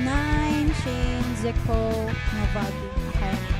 9, Shane, Zico, Novati. Okay.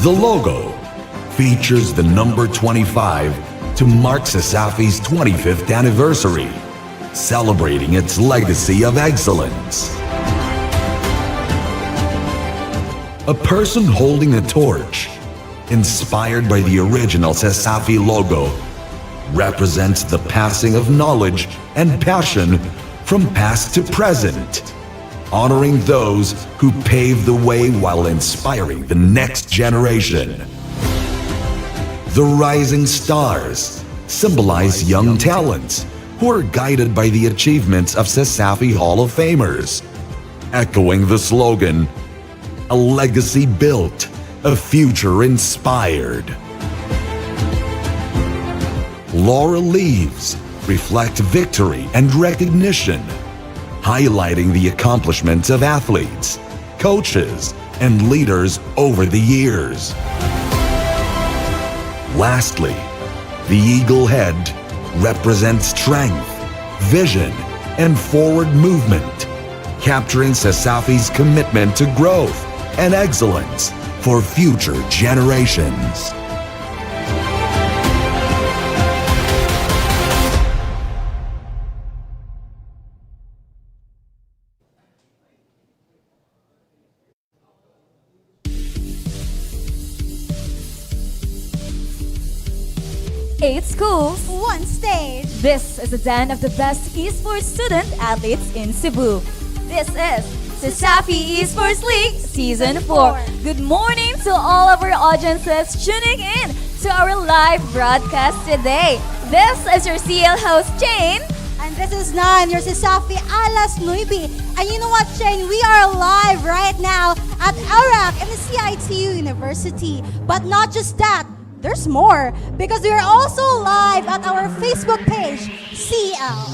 The logo features the number 25 to mark Sasafi's 25th anniversary, celebrating its legacy of excellence. A person holding a torch, inspired by the original CESAFI logo, represents the passing of knowledge and passion from past to present, honoring those who paved the way while inspiring the next generation. The rising stars symbolize young talents who are guided by the achievements of CESAFI Hall of Famers, echoing the slogan, "A legacy built, a future inspired." Laurel leaves reflect victory and recognition, highlighting the accomplishments of athletes, coaches, and leaders over the years. Lastly, the eagle head represents strength, vision, and forward movement, capturing CESAFI's commitment to growth and excellence for future generations. Eight schools, One stage. this is the den of the best esports student athletes in Cebu. This is CESAFI Esports League Season 4. Good morning to all of our audiences tuning in to our live broadcast today. This is your CL host, Jane. And this is Nan, your CESAFI Alas Nuibi. And you know what, Jane? We are live right now at Iraq in the CIT-U University. But not just that, there's more. Because we are also live at our Facebook page, CL.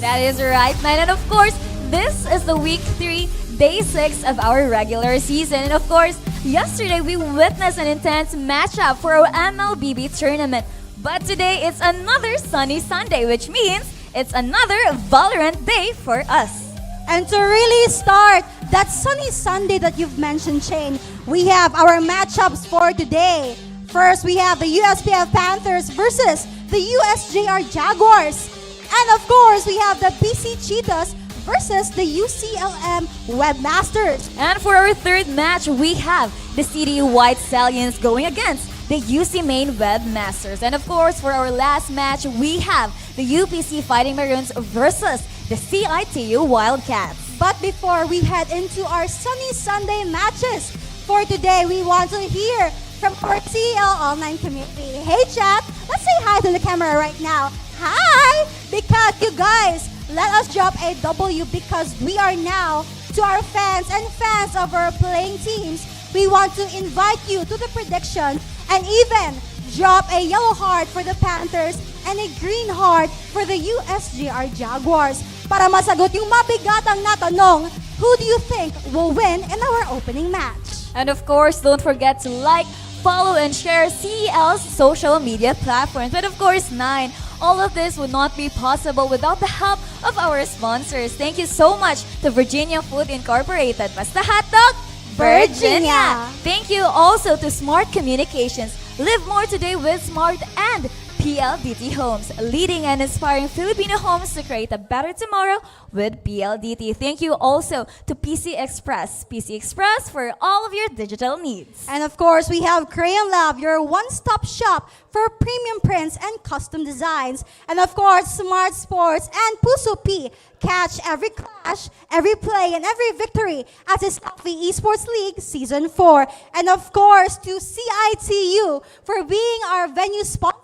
That is right, man. And of course, this is the week 3, day 6 of our regular season. And of course, yesterday we witnessed an intense matchup for our MLBB tournament. But today it's another sunny Sunday, which means it's another Valorant day for us. And to really start that sunny Sunday that you've mentioned, Shane, we have our matchups for today. First, we have the USPF Panthers versus the USJ-R Jaguars. And of course, we have the BC Cheetahs versus the UCLM Webmasters. And for our third match, we have the CIT-U White Stallions going against the UC Main Webmasters. And of course, for our last match, we have the UPC Fighting Maroons versus the CIT-U Wildcats. But before we head into our sunny Sunday matches, for today, we want to hear from our CL online community. Hey chat, let's say hi to the camera right now. Hi! Because you guys, let us drop a W because we are now to our fans and fans of our playing teams. We want to invite you to the prediction and even drop a yellow heart for the Panthers and a green heart for the USJ-R Jaguars. Para masagot yung mabigatang na tanong, who do you think will win in our opening match? And of course, don't forget to like, follow, and share CEL's social media platforms. But of course, 9, all of this would not be possible without the help of our sponsors. Thank you so much to Virginia Food Incorporated. Basta hotdog, Virginia! Thank you also to Smart Communications. Live more today with Smart and PLDT Homes, leading and inspiring Filipino homes to create a better tomorrow with PLDT. Thank you also to PC Express. PC Express for all of your digital needs. And of course, we have Crayon Lab, your one-stop shop for premium prints and custom designs. And of course, Smart Sports and Puso P. Catch every clash, every play, and every victory at the CESAFI Esports League Season 4. And of course, to CIT-U for being our venue sponsor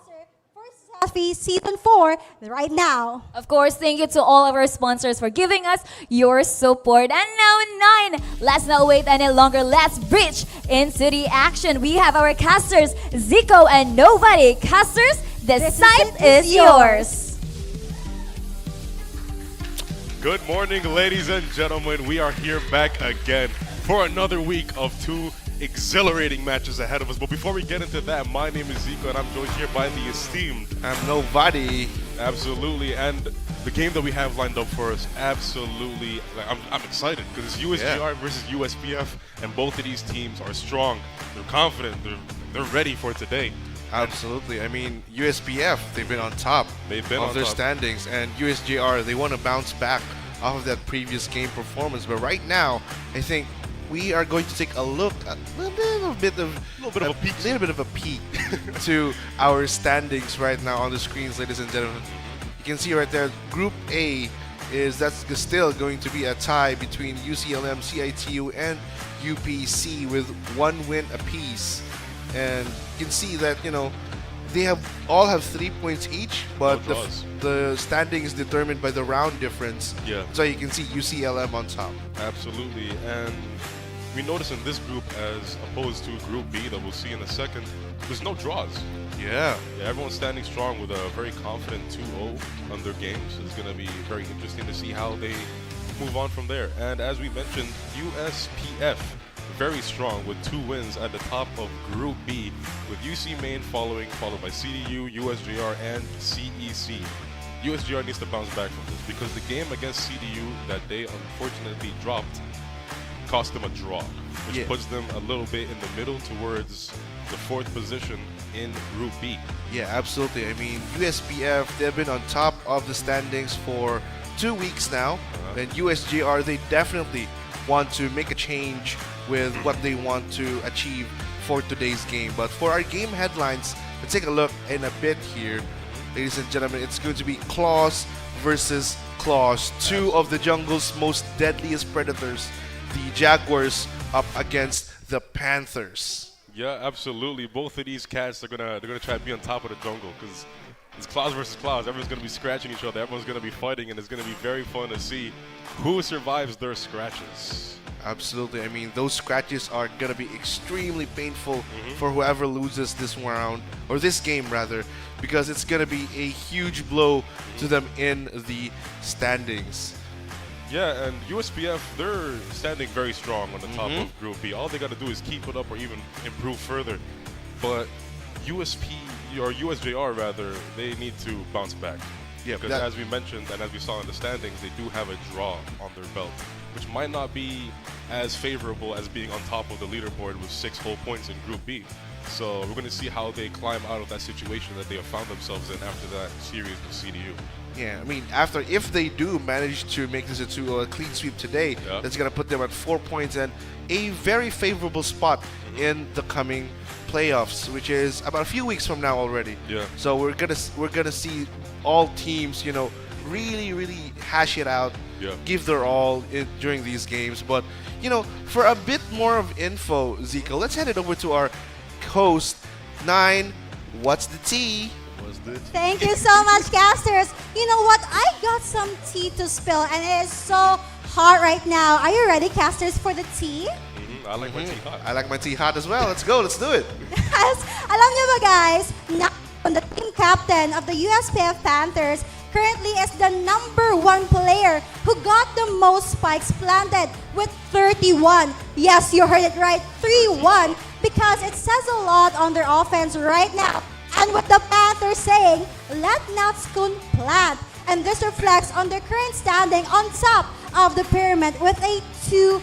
CESAFI Season 4 right now. Of course, thank you to all of our sponsors for giving us your support. And now, 9, let's not wait any longer. Let's breach into the action. We have our casters, Zico and Nobody. Casters, the site is yours. Good morning, ladies and gentlemen. We are here back again for another week of 2 exhilarating matches ahead of us. But before we get into that, my name is Zico and I'm joined here by the esteemed. I'm Nobody. Absolutely. And the game that we have lined up for us, absolutely, I'm excited because it's USJ-R versus USPF, and both of these teams are strong. They're confident. They're ready for today. Absolutely. I mean, USPF, they've been on top of their standings, and USJ-R, they want to bounce back off of that previous game performance. But right now, I think we are going to take a look at a little bit of a peek to our standings right now on the screens, ladies and gentlemen. You can see right there, Group A that's still going to be a tie between UCLM, CIT-U, and UPC with 1 win apiece. And you can see that they all have 3 points each, but the standing is determined by the round difference. Yeah. So you can see UCLM on top. Absolutely. And we notice in this group, as opposed to Group B that we'll see in a second, there's no draws. Yeah. Everyone's standing strong with a very confident 2-0 on their games. It's going to be very interesting to see how they move on from there. And as we mentioned, USPF very strong with 2 wins at the top of Group B, with UC Maine followed by CDU, USJ-R, and CEC. USJ-R needs to bounce back from this because the game against CDU that they unfortunately dropped cost them a draw, which puts them a little bit in the middle towards the 4th position in Group B. Yeah, absolutely. I mean, USPF, they've been on top of the standings for 2 weeks now, and USJ-R, they definitely want to make a change with what they want to achieve for today's game. But for our game headlines, let's take a look in a bit here. Ladies and gentlemen, it's going to be Claws versus Claws, 2 of the jungle's most deadliest predators, the Jaguars up against the Panthers. Yeah, absolutely. Both of these cats are gonna try to be on top of the jungle because it's Claws versus Claws. Everyone's gonna be scratching each other. Everyone's gonna be fighting, and it's gonna be very fun to see who survives their scratches. Absolutely. I mean, those scratches are going to be extremely painful for whoever loses this round, or this game rather, because it's going to be a huge blow to them in the standings. Yeah, and USPF, they're standing very strong on the top of Group B. All they got to do is keep it up or even improve further. But USJ-R rather, they need to bounce back. Yeah, because as we mentioned and as we saw in the standings, they do have a draw on their belt, which might not be as favorable as being on top of the leaderboard with 6 whole points in Group B. So we're going to see how they climb out of that situation that they have found themselves in after that series with CDU. Yeah, I mean, if they do manage to make this a clean sweep today, that's going to put them at 4 points and a very favorable spot in the coming playoffs, which is about a few weeks from now already. Yeah. So we're gonna see all teams, really hash it out, give their all during these games. But for a bit more of info, Zico, let's hand it over to our host, 9. What's the tea? Thank you so much, casters. You know what? I got some tea to spill, and it is so hot right now. Are you ready, casters, for the tea? I like my tea hot. I like my tea hot as well. Let's go. Let's do it. Yes. Alam niyo ba, guys, na the team captain of the USPF Panthers currently is the #1 player who got the most spikes planted with 31. Yes, you heard it right, 31, because it says a lot on their offense right now. And with the Panthers saying, let Natskun plant. And this reflects on their current standing on top of the pyramid with a 2-0.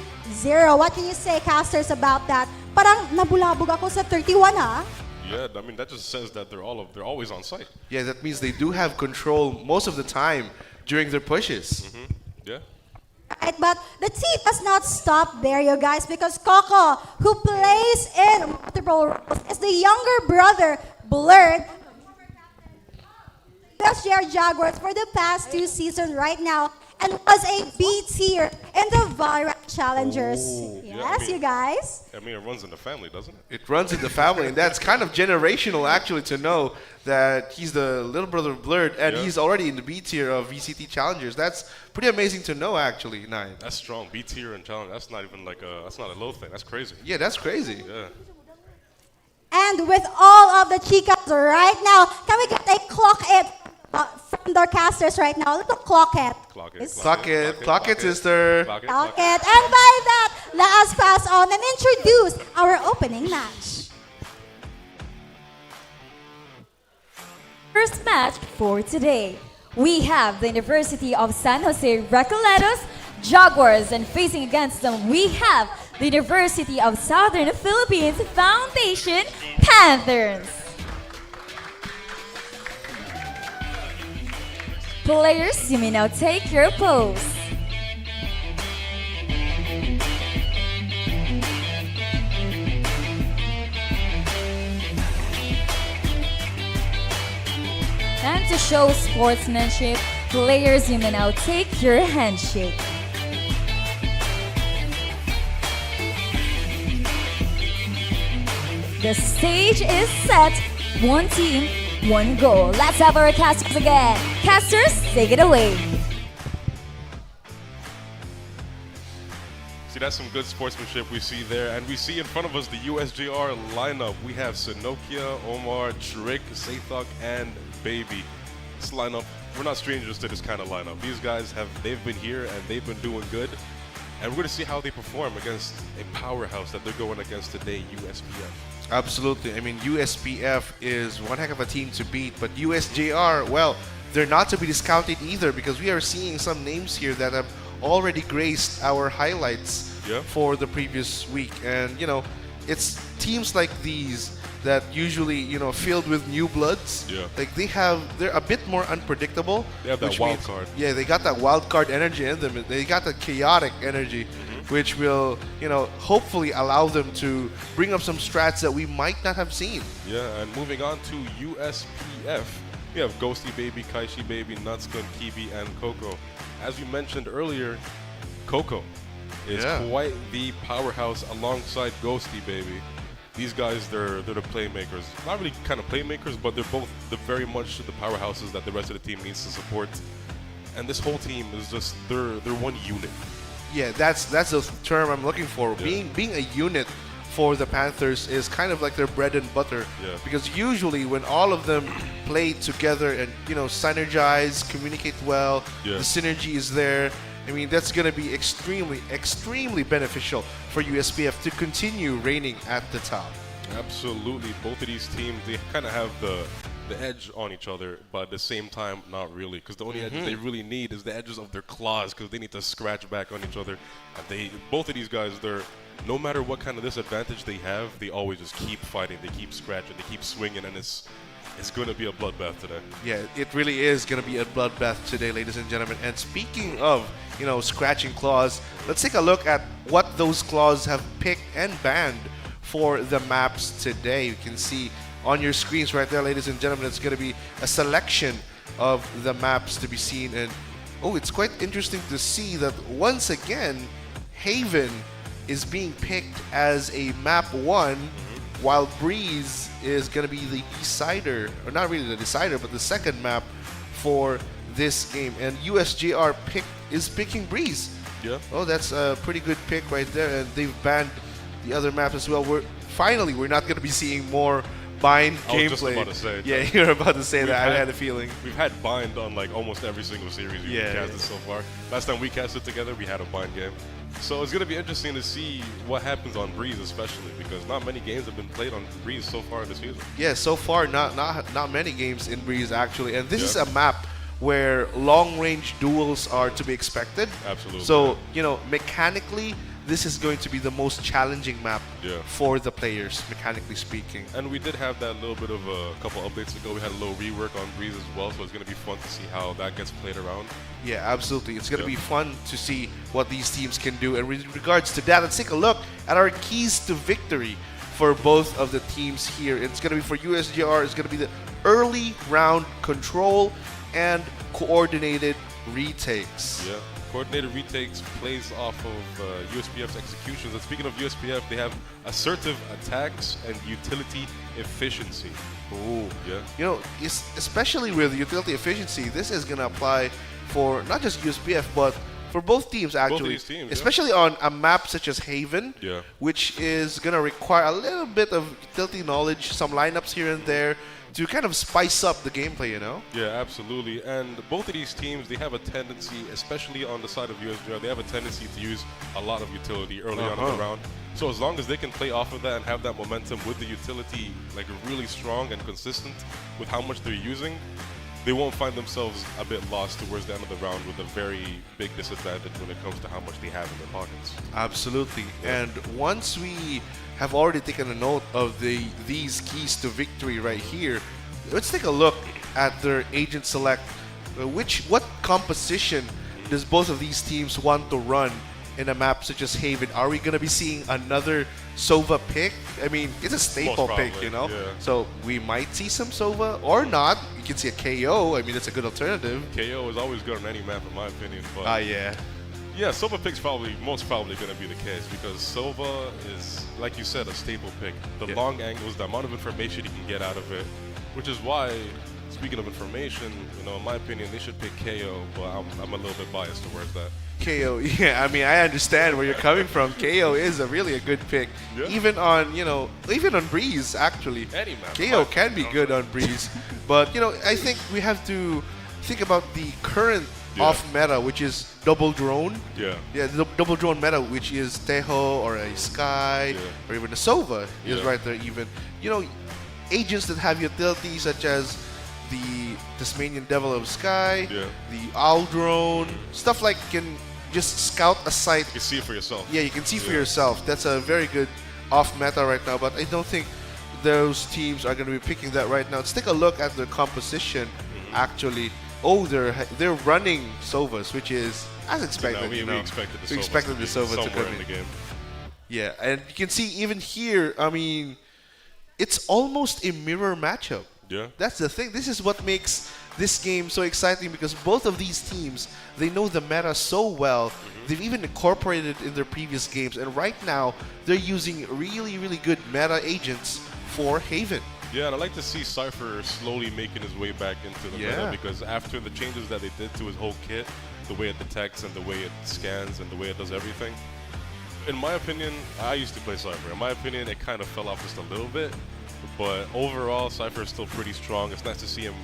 What can you say, casters, about that? Parang nabulabog ako sa 31, ha? Yeah, I mean, that just says that they're always on site. Yeah, that means they do have control most of the time during their pushes. Yeah. Right, but the team does not stop there, you guys, because Coco, who plays in multiple roles, is the younger brother, Blurred, USJ-R Jaguars for the past 2 seasons right now, and was a B tier in the Valorant Challengers. Yes, you guys. I mean, it runs in the family, doesn't it? It runs in the family, and that's kind of generational, actually, to know that he's the little brother of Blurred, and he's already in the B tier of VCT Challengers. That's pretty amazing to know, actually, 9. That's strong. B tier and challenge. That's not even that's not a low thing. That's crazy. Yeah, that's crazy. Yeah. And with all of the chicas right now, can we get a clock it from the casters right now? Little clock it. Clock it. Clock it, sister. Clock it. Clock it. And by that, let us pass on and introduce our opening match. First match for today. We have the University of San Jose Recoletos Jaguars, and facing against them, we have the University of Southern Philippines Foundation Panthers. Players, you may now take your pose. to show sportsmanship. Players, you may now take your handshake. The stage is set. One team, one goal. Let's have our casters again. Casters, take it away. See, that's some good sportsmanship we see there. And we see in front of us the USJ-R lineup. We have Sinokia, Omar, Trick, Sathok, and Baby. This lineup, we're not strangers to this kind of lineup. These guys they've been here and they've been doing good. And we're going to see how they perform against a powerhouse that they're going against today, USPF. Absolutely. I mean, USPF is one heck of a team to beat, but USJ-R, well, they're not to be discounted either, because we are seeing some names here that have already graced our highlights for the previous week. And, you know, it's teams like these that usually, you know, filled with new bloods. Yeah. Like they're a bit more unpredictable. They have that wild card. Yeah, they got that wild card energy in them. They got that chaotic energy, which will, you know, hopefully allow them to bring up some strats that we might not have seen. Yeah, and moving on to USPF, we have Ghosty Baby, Kaishi Baby, Nutskun, Kibi, and Coco. As you mentioned earlier, Coco is quite the powerhouse alongside Ghosty Baby. These guys, they're the playmakers. Not really kind of playmakers, but they're both very much the powerhouses that the rest of the team needs to support. And this whole team is just, they're one unit. Yeah, that's the term I'm looking for. Yeah. Being a unit for the Panthers is kind of like their bread and butter. Yeah. Because usually when all of them play together and, you know, synergize, communicate well, the synergy is there. I mean, that's going to be extremely, extremely beneficial for USPF to continue reigning at the top. Absolutely. Both of these teams, they kind of have the edge on each other, but at the same time, not really. Because the only edges they really need is the edges of their claws, because they need to scratch back on each other. And both of these guys, no matter what kind of disadvantage they have, they always just keep fighting. They keep scratching. They keep swinging, and it's going to be a bloodbath today. Yeah, it really is going to be a bloodbath today, ladies and gentlemen. And speaking of, you know, scratching claws, let's take a look at what those claws have picked and banned for the maps today. You can see on your screens right there, ladies and gentlemen, it's going to be a selection of the maps to be seen. And, oh, it's quite interesting to see that once again, Haven is being picked as a map 1, while Breeze is going to be the decider, or not really the decider, but the second map for this game. And USJ-R is picking Breeze. Yeah. Oh, that's a pretty good pick right there. And they've banned the other map as well. We're not going to be seeing more Bind gameplay. I was just about to say. Yeah, you're about to say that. I had a feeling. We've had Bind on like almost every single series we've casted so far. Last time we casted together, we had a Bind game. So it's going to be interesting to see what happens on Breeze, especially because not many games have been played on Breeze so far this season. Yeah, so far not many games in Breeze actually, and this is a map where long-range duels are to be expected. Absolutely. So, you know, mechanically, this is going to be the most challenging map for the players, mechanically speaking. And we did have that little bit of a couple updates ago. We had a little rework on Breeze as well, so it's going to be fun to see how that gets played around. Yeah, absolutely. It's going to be fun to see what these teams can do. And with regards to that, let's take a look at our keys to victory for both of the teams here. It's going to be for USJ-R, it's going to be the early round control and coordinated retakes. Yeah. Coordinated retakes plays off of USPF's executions. And speaking of USPF, they have assertive attacks and utility efficiency. Ooh. Yeah. You know, especially with utility efficiency, this is going to apply for not just USPF, but for both teams actually. Both of these teams, especially on a map such as Haven, which is going to require a little bit of utility knowledge, some lineups here and there, to kind of spice up the gameplay, you know? Yeah, absolutely. And both of these teams, they have a tendency, especially on the side of USJ, they have a tendency to use a lot of utility early on in the round. So as long as they can play off of that and have that momentum with the utility like really strong and consistent with how much they're using, they won't find themselves a bit lost towards the end of the round with a very big disadvantage when it comes to how much they have in their pockets. Absolutely. And once we have already taken a note of these keys to victory right here, let's take a look at their agent select. What composition does both of these teams want to run in a map such as Haven, are we gonna be seeing another Sova pick? I mean, it's a staple pick, probably, you know. yeah. So we might see some Sova or not. You can see a KO. I mean, that's a good alternative. KO is always good on any map, in my opinion. But Yeah. yeah, Silva pick's most probably going to be the case because Silva is, like you said, a staple pick. The Yeah. long angles, the amount of information you can get out of it, which is why, speaking of information, you know, in my opinion, they should pick KO, but I'm a little bit biased towards that. KO, yeah, I mean, I understand where you're coming from. KO is really a good pick. Yeah. Even on, even on Breeze, actually. Any map. KO can be good on Breeze. But, I think we have to think about the current off-meta, which is double drone. Yeah. Yeah, the double drone meta, which is Teho or a Sky or even a Sova is right there even. Agents that have utility such as the Tasmanian Devil of Sky, the Owl Drone, stuff like can just scout a site. You can see it for yourself. Yeah, you can see for yourself. That's a very good off-meta right now, but I don't think those teams are going to be picking that right now. Let's take a look at their composition, actually. Oh, they're running Sovas, which is as expected. We expected the Sova to come in the game. Yeah, and you can see even here, I mean, it's almost a mirror matchup. Yeah. That's the thing. This is what makes this game so exciting because both of these teams, they know the meta so well. They've even incorporated it in their previous games, and right now they're using really, really good meta agents for Haven. Yeah, and I like to see Cypher slowly making his way back into the meta because after the changes that they did to his whole kit, the way it detects and the way it scans and the way it does everything, in my opinion, I used to play Cypher. In my opinion, it kind of fell off just a little bit, but overall, Cypher is still pretty strong. It's nice to see him,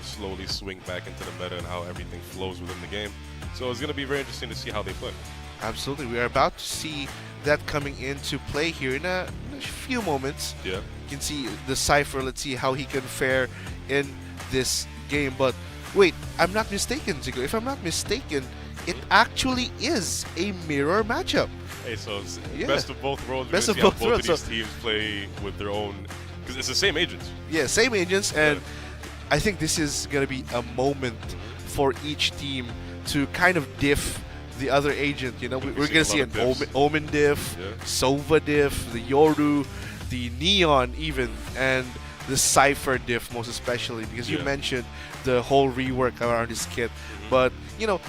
slowly swing back into the meta and how everything flows within the game. So it's going to be very interesting to see how they play. Absolutely. We are about to see that coming into play here in a few moments. Yeah. You can see the Cypher. Let's see how he can fare in this game. But wait, I'm not mistaken, Zico. If I'm not mistaken, it actually is a mirror matchup. Hey, so it's best of both worlds. Best We're of gonna both see how worlds. both of these teams play with their own, because it's the same agents. Yeah, same agents, and I think this is going to be a moment for each team to kind of diff the other agent. We're going to see an Omen diff, Sova diff, the Yoru, the Neon even, and the Cypher diff most especially, because you mentioned the whole rework around his kit. But,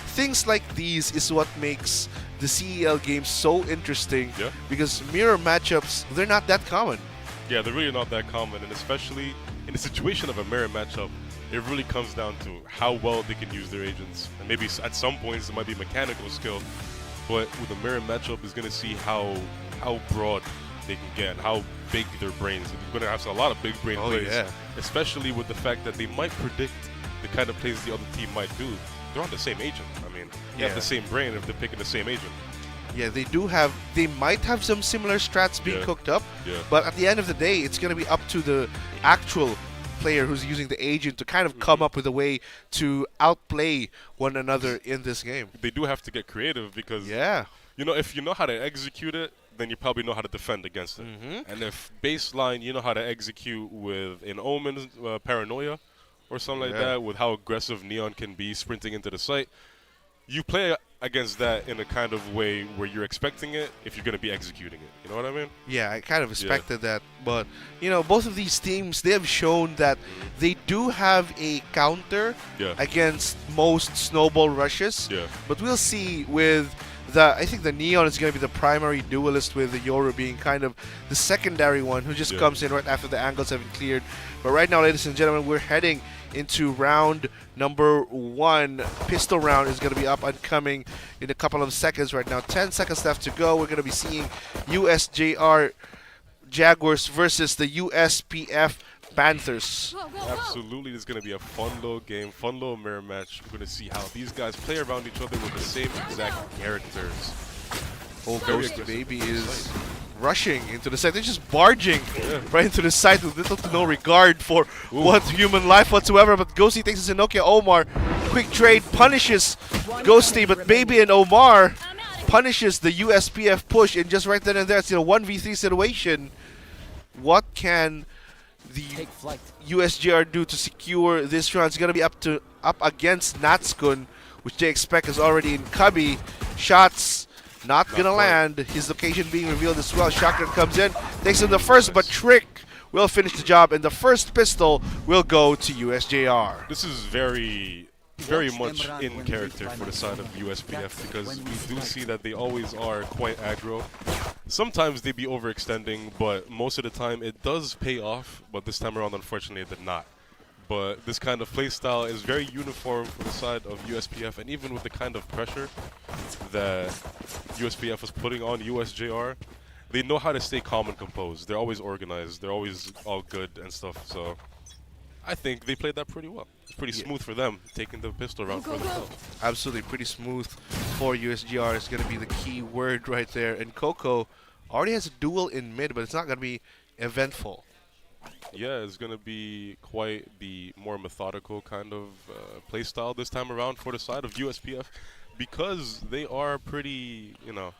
things like these is what makes the CEL game so interesting because mirror matchups, they're not that common. Yeah, they're really not that common, and especially in the situation of a mirror matchup, it really comes down to how well they can use their agents. And maybe at some points it might be mechanical skill, but with a mirror matchup is going to see how broad they can get and how big their brains. They're going to have a lot of big brain plays, especially with the fact that they might predict the kind of plays the other team might do. They're on the same agent. I mean, they have the same brain if they're picking the same agent. Yeah, they might have some similar strats being cooked up, but at the end of the day, it's going to be up to the actual player who's using the agent to kind of come up with a way to outplay one another in this game. They do have to get creative because, if you know how to execute it, then you probably know how to defend against it. And if baseline, you know how to execute with an Omen's Paranoia or something like that, with how aggressive Neon can be sprinting into the site, you play against that in a kind of way where you're expecting it if you're going to be executing it. You know what I mean? Yeah, I kind of expected that. But, both of these teams, they have shown that they do have a counter against most snowball rushes. But we'll see with I think the Neon is going to be the primary duelist, with the Yoru being kind of the secondary one who just comes in right after the angles have been cleared. But right now, ladies and gentlemen, we're heading into round number 1. Pistol round is going to be up and coming in a couple of seconds right now. 10 seconds left to go. We're going to be seeing USJ-R Jaguars versus the USPF Panthers. Absolutely, this is going to be a fun little game, fun little mirror match. We're going to see how these guys play around each other with the same exact characters. Oh, Ghost Baby is rushing into the site. They're just barging right into the site with little to no regard for what human life whatsoever. But Ghosty takes his Nokia. Omar, quick trade, punishes Ghosty, but Baby and Omar punishes the USPF push, and just right then and there, it's a 1v3 situation. What can the USJ-R do to secure this round? It's going to be up against Natskun, which they expect is already in Cubby. Shots Not gonna quite. land. His location being revealed as well. Shotgun comes in, takes him the first, but Trick will finish the job, and the first pistol will go to USJ-R. This is very much in character for the side of USPF because we do see that they always are quite aggro. Sometimes they be overextending, but most of the time it does pay off, but this time around unfortunately it did not. But this kind of playstyle is very uniform for the side of USPF, and even with the kind of pressure that USPF was putting on USJ-R, they know how to stay calm and composed. They're always organized, they're always all good and stuff, so I think they played that pretty well. It's pretty smooth for them, taking the pistol round for themselves. Absolutely, pretty smooth for USJ-R is going to be the key word right there. And Coco already has a duel in mid, but it's not going to be eventful. Yeah, it's going to be quite the more methodical kind of play style this time around for the side of USPF because they are pretty, you know,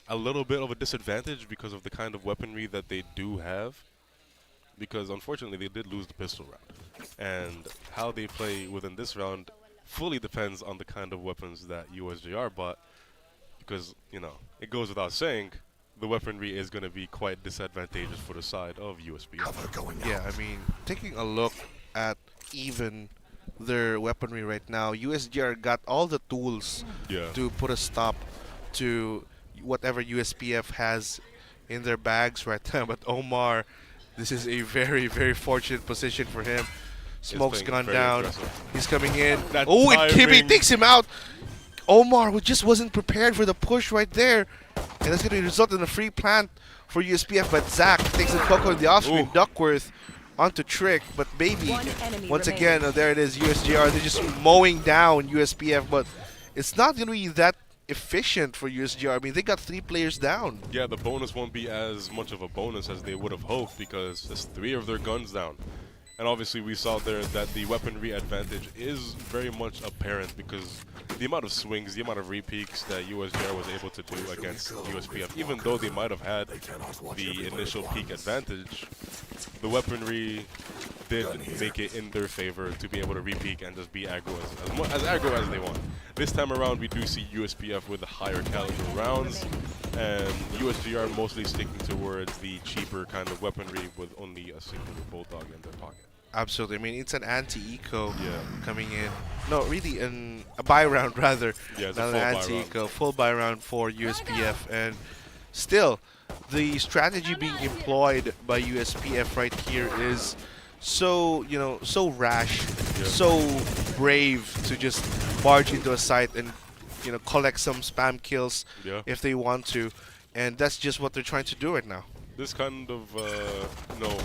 a little bit of a disadvantage because of the kind of weaponry that they do have. Because unfortunately they did lose the pistol round. And how they play within this round fully depends on the kind of weapons that USJ-R bought. Because, you know, it goes without saying, the weaponry is going to be quite disadvantageous for the side of USPF. Yeah, I mean, taking a look at even their weaponry right now, USJ-R got all the tools to put a stop to whatever USPF has in their bags right now. But Omar, this is a very, very fortunate position for him. Smoke's gone down. Aggressive. He's coming in. That Oh, and Kimmy timing. takes him out. Omar who just wasn't prepared for the push right there. And that's going to result in a free plant for USPF. But Zach takes the Coco in the offscreen. Duckworth onto Trick. But Baby, once again, there it is, USJ-R. They're just mowing down USPF. But it's not going to be that efficient for USJ-R. I mean, they got 3 players down. Yeah, the bonus won't be as much of a bonus as they would have hoped because there's 3 of their guns down. And obviously we saw there that the weaponry advantage is very much apparent because the amount of swings, the amount of repeats that USJ-R was able to do against USPF, even though they might have had the initial peak advantage, the weaponry did make it in their favor to be able to re-peak and just be aggro as aggro as they want. This time around we do see USPF with the higher caliber rounds and USJ-R mostly sticking towards the cheaper kind of weaponry with only a single bulldog in their pocket. Absolutely. I mean, it's an anti-eco coming in. No, really, a buy round rather. Yeah, it's not a an full buy anti-eco. round. Full buy round for USPF. And still, the strategy being employed by USPF right here is so, you know, so rash, so brave to just barge into a site and, you know, collect some spam kills if they want to. And that's just what they're trying to do right now. This kind of you know,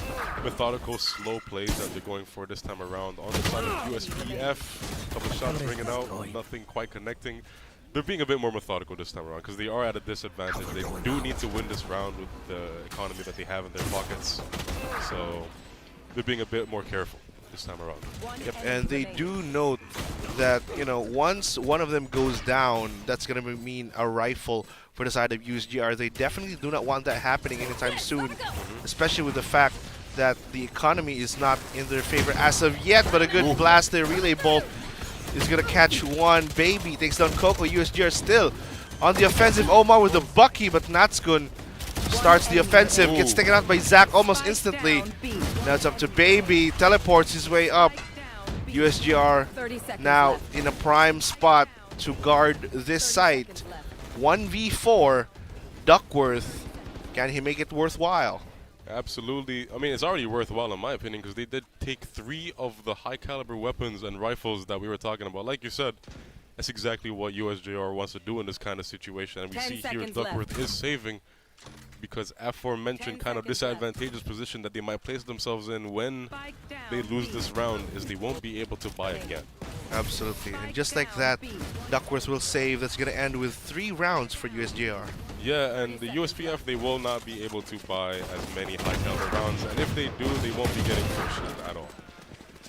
methodical, slow plays that they're going for this time around on the side of USPF. Couple shots ringing out, nothing quite connecting. They're being a bit more methodical this time around because they are at a disadvantage. They do need to win this round with the economy that they have in their pockets. So they're being a bit more careful this time around. Yep, and they do note that, you know, once one of them goes down, that's going to mean a rifle for the side of USJ-R. They definitely do not want that happening anytime soon, especially with the fact that the economy is not in their favor as of yet, but a good blast there. Relay bolt is going to catch one. Baby takes down Coco. USJ-R still on the offensive. Omar with the Bucky, but Natskun starts the offensive, gets taken out by Zach almost instantly. Now it's up to Baby, teleports his way up. USJ-R now in a prime spot to guard this site. 1v4, Duckworth, can he make it worthwhile? Absolutely. I mean, it's already worthwhile in my opinion because they did take 3 of the high caliber weapons and rifles that we were talking about. Like you said, that's exactly what USJ-R wants to do in this kind of situation. And we see here Duckworth is saving because aforementioned kind of disadvantageous position that they might place themselves in when they lose this round is they won't be able to buy again. Absolutely, and just like that, Duckworth will save. That's going to end with 3 rounds for USJ-R. Yeah, and the USPF, they will not be able to buy as many high caliber rounds, and if they do, they won't be getting pushed at all.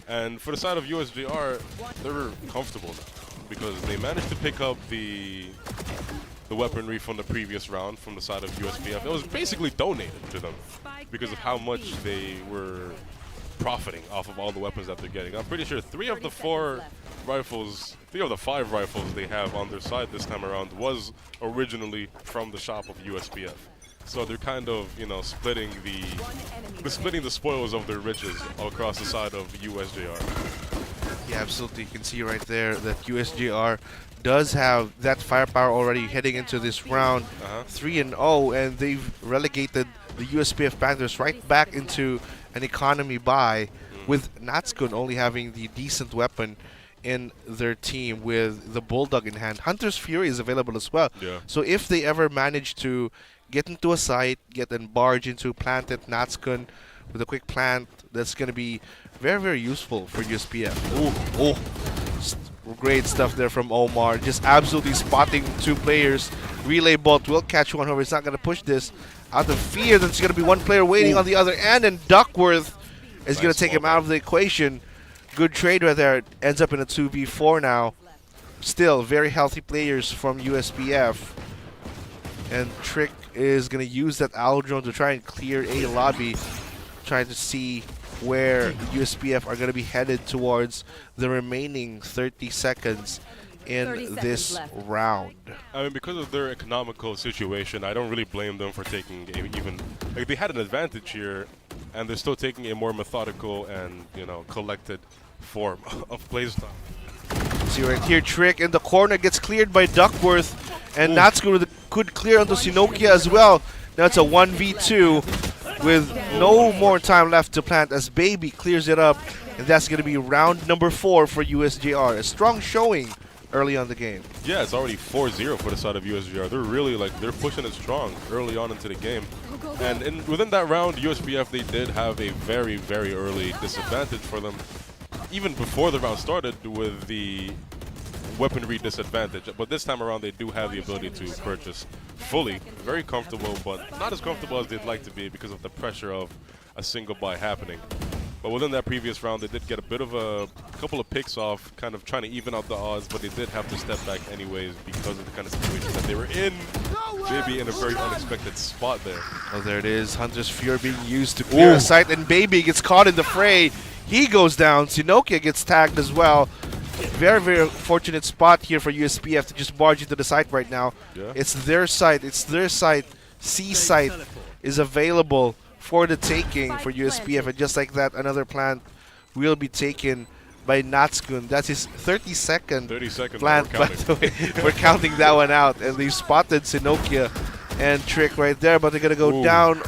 And for the side of USJ-R, they're comfortable now because they managed to pick up the weaponry from the previous round from the side of USPF. It was basically donated to them because of how much they were profiting off of all the weapons that they're getting. I'm pretty sure 3 of the 5 rifles they have on their side this time around was originally from the shop of USPF. So they're kind of, you know, splitting the spoils of their riches across the side of USJ-R. Yeah, absolutely. You can see right there that USJ-R does have that firepower already heading into this round 3-0, and they've relegated the USPF Panthers right back into an economy buy, with Natskun only having the decent weapon in their team with the Bulldog in hand. Hunter's Fury is available as well. Yeah. So if they ever manage to get into a site, get and barge into planted Natskun with a quick plant, that's going to be very, very useful for USPF. Great stuff there from Omar. Just absolutely spotting 2 players. Relay Bolt will catch one, however, he's not going to push this out of fear. There's going to be one player waiting on the other end, and Duckworth is going to take him out of the equation. Good trade right there. Ends up in a 2v4 now. Still, very healthy players from USPF. And Trick is going to use that Owl Drone to try and clear a lobby, trying to see where USPF are going to be headed towards the remaining 30 seconds in this round. I mean, because of their economical situation, I don't really blame them for taking even, like, they had an advantage here, and they're still taking a more methodical and, you know, collected form of playstyle. See right here, Trick in the corner gets cleared by Duckworth, and Natsuko could clear onto Sinokia as well. Now it's a 1v2 with no more time left to plant as Baby clears it up, and that's going to be round number 4 for USJ-R. A strong showing early on the game. Yeah, it's already 4-0 for the side of USJ-R. They're really, like, they're pushing it strong early on into the game. And within that round, USPF, they did have a very, very early disadvantage for them, even before the round started, with the weaponry disadvantage. But this time around, they do have the ability to purchase fully. Very comfortable, but not as comfortable as they'd like to be because of the pressure of a single buy happening. But within that previous round, they did get a bit of a couple of picks off, kind of trying to even out the odds, but they did have to step back anyways because of the kind of situation that they were in. Baby in a very unexpected spot there. Oh, there it is. Hunter's Fury being used to clear a site, and Baby gets caught in the fray. He goes down. Sinokia gets tagged as well. Very, very fortunate spot here for USPF to just barge into the site right now. Yeah. It's their site. It's their site. C site is available for the taking for USPF, and just like that, another plant will be taken by Natskun. That's his 32nd plant, by the way. We're counting that one out, and they've spotted Sinokia and Trick right there, but they're going to go down.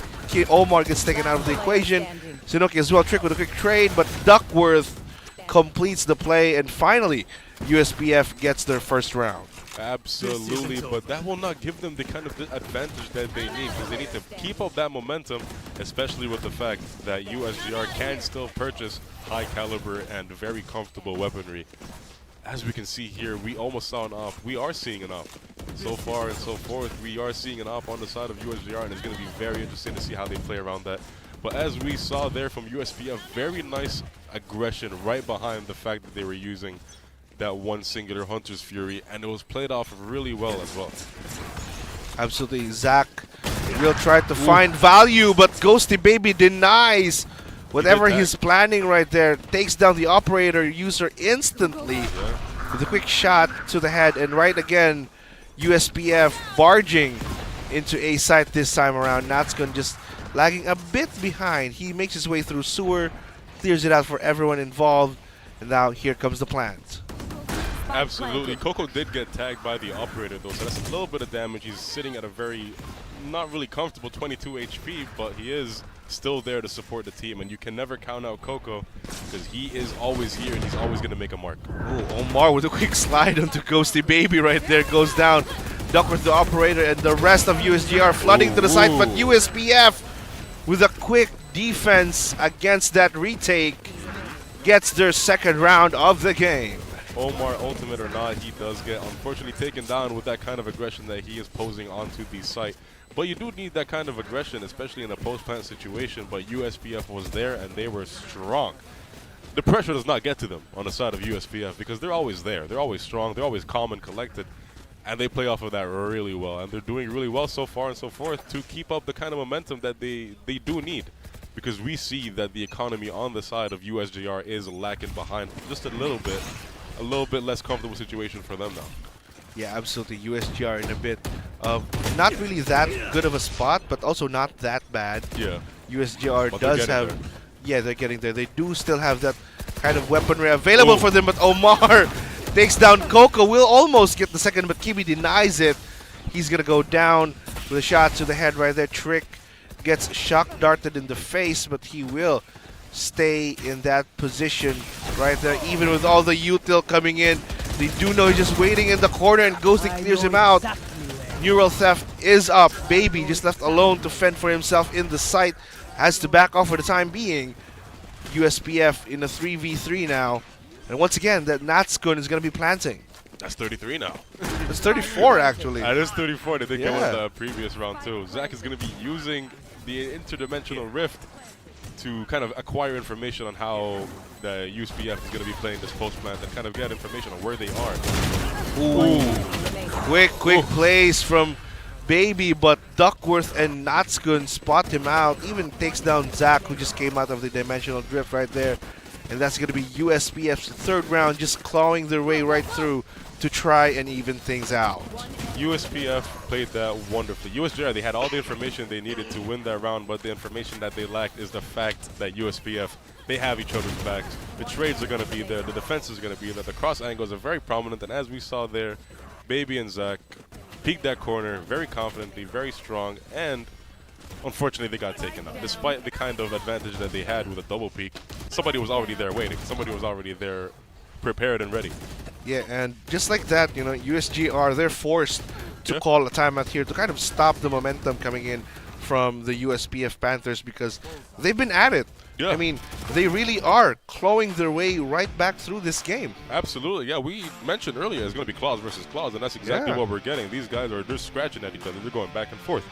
Omar gets taken out of the equation. Sinokia as well. Trick with a quick trade, but Duckworth completes the play, and finally USPF gets their first round. Absolutely, but that will not give them the kind of advantage that they need, because they need to keep up that momentum, especially with the fact that USJ-R can still purchase high caliber and very comfortable weaponry. As we can see here, we almost saw an op. We are seeing an op. So far and so forth, we are seeing an op on the side of USJ-R, and it's going to be very interesting to see how they play around that. But as we saw there from USPF, very nice aggression right behind the fact that they were using that one singular Hunter's Fury, and it was played off really well as well. Absolutely. Zach will try to find value, but Ghosty Baby denies whatever he's planning right there. Takes down the operator user instantly with a quick shot to the head, and right again, USPF barging into A site this time around. Natskun just lagging a bit behind. He makes his way through sewer, clears it out for everyone involved, and now here comes the plant. Absolutely. Coco did get tagged by the operator though, so that's a little bit of damage. He's sitting at a very, not really comfortable 22 HP, but he is still there to support the team, and you can never count out Coco because he is always here and he's always going to make a mark. Ooh, Omar with a quick slide onto Ghosty Baby right there, goes down. Duckworth the operator, and the rest of USJ-R flooding to the site, but USPF with a quick defense against that retake gets their second round of the game. Omar, ultimate or not, he does get unfortunately taken down with that kind of aggression that he is posing onto the site. But you do need that kind of aggression, especially in a post-plant situation, but USPF was there and they were strong. The pressure does not get to them on the side of USPF because they're always there. They're always strong. They're always calm and collected. And they play off of that really well. And they're doing really well so far and so forth to keep up the kind of momentum that they do need because we see that the economy on the side of USJ-R is lacking behind just a little bit less comfortable situation for them now. Yeah, absolutely. USG-R in a bit of not really that good of a spot, but also not that bad. Yeah. USG-R But they're does getting have, there. yeah, they're getting there. They do still have that kind of weaponry available for them, but Omar takes down Coco. Will almost get the second, but Kibi denies it. He's gonna go down with a shot to the head right there. Trick gets shock darted in the face, but he will stay in that position right there, even with all the util coming in. They do know he's just waiting in the corner, and Ghosty clears him out. Neural Theft is up. Baby just left alone to fend for himself in the site. Has to back off for the time being. USPF in a 3v3 now. And once again, that Natskun is going to be planting. That's 33 now. It's 34 actually. That is 34. They did get Yeah. in the previous round too. Zach is going to be using the interdimensional rift to kind of acquire information on how the USPF is going to be playing this post plant and kind of get information on where they are. Quick plays from Baby, but Duckworth and Natskun spot him out. Even takes down Zach, who just came out of the dimensional drift right there. And that's going to be USPF's third round, just clawing their way right through to try and even things out. USPF played that wonderfully. USJ-R, they had all the information they needed to win that round, but the information that they lacked is the fact that USPF, they have each other's backs. The trades are going to be there. The defense is going to be there. The cross angles are very prominent, and as we saw there, Baby and Zach peeked that corner very confidently, very strong, and unfortunately they got taken out. Despite the kind of advantage that they had with a double peek, somebody was already there waiting. Somebody was already there prepared and ready. Yeah, and just like that, you know, USG-R, they're forced to call a timeout here to kind of stop the momentum coming in from the USPF Panthers, because they've been at it. Yeah. I mean, they really are clawing their way right back through this game. Absolutely, yeah. We mentioned earlier it's going to be claws versus claws, and that's exactly Yeah. what we're getting. These guys they're scratching at each other. They're going back and forth.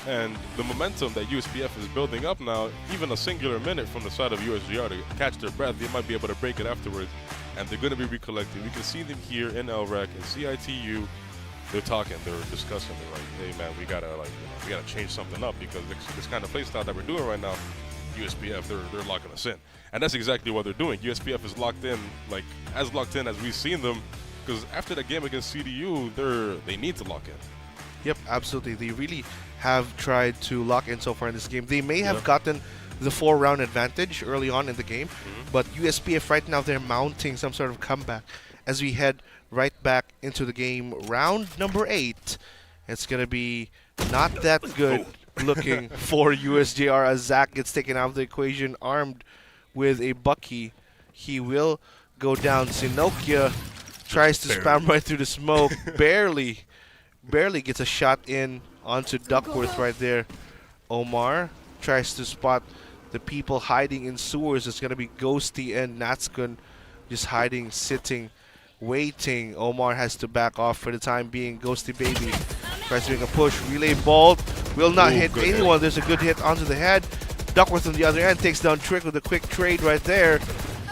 And the momentum that USPF is building up now, even a singular minute from the side of USG-R to catch their breath, they might be able to break it afterwards. And they're going to be recollecting. We can see them here in LREC and CIT-U. They're talking, they're discussing. They're like, hey man, we gotta change something up, because this kind of play style that we're doing right now, USPF, they're locking us in. And that's exactly what they're doing. USPF is locked in, like as locked in as we've seen them, because after the game against CDU, they need to lock in. Yep, absolutely. They really have tried to lock in so far in this game. They may have gotten the 4-round advantage early on in the game, but USPF right now, they're mounting some sort of comeback as we head right back into the game. Round number 8. It's going to be not that good looking for USJ-R as Zach gets taken out of the equation armed with a Bucky. He will go down. Sinokia tries to spam right through the smoke. Barely gets a shot in onto Duckworth right there. Omar tries to spot the people hiding in sewers. It's going to be Ghosty and Natskun just hiding, sitting, waiting. Omar has to back off for the time being. Ghosty Baby tries to make a push. Relay Bolt will not hit anyone. There's a good hit onto the head. Duckworth on the other end takes down Trick with a quick trade right there.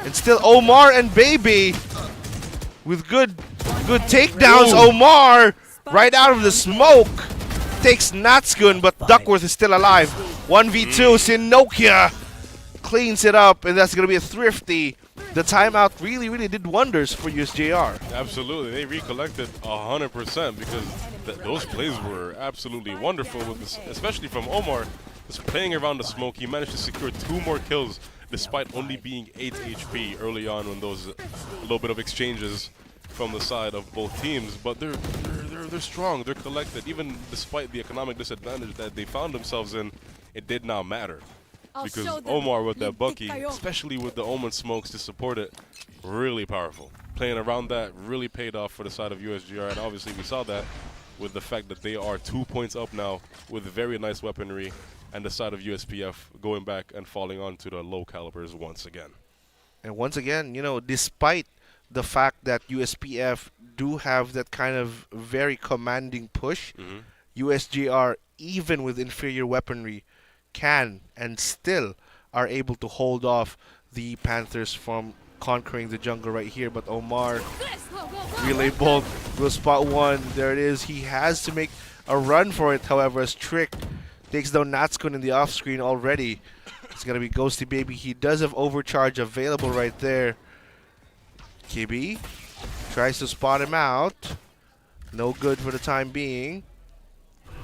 And still Omar and Baby with good takedowns. Omar right out of the smoke takes Natskun, but Duckworth is still alive. 1v2, Sinokia cleans it up, and that's going to be a thrifty. The timeout really did wonders for USJ-R. Absolutely, they recollected 100% because those plays were absolutely wonderful, with this, especially from Omar. Just playing around the smoke, he managed to secure 2 more kills despite only being 8 HP early on when those little bit of exchanges from the side of both teams. But they're strong, they're collected. Even despite the economic disadvantage that they found themselves in, it did not matter. Because Omar with that Bucky, especially with the Omen smokes to support it, really powerful. Playing around that really paid off for the side of USJ-R, and obviously we saw that with the fact that they are 2 points up now with very nice weaponry, and the side of USPF going back and falling onto the low calibers once again. And once again, you know, despite the fact that USPF do have that kind of very commanding push, USJ-R, even with inferior weaponry, can and still are able to hold off the Panthers from conquering the jungle right here. But Omar, relay bolt, will spot one. There it is. He has to make a run for it, however, as Trick takes down Natskun in the off-screen already. It's going to be Ghosty Baby. He does have overcharge available right there. Kibi tries to spot him out. No good for the time being.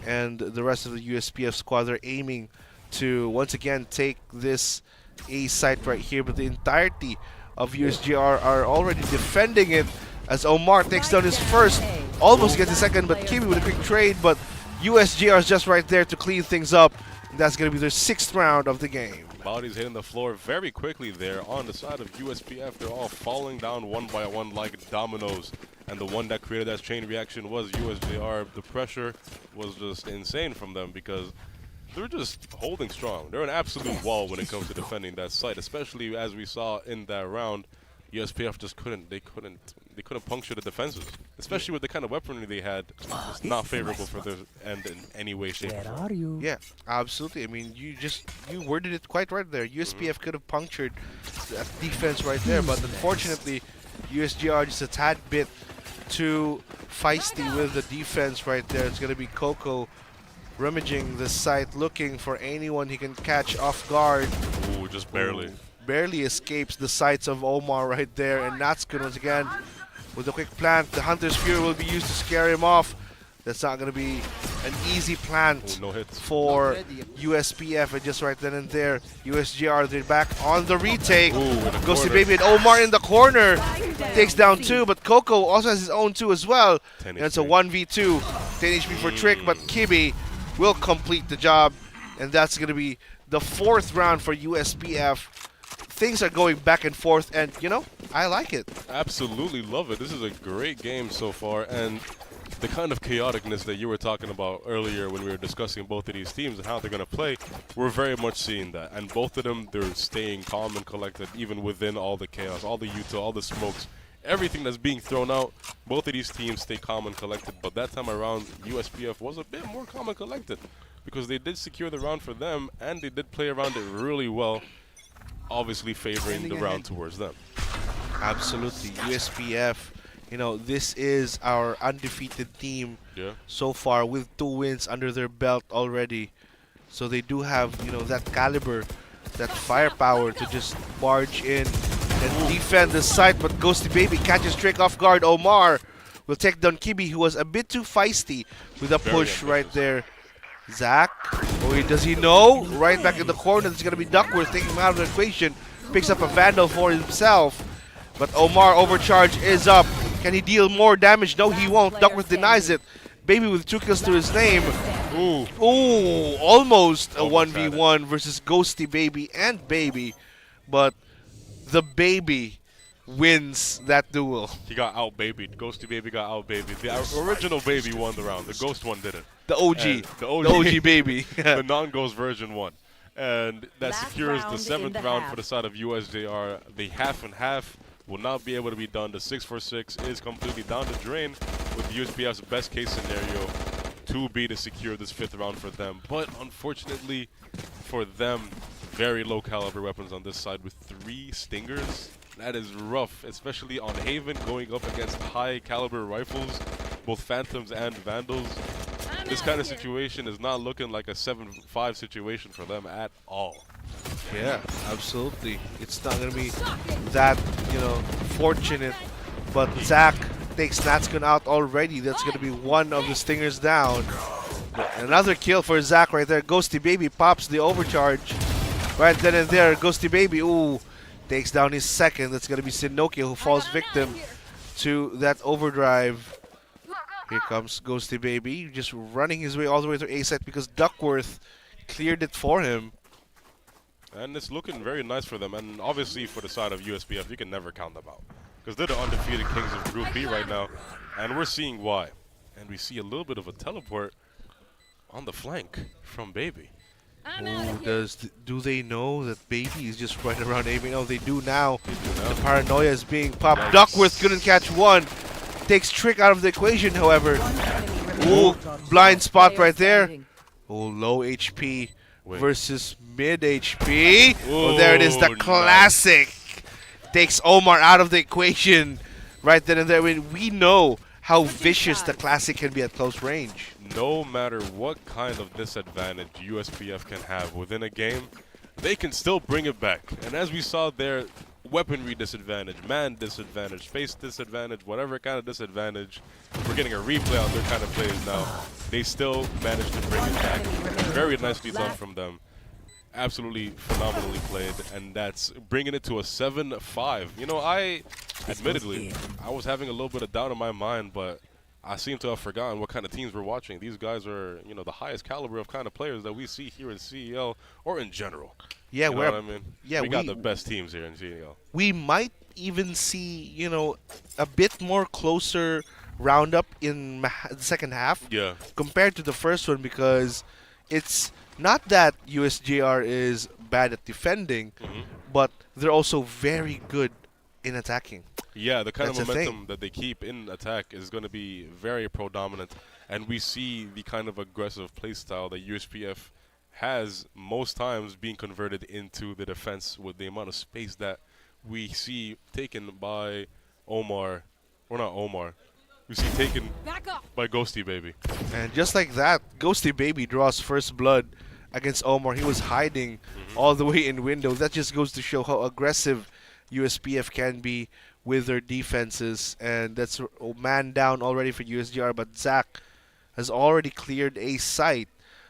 And the rest of the USPF squad are aiming to once again take this A site right here, but the entirety of USJ-R are already defending it as Omar takes down his first, almost gets the second, but Kibi with a quick trade, but USJ-R is just right there to clean things up. And that's going to be their 6th round of the game. Bodies hitting the floor very quickly there on the side of USPF. They're all falling down one by one like dominoes. And the one that created that chain reaction was USJ-R. The pressure was just insane from them because they're just holding strong. They're an absolute wall when it comes to defending that site, especially as we saw in that round. USPF just couldn't puncture the defenses, especially with the kind of weaponry they had. It's not favorable for their end in any way, shape, or form. Yeah, absolutely. I mean, you worded it quite right there. USPF could have punctured that defense right there, but unfortunately, USJ-R just a tad bit too feisty with the defense right there. It's going to be Coco rummaging the site, looking for anyone he can catch off guard. Ooh, just barely. Barely escapes the sights of Omar right there, and Natsuko once again with a quick plant. The Hunter's Fury will be used to scare him off. That's not going to be an easy plant no hits for USPF, and just right then and there, USJ-R, they're back on the retake. Ghosty Baby and Omar in the corner. Takes down 2, but Coco also has his own 2 as well. And it's a 1v2. 10 HP for Trick, but Kibi will complete the job. And that's going to be the 4th round for USPF. Things are going back and forth, and, you know, I like it. Absolutely love it. This is a great game so far, and the kind of chaoticness that you were talking about earlier when we were discussing both of these teams and how they're going to play, we're very much seeing that. And both of them, they're staying calm and collected even within all the chaos, all the util, all the smokes, everything that's being thrown out. Both of these teams stay calm and collected, but that time around, USPF was a bit more calm and collected because they did secure the round for them, and they did play around it really well, obviously favoring the round towards them. Absolutely. USPF, you know, this is our undefeated team so far with 2 wins under their belt already. So they do have, you know, that caliber, that firepower to just barge in and defend the site. But Ghosty Baby catches Trick off guard. Omar will take down Kibi, who was a bit too feisty with a push right there. Zach, does he know? Right back in the corner, it's going to be Duckworth taking him out of the equation. Picks up a Vandal for himself. But Omar overcharge is up. Can he deal more damage? No, he won't. Duckworth denies it. Baby with 2 kills to his name. Ooh, almost a 1v1 versus Ghosty Baby and Baby. But the Baby wins that duel. He got out-babied. Ghosty Baby got out-babied. The original Baby won the round. The Ghost one didn't. The OG. The OG Baby. The non-Ghost version won. And that secures the 7th round for the side of USJ-R. The half and half will not be able to be done. The 6-for-6 is completely down the drain, with USPF's best case scenario to be to secure this 5th round for them. But unfortunately for them, very low caliber weapons on this side with 3 Stingers. That is rough, especially on Haven going up against high caliber rifles, both Phantoms and Vandals. This kind of situation is not looking like a 7-5 situation for them at all. Yeah, absolutely. It's not going to be that, you know, fortunate. But Zach takes Natskun out already. That's going to be 1 of the Stingers down. Another kill for Zach right there. Ghosty Baby pops the overcharge. Right then and there, Ghosty Baby, takes down his 2nd. That's going to be Sinokia, who falls victim to that overdrive. Here comes Ghosty Baby, just running his way all the way to A-set because Duckworth cleared it for him. And it's looking very nice for them. And obviously for the side of USPF, you can never count them out. Because they're the undefeated kings of Group B right now. And we're seeing why. And we see a little bit of a teleport on the flank from Baby. Do they know that Baby is just right around A? No, they do now. The paranoia is being popped. Nice. Duckworth couldn't catch 1. Takes Trick out of the equation, however. Blind spot right there. Low HP versus mid HP. There it is, the classic. Takes Omar out of the equation right then and there. I mean, we know how vicious the classic can be at close range. No matter what kind of disadvantage USPF can have within a game, they can still bring it back. And as we saw there, weaponry disadvantage, man disadvantage, space disadvantage, whatever kind of disadvantage, we're getting a replay on their kind of plays now. They still managed to bring it back. Very nicely done from them. Absolutely phenomenally played, and that's bringing it to a 7-5. You know, admittedly, I was having a little bit of doubt in my mind, but I seem to have forgotten what kind of teams we're watching. These guys are, you know, the highest caliber of kind of players that we see here in CEL or in general. Yeah, you know what I mean? Yeah, we got the best teams here in CEL. We might even see, you know, a bit more closer roundup in the second half compared to the first one, because it's not that USJ-R is bad at defending, but they're also very good in attacking. Yeah, the kind of momentum that they keep in attack is going to be very predominant, and we see the kind of aggressive playstyle that USPF has most times being converted into the defense with the amount of space that we see taken by Omar, or not Omar, we see taken by Ghosty Baby. And just like that, Ghosty Baby draws first blood against Omar. He was hiding all the way in window. That just goes to show how aggressive USPF can be with their defenses. And that's man down already for USJ-R, but Zach has already cleared a site.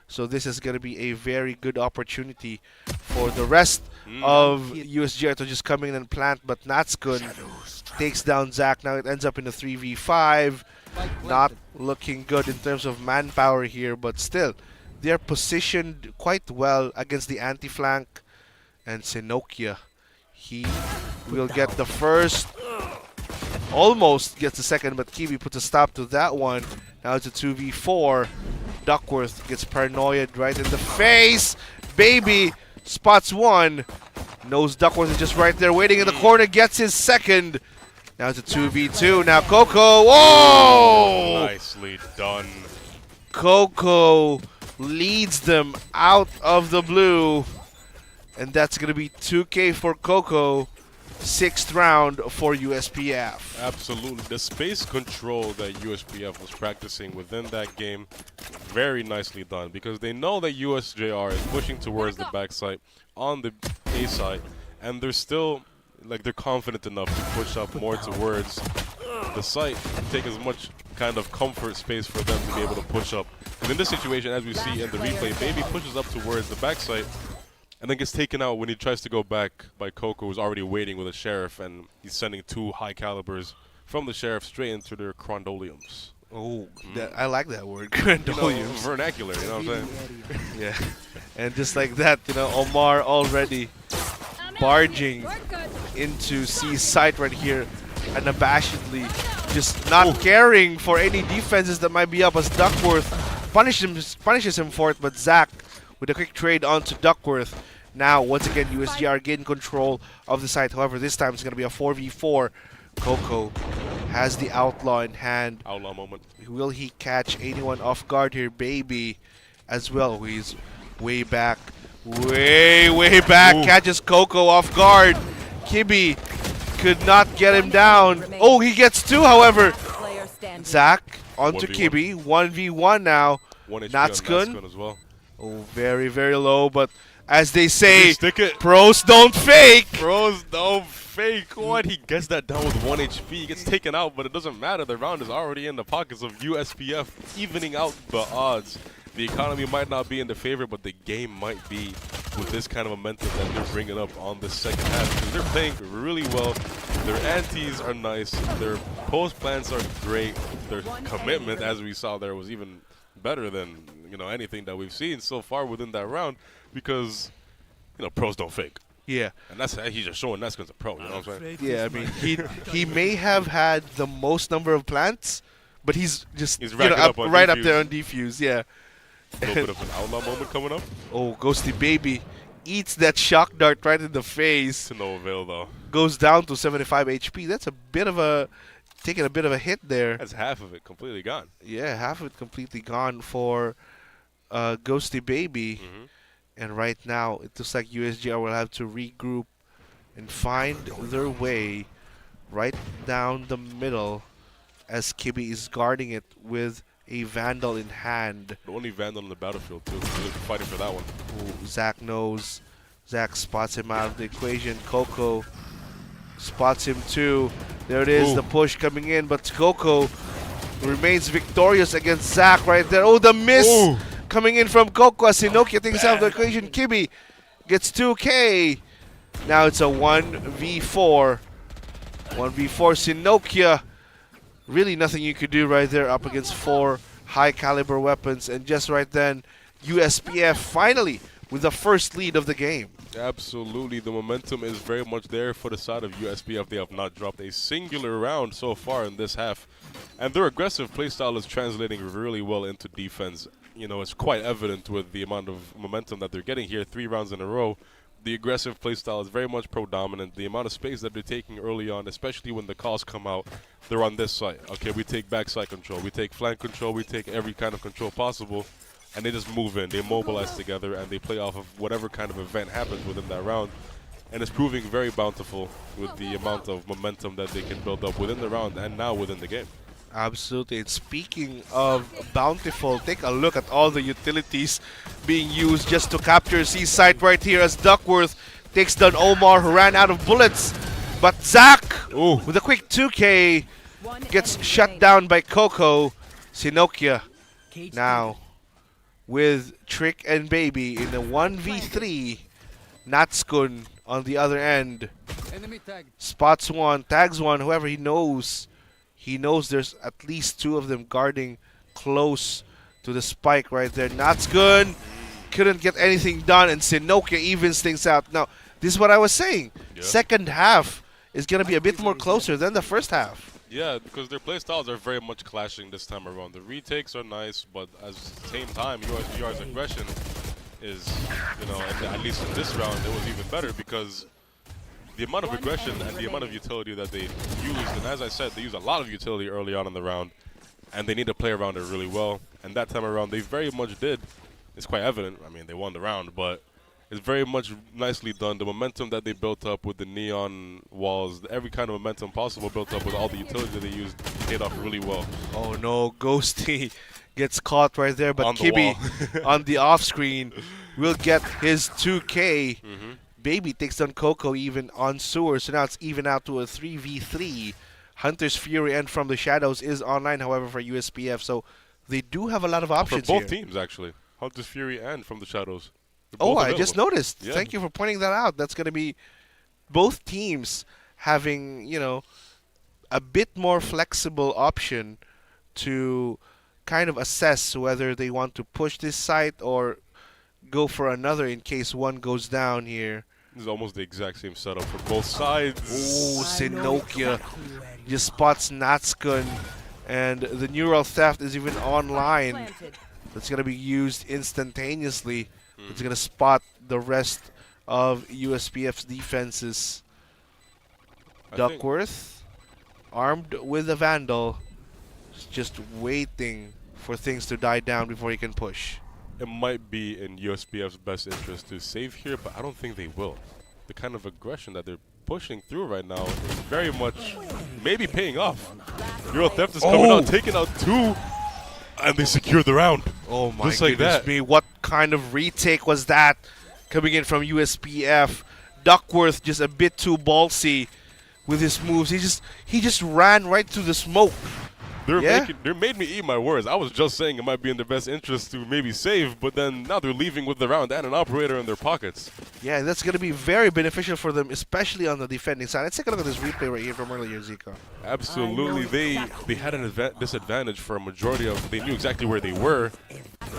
So this is going to be a very good opportunity for the rest of USJ-R to just come in and plant. But Natskun takes down Zach. Now it ends up in a 3v5. Not looking good in terms of manpower here, but still, they're positioned quite well against the anti-flank. And Senokia, he will get the first. Almost gets the second, but Kibi puts a stop to that one. Now it's a 2v4. Duckworth gets paranoid right in the face. Baby spots one. Knows Duckworth is just right there waiting in the corner. Gets his second. Now it's a 2v2. Now Coco. Whoa! Nicely done. Coco leads them out of the blue. And that's going to be 2K for Coco. 6th round for USPF. Absolutely. The space control that USPF was practicing within that game, very nicely done, because they know that USJ-R is pushing towards the backside on the A side, and they're still, like, they're confident enough to push up more towards the site, take as much kind of comfort space for them to be able to push up. And in this situation, as we see in the replay, Baby pushes up towards the backside, and then gets taken out when he tries to go back by Coco, who's already waiting with a Sheriff, and he's sending 2 high calibers from the Sheriff straight into their crondoliums. Oh, I like that word, crondoliums. You know, vernacular, you know what I'm saying? Yeah. And just like that, you know, Omar already barging into C's site right here, and abashedly just not caring for any defenses that might be up, as Duckworth punishes him for it, but Zach with a quick trade onto Duckworth. Now, once again, USJ-R gain control of the site. However, this time it's going to be a 4v4. Coco has the outlaw in hand. Outlaw moment. Will he catch anyone off guard here? Baby as well. He's way back. Way back. Catches Coco off guard. Kibi could not get him down. Oh, he gets 2, however. Zach onto 1v1. Kibi. 1v1 now. 1 HP Natskun on as well. Oh, very low, but as they say, Stick it. pros don't fake. Bros don't fake. What? He gets that down with 1 HP. He gets taken out, but it doesn't matter. The round is already in the pockets of USPF, evening out the odds. The economy might not be in the favor, but the game might be with this kind of momentum that they're bringing up on the second half. Because they're playing really well. Their antes are nice. Their post plans are great. Their commitment, as we saw there, was even better than, you know, anything that we've seen so far within that round, because, you know, pros don't fake. Yeah. And that's he's just showing that's because a pro, you know what I'm saying? Yeah, I mean, he may have had the most number of plants, but he's just racking up on right defuse. up there on defuse, yeah. A little bit of an outlaw moment coming up. Oh, Ghosty Baby eats that shock dart right in the face. To no avail, though. Goes down to 75 HP. That's a bit of a, taking a bit of a hit there. That's half of it completely gone. Yeah, half of it completely gone for Ghosty Baby. And right now, it looks like USJ-R will have to regroup and find their way right down the middle, as Kibi is guarding it with a Vandal in hand. The only Vandal on the battlefield, too. He was fighting for that one. Ooh, Zach knows Zach spots him out of the equation. Coco spots him too. There it is, Ooh. the push coming in, but Coco remains victorious against Zach right there. Oh, the miss Ooh. coming in from Coco as Sinokia takes out of the equation. Kibi gets 2K. Now it's a 1v4. 1v4 Sinokia. Really nothing you could do right there up against 4 high caliber weapons. And just right then, USPF finally with the first lead of the game. Absolutely, the momentum is very much there for the side of USPF. They have not dropped a singular round so far in this half, and their aggressive playstyle is translating really well into defense. You know, it's quite evident with the amount of momentum that they're getting here, 3 rounds in a row. The aggressive playstyle is very much predominant. The amount of space that they're taking early on, especially when the calls come out, they're on this side. Okay, we take backside control, we take flank control, we take every kind of control possible. And they just move in, they mobilize together, and they play off of whatever kind of event happens within that round. And it's proving very bountiful with the amount of momentum that they can build up within the round and now within the game. Absolutely. And speaking of bountiful, take a look at all the utilities being used just to capture C-Site right here as Duckworth takes down Omar, who ran out of bullets. But Zach, Ooh. with a quick 2K, gets shut down by Coco. Sinokia now with Trick and Baby in the 1v3. Natskun on the other end. Spots one, tags one, whoever he knows. He knows there's at least 2 of them guarding close to the spike right there. Natskun couldn't get anything done, and Sinokia evens things out. Now, this is what I was saying. Yeah. Second half is going to be a bit more closer than the first half. Yeah, because their playstyles are very much clashing this time around. The retakes are nice, but at the same time, USG-R's aggression is, you know, and at least in this round, it was even better because the amount of aggression and the amount of utility that they used, and as I said, they used a lot of utility early on in the round, and they need to play around it really well. And that time around, they very much did. It's quite evident. I mean, they won the round, but it's very much nicely done. The momentum that they built up with the neon walls, every kind of momentum possible built up with all the utility that they used, paid off really well. Oh no, Ghosty gets caught right there, but On the Kibi on the off screen will get his 2K. Baby takes down Coco even on Sewer, so now it's even out to a 3v3. Hunter's Fury and From the Shadows is online, however, for USPF, so they do have a lot of options For both here. teams, actually. Hunter's Fury and From the Shadows. They're Oh, both I just available. noticed. Yeah. Thank you for pointing that out. That's going to be both teams having, you know, a bit more flexible option to kind of assess whether they want to push this site or go for another in case one goes down here. This is almost the exact same setup for both sides. Oh, Sinokia just spots Natskun, and the neural theft is even online. That's going to be used instantaneously. It's going to spot the rest of USPF's defenses. I think- Duckworth, armed with a Vandal, is just waiting for things to die down before he can push. It might be in USPF's best interest to save here, but I don't think they will. The kind of aggression that they're pushing through right now is very much maybe paying off. Neural Theft is coming out, taking out 2, and they secure the round. Oh my Just like goodness that. me, what kind of retake was that coming in from USPF? Duckworth just a bit too ballsy with his moves. He just ran right through the smoke. They made me eat my words. I was just saying it might be in their best interest to maybe save, but then now they're leaving with the round and an operator in their pockets. Yeah, that's going to be very beneficial for them, especially on the defending side. Let's take a look at this replay right here from earlier, Zico. Absolutely, they had an disadvantage for a majority of. They knew exactly where they were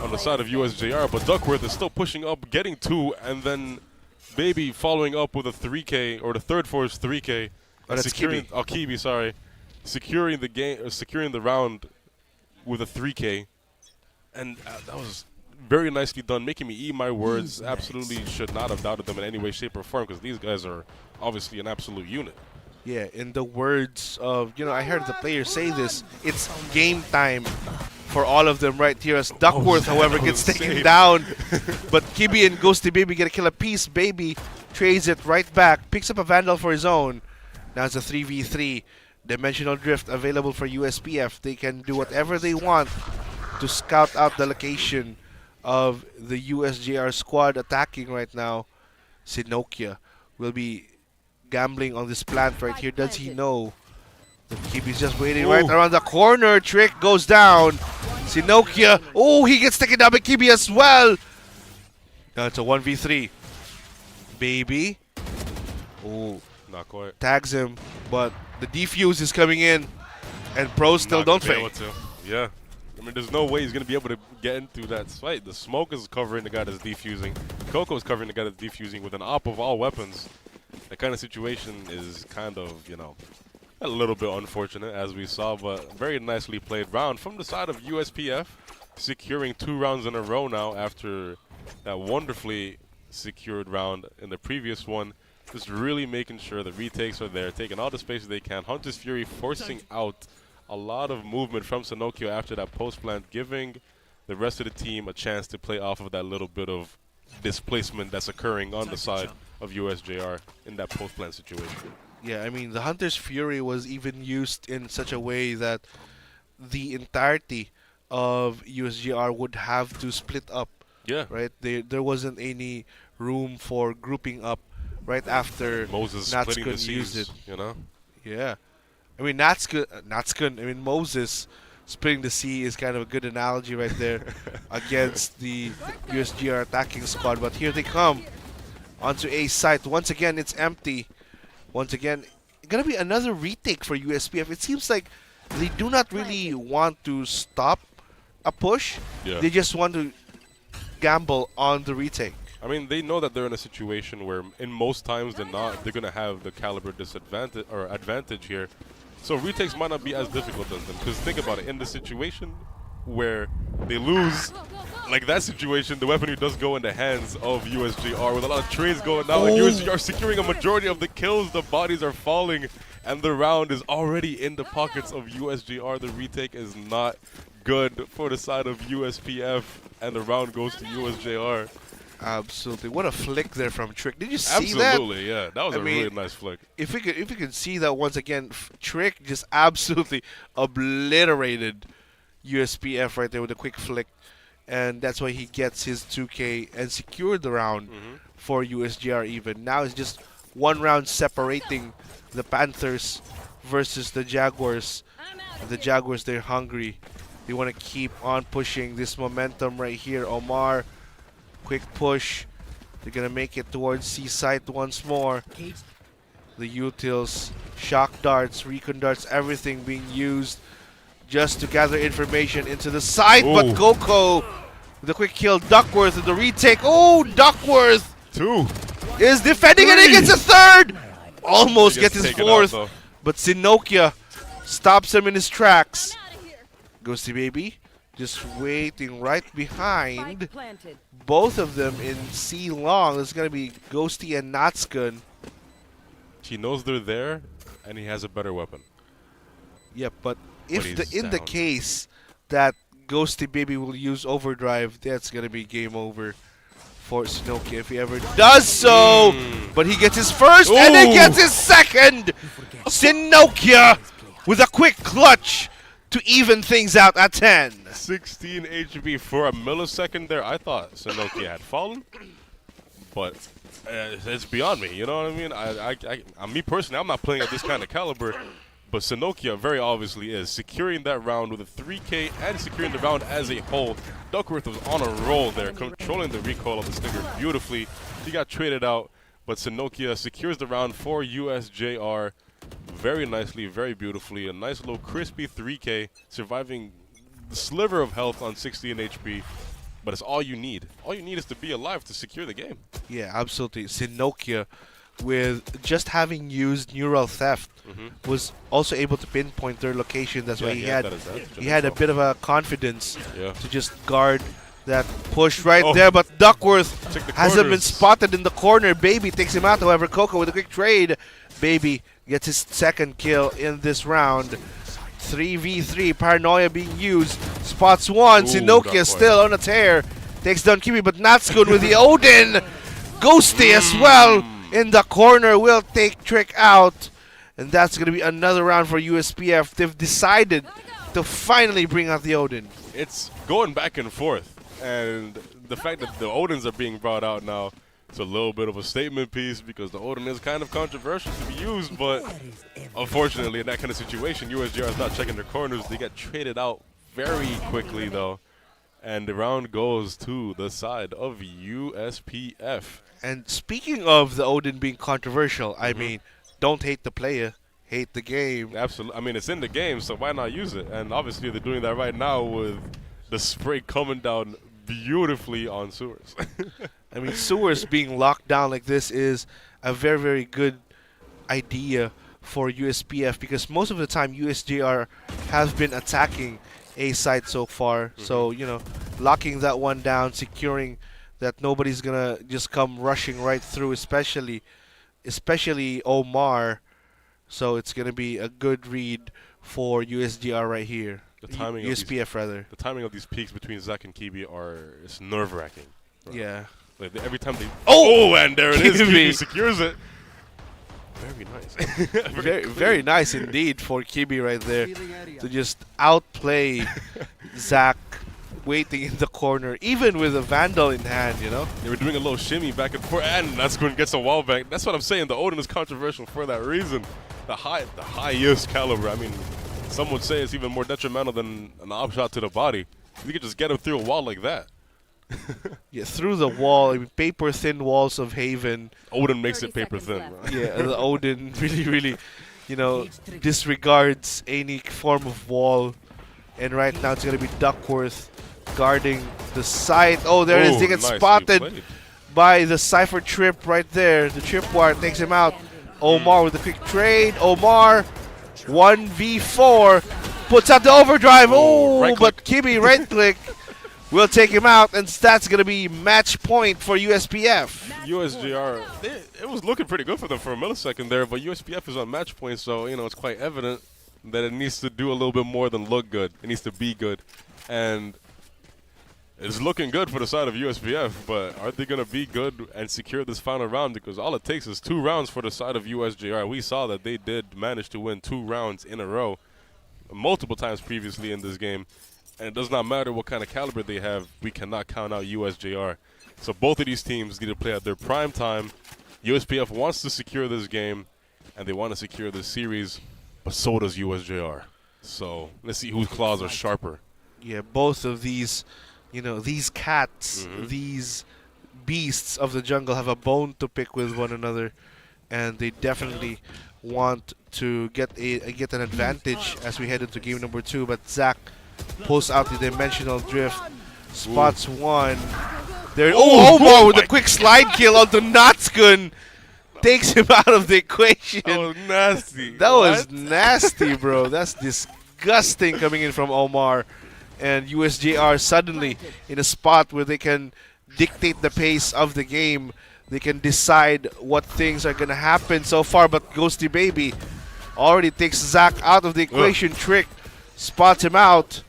on the side of USJ-R, but Duckworth is still pushing up, getting 2, and then Baby following up with a 3K or the third force 3K, that's securing Kibi. Kibi, sorry, securing the game, securing the round with a 3K, and that was very nicely done, making me eat my words. Absolutely should not have doubted them in any way, shape, or form because these guys are obviously an absolute unit. Yeah, in the words of, I heard the players say this, it's game time for all of them right here as Duckworth, however, gets taken insane. down. But Kibi and Ghosty Baby get a kill apiece. Baby trades it right back, picks up a Vandal for his own. Now it's a 3v3. Dimensional Drift available for USPF. They can do whatever they want to scout out the location of the USJ-R squad attacking right now. Sinokia will be gambling on this plant right here. Does he know? The Kibi's just waiting right around the corner. Trick goes down. Sinokia. Oh, he gets taken down by Kibi as well. Now it's a 1v3. Baby. Oh, Not quite. tags him, but the defuse is coming in, and pros still Not don't gonna be fade. able to. Yeah. I mean, there's no way he's going to be able to get into that fight. The smoke is covering the guy that's defusing. Coco is covering the guy that's defusing with an op of all weapons. That kind of situation is kind of, you know, a little bit unfortunate, as we saw, but very nicely played round from the side of USPF, securing 2 rounds in a row now after that wonderfully secured round in the previous one. Just really making sure the retakes are there, taking all the spaces they can. Hunter's Fury forcing out a lot of movement from Sinokio after that post plant, giving the rest of the team a chance to play off of that little bit of displacement that's occurring on the side of USJ-R in that post plant situation. Yeah, I mean, the Hunter's Fury was even used in such a way that the entirety of USJ-R would have to split up. Yeah. Right? There wasn't any room for grouping up right after Moses Natskun splitting the used seas, it. you know? Yeah. I mean, Natskun, I mean, Moses splitting the sea is kind of a good analogy right there against the USG-R attacking squad. But here they come onto A site. Once again, it's empty. Once again, gonna be another retake for USPF. It seems like they do not really want to stop a push. Yeah. They just want to gamble on the retake. I mean, they know that they're in a situation where, in most times than not, they're gonna have the caliber disadvantage or advantage here. So retakes might not be as difficult as them. Because think about it, in the situation where they lose, like that situation, the weaponry does go in the hands of USG-R with a lot of trades going down. And USG-R securing a majority of the kills, the bodies are falling, and the round is already in the pockets of USG-R. The retake is not good for the side of USPF, and the round goes to USJ-R. Absolutely. What a flick there from Trick. Did you see that? Absolutely, yeah. That was a really nice flick. If we could see that once again, Trick just absolutely obliterated USPF right there with a quick flick, and that's why he gets his 2K and secured the round for USGR even. Now it's just 1 round separating the Panthers versus the Jaguars. The Jaguars, they're hungry. They want to keep on pushing this momentum right here. Omar, quick push. They're going to make it towards C site once more. The utils, shock darts, recon darts, everything being used just to gather information into the site. Ooh. But Coco, the quick kill, Duckworth with the retake. Oh, Duckworth 2 is defending it against a third. Almost gets his 4th. But Sinokia stops him in his tracks. Ghosty Baby just waiting right behind both of them in C long. It's going to be Ghosty and Natskun. He knows they're there, and he has a better weapon. Yep, but if he's in the down. case that Ghosty Baby will use Overdrive, that's going to be game over for Sinokia if he ever does so. But he gets his first and then gets his second. Sinokia with a quick clutch to even things out at 10. 16 HP for a millisecond there. I thought Sinokia had fallen, but it's beyond me. You know what I mean? Me personally, I'm not playing at this kind of caliber, but Sinokia very obviously is securing that round with a 3K and securing the round as a whole. Duckworth was on a roll there, controlling the recoil of the Stinger beautifully. He got traded out, but Sinokia secures the round for USJ-R. Very nicely, very beautifully. A nice little crispy 3K, surviving the sliver of health on 16 HP. But it's all you need. All you need is to be alive to secure the game. Yeah, absolutely. Sinokia, with just having used Neural Theft, was also able to pinpoint their location. That's why he had a bit of a confidence to just guard that push right there. But Duckworth hasn't been spotted in the corner. Baby takes him out, however. Coco with a quick trade. Baby gets his second kill in this round. 3v3, Paranoia being used. Spots one. Sinokia still on a tear. Takes down Kibi, but Natskun with the Odin. Ghosty as well in the corner will take Trick out. And that's going to be another round for USPF. They've decided to finally bring out the Odin. It's going back and forth. And the fact that the Odins are being brought out now It's a little bit of a statement piece because the Odin is kind of controversial to be used, but unfortunately in that kind of situation, USJ-R is not checking their corners. They get traded out very quickly though. And the round goes to the side of USPF. And speaking of the Odin being controversial, I mean, don't hate the player, hate the game. Absolutely. I mean, it's in the game, so why not use it? And obviously they're doing that right now with the spray coming down beautifully on sewers. I mean, sewers being locked down like this is a very, very good idea for USPF because most of the time USJ-R has been attacking A site so far. So, you know, locking that one down, securing that nobody's going to just come rushing right through, especially Omar. So it's going to be a good read for USJ-R right here. The timing USPF rather. The timing of these peaks between Zach and Kibi is nerve-wracking. Yeah. Like every time they and there it is. Kibi. Kibi secures it. Very nice. Very nice indeed for Kibi right there to just outplay Zach waiting in the corner, even with a Vandal in hand, you know? They were doing a little shimmy back and forth, and that's when gets a wall bank. That's what I'm saying. The Odin is controversial for that reason. The highest caliber. I mean, some would say it's even more detrimental than an op shot to the body. You could just get him through a wall like that. Yeah, through the wall, I mean, paper thin walls of Haven. Odin makes it 30 paper thin. seconds Right? Yeah, the Odin really, you know, disregards any form of wall. And right now it's going to be Duckworth guarding the site. Oh, there it is. They get Nicely spotted played. by the Cypher Trip right there. The Tripwire takes him out. Omar with a quick trade. Omar, 1v4. Puts out the overdrive. Oh, right but Kibi right click will take him out. And that's going to be match point for USPF. USJ-R, it was looking pretty good for them for a millisecond there, but USPF is on match point, so, you know, it's quite evident that it needs to do a little bit more than look good. It needs to be good. And it's looking good for the side of USPF, but are they going to be good and secure this final round? Because all it takes is 2 rounds for the side of USJ-R. We saw that they did manage to win 2 rounds in a row multiple times previously in this game. And it does not matter what kind of caliber they have, we cannot count out USJ-R. So both of these teams need to play at their prime time. USPF wants to secure this game, and they want to secure this series, but so does USJ-R. So let's see whose claws are sharper. Yeah, both of these, you know, these cats, these beasts of the jungle have a bone to pick with one another, and they definitely want to get an advantage as we head into game number 2. But Zach pulls out the dimensional drift, spots one. There, Omar with a quick slide kill onto Natskun, takes him out of the equation. That was nasty. That was nasty, bro. That's disgusting coming in from Omar. And USJ-R suddenly in a spot where they can dictate the pace of the game. They can decide what things are going to happen so far. But Ghosty Baby already takes Zach out of the equation. Trick spots him out.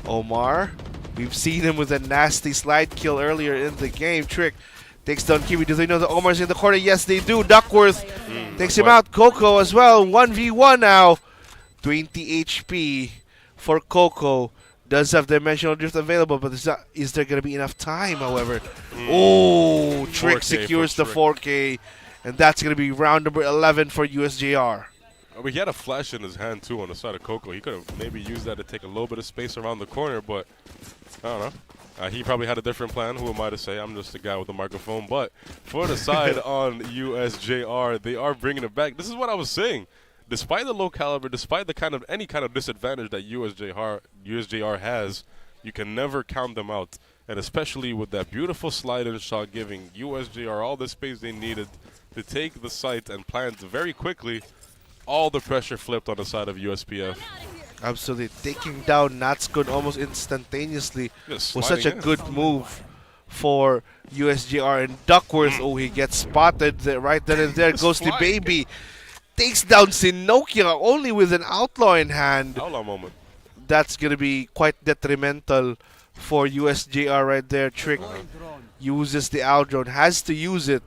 Omar, we've seen him with a nasty slide kill earlier in the game. Trick takes down Kiwi. Do they know that Omar's in the corner? Yes, they do. Duckworth takes him out. Coco as well. 1v1 now. 20 HP for Coco. Does have Dimensional Drift available, but is there going to be enough time, however? Oh, Trick 4K secures for the Trick. 4K. And that's going to be round number 11 for USJ-R. I mean, he had a flash in his hand, too, on the side of Coco. He could have maybe used that to take a little bit of space around the corner, but I don't know. He probably had a different plan. Who am I to say? I'm just a guy with a microphone. But for the side on USJ-R, they are bringing it back. This is what I was saying. Despite the low caliber, despite the any kind of disadvantage that USJ-R has, you can never count them out. And especially with that beautiful slide-in shot giving USJ-R all the space they needed to take the site and plant very quickly, all the pressure flipped on the side of USPF. Absolutely. Taking down Natskun almost instantaneously Just was such a sliding in. good move for USJ-R. And Duckworth, oh, he gets spotted there, right then and there. Goes the flying. Baby. Takes down Sinokia only with an outlaw in hand. Outlaw moment. That's going to be quite detrimental for USJ-R right there. Trick uses the Aldrone, has to use it.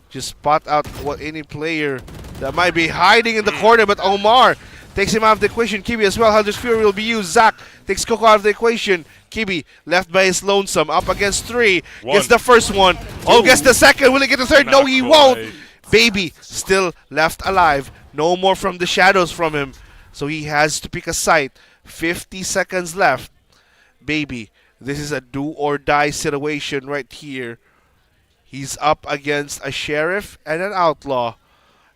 Just spot out what any player that might be hiding in the corner. But Omar takes him out of the equation. Kibi as well. Hunter's Fury will be used. Zach takes Coco out of the equation. Kibi left by his lonesome. Up against 3. Gets the first one. Oh, gets the second. Will he get the third? No, he won't. Baby still left alive. No more from the shadows from him. So he has to pick a site. 50 seconds left. Baby, this is a do or die situation right here. He's up against a sheriff and an outlaw.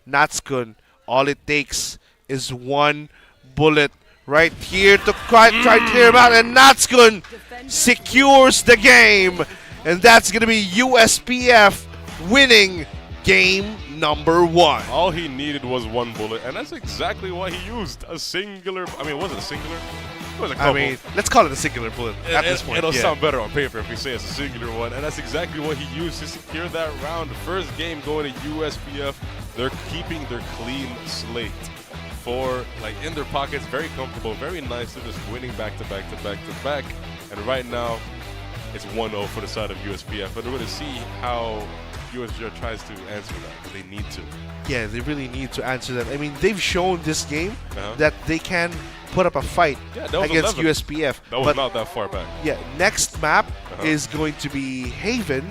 Natskun, all it takes is one bullet right here to try to clear him out, and Natskun secures the game. And that's going to be USPF winning game number 1. All he needed was one bullet, and that's exactly what he used. A singular. I mean, was it a singular? It was a couple. I mean, let's call it a singular bullet at this point. It'll sound better on paper if we say it's a singular one, and that's exactly what he used to secure that round. First game going to USPF. They're keeping their clean slate. In their pockets, very comfortable, very nice. They're just winning back to back to back to back. And right now, it's 1-0 for the side of USPF. But we're going to see how USJ tries to answer that. They need to. Yeah, they really need to answer that. I mean, they've shown this game that they can put up a fight against 11. USPF. That was not that far back. Yeah, next map is going to be Haven,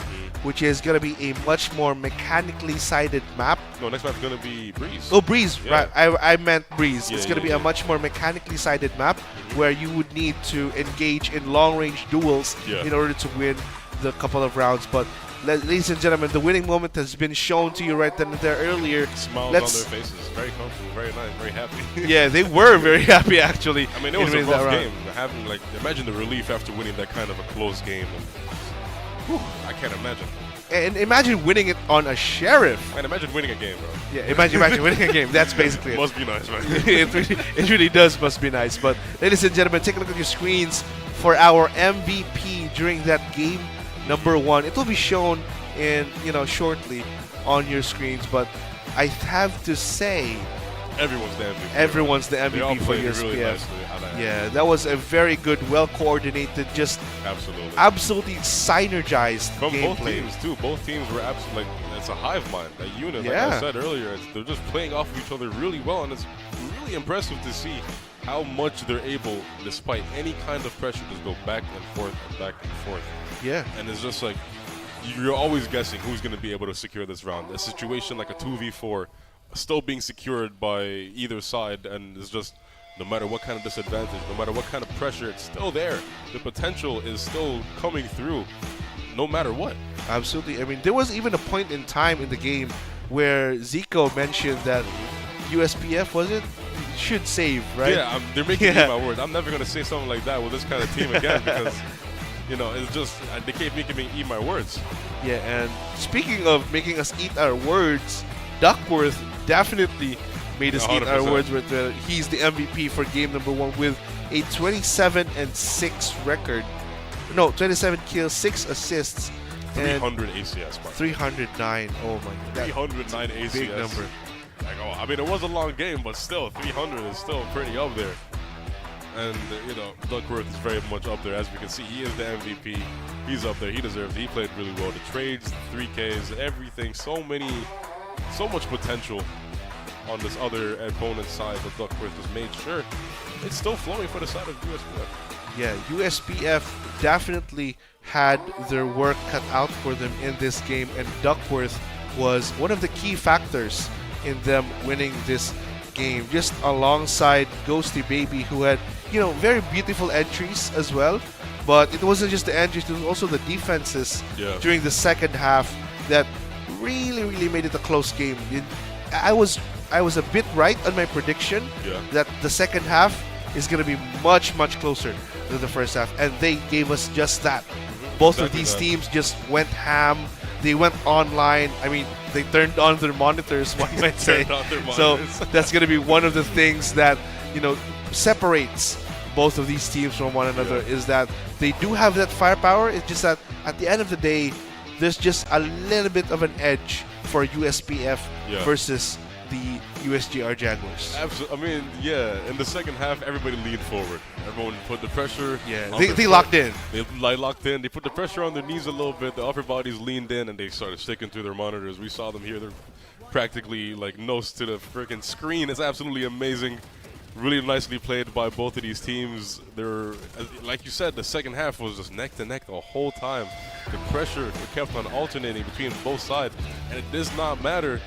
which is going to be a much more mechanically sided map. No, next map is going to be Breeze. Oh, Breeze, Yeah. right. I meant Breeze. Yeah, it's going to be a much more mechanically sided map where you would need to engage in long-range duels in order to win the couple of rounds. But ladies and gentlemen, the winning moment has been shown to you right then and there earlier. Smiles on their faces. Very comfortable, very nice, very happy. Yeah, they were very happy, actually. I mean, it was a rough game. Imagine the relief after winning that kind of a close game. I can't imagine. And imagine winning it on a sheriff. And imagine winning a game, bro. Yeah, imagine winning a game. That's basically it. Must be nice, man. it really does must be nice. But ladies and gentlemen, take a look at your screens for our MVP during that game number 1. It will be shown in shortly on your screens. But I have to say, everyone's the MVP. Everyone's the MVP for USPF. Really nicely. Yeah, that was a very good, well-coordinated, just absolutely synergized from gameplay. Both teams too. Both teams were absolutely it's a hive mind, a unit. Like I said earlier, they're just playing off of each other really well, and it's really impressive to see how much they're able, despite any kind of pressure, just go back and forth and back and forth. Yeah, and it's just like you're always guessing who's going to be able to secure this round. A situation like a 2v4 still being secured by either side, and it's just no matter what kind of disadvantage, no matter what kind of pressure, it's still there. The potential is still coming through no matter what. Absolutely. I mean, there was even a point in time in the game where Zico mentioned that USPF, was it? Should save, right? Yeah, they're making me my words. I'm never going to say something like that with this kind of team again because, it's just, they keep making me eat my words. Yeah, and speaking of making us eat our words, Duckworth definitely made us eat our words. He's the MVP for game number 1 with a 27-6 record. No, 27 kills, 6 assists. 300 ACS. 309. Oh my god. 309 ACS. Big number. I mean, it was a long game, but still, 300 is still pretty up there. And, Duckworth is very much up there. As we can see, he is the MVP. He's up there. He deserves it. He played really well. The trades, 3Ks, everything. So much potential on this other opponent's side, but Duckworth has made sure it's still flowing for the side of USPF. Yeah, USPF definitely had their work cut out for them in this game, and Duckworth was one of the key factors in them winning this game, just alongside Ghosty Baby, who had, very beautiful entries as well. But it wasn't just the entries, it was also the defenses during the second half that really made it a close game. I was a bit right on my prediction that the second half is going to be much closer than the first half, and they gave us just that. Both of these teams just went ham. They went online. I mean, they turned on their monitors, one might say. So that's going to be one of the things that separates both of these teams from one another, is that they do have that firepower. It's just that at the end of the day, there's just a little bit of an edge for USPF versus the USJ-R Jaguars. Absolutely. I mean, in the second half, everybody leaned forward. Everyone put the pressure. They locked in. They locked in. They put the pressure on their knees a little bit. The upper bodies leaned in, and they started sticking to their monitors. We saw them here. They're practically like nose to the freaking screen. It's absolutely amazing. Really nicely played by both of these teams. They're, like you said, the second half was just neck to neck the whole time. The pressure kept on alternating between both sides, and it does not matter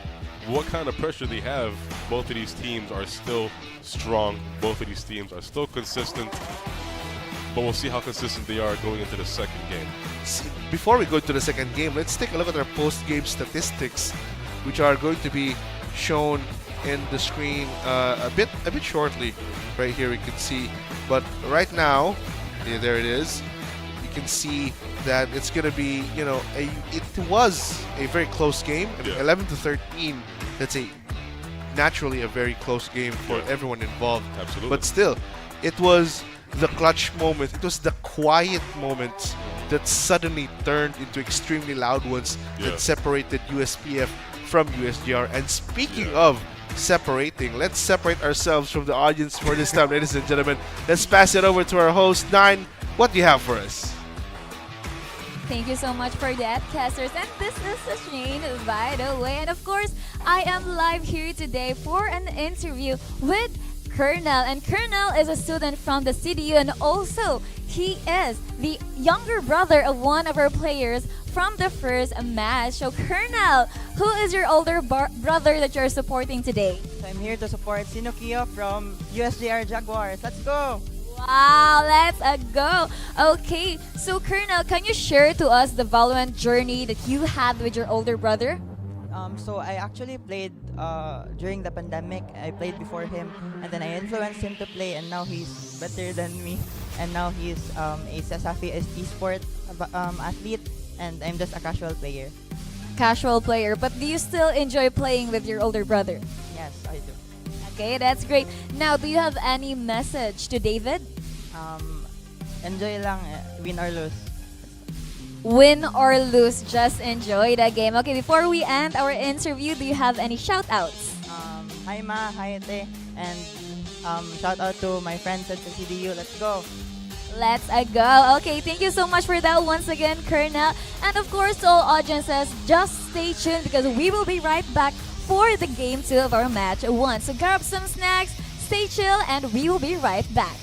what kind of pressure they have. Both of these teams are still strong. Both of these teams are still consistent, but we'll see how consistent they are going into the second game. Before we go to the second game, let's take a look at our post-game statistics, which are going to be shown in the screen a bit shortly. Right here we can see, but right now, yeah, there it is. You can see that it's going to be, it was a very close game. I mean, 11-13. That's naturally a very close game for everyone involved. Absolutely. But still, it was the clutch moment. It was the quiet moments that suddenly turned into extremely loud ones that separated USPF from USJ-R. And speaking of separating, let's separate ourselves from the audience for this time, ladies and gentlemen. Let's pass it over to our host, Nine. What do you have for us? Thank you so much for that, casters. And this is Shane, by the way. And of course, I am live here today for an interview with Colonel. And Colonel is a student from the CIT-U, and also he is the younger brother of one of our players from the first match. So Colonel, who is your older brother that you're supporting today? So I'm here to support Sinokio from USJ-R Jaguars. Let's go! Wow, let's go. Okay, so Colonel, can you share to us the Valorant journey that you had with your older brother? So I actually played during the pandemic. I played before him, and then I influenced him to play, and now he's better than me. And now he's a Sasafi esport athlete, and I'm just a casual player. Casual player, but do you still enjoy playing with your older brother? Yes, I do. Okay, that's great. Now, do you have any message to David? Enjoy lang, win or lose. Win or lose, just enjoy the game. Okay, before we end our interview, do you have any shout-outs? Hi Ma, hi Ate, and shout out to my friends at the CDU. Let's go! Let's go. Okay, thank you so much for that once again, Colonel. And of course, to all audiences, just stay tuned because we will be right back for the game 2 of our match 1. So grab some snacks, stay chill, and we will be right back.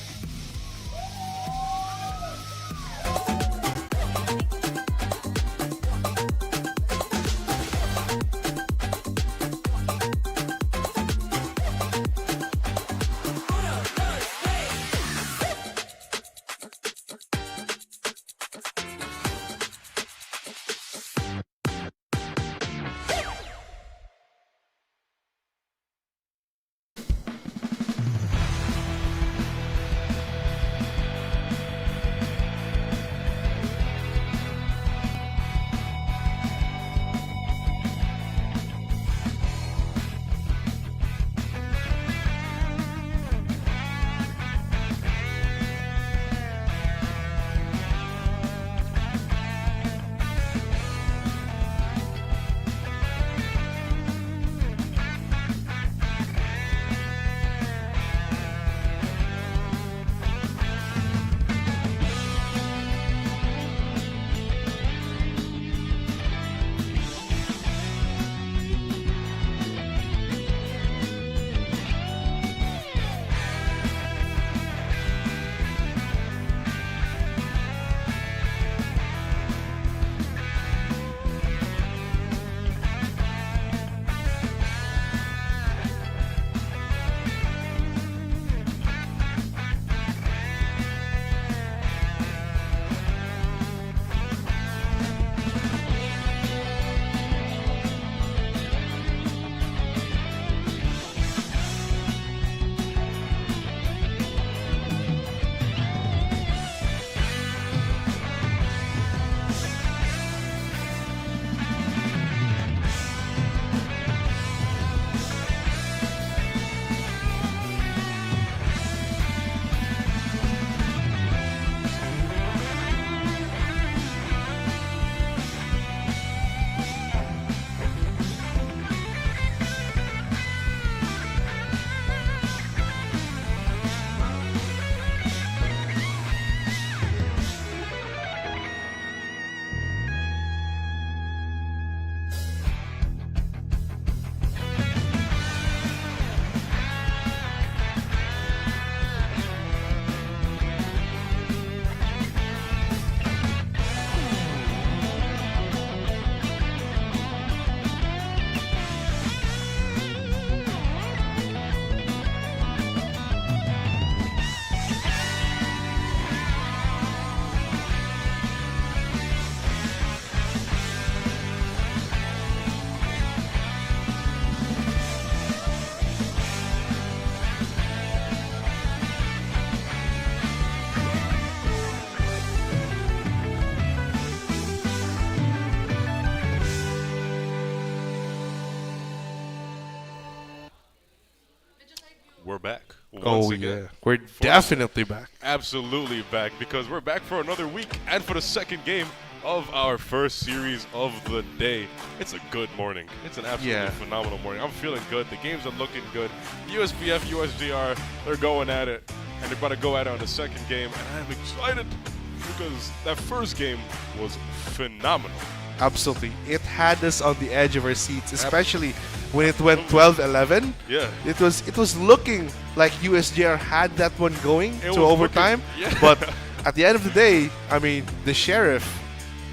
we're back. Oh, Once again. yeah. We're definitely back. Absolutely back, because we're back for another week and for the second game of our first series of the day. It's a good morning. It's an absolutely phenomenal morning. I'm feeling good. The games are looking good. USPF, USJ-R, they're going at it, and they're about to go at it on the second game, and I'm excited because that first game was phenomenal. Absolutely. It had us on the edge of our seats, especially when it went 12-11. Yeah. It was looking like USJR had that one going It to was overtime. looking- yeah. But at the end of the day, I mean, the Sheriff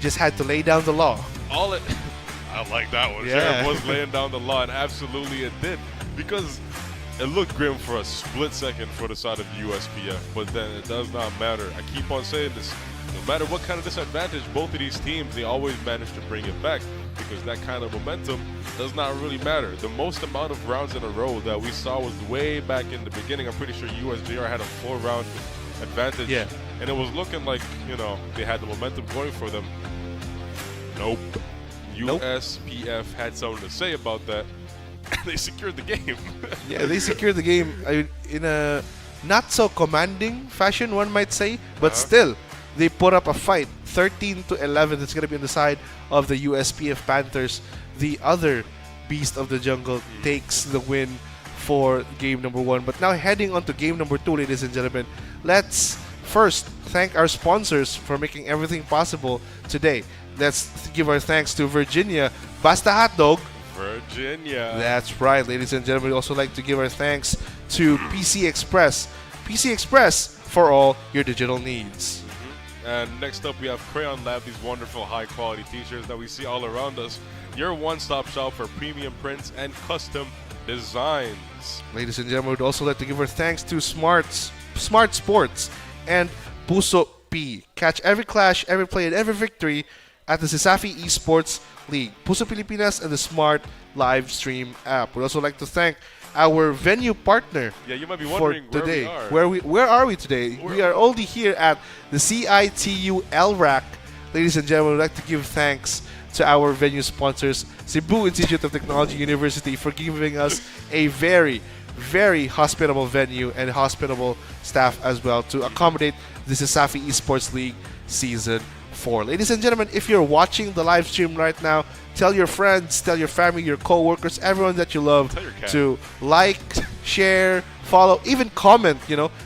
just had to lay down the law. I like that one. Yeah. Sheriff was laying down the law, and absolutely it did, because it looked grim for a split second for the side of USPF, but then it does not matter. I keep on saying this. No matter what kind of disadvantage both of these teams, they always manage to bring it back, because that kind of momentum does not really matter. The most amount of rounds in a row that we saw was way back in the beginning. I'm pretty sure USJR had a 4-round advantage. Yeah. And it was looking like, they had the momentum going for them. Nope. Nope. USPF had something to say about that. They secured the game. Yeah, they secured the game in a not so commanding fashion, one might say, but still, they put up a fight. 13-11. It's going to be on the side of the USPF Panthers. The other beast of the jungle takes the win for game number 1. But now heading on to game number 2, ladies and gentlemen, let's first thank our sponsors for making everything possible today. Let's give our thanks to Virginia Basta Hot Dog. Virginia. That's right, ladies and gentlemen. We'd also like to give our thanks to PC Express. PC Express for all your digital needs. And next up, we have Crayon Lab, these wonderful high-quality t-shirts that we see all around us. Your one-stop shop for premium prints and custom designs. Ladies and gentlemen, we'd also like to give our thanks to Smart Sports and Puso P. Catch every clash, every play, and every victory at the Cesafi Esports League, Puso Pilipinas, and the Smart Live Stream app. We'd also like to thank our venue partner. Yeah, you might be for wondering today. where we are. Where are we today? We are only here at the CIT-U LRAC. Ladies and gentlemen, we'd like to give thanks to our venue sponsors, Cebu Institute of Technology University, for giving us a very, very hospitable venue and hospitable staff as well to accommodate the Cesafi Esports League Season 4. Ladies and gentlemen, if you're watching the live stream right now, tell your friends, tell your family, your co-workers, everyone that you love to like, share, follow, even comment,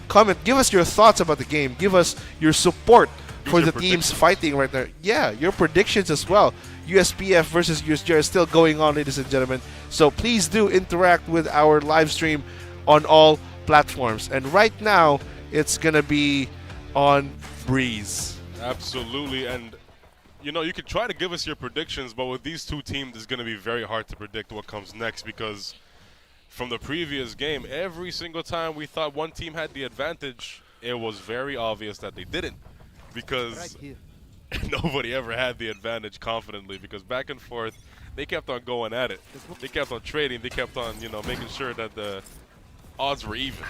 comment. Give us your thoughts about the game. Give us your support for the teams fighting right now. Yeah, your predictions as well. USPF versus USJ is still going on, ladies and gentlemen. So please do interact with our live stream on all platforms. And right now, it's going to be on Breeze. Absolutely. And you can try to give us your predictions, but with these two teams, it's going to be very hard to predict what comes next, because from the previous game, every single time we thought one team had the advantage, it was very obvious that they didn't, because nobody ever had the advantage confidently, because back and forth, they kept on going at it. They kept on trading. They kept on, making sure that the odds were even.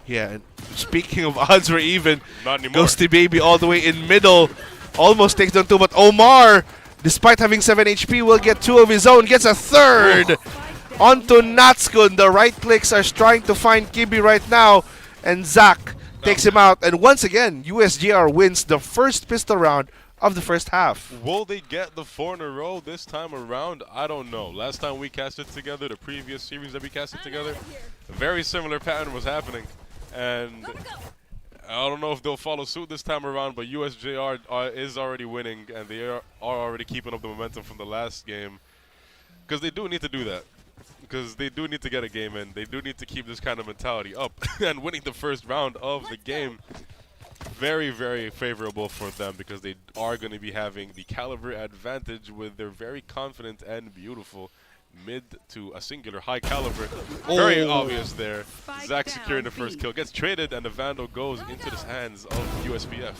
Yeah, and speaking of odds were even, Not anymore. Ghosty Baby all the way in middle. Almost takes down 2, but Omar, despite having 7 HP, will get 2 of his own. Gets a third. Onto Natskun. The right clicks are trying to find Kibi right now. And Zach takes him out. And once again, USJR wins the first pistol round of the first half. Will they get the 4 in a row this time around? I don't know. Last time we casted together, the previous series that we casted together, a very similar pattern was happening. And I don't know if they'll follow suit this time around, but USJR is already winning, and they are already keeping up the momentum from the last game. Because they do need to do that. Because they do need to get a game in. They do need to keep this kind of mentality up. And winning the first round of the game, very, very favorable for them, because they are going to be having the caliber advantage with their very confident and beautiful mid to a singular high caliber. Very obvious there. Zach securing the first kill. Gets traded, and the Vandal goes into the hands of USPF.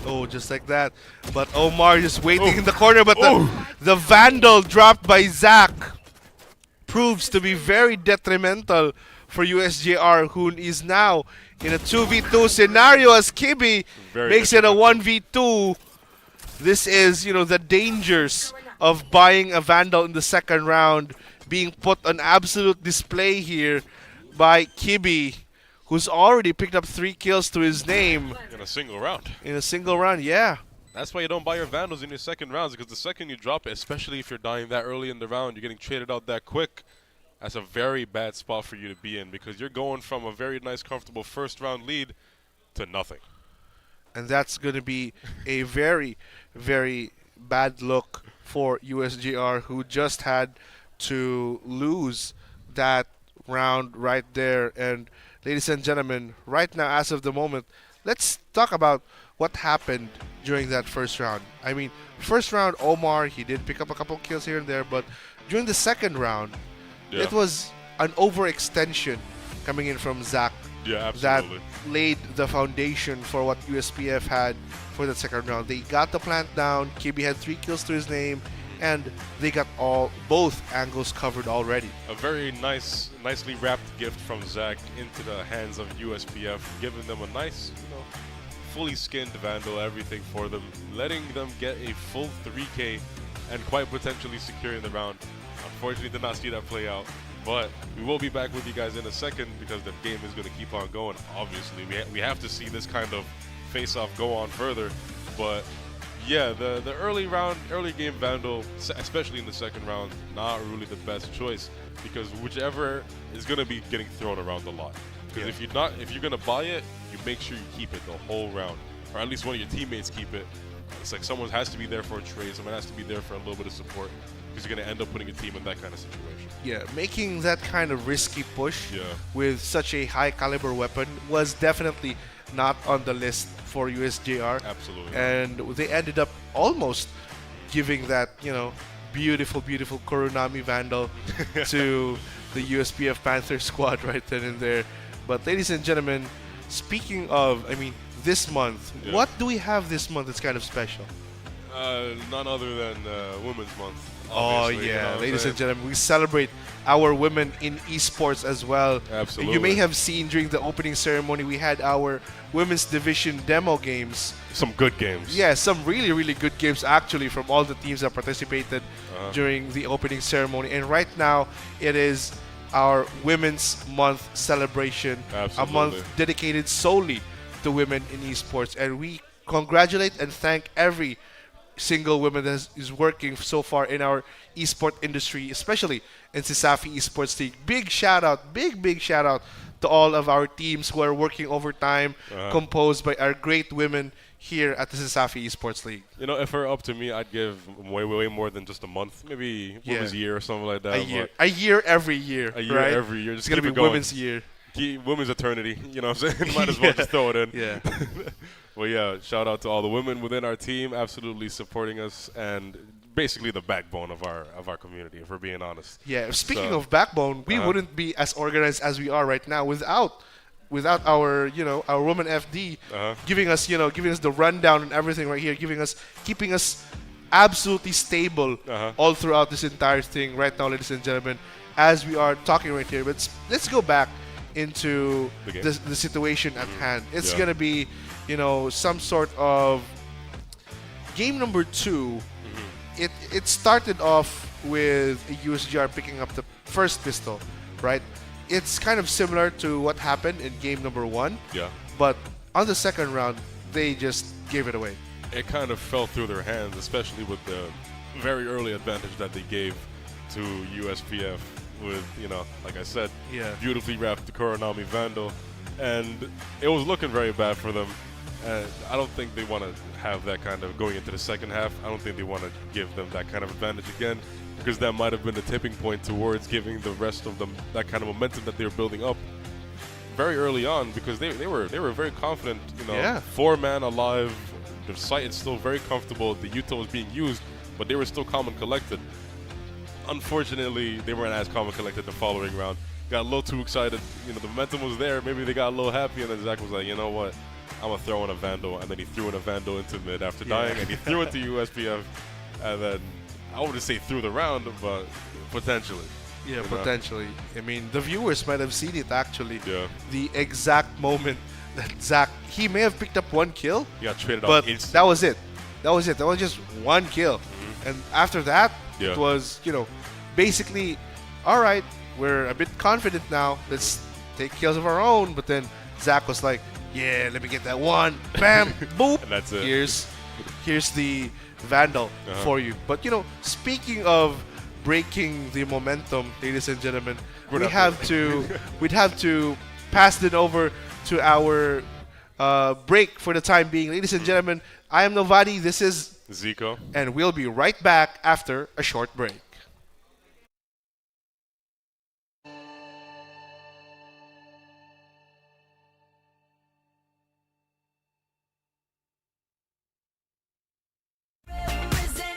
Oh, just like that. But Omar just waiting in the corner, but the Vandal dropped by Zach proves to be very detrimental for USJR, who is now in a 2v2 scenario as Kibi makes it a 1v2. This is, the dangers of buying a Vandal in the second round being put on absolute display here. by Kibi, who's already picked up 3 kills to his name In a single round. in a single round. Yeah. That's why you don't buy your Vandals in your second rounds, because the second you drop it, especially if you're dying that early in the round, you're getting traded out that quick. That's a very bad spot for you to be in, because you're going from a very nice, comfortable first round lead to nothing. And that's going to be a very, very bad look for USJ-R, who just had to lose that round right there. And ladies and gentlemen, right now, as of the moment, let's talk about what happened during that first round. I mean, first round, Omar, he did pick up a couple kills here and there, but during the second round, it was an overextension coming in from Zach Yeah, that absolutely. laid the foundation for what USPF had for the second round. They got the plant down. Kibi had 3 kills to his name, and they got both angles covered already. A very nicely wrapped gift from Zach into the hands of USPF, giving them a nice, fully skinned Vandal, everything for them, letting them get a full 3K and quite potentially securing the round. Unfortunately, did not see that play out. But we will be back with you guys in a second, because the game is going to keep on going. Obviously, we have to see this kind of face-off go on further. But yeah, the early game Vandal, especially in the second round, not really the best choice, because whichever is going to be getting thrown around a lot. Because if you're going to buy it, you make sure you keep it the whole round, or at least one of your teammates keep it. It's like someone has to be there for a trade, someone has to be there for a little bit of support, because you're going to end up putting a team in that kind of situation. Yeah, making that kind of risky push with such a high caliber weapon was definitely not on the list for USJ-R. Absolutely. And they ended up almost giving that, beautiful, beautiful Kurunami Vandal to the USPF Panther squad right then and there. But ladies and gentlemen, speaking of, this month, what do we have this month that's kind of special? None other than Women's Month. Oh yeah, ladies and gentlemen, we celebrate our women in esports as well. Absolutely. You may have seen during the opening ceremony, we had our women's division demo games. Some good games. Yeah, some really, really good games actually from all the teams that participated during the opening ceremony. And right now, it is our Women's Month celebration, Absolutely. a month dedicated solely to women in esports. And we congratulate and thank every single woman that is working so far in our esport industry, especially in Sasafi Esports League. Big shout out, big shout out to all of our teams who are working overtime, composed by our great women here at the Sasafi Esports League. If it were up to me, I'd give way more than just a month, maybe Women's Year or something like that. A year every year. A year right? every year. It's gonna be Women's Year. Women's eternity. You know what I'm saying? Might as well just throw it in. Yeah. Well, yeah, shout out to all the women within our team, absolutely supporting us, and basically the backbone of our community, if we're being honest. Yeah, speaking of backbone, we wouldn't be as organized as we are right now without our our woman FD giving us the rundown and everything right here, keeping us absolutely stable all throughout this entire thing right now, ladies and gentlemen, as we are talking right here. But let's go back into the situation at hand. It's gonna be some sort of game number 2. It started off with a USJ-R picking up the first pistol, right? It's kind of similar to what happened in game number 1. Yeah. But on the second round, they just gave it away. It kind of fell through their hands, especially with the very early advantage that they gave to USPF with, like I said, beautifully wrapped the Kurunami Vandal. And it was looking very bad for them. And I don't think they want to have that kind of going into the second half. I don't think they want to give them that kind of advantage again, because that might have been the tipping point towards giving the rest of them that kind of momentum that they were building up very early on, because they were very confident. 4-man alive. The site is still very comfortable. The Yuto was being used, but they were still calm and collected. Unfortunately, they weren't as calm and collected the following round. Got a little too excited. The momentum was there. Maybe they got a little happy, and then Zach was like, you know what? I'm going to throw in a Vandal. And then he threw in a Vandal into mid after dying, and he threw it to USPF. And then, I wouldn't say through the round, but potentially. Yeah, potentially. The viewers might have seen it actually. Yeah. The exact moment that Zach, he may have picked up 1 kill. He got traded but off instantly. that was it. That was just 1 kill. And after that, Yeah. It was, basically, all right, we're a bit confident now. Let's take kills of our own. But then Zach was like, yeah, let me get that one. Bam, boop. And that's it. Here's the Vandal for you. But speaking of breaking the momentum, ladies and gentlemen, we'd have to pass it over to our break for the time being. Ladies and gentlemen, I am Novadi, this is Zico. And we'll be right back after a short break.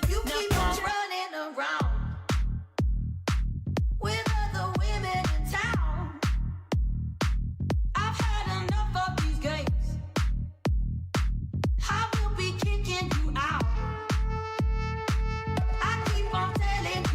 You keep on running around with other women in town. I've had enough of these games. I will be kicking you out. I keep on telling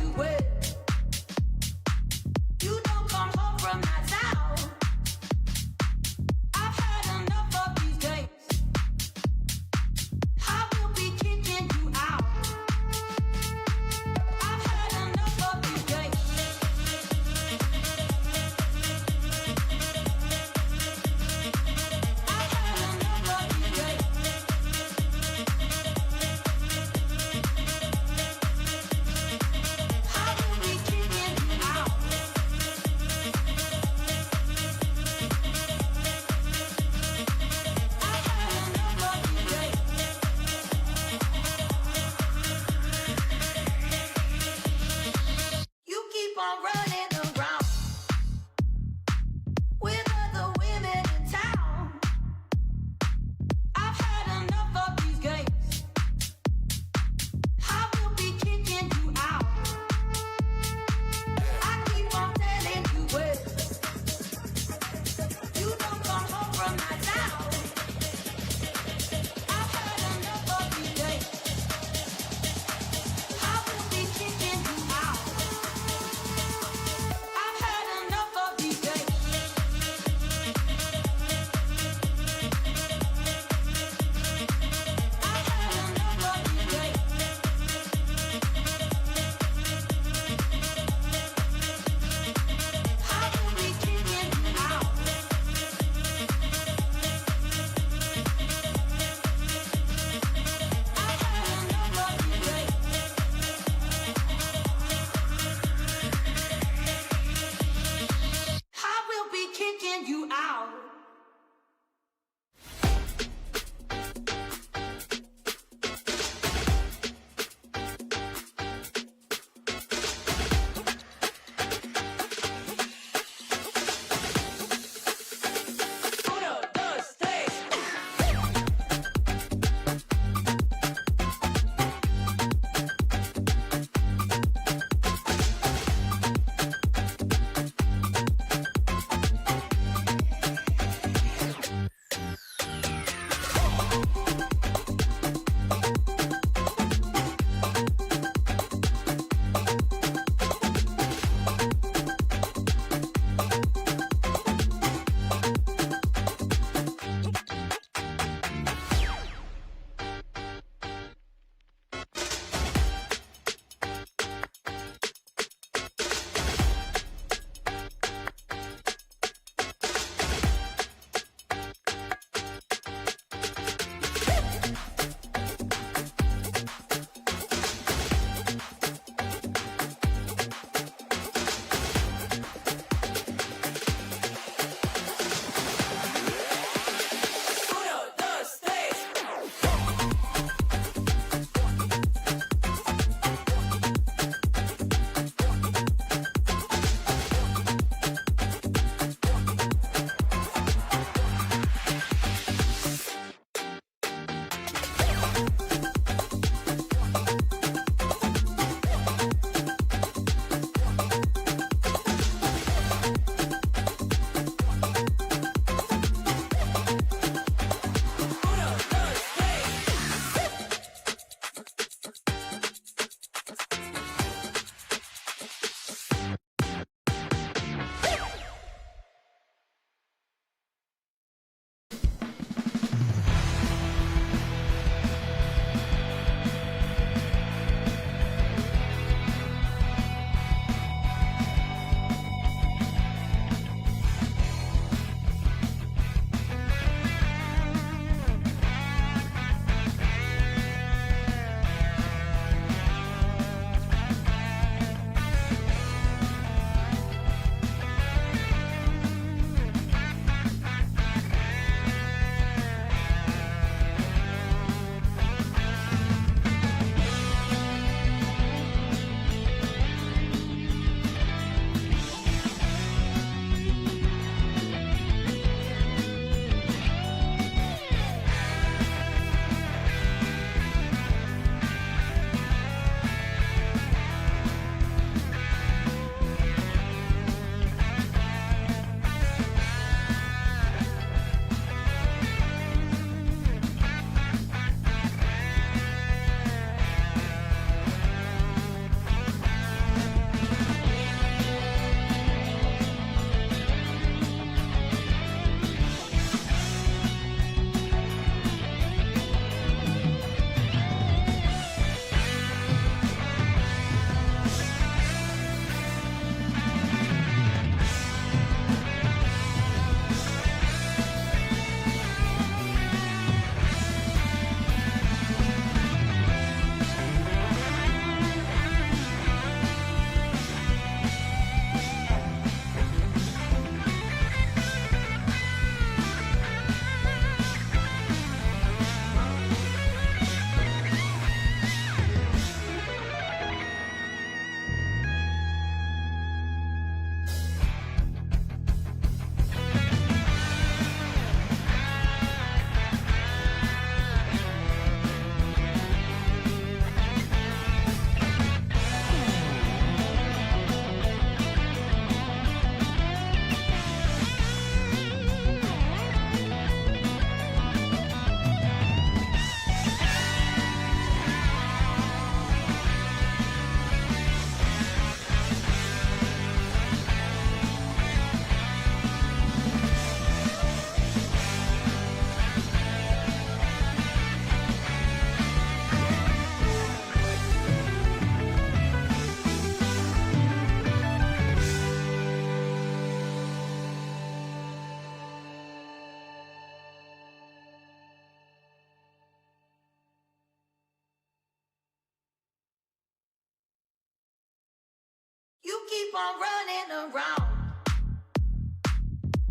keep on running around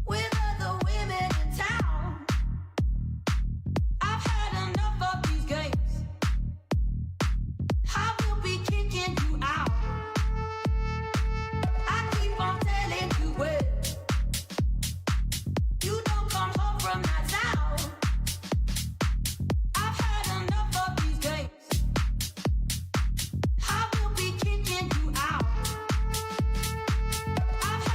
with other women in town. I've had enough of these games. I will be kicking you out. I keep on telling you well. You don't come home from nights out. I've had enough of these games. I will be kicking you out. I've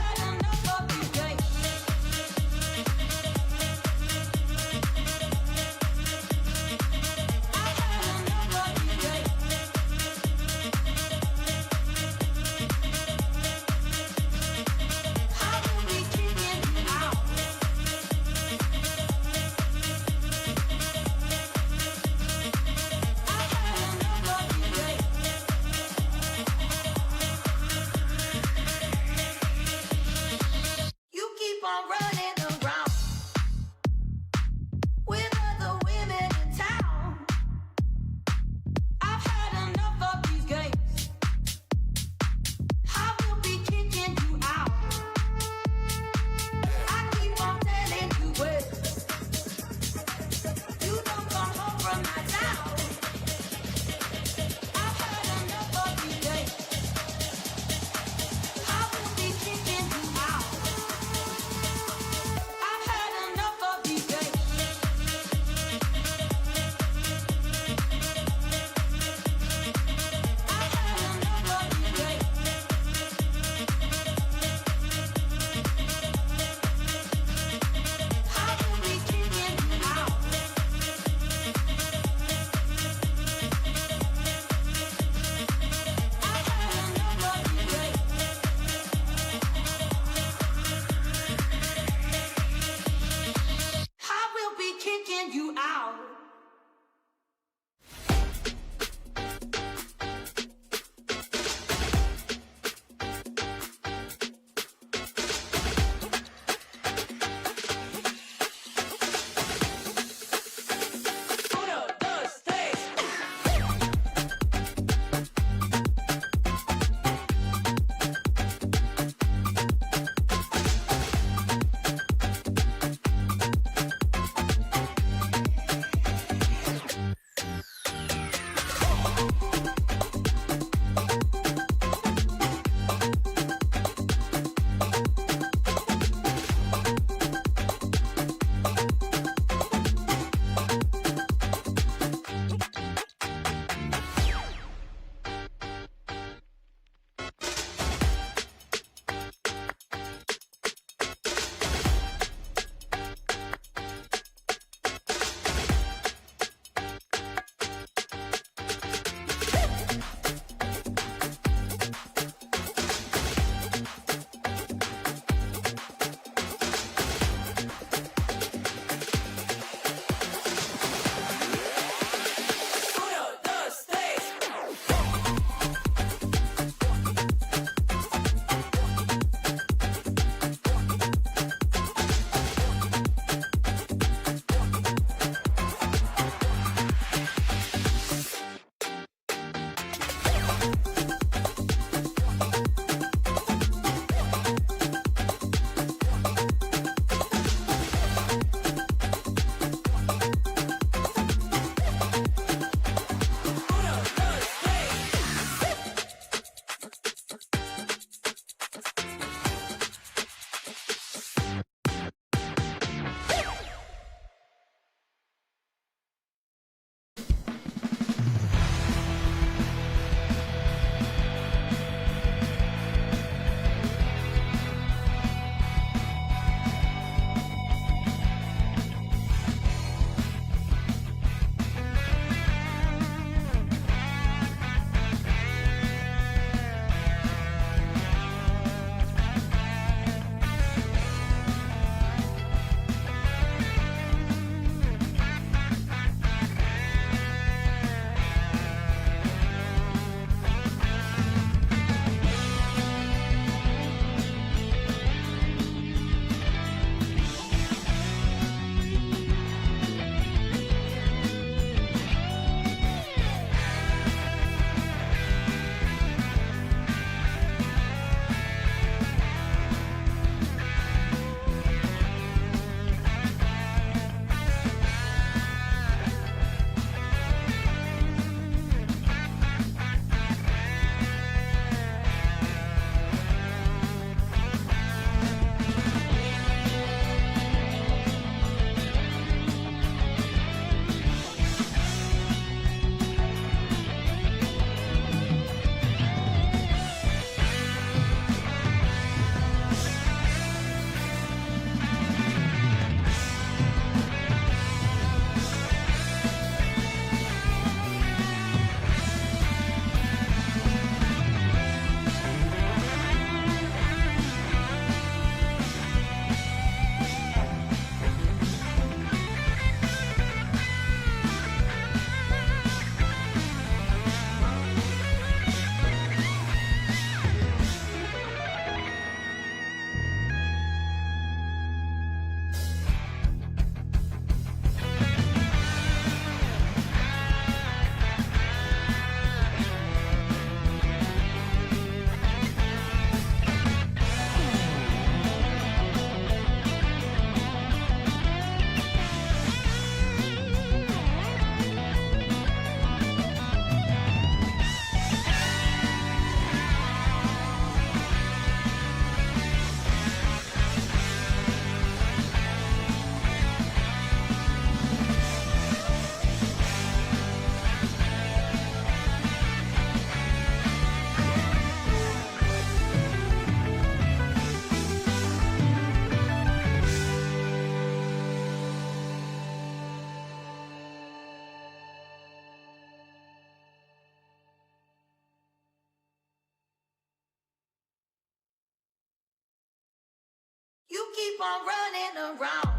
keep on running around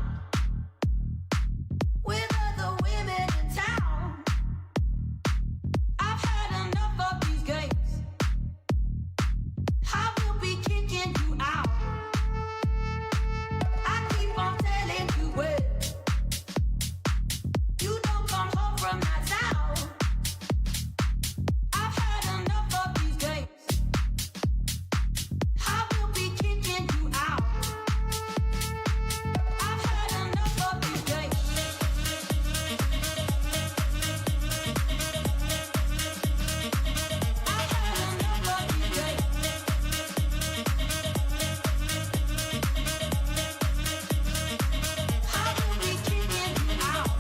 with other women in town. I've had enough of these games. I will be kicking you out. I keep on telling you well. You don't come home from nights out. I've had enough of these games. I will be kicking you out. I've had enough of these games. I've had enough of these games. I will be kicking you out.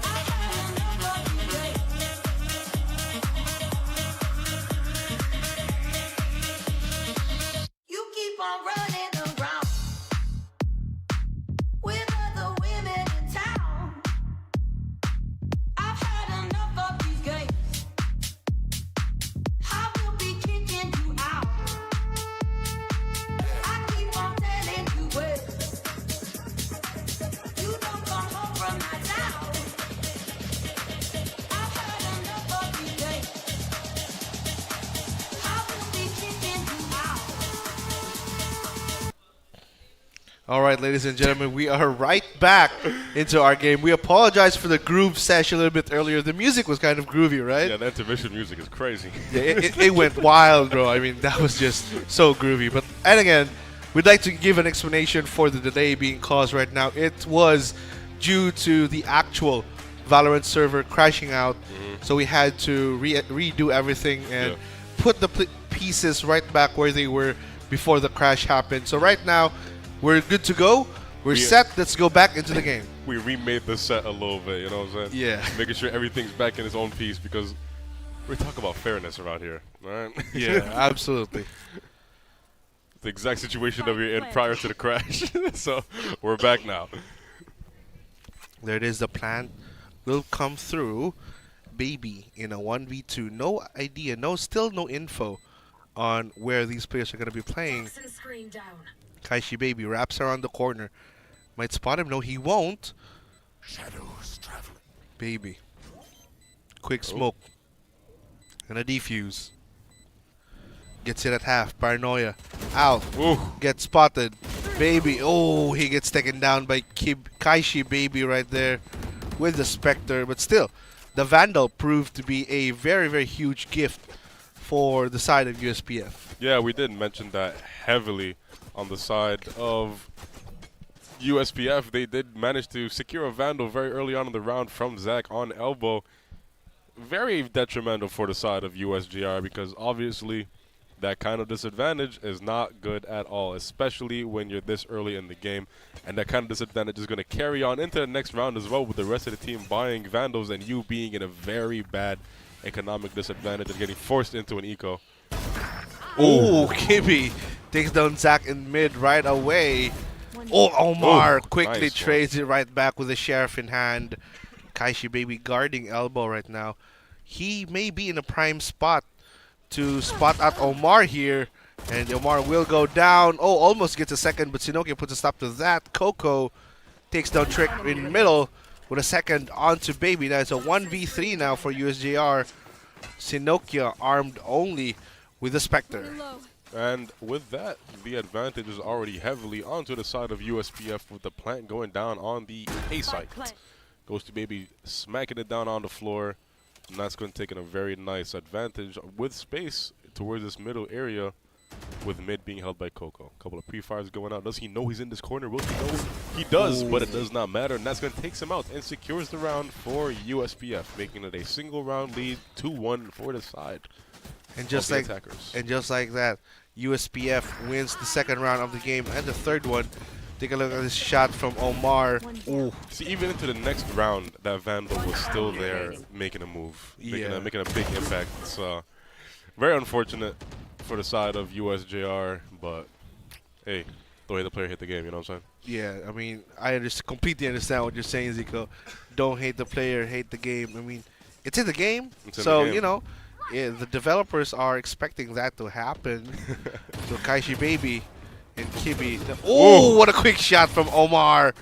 I've had enough of these games. You keep on running around with other women in town. I've had enough of these games. I will be kicking you out. I keep on telling you well. You don't come home from nights out. I've had enough of these games. I will be kicking you out. All right, ladies and gentlemen, we are right back into our game. We apologize for the groove session a little bit earlier. The music was kind of groovy, right? Yeah, the intermission music is crazy. Yeah, it went wild, bro. I mean, that was just so groovy. But and again, we'd like to give an explanation for the delay being caused right now. It was due to the actual Valorant server crashing out, so we had to redo everything and Yeah. put the pieces right back where they were before the crash happened. So right now, we're good to go. We're set. Let's go back into the game. We remade the set a little bit, you know what I'm saying? Yeah. Making sure everything's back in its own piece because we talk about fairness around here, right? Yeah, absolutely. The exact situation that we were in prior to the crash. So we're back now. There it is. The plan will come through. Baby in a 1v2. No idea. Still no info on where these players are going to be playing. Kaishi Baby wraps around the corner. Might spot him. No, he won't. Shadows traveling. Baby. Quick smoke. Gonna defuse. Gets it at half. Paranoia. Out. Ooh. Gets spotted. Baby. Oh, he gets taken down by Kaishi Baby right there with the Spectre. But still, the Vandal proved to be a very, very huge gift for the side of USPF. Yeah, we did mention that heavily on the side of USPF. They did manage to secure a Vandal very early on in the round from Zach on elbow. Very detrimental for the side of USJ-R because obviously that kind of disadvantage is not good at all, especially when you're this early in the game. And that kind of disadvantage is going to carry on into the next round as well with the rest of the team buying Vandals and you being in a very bad economic disadvantage and getting forced into an eco. Oh, Kibby takes down Zach in mid right away. Oh, Omar Oh, quickly nice trades it right back with the Sheriff in hand. Kaishi Baby guarding elbow right now. He may be in a prime spot to spot out Omar here. And Omar will go down. Oh, almost gets a second, but Sinokia puts a stop to that. Coco takes down Trick in middle with a second onto Baby. That's a 1v3 now for USJ-R. Sinokia armed only with the Spectre. And with that, the advantage is already heavily onto the side of USPF with the plant going down on the A site. Goes to Baby smacking it down on the floor. And that's going to take in a very nice advantage with space towards this middle area with mid being held by Coco. A couple of pre-fires going out. Does he know he's in this corner? Will he know? He does, but it does not matter. And that's going to take him out and secures the round for USPF, making it a single round lead, 2-1 for the side. And just like that, USPF wins the second round of the game and the third one. Take a look at this shot from Omar. Ooh. See, even into the next round, that Vandal was still there making a move, making a big impact. It's very unfortunate for the side of USJ-R, but hey, don't hate the player, hit the game, you know what I'm saying? Yeah, I mean, I completely understand what you're saying, Zico. Don't hate the player, hate the game. I mean, it's in the game, so, you know, the developers are expecting that to happen. So Kaishi Baby and Kibi. Oh, what a quick shot from Omar.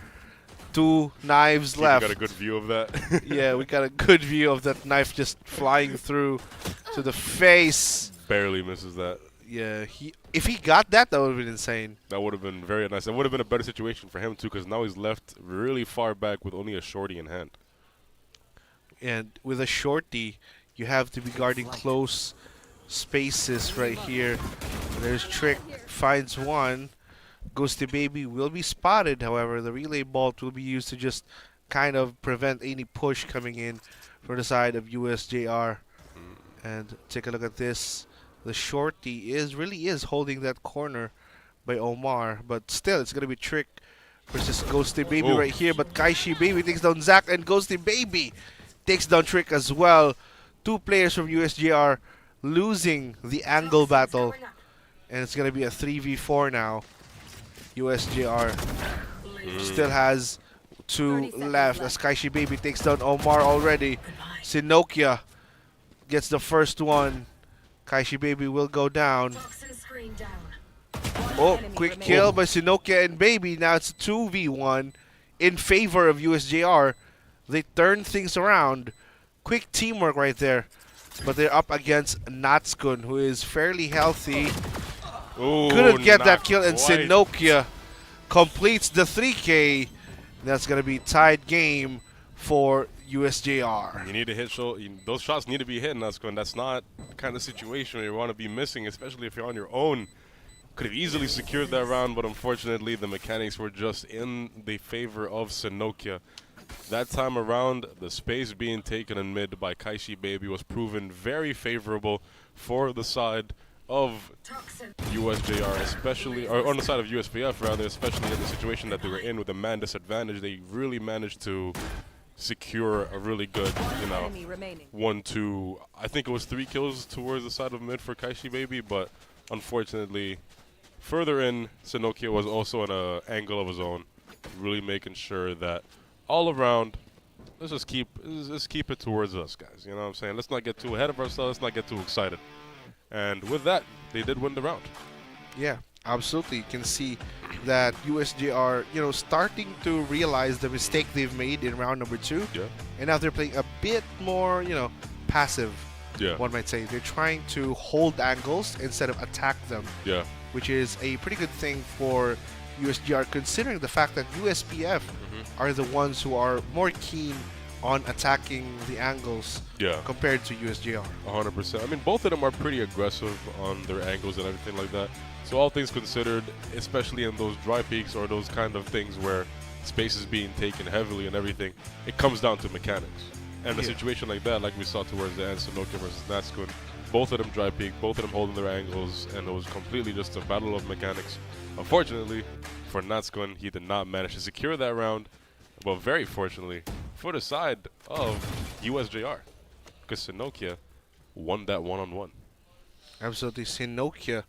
2 knives Kibi left. got a good view of that. Yeah, we got a good view of that knife just flying through to the face. Barely misses that. Yeah, if he got that, that would have been insane. That would have been very nice. That would have been a better situation for him too, because now he's left really far back with only a shorty in hand. And with a shorty, you have to be guarding close spaces right here. There's Trick, finds one. Ghosty Baby will be spotted, however. The relay bolt will be used to just kind of prevent any push coming in from the side of USJ-R. And take a look at this. The shorty really is holding that corner by Omar, but still it's gonna be Trick versus Ghosty Baby right here. But Kaishi Baby takes down Zack, and Ghosty Baby takes down Trick as well. 2 players from USJ-R losing the angle battle, and it's gonna be a 3v4 now. USJ-R still has 2 left as Kaishi Baby takes down Omar already. Sinokia gets the first one. Kaishi Baby will go down. Oh, quick kill by Sinokia and Baby. Now it's 2v1 in favor of USJ-R. They turn things around. Quick teamwork right there. But they're up against Natskun, who is fairly healthy. Ooh, Couldn't get that kill, and quite. Sinokia completes the 3K. That's going to be tied game for USJ-R. You need to hit those shots need to be hitting us, and that's not the kind of situation you want to be missing, especially if you're on your own. Could have easily secured that round, but unfortunately the mechanics were just in the favor of Sinokia. That time around, the space being taken in mid by Kaishi Baby was proven very favorable for the side of USJ-R, especially, or on the side of USPF rather, especially in the situation that they were in with a man disadvantage. They really managed to secure a really good, 1-2. I think it was 3 kills towards the side of mid for Kaishi Baby, but unfortunately, further in, Sinokia was also in an angle of his own, really making sure that all around, let's just keep it towards us, guys. You know what I'm saying? Let's not get too ahead of ourselves. Let's not get too excited. And with that, they did win the round. Yeah, absolutely. You can see that USJ-R, starting to realize the mistake they've made in round number 2. Yeah. And now they're playing a bit more, passive, Yeah. one might say. They're trying to hold angles instead of attack them, Yeah. which is a pretty good thing for USJ-R, considering the fact that USPF are the ones who are more keen on attacking the angles Yeah. compared to USJ-R. 100%. I mean, both of them are pretty aggressive on their angles and everything like that. So all things considered, especially in those dry peaks or those kind of things where space is being taken heavily and everything, it comes down to mechanics. And a situation like that, like we saw towards the end, Sinokia versus Natskun, both of them dry peak, both of them holding their angles, and it was completely just a battle of mechanics. Unfortunately, for Natskun, he did not manage to secure that round, but very fortunately for the side of USJ-R, because Sinokia won that one-on-one. Absolutely. Sinokia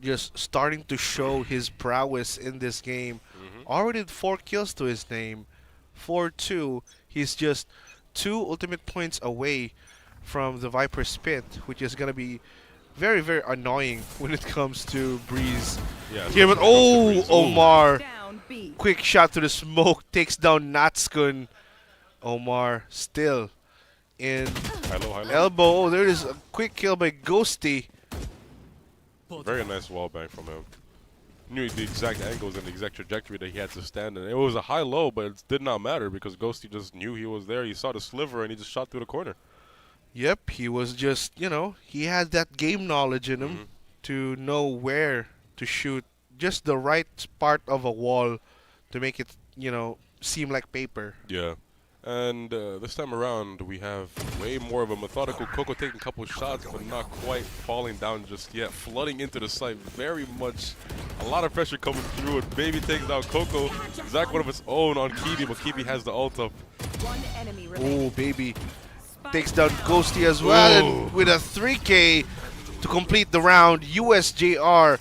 just starting to show his prowess in this game. Already 4 kills to his name. 4-2. He's just 2 ultimate points away from the Viper Spit, which is going to be very, very annoying when it comes to Breeze. Yeah. Here, but especially when it comes to Breeze. Omar. Down B. Quick shot to the smoke. Takes down Natskun. Omar still in Hello. elbow. Oh, there is a quick kill by Ghosty. Very nice wall bang from him. Knew the exact angles and the exact trajectory that he had to stand in. It was a high-low, but it did not matter because Ghosty just knew he was there. He saw the sliver and he just shot through the corner. Yep, he was just, he had that game knowledge in him to know where to shoot just the right part of a wall to make it, seem like paper. Yeah. And this time around, we have way more of a methodical Coco taking a couple shots, but not quite falling down just yet. Flooding into the site, very much, a lot of pressure coming through. And Baby takes down Coco. Zack one of its own on Kibi, but Kibi has the ult up. One enemy remaining. Oh, Baby takes down Ghosty as well. And with a 3K to complete the round, USJ-R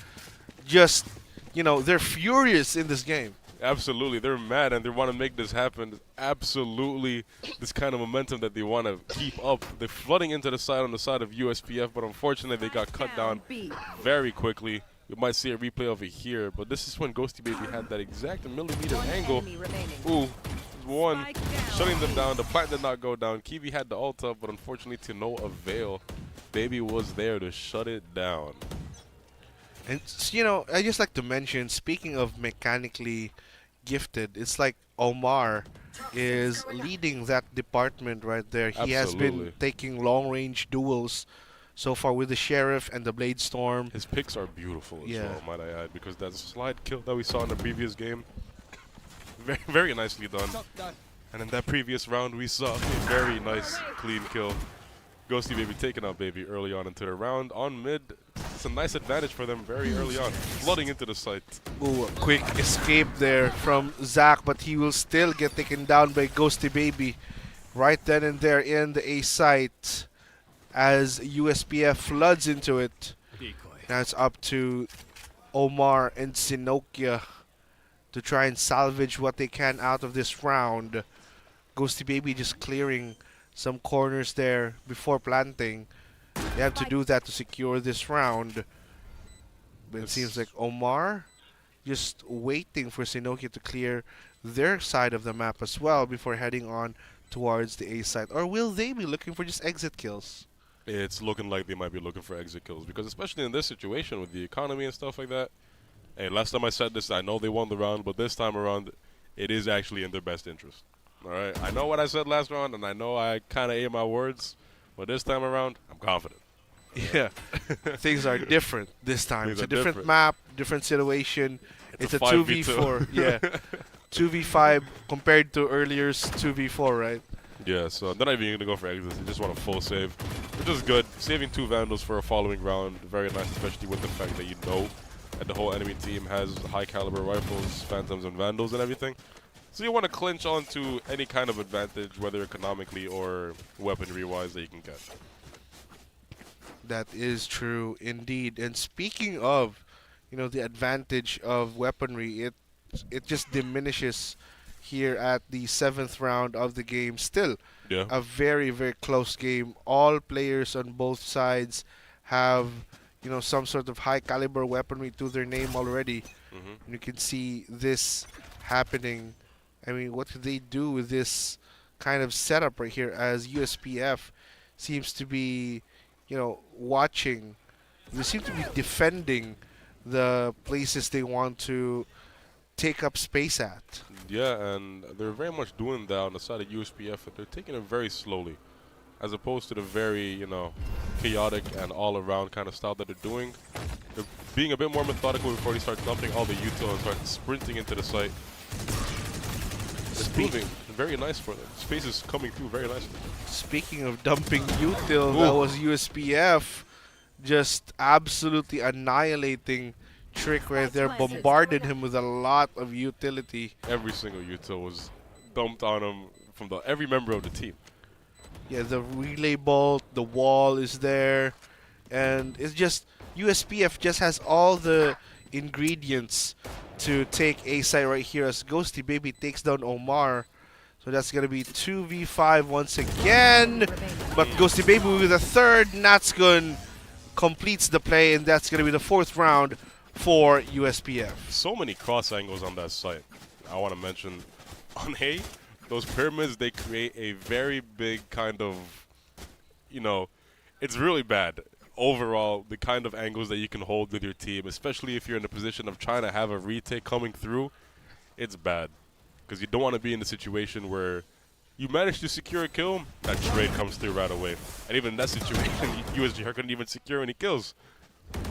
just, they're furious in this game. Absolutely, they're mad and they want to make this happen. absolutely this kind of momentum that they want to keep up. They're flooding into the side on the side of USPF, but unfortunately they got cut down very quickly. We might see a replay over here, but this is when Ghosty Baby had that exact millimeter angle. Ooh, one, shutting them down. The plant did not go down. Kiwi had the ult up, but unfortunately to no avail. Baby was there to shut it down. And you know, I just like to mention, speaking of mechanically gifted, it's like Omar is leading that department right there. He has been Absolutely. taking long-range duels so far with the Sheriff and the Blade Storm. His picks are beautiful as Yeah. well, might I add, because that slide kill that we saw in the previous game, very, very nicely done. And in that previous round, we saw a very nice clean kill. Ghosty Baby taking out Baby early on into the round. On mid, it's a nice advantage for them very early on, flooding into the site. Ooh, a quick escape there from Zach, but he will still get taken down by Ghosty Baby right then and there in the A site as USPF floods into it. Now it's up to Omar and Sinokia to try and salvage what they can out of this round. Ghosty Baby just clearing some corners there before planting. They have to do that to secure this round. But it seems like Omar just waiting for Sinokia to clear their side of the map as well before heading on towards the A side. Or will they be looking for just exit kills? It's looking like they might be looking for exit kills, because especially in this situation with the economy and stuff like that. Hey, last time I said this, I know they won the round, but this time around, it is actually in their best interest. All right, I know what I said last round, and I know I kind of ate my words, but this time around, I'm confident. Yeah, things are different this time. Things It's are a different different. map, different situation. It's a 5v2. 2v4. Yeah, 2v5 compared to earlier's 2v4, right? Yeah, so they're not even going to go for exits. They just want a full save, which is good. Saving 2 Vandals for a following round, very nice, especially with the fact that you know that the whole enemy team has high caliber rifles, Phantoms, and Vandals and everything. So you want to clinch onto any kind of advantage, whether economically or weaponry-wise, that you can get. That is true indeed. And speaking of, you know, the advantage of weaponry, it just diminishes here at the 7th round of the game. Still, Yeah. a very, very close game. All players on both sides have, you know, some sort of high caliber weaponry to their name already. And you can see this happening. I mean, what could they do with this kind of setup right here, as USPF seems to be, you know, watching. They seem to be defending the places they want to take up space at. Yeah, and they're very much doing that on the side of USPF, but they're taking it very slowly, as opposed to the very, you know, chaotic and all-around kind of style that they're doing. They're being a bit more methodical before they start dumping all the util and start sprinting into the site. It's moving very nice for them. Space is coming through very nicely. Speaking of dumping util, that was USPF just absolutely annihilating Trick right there. Bombarded him with a lot of utility. Every single util was dumped on him from every member of the team. Yeah, the relay bolt, the wall is there, and it's just USPF just has all the ingredients to take A side right here as Ghosty Baby takes down Omar. So that's gonna be 2v5 once again. But Ghosty Baby with a third, Natsgun completes the play, and that's gonna be the 4th round for USPF. So many cross angles on that site. I want to mention on A, those pyramids, they create a very big kind of, you know, it's really bad. Overall, the kind of angles that you can hold with your team, especially if you're in a position of trying to have a retake coming through, it's bad. Because you don't want to be in a situation where you manage to secure a kill, that trade comes through right away. And even in that situation, USJ-R couldn't even secure any kills.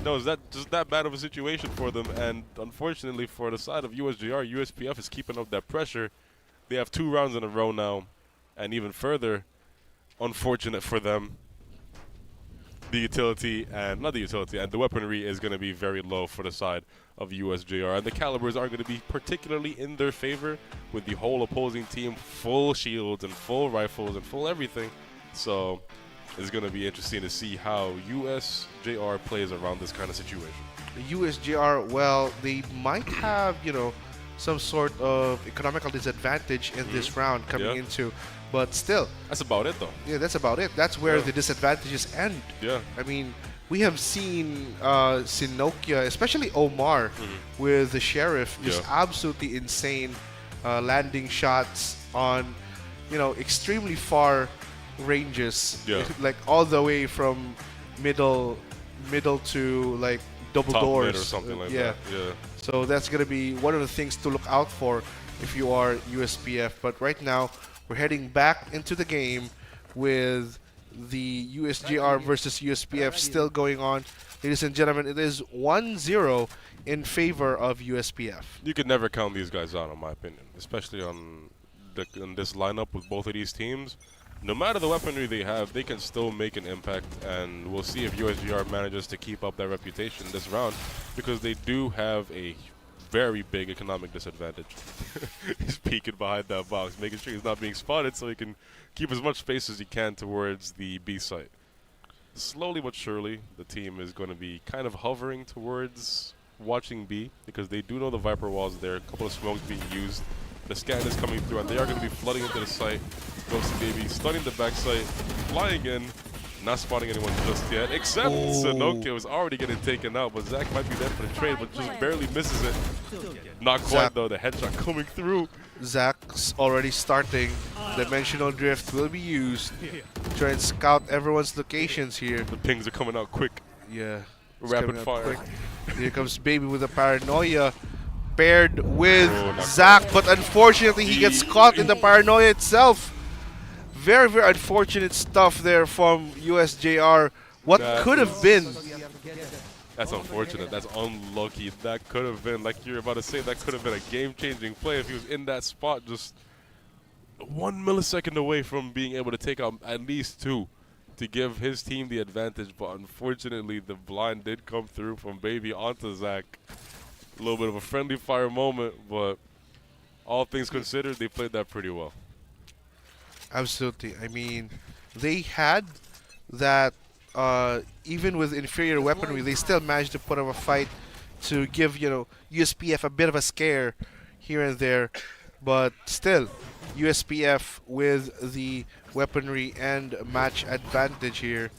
No, it's just that bad of a situation for them. And unfortunately for the side of USJ-R, USPF is keeping up that pressure. They have 2 rounds in a row now. And even further, unfortunate for them, the utility, and not the utility, and the weaponry is going to be very low for the side of USJ-R. And the calibers are going to be particularly in their favor with the whole opposing team full shields and full rifles and full everything. So it's going to be interesting to see how USJ-R plays around this kind of situation. The USJ-R, well, they might have, you know, some sort of economical disadvantage in this round coming Yeah. into. But still, That's about it, though. yeah, that's about it. That's where Yeah. the disadvantages end. Yeah. I mean, we have seen Sinokia, especially Omar with the Sheriff, just Yeah. absolutely insane landing shots on, extremely far ranges. Yeah. Like all the way from middle to like double Top doors mid or something like yeah. that. Yeah. So that's going to be one of the things to look out for if you are USPF. But right now, we're heading back into the game with the USJ-R versus USPF still going on. Ladies and gentlemen, it is 1-0 in favor of USPF. You could never count these guys out, in my opinion, especially on this lineup with both of these teams. No matter the weaponry they have, they can still make an impact, and we'll see if USGR manages to keep up their reputation this round, because they do have a very big economic disadvantage. He's peeking behind that box, making sure he's not being spotted so he can keep as much space as he can towards the B site. Slowly but surely, the team is going to be kind of hovering towards watching B, because they do know the Viper wall's there, a couple of smokes being used. The scan is coming through, and they are going to be flooding into the site. Ghosty Baby stunning the backside, flying in, not spotting anyone just yet, except Sinokia was already getting taken out, but Zach might be there for the trade, but just barely misses it. Not quite, Zach. though. The headshot coming through. Zach's already starting. Dimensional Drift will be used. Try and scout everyone's locations here. The pings are coming out quick. Yeah. it's Rapid coming out fire. quick. Here comes Baby with a paranoia paired with not Zach, but unfortunately he gets caught in the paranoia itself. Very, very unfortunate stuff there from USJ-R. What That could have been. That's unfortunate. That's unlucky. That could have been, like you're about to say, that could have been a game-changing play if he was in that spot just 1 millisecond away from being able to take out at least two to give his team the advantage. But unfortunately, the blind did come through from Baby onto Zach. A little bit of a friendly fire moment, but all things considered, they played that pretty well. Absolutely. I mean, they had that, even with inferior weaponry, they still managed to put up a fight to give, USPF a bit of a scare here and there. But still, USPF with the weaponry and match advantage here.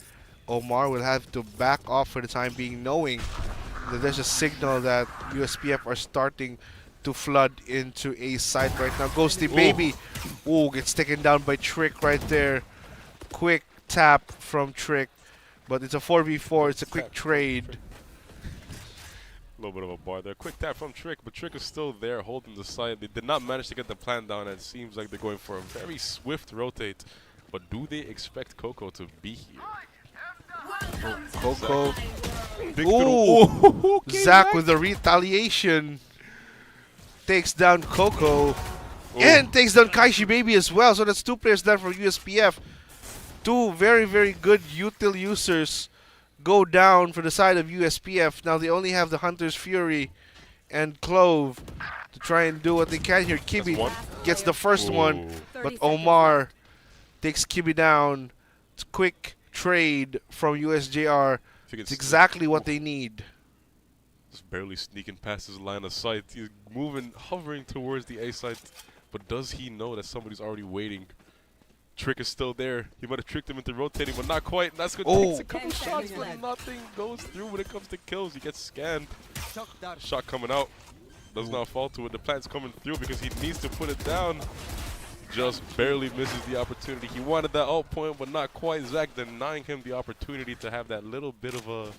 Omar will have to back off for the time being, knowing that there's a signal that USPF are starting to flood into a site right now. Ghosty Baby, gets taken down by Trick right there. Quick tap from Trick, but it's a 4v4. It's a quick trade. A little bit of a bar there. Quick tap from Trick, but Trick is still there holding the side. They did not manage to get the plan down, and it seems like they're going for a very swift rotate. But do they expect Coco to be here? Coco. Big Ooh, throw. Zach with the retaliation takes down Coco and takes down Kaishi Baby as well. So that's two players down for USPF. Two very, very good util users go down for the side of USPF. Now they only have the Hunter's Fury and Clove to try and do what they can here. Kibi one. gets the first one, Ooh. but Omar takes Kibi down. It's a quick trade from USJ-R. If he It's gets exactly what they need. just barely sneaking past his line of sight. He's moving, hovering towards the A site. But does he know that somebody's already waiting? Trick is still there. He might have tricked him into rotating, but not quite. And that's good. Takes a couple shots, but nothing goes through when it comes to kills. He gets scanned. Shot coming out. Does not fall to it. The plant's coming through because he needs to put it down. Just barely misses the opportunity. He wanted that out point, but not quite. Zach denying him the opportunity to have that little bit of a...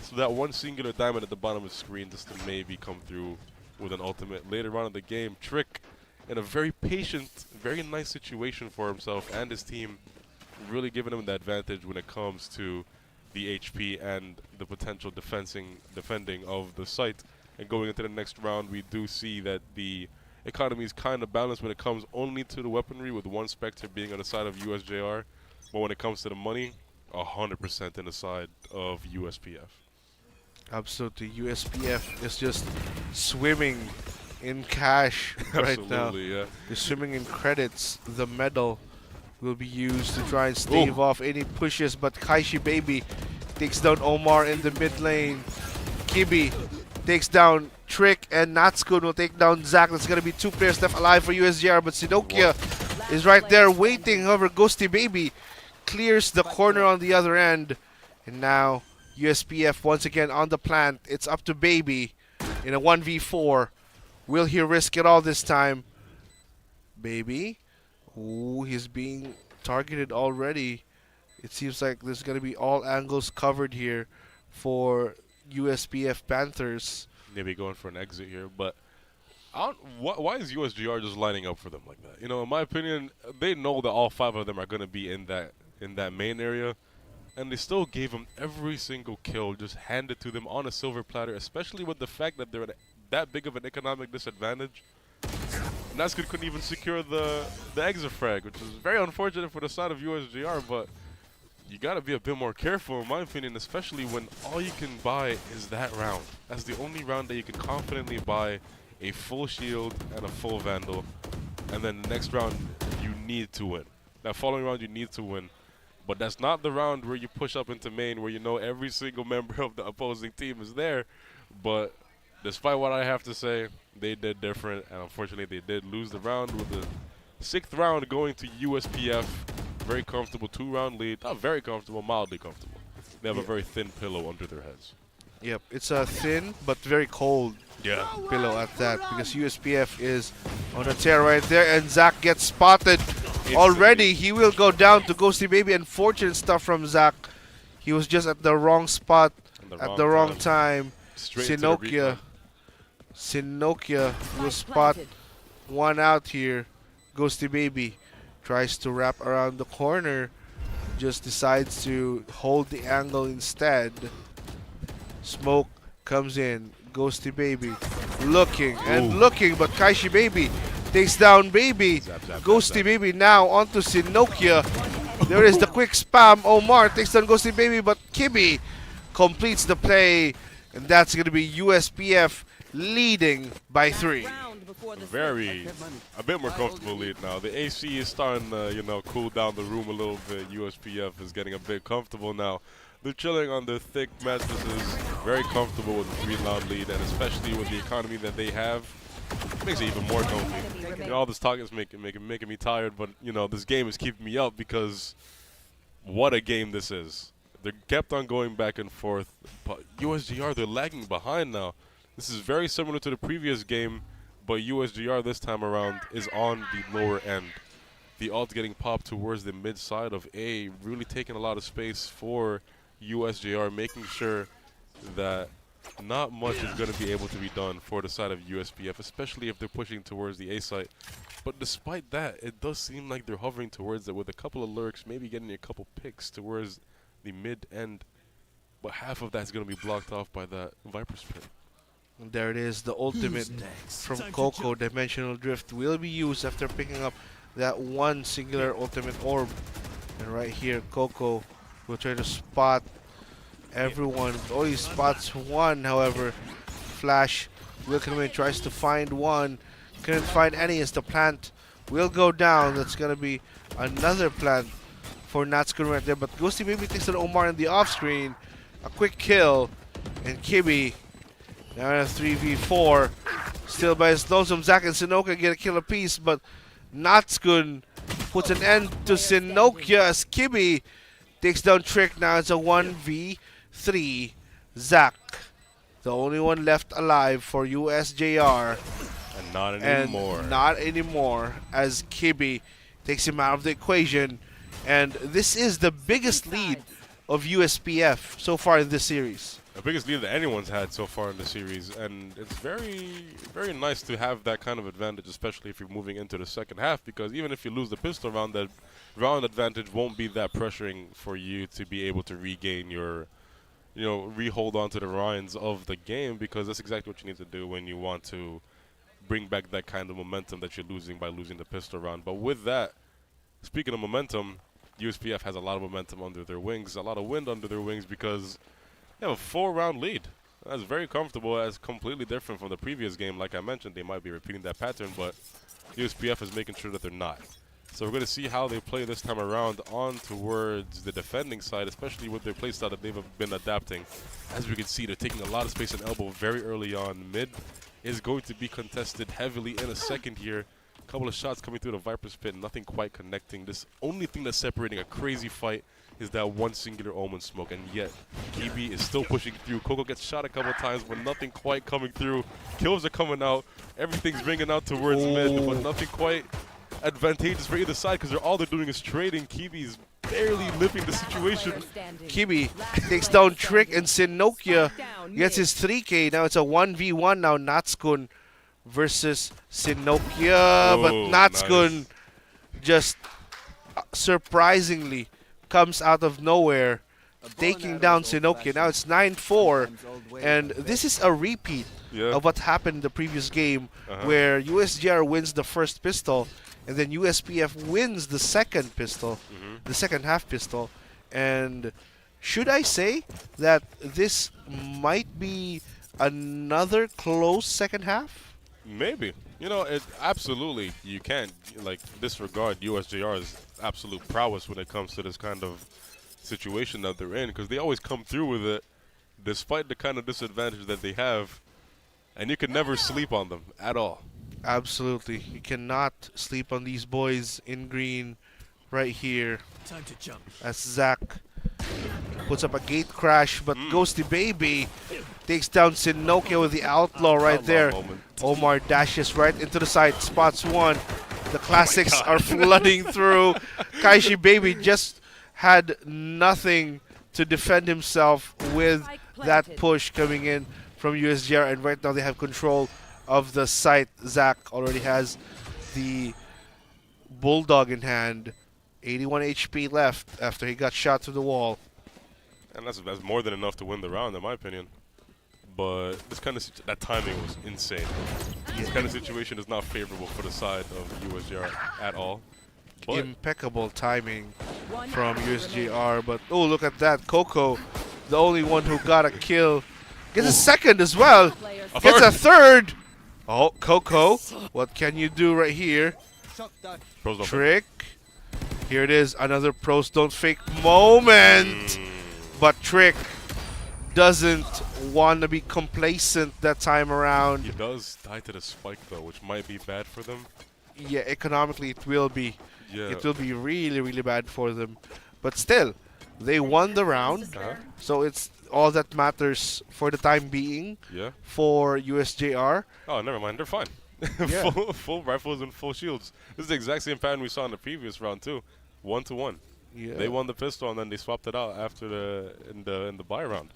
So that one singular diamond at the bottom of the screen just to maybe come through with an ultimate. Later on in the game, Trick in a very patient, very nice situation for himself and his team, really giving him the advantage when it comes to the HP and the potential defending of the site. And going into the next round, we do see that the economy is kind of balanced when it comes only to the weaponry, with one Spectre being on the side of USJ-R. But when it comes to the money, 100% in the side of USPF. Absolutely. USPF is just swimming in cash right now. Absolutely, yeah. They're swimming in credits. The medal will be used to try and stave off any pushes, but Kaishi Baby takes down Omar in the mid lane. Kibi takes down Trick and Natskun will take down Zack. There's going to be 2 players left alive for USJR, but Sinokia is right there waiting. However, Ghosty Baby clears the corner on the other end. And now USPF once again on the plant. It's up to Baby in a 1v4. Will he risk it all this time? Baby. Ooh, he's being targeted already. It seems like there's going to be all angles covered here for USPF Panthers. Maybe going for an exit here, but I don't, why is USGR just lining up for them like that? You know, in my opinion, they know that all 5 of them are going to be in that main area, and they still gave them every single kill, just handed to them on a silver platter, especially with the fact that they're at that big of an economic disadvantage. Naskud couldn't even secure the exit frag, which is very unfortunate for the side of USGR, but you gotta be a bit more careful, in my opinion, especially when all you can buy is that round. That's the only round that you can confidently buy a full shield and a full vandal, and then the next round you need to win. That following round you need to win, but that's not the round where you push up into main where you know every single member of the opposing team is there. But despite what I have to say, they did different, and unfortunately they did lose the round with the 6th round going to USPF. Very comfortable 2-round lead. Not very comfortable, mildly comfortable. They have a very thin pillow under their heads. Yep, it's a thin but very cold pillow at that, because USPF is on a tear right there, and Zack gets spotted already. He will go down to Ghosty Baby. Unfortunate stuff from Zack. He was just at the wrong spot at the wrong time. Sinokia will spot one out here. Ghosty Baby tries to wrap around the corner, just decides to hold the angle instead. Smoke comes in. Ghosty Baby looking and looking, but Kaishi Baby takes down Baby. Ghosty Baby now onto Sinokia. There is the quick spam. Omar takes down Ghosty Baby, but Kibi completes the play, and that's going to be USPF leading by 3. A bit more comfortable lead now. The AC is starting to, cool down the room a little bit. USPF is getting a bit comfortable now. They're chilling on their thick mattresses, very comfortable with the 3-round lead, and especially with the economy that they have, it makes it even more comfy. All this talk is making me tired, but this game is keeping me up because what a game this is. They kept on going back and forth, but USGR, they're lagging behind now. This is very similar to the previous game, but USGR this time around is on the lower end. The ult getting popped towards the mid side of A, really taking a lot of space for USJR, making sure that not much is going to be able to be done for the side of USPF, especially if they're pushing towards the A site. But despite that, it does seem like they're hovering towards it with a couple of lurks, maybe getting a couple picks towards the mid end. But half of that's going to be blocked off by that Viper Spin. And there it is, the ultimate from Coco. Dimensional Drift will be used after picking up that one singular ultimate orb. And right here, Coco will try to spot everyone. Only spots one, however. Flash will come in, tries to find one. Couldn't find any as the plant will go down. That's going to be another plant for Natskun right there. But Ghosty Baby takes an Omar in the off screen. A quick kill. And Kibi now in a 3v4. Still by his lonesome. Zack and Sinoka get a kill apiece. But Natskun puts an end to Sinokia as Kibi takes down Trick. Now it's a 1v3. Zack, the only one left alive for USJR. And not anymore. And not anymore, as Kibi takes him out of the equation. And this is the biggest lead of USPF so far in this series. The biggest lead that anyone's had so far in the series, and it's very, very nice to have that kind of advantage, especially if you're moving into the second half, because even if you lose the pistol round, that round advantage won't be that pressuring for you to be able to regain your, re-hold on to the reins of the game, because that's exactly what you need to do when you want to bring back that kind of momentum that you're losing by losing the pistol round. But with that, speaking of momentum, USPF has a lot of momentum under their wings, a lot of wind under their wings, because they have a 4-round lead. That's very comfortable. That's completely different from the previous game. Like I mentioned, they might be repeating that pattern, but USPF is making sure that they're not. So we're going to see how they play this time around on towards the defending side, especially with their playstyle that they've been adapting. As we can see, they're taking a lot of space and elbow very early on. Mid is going to be contested heavily in a second here. A couple of shots coming through the Viper's pit, nothing quite connecting. This only thing that's separating a crazy fight is that one singular Omen smoke, and yet Kibi is still pushing through. Coco gets shot a couple times, but nothing quite coming through. Kills are coming out. Everything's ringing out towards mid, but nothing quite advantageous for either side because all they're doing is trading. Kibi's barely living the situation. Kibi takes down Trick, and Sinokia gets his 3K. Now it's a 1v1 now. Natskun versus Sinokia, but Natskun just surprisingly comes out of nowhere, taking down Sinokia. Now it's 9-4, and this is a repeat of what happened in the previous game, where USJ-R wins the first pistol, and then USPF wins the second pistol, the second half pistol. And should I say that this might be another close second half? Maybe. You know, absolutely, you can't disregard USJ-R's absolute prowess when it comes to this kind of situation that they're in, because they always come through with it despite the kind of disadvantage that they have, and you can never sleep on them at all. Absolutely. You cannot sleep on these boys in green right here. Time to jump. As Zach puts up a gate crash, but Ghosty Baby takes down Sinokia with the outlaw right there. Omar dashes right into the side, spots one. The classics are flooding through. Kaishi Baby just had nothing to defend himself with that push coming in from USJ-R, and right now they have control of the site. Zach already has the Bulldog in hand. 81 HP left after he got shot through the wall. And that's more than enough to win the round, in my opinion. But this kind of that timing was insane. This kind of situation is not favorable for the side of USJ-R at all. But impeccable timing from USJ-R, but oh, look at that. Coco, the only one who got a kill, gets a second as well. Gets a third. Oh, Coco, what can you do right here? Trick. Here it is, another pros don't fake moment. But Trick doesn't want to be complacent that time around. He does die to the spike though, which might be bad for them. Yeah, economically it will be. Yeah. It will be really, really bad for them. But still, they won the round. So it's all that matters for the time being for USJ-R. Oh, never mind. They're fine. Yeah. full rifles and full shields. This is the exact same pattern we saw in the previous round too. 1-to-1. Yeah. They won the pistol and then they swapped it out after in the buy round.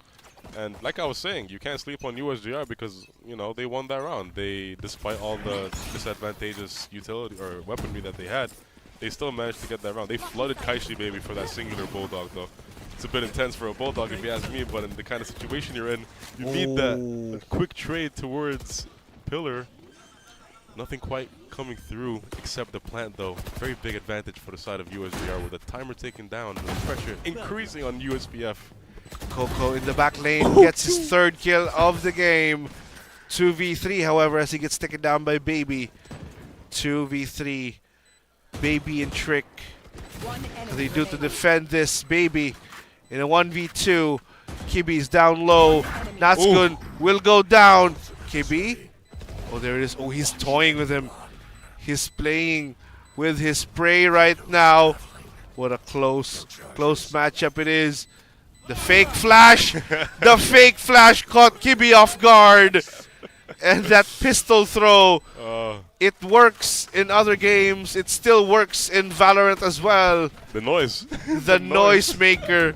And like I was saying, you can't sleep on USJ-R because, you know, they won that round. They, despite all the disadvantageous utility or weaponry that they had, they still managed to get that round. They flooded Kaishi Baby for that singular Bulldog though. It's a bit intense for a Bulldog if you ask me, but in the kind of situation you're in, you need that quick trade towards Pillar. Nothing quite coming through except the plant though. Very big advantage for the side of USJ-R with the timer taken down and the pressure increasing on USPF. Coco in the back lane gets his third kill of the game. 2v3, however, as he gets taken down by Baby. 2v3. Baby and Trick. What they do to defend this? Baby in a 1v2. Kibi's down low. Natskun will go down. Kibi. Oh, there it is. Oh, he's toying with him. He's playing with his spray right now. What a close matchup it is. The fake flash. The fake flash caught Kibi off guard. And that pistol throw. It works in other games. It still works in Valorant as well. The noise. The noise maker.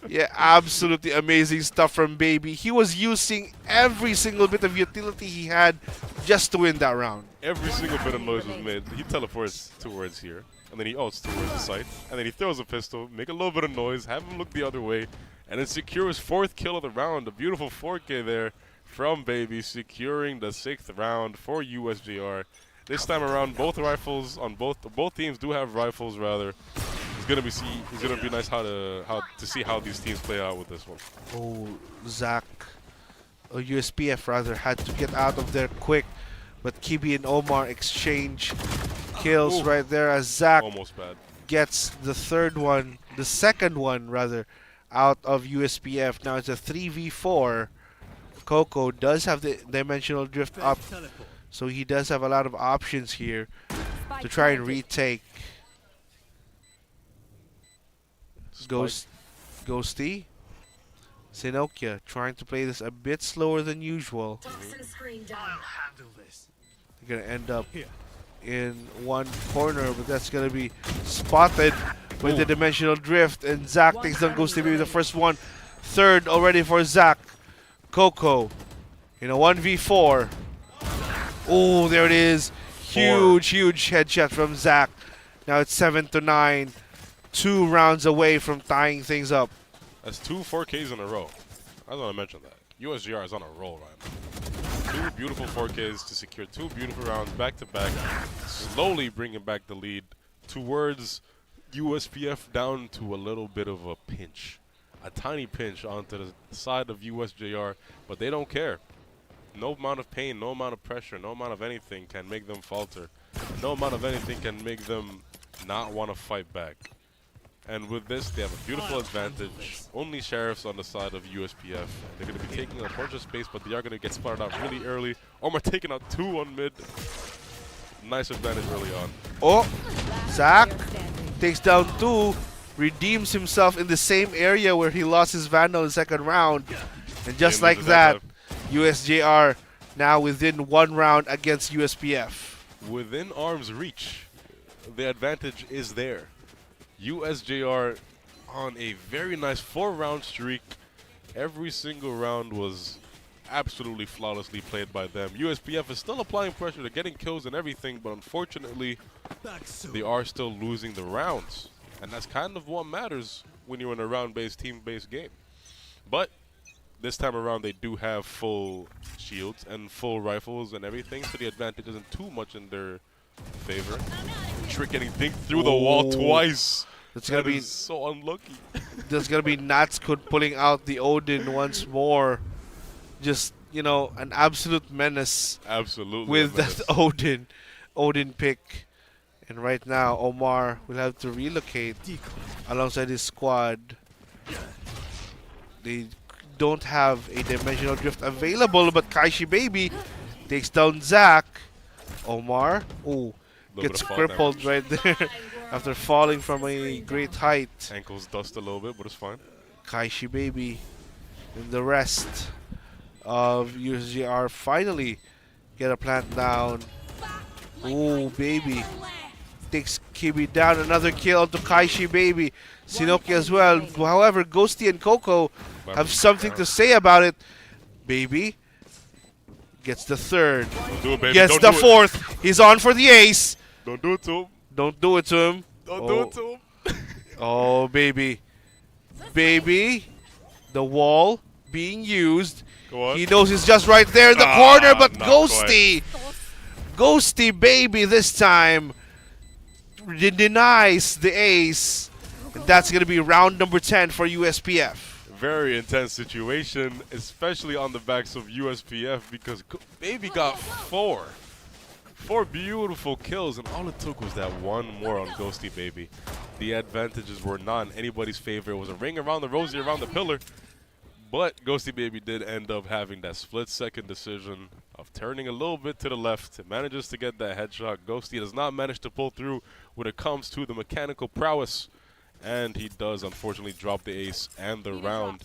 Yeah, absolutely amazing stuff from Baby. He was using every single bit of utility he had just to win that round. Every single bit of noise was made. He teleports towards here, and then he ults towards the site, and then he throws a pistol, make a little bit of noise, have him look the other way, and then secure his 4th kill of the round. A beautiful 4K there from Baby, securing the 6th round for USJ-R. This time around, both rifles on both teams do have rifles rather. It's gonna be nice how to see how these teams play out with this one. Oh, Zach, or USPF rather, had to get out of there quick, but Kibi and Omar exchange kills Ooh. right there as Zach Almost bad. gets the second one rather, out of USPF. Now it's a 3v4. Coco does have the dimensional drift up, so he does have a lot of options here to try and retake. Ghosty. Sinokia trying to play this a bit slower than usual. They're going to end up in one corner, but that's going to be spotted with the dimensional drift. And Zach takes down Ghosty Baby, the first one. Third already for Zach. Coco in a 1v4. Oh, there it is. Huge headshot from Zach. Now it's 7-9. 2 rounds away from tying things up. That's 2 4Ks in a row. I just want to mention that. USJ-R is on a roll right now. 2 beautiful 4Ks to secure 2 beautiful rounds back to back. Slowly bringing back the lead towards USPF down to a little bit of a pinch. A tiny pinch onto the side of USJ-R, but they don't care. No amount of pain, no amount of pressure, no amount of anything can make them falter. No amount of anything can make them not want to fight back. And with this, they have a beautiful advantage. Only Sheriffs on the side of USPF. They're going to be taking a bunch of space, but they are going to get spotted out really early. Omar taking out 2 on mid. Nice advantage early on. Oh, Zach takes down 2, redeems himself in the same area where he lost his Vandal in the second round. And just like that, USJ-R now within 1 round against USPF. Within arm's reach, the advantage is there. USJ-R on a very nice 4-round streak. Every single round was absolutely flawlessly played by them. USPF is still applying pressure, they're getting kills and everything, but unfortunately, they are still losing the rounds. And that's kind of what matters when you're in a round-based, team-based game. But this time around, they do have full shields and full rifles and everything, so the advantage isn't too much in their favor. Trick getting dinked through the wall twice. That's gonna be so unlucky. There's gonna be Natskut pulling out the Odin once more. Just, you know, an absolute menace. Absolutely. With that Odin pick. And right now, Omar will have to relocate alongside his squad. They don't have a dimensional drift available, but Kaishi Baby takes down Zach. Omar, gets crippled right there after falling from a great height. Ankles dust a little bit, but it's fine. Kaishi Baby and the rest of USJ-R finally get a plant down. Oh, Baby takes Kibi down. Another kill to Kaishi Baby. Sinoki as well. However, Ghosty and Coco have something to say about it. Baby gets the third. Do it, baby. Gets Don't the do it. fourth. He's on for the ace. Don't do it to him. Don't do it to him. Don't do it to him. Oh, Baby. Baby. The wall being used. Go on. He knows he's just right there in the corner, but not Ghosty. Ghosty Baby this time denies the ace. And that's going to be round number 10 for USPF. Very intense situation, especially on the backs of USPF, because Baby got 4 beautiful kills, and all it took was that one more on Ghosty Baby. The advantages were not in anybody's favor. It was a ring around the rosy, around the pillar, but Ghosty Baby did end up having that split-second decision of turning a little bit to the left. It manages to get that headshot. Ghosty does not manage to pull through when it comes to the mechanical prowess. And he does, unfortunately, drop the ace and the round.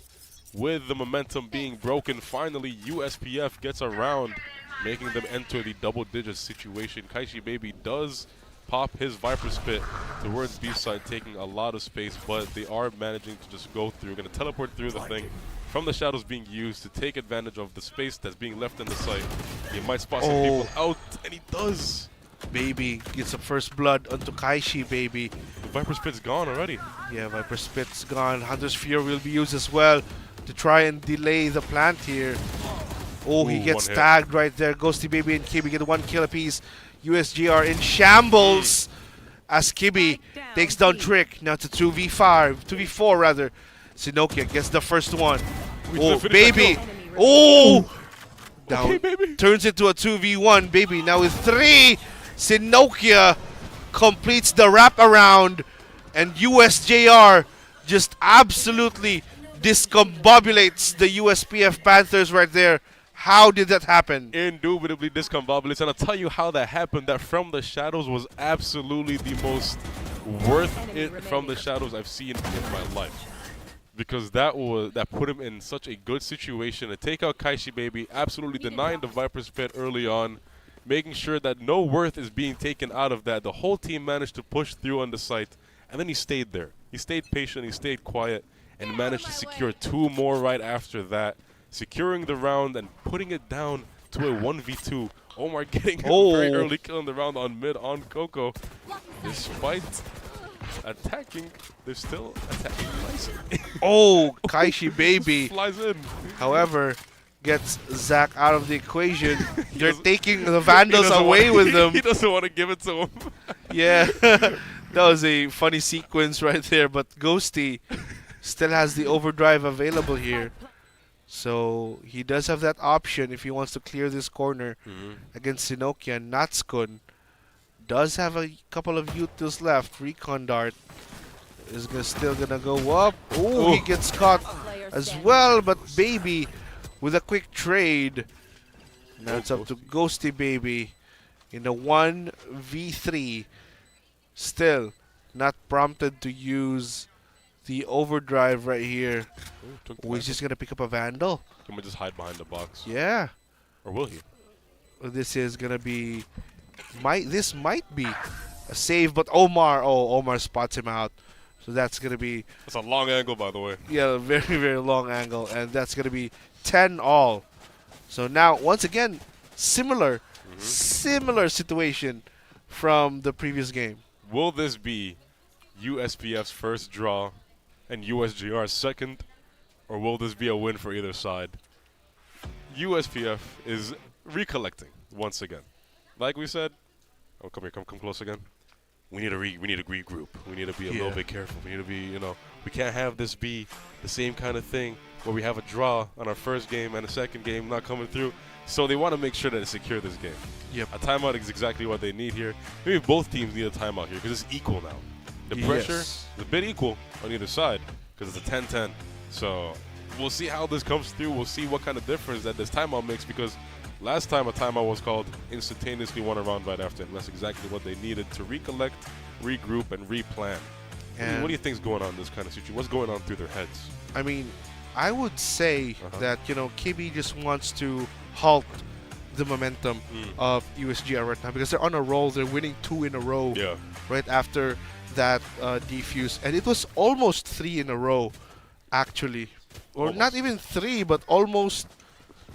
With the momentum being broken, finally, USPF gets a round, making them enter the double-digit situation. Kaishi Baby does pop his Viper Spit towards B-side, taking a lot of space, but they are managing to just go through. Going to teleport through the thing from the shadows being used to take advantage of the space that's being left in the site. He might spot some people out, and he does. Baby gets a first blood onto Kaishi Baby. The Viper Spit's gone already. Yeah, Viper Spit's gone. Hunter's Fear will be used as well to try and delay the plant here. Oh, he gets tagged right there. Ghosty Baby and Kibi get 1 kill apiece. USJ-R in shambles as Kibi takes down Trick. Now it's a 2v4 rather. Sinokia gets the first one. Oh, Baby. Oh! Down. Okay, Baby. Turns into a 2v1. Baby now with 3. Sinokia completes the wraparound, and USJ-R just absolutely discombobulates the USPF Panthers right there. How did that happen? Indubitably discombobulates, and I'll tell you how that happened. That from the shadows was absolutely the most worth it from the shadows I've seen in my life, because that put him in such a good situation to take out Kaishi Baby, absolutely denying the Viper's Pit early on, making sure that no worth is being taken out of that. The whole team managed to push through on the site, and then he stayed there. He stayed patient, he stayed quiet, and managed to secure 2 more right after that, securing the round and putting it down to a 1v2. Omar getting a very early kill in the round on mid on Coco. Despite attacking, they're still attacking nicely. Oh, Kaishi Baby, Flies in. however, gets Zach out of the equation. They're taking the Vandals away with them. He doesn't want to give it to him. Yeah, that was a funny sequence right there, but Ghosty still has the overdrive available here. So he does have that option if he wants to clear this corner against Sinokia. Natskun does have a couple of utils left. Recon Dart is still gonna go up. Oh, he gets caught as well, but Baby with a quick trade. Now it's up to Ghosty Baby in the 1v3. Still not prompted to use the overdrive right here. He's just gonna pick up a Vandal. Can we just hide behind the box? Yeah. Or will he? This is gonna be this might be a save, but Omar spots him out. So that's gonna be That's a long angle, by the way. a very, very long angle, and that's gonna be 10 all. So now once again, similar situation from the previous game. Will this be USPF's first draw and USJ-R's second, or will this be a win for either side? USPF is recollecting once again. Like we said, come here, come close again. We need to regroup. We need to be a little bit careful. We need to be, we can't have this be the same kind of thing where we have a draw on our first game and a second game not coming through. So they want to make sure that they secure this game. Yep. A timeout is exactly what they need here. Maybe both teams need a timeout here because it's equal now. The pressure is a bit equal on either side because it's a 10-10. So we'll see how this comes through. We'll see what kind of difference that this timeout makes, because last time a timeout was called, instantaneously won a round right after, and that's exactly what they needed to recollect, regroup, and replan. And What do you think's going on in this kind of situation? What's going on through their heads? I mean, I would say that, KB just wants to halt the momentum of USG-R right now because they're on a roll. They're winning 2 in a row right after that defuse. And it was almost 3 in a row, actually. Or not even 3, but almost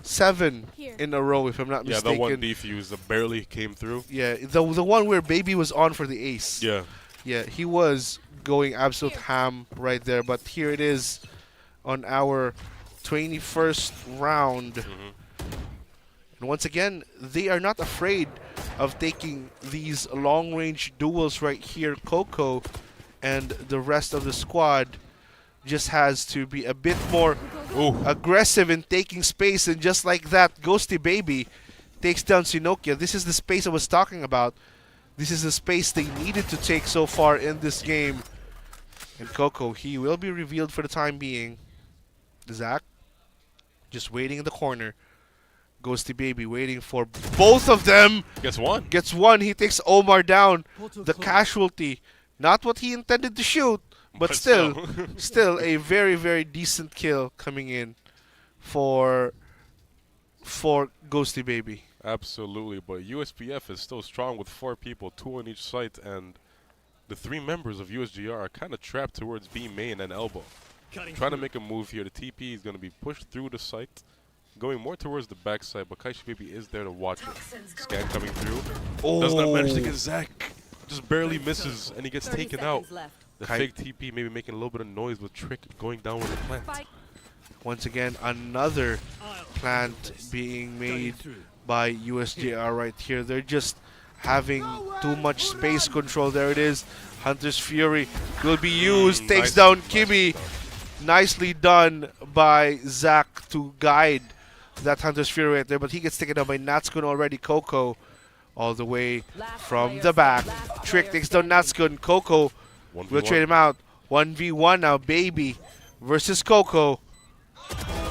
7 in a row, if I'm not mistaken. Yeah, the one defuse that barely came through. Yeah, the one where Baby was on for the ace. Yeah. Yeah, he was going absolute ham right there. But here it is on our 21st round. And once again, they are not afraid of taking these long-range duels right here. Coco and the rest of the squad just has to be a bit more aggressive in taking space. And just like that, Ghosty Baby takes down Sinokia. This is the space I was talking about. This is the space they needed to take so far in this game. And Coco, he will be revealed for the time being. Zach, just waiting in the corner. Ghosty Baby waiting for both of them. Gets one. Gets one. He takes Omar down. The casualty. Not what he intended to shoot, but still, still a very, very decent kill coming in for Ghosty Baby. Absolutely, but USPF is still strong with 4 people, 2 on each site, and the 3 members of USJ-R are kind of trapped towards B main and elbow. Trying to make a move here. The TP is going to be pushed through the site, going more towards the backside, but Kaishi Baby is there to watch it. Scan coming through. Does not manage to get Zach. Just barely misses, and he gets taken out. The fake TP maybe making a little bit of noise with Trick going down with the plant. Once again, another plant being made by USJ-R right here. They're just having too much space control. There it is. Hunter's Fury will be used. Takes down Kimi. Nicely done by Zach to guide that Hunter's Fury right there. But he gets taken down by Natskun already. Coco all the way from the back. Trick takes down Natskun. Coco will trade him out. 1v1 now. Baby versus Coco.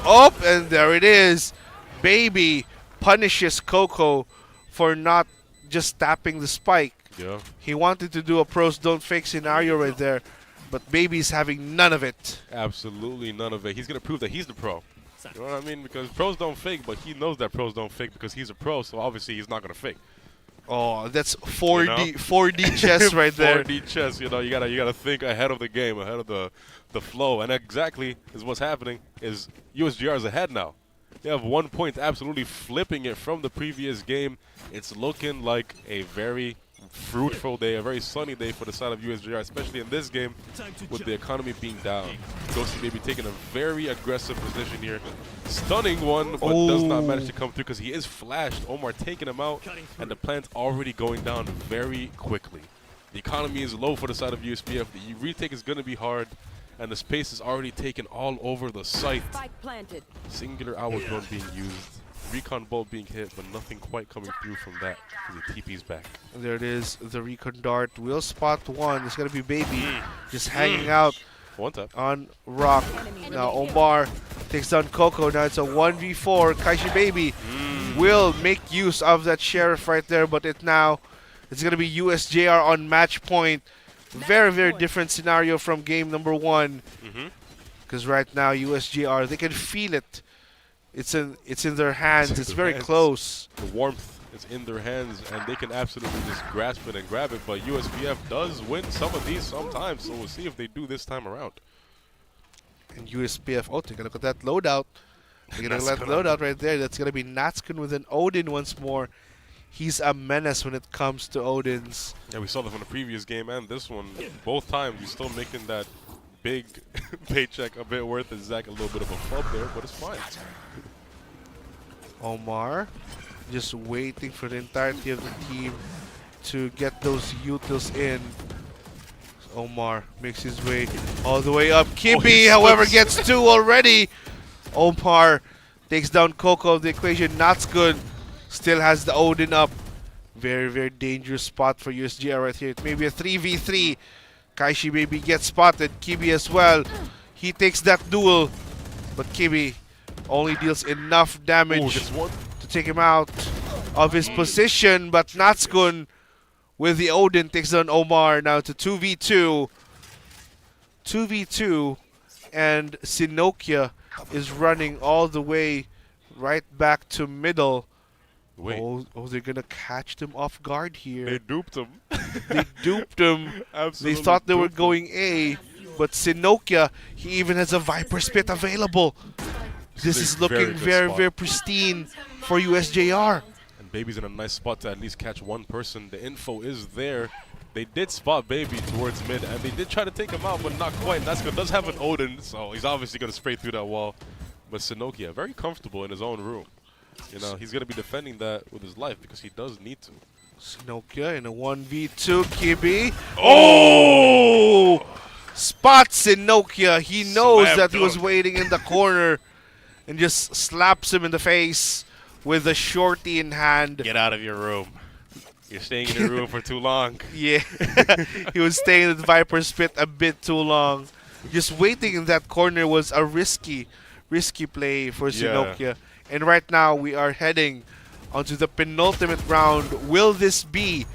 Oh, and there it is. Baby punishes Coco for not just tapping the spike. Yeah. He wanted to do a pros don't fake scenario right there, but Baby's having none of it. Absolutely none of it. He's going to prove that he's the pro. You know what I mean? Because pros don't fake, but he knows that pros don't fake because he's a pro, so obviously he's not going to fake. Oh, that's 4D chess right there. 4D chess, you know, you gotta think ahead of the game, ahead of the flow. And exactly is what's happening is USJ-R is ahead now. They have 1 point, absolutely flipping it from the previous game. It's looking like a very fruitful day, a very sunny day for the side of USJ-R, especially in this game with the economy being down. Ghosty Baby taking a very aggressive position here. Stunning one, but does not manage to come through because he is flashed. Omar taking him out, and the plant's already going down very quickly. The economy is low for the side of USPF. The retake is going to be hard, and the space is already taken all over the site. Singular hour drone being used. Recon bolt being hit, but nothing quite coming through from that. The TP's back. There it is. The recon dart will spot one. It's gonna be Baby just hanging out One tap. on rock. Now Omar takes down Coco. Now it's a 1v4. Kaishi Baby will make use of that sheriff right there, but it's gonna be USJ-R on match point. Very, very different scenario from game number one. Because right now USJ-R, they can feel it. It's in their hands. It's very close. The warmth is in their hands, and they can absolutely just grasp it and grab it. But USPF does win some of these sometimes, so we'll see if they do this time around. And USPF, oh, take a look at that loadout. They're going to let loadout right there. That's going to be Natskun with an Odin once more. He's a menace when it comes to Odins. Yeah, we saw that from the previous game and this one. Both times, he's still making that big paycheck a bit worth it. Zach a little bit of a flub there, but it's fine. Omar just waiting for the entirety of the team to get those utils in. Omar makes his way all the way up. Kibi, however, gets two already. Omar takes down Coco of the equation. Natskun still has the Odin up. Very, very dangerous spot for USJ-R right here. It may be a 3v3. Kaishi Baby gets spotted. Kibi as well. He takes that duel. But Kibi only deals enough damage to take him out of his position. But Natskun with the Odin takes down Omar. Now to 2v2. 2v2. And Sinokia is running all the way right back to middle. Wait. Oh, they're going to catch them off guard here. They duped him. They duped him. Absolutely They thought they were duped him. going A, but Sinokia, he even has a Viper Spit available. This a is looking very good very, spot. very pristine for USJ-R. And Baby's in a nice spot to at least catch one person. The info is there. They did spot Baby towards mid, and they did try to take him out, but not quite. Natskun does have an Odin, so he's obviously going to spray through that wall. But Sinokia, very comfortable in his own room. You know, he's going to be defending that with his life because he does need to. Sinokia in a 1v2. Kibi. Oh! Spots Sinokia. He knows Slam that he was dunk. waiting in the corner and just slaps him in the face with a shorty in hand. Get out of your room. You're staying in your room for too long. Yeah, he was staying in the Viper Spit a bit too long. Just waiting in that corner was a risky play for Sinokia. And right now we are heading onto the penultimate round. Will this be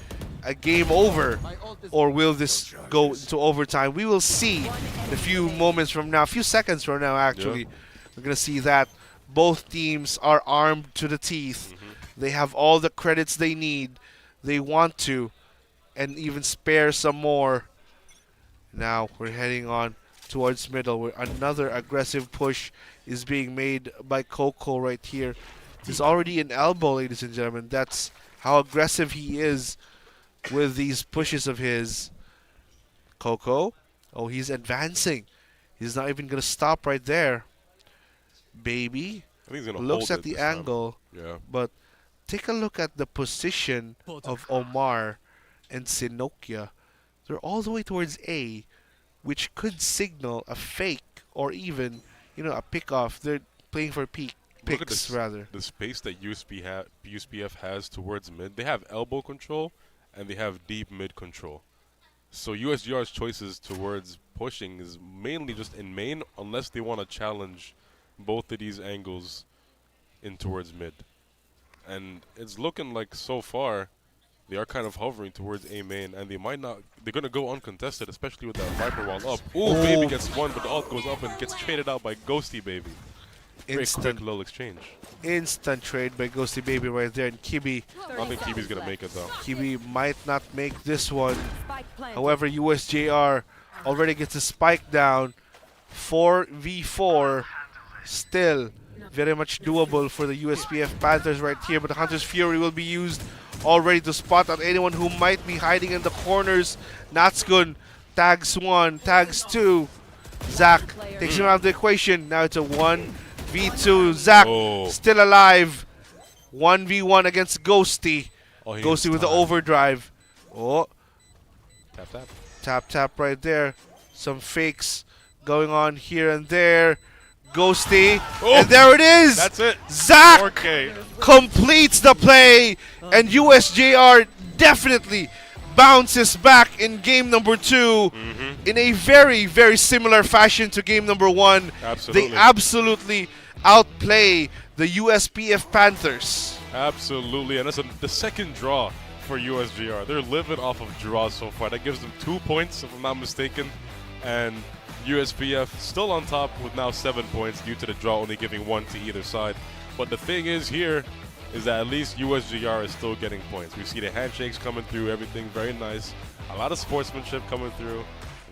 a game over, or will this go into overtime? We will see in a few moments from now, a few seconds from now actually. Yeah. We're gonna see that both teams are armed to the teeth. They have all the credits they need. They want to, and even spare some more. Now we're heading on towards middle, where another aggressive push is being made by Coco right here. There's already an elbow, ladies and gentlemen. That's how aggressive he is with these pushes of his. Coco, oh, he's advancing. He's not even going to stop right there. Baby I think he's going to looks hold at the it this time. angle, Yeah. but take a look at the position of Omar and Sinokia. They're all the way towards A, which could signal a fake or even, a pick off. They're playing for peak. look at picks this, rather. the space that USPF has towards mid. They have elbow control and they have deep mid control. So USGR's choices towards pushing is mainly just in main, unless they want to challenge both of these angles in towards mid. And it's looking like so far they are kind of hovering towards A main, and they might not. They're gonna go uncontested, especially with that Viper wall up. Ooh, Baby gets one, but the ult goes up and gets traded out by Ghosty Baby. Very quick little exchange. Instant trade by Ghosty Baby right there, and Kibi. I don't think Kibi's gonna make it though. Kibi might not make this one. However, USJ-R already gets a spike down. 4v4. Still very much doable for the USPF Panthers right here, but the Hunter's Fury will be used already to spot out anyone who might be hiding in the corners. Natskun tags one, tags two. Zach takes him out of the equation. Now it's a 1v2. Zach still alive. 1v1 against Ghosty. Ghosty with the overdrive. Oh, Tap tap. tap tap right there. Some fakes going on here and there. Ghosty, and there it is. That's it. Zach 4K. completes the play, and USJ-R definitely bounces back in game number 2 in a very, very similar fashion to game number 1. Absolutely. They absolutely outplay the USPF Panthers. Absolutely, and that's the second draw for USGR. They're living off of draws so far. That gives them 2 points, if I'm not mistaken, and USPF still on top with now 7 points due to the draw only giving 1 to either side. But the thing is here is that at least USGR is still getting points. We see the handshakes coming through, everything very nice. A lot of sportsmanship coming through.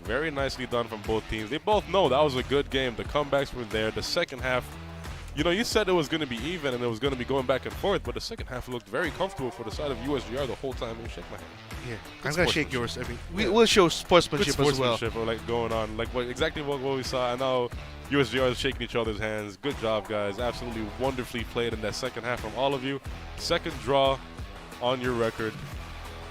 Very nicely done from both teams. They both know that was a good game. The comebacks were there. The second half, you know, you said it was going to be even and it was going to be going back and forth, but the second half looked very comfortable for the side of USGR the whole time. Let me shake my hand. Yeah, Good I'm gonna shake sportsmanship. yours. I mean, we'll show Good sportsmanship, sportsmanship like going on, like exactly what we saw. I know USGR is shaking each other's hands. Good job, guys. Absolutely wonderfully played in that second half from all of you. Second draw on your record,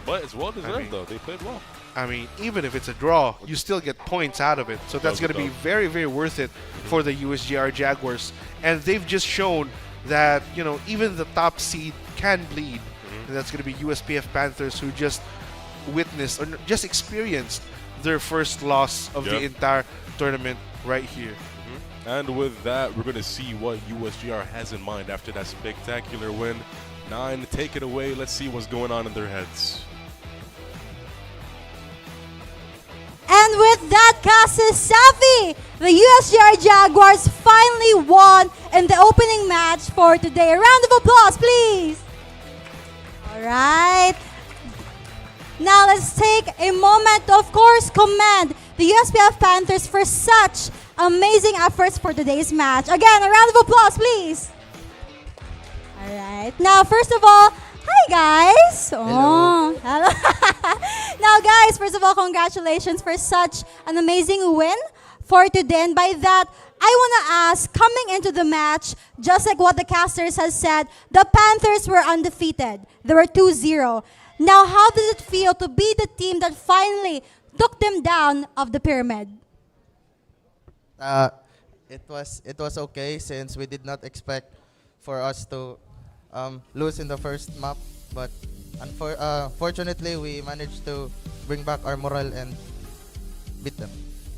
but it's well deserved though. They played well. I mean, even if it's a draw, you still get points out of it. So that's going to be very, very worth it for the USGR Jaguars. And they've just shown that, you know, even the top seed can bleed. And that's going to be USPF Panthers, who just witnessed or just experienced their first loss of the entire tournament right here. And with that, we're going to see what USGR has in mind after that spectacular win. 9, take it away. Let's see what's going on in their heads. And with that, Cassis Savvy, the USJ-R Jaguars finally won in the opening match for today. A round of applause, please. All right. Now let's take a moment to, of course, commend the USPF Panthers for such amazing efforts for today's match. Again, a round of applause, please. All right. Now, first of all, hi guys. Hello. Hello. Now, guys, first of all, congratulations for such an amazing win for today. And by that, I want to ask, coming into the match, just like what the casters has said, the Panthers were undefeated. They were 2-0. Now, how does it feel to be the team that finally took them down of the pyramid? It was okay since we did not expect for us to lose in the first map, but fortunately we managed to bring back our morale and beat them.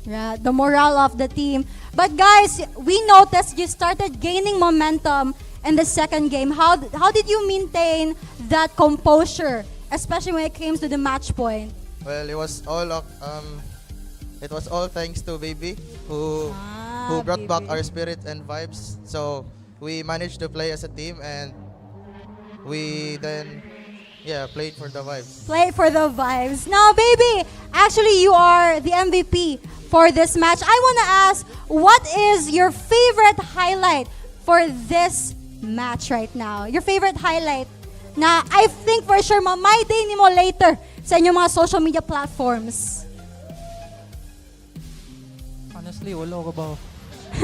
Yeah, the morale of the team. But guys, we noticed you started gaining momentum in the second game. How did you maintain that composure, especially when it came to the match point? Well, it was all thanks to Baby who brought back our spirit and vibes. So we managed to play as a team, and we then played for the vibes. Play for the vibes. Now, Baby, actually you are the MVP for this match. I want to ask, what is your favorite highlight for this match right now? Your favorite highlight na I think for sure mamay-day ni mo later sa inyong mga social media platforms. Honestly, wala ko ba?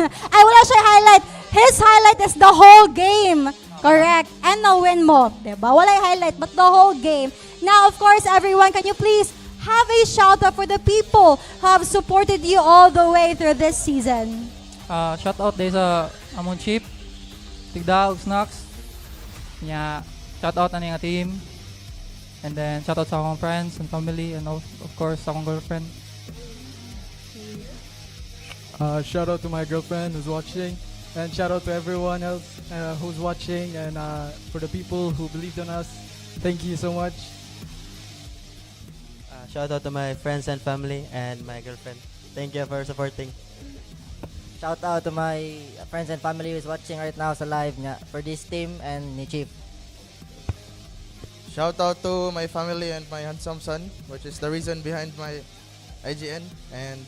Ay, wala siya highlight. His highlight is the whole game. Correct. And na-win mo. Diba? Wala yung highlight, but the whole game. Now, of course, everyone, can you please have a shout out for the people who have supported you all the way through this season? Shout out din sa among chief, Tigdaog, Snacks. Nya, shout out na nga team. And then shout out sa akong friends and family and of course sa akong girlfriend. Shout out to my girlfriend who's watching, and shout out to everyone else who's watching, and for the people who believed in us, thank you so much. Shout out to my friends and family and my girlfriend. Thank you for supporting. Shout out to my friends and family who's watching right now sa live niya for this team and ni Chief. Shout out to my family and my handsome son, which is the reason behind my IGN, and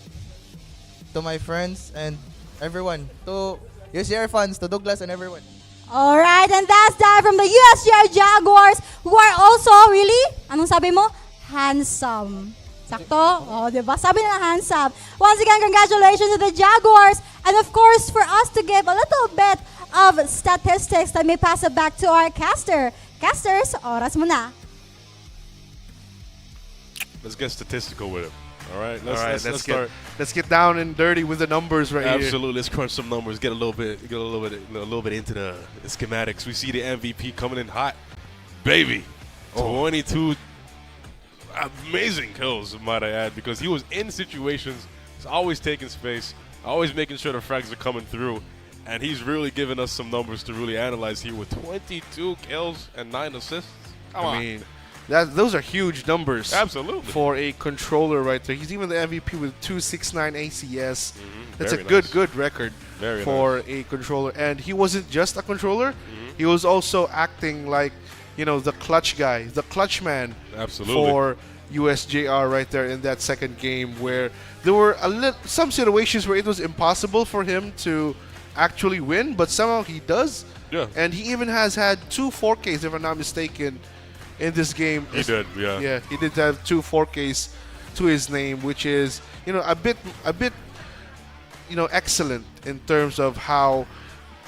to my friends and everyone, to USJ-R fans, to Douglas and everyone. All right, and that's that from the USJ-R Jaguars, who are also really, anong sabi mo? Handsome. Sakto? Oh, diba? Sabi nila handsome. Once again, congratulations to the Jaguars. And of course, for us to give a little bit of statistics, let me pass it back to our caster. Casters, oras mo na. Let's get statistical with it. All right, Let's start. get down and dirty with the numbers right here. Absolutely, let's crunch some numbers. Get a little bit into the schematics. We see the MVP coming in hot, baby. 22 amazing kills, might I add, because he was in situations. He's always taking space, always making sure the frags are coming through, and he's really giving us some numbers to really analyze here with 22 kills and 9 assists. I mean, those are huge numbers. Absolutely. For a controller right there. He's even the MVP with 269 ACS. That's Very a nice. good record Very for nice. a controller. And he wasn't just a controller. He was also acting like, the clutch guy, the clutch man. Absolutely. For USJ-R right there in that second game, where there were some situations where it was impossible for him to actually win, but somehow he does. Yeah. And he even has had 2 4Ks, if I'm not mistaken, in this game. He did, yeah. Yeah, he did have 2 4Ks to his name, which is, a bit excellent in terms of how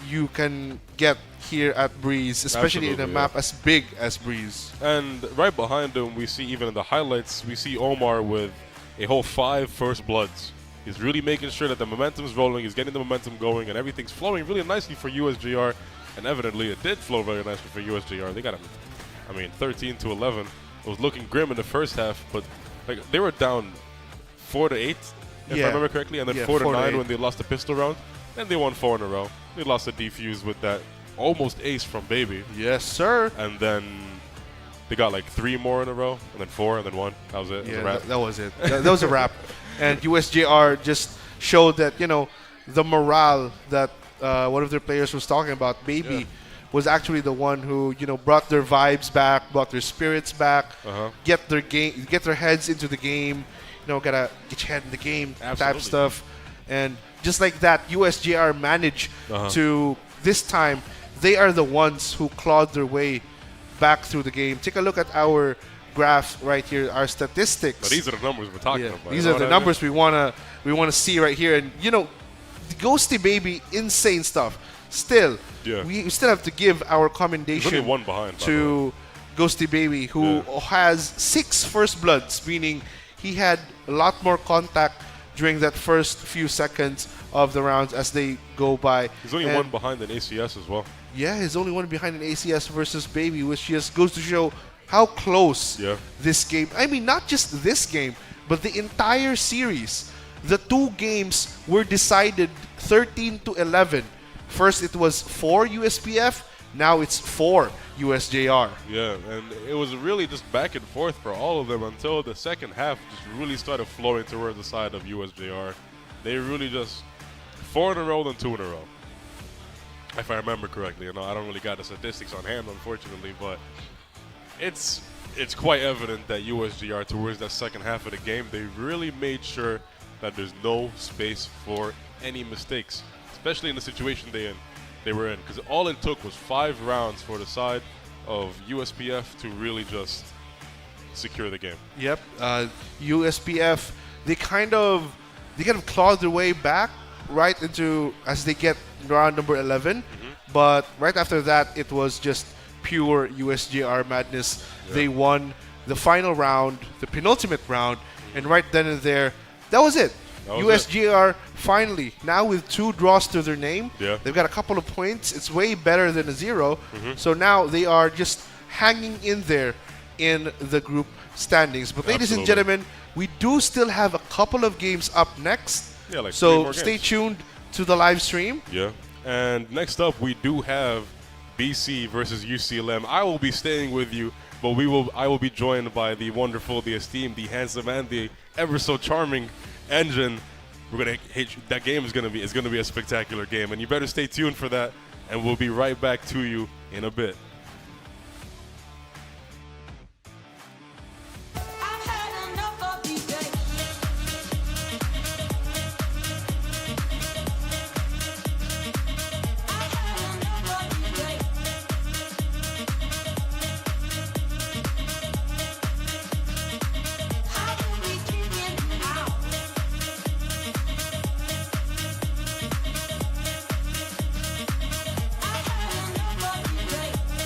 you can get here at Breeze, especially in a map as big as Breeze. And right behind him, we see, even in the highlights, we see Omar with a whole 5 first bloods. He's really making sure that the momentum's rolling, he's getting the momentum going, and everything's flowing really nicely for USJ-R. And evidently, it did flow very nicely for USJ-R. They got 13 to 11. It was looking grim in the first half, but they were down 4 to 8, if I remember correctly, and then 4 to 9 when they lost the pistol round. Then they won 4 in a row. They lost the defuse with that almost ace from Baby. Yes, sir. And then they got 3 more in a row, and then 4, and then 1. That was it. Yeah, wrap. that was it. That was a wrap. And USJ-R just showed that, the morale that one of their players was talking about, Baby, was actually the one who, brought their vibes back, brought their spirits back, get their heads into the game, gotta get your head in the game type stuff. And just like that, USJ-R managed to, this time, they are the ones who clawed their way back through the game. Take a look at our graph right here, our statistics. But these are the numbers we're talking about. These are the numbers we wanna see right here. And Ghosty Baby, insane stuff. Still, we still have to give our commendation There's only 1 behind, to Ghosty Baby, who has 6 first bloods, meaning he had a lot more contact during that first few seconds of the rounds as they go by. He's only 1 behind in ACS as well. Yeah, he's only 1 behind in ACS versus Baby, which just goes to show how close this game, not just this game, but the entire series. The 2 games were decided 13 to 11. First it was 4 USPF, now it's 4 USJ-R. Yeah, and it was really just back and forth for all of them until the second half just really started flowing towards the side of USJ-R. They really just 4 in a row, then 2 in a row. If I remember correctly. I don't really got the statistics on hand, unfortunately, but it's quite evident that USJ-R, towards that second half of the game, they really made sure that there's no space for any mistakes, especially in the situation they were in, because all it took was 5 rounds for the side of USPF to really just secure the game. Yep, USPF, they kind of clawed their way back right into as they get round number 11, but right after that it was just pure USJ-R madness. They won the final round, the penultimate round, and right then and there, that was it. That was USJ-R finally, now with 2 draws to their name, Yeah. they've got a couple of points. It's way better than a 0. Mhm. So now they are just hanging in there in the group standings. But ladies and Absolutely. gentlemen, we do still have a couple of games up next. Yeah, like 3 so more stay games. tuned to the live stream. Yeah. And next up, we do have BC versus UCLM. I will be staying with you, but I will be joined by the wonderful, the esteemed, the handsome, and the ever so charming Engine. We're gonna hit that game is gonna be a spectacular game, and you better stay tuned for that. And we'll be right back to you in a bit. I've had enough of these days. I've had enough of these days. How do we keep getting out? I've had enough of these days.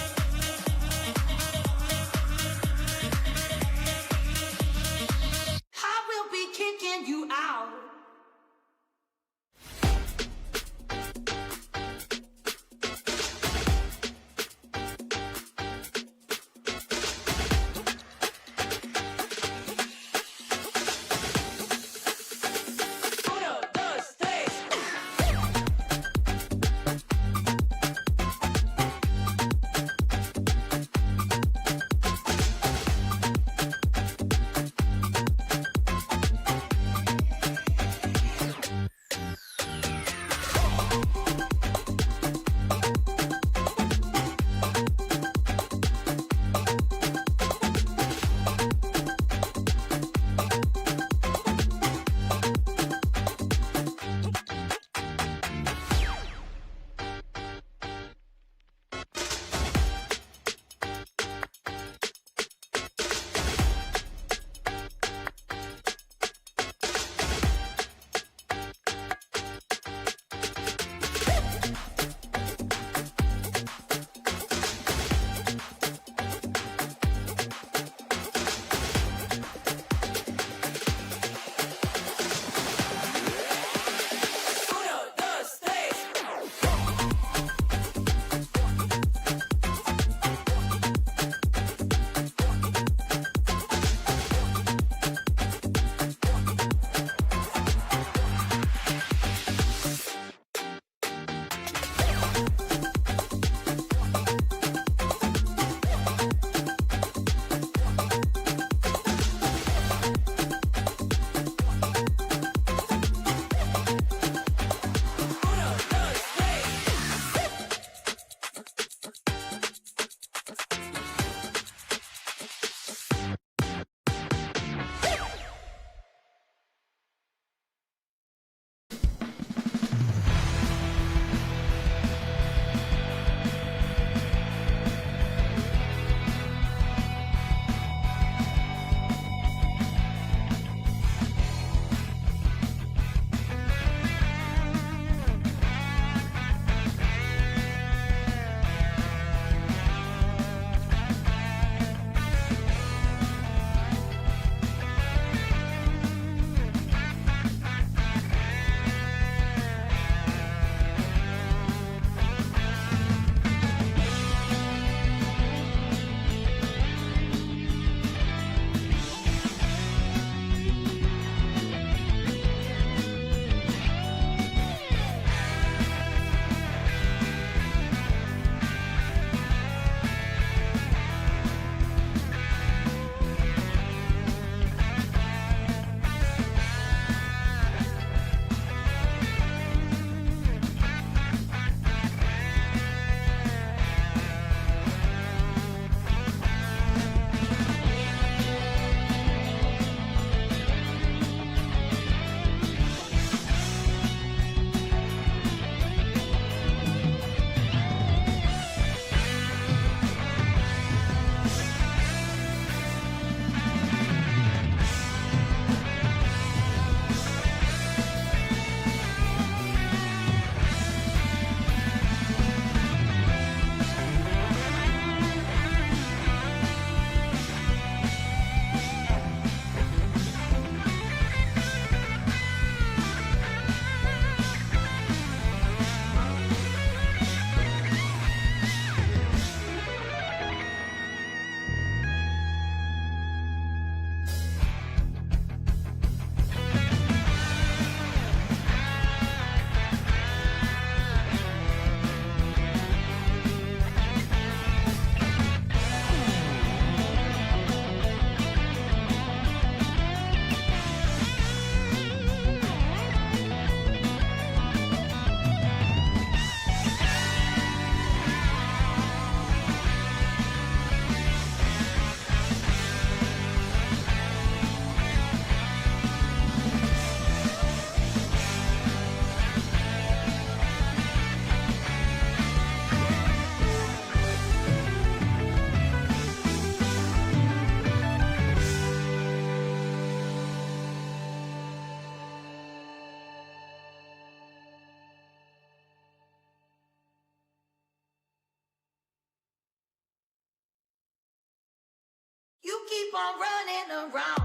keep on running around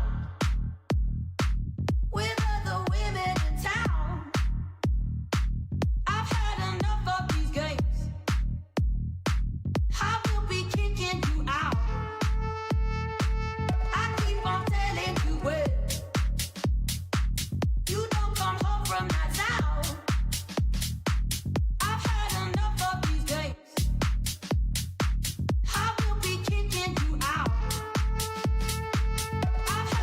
with other women in town. I've had enough of these games. I will be kicking you out. I keep on telling you when you don't come home from nights out. I've had enough of these games. I will be kicking you out. I've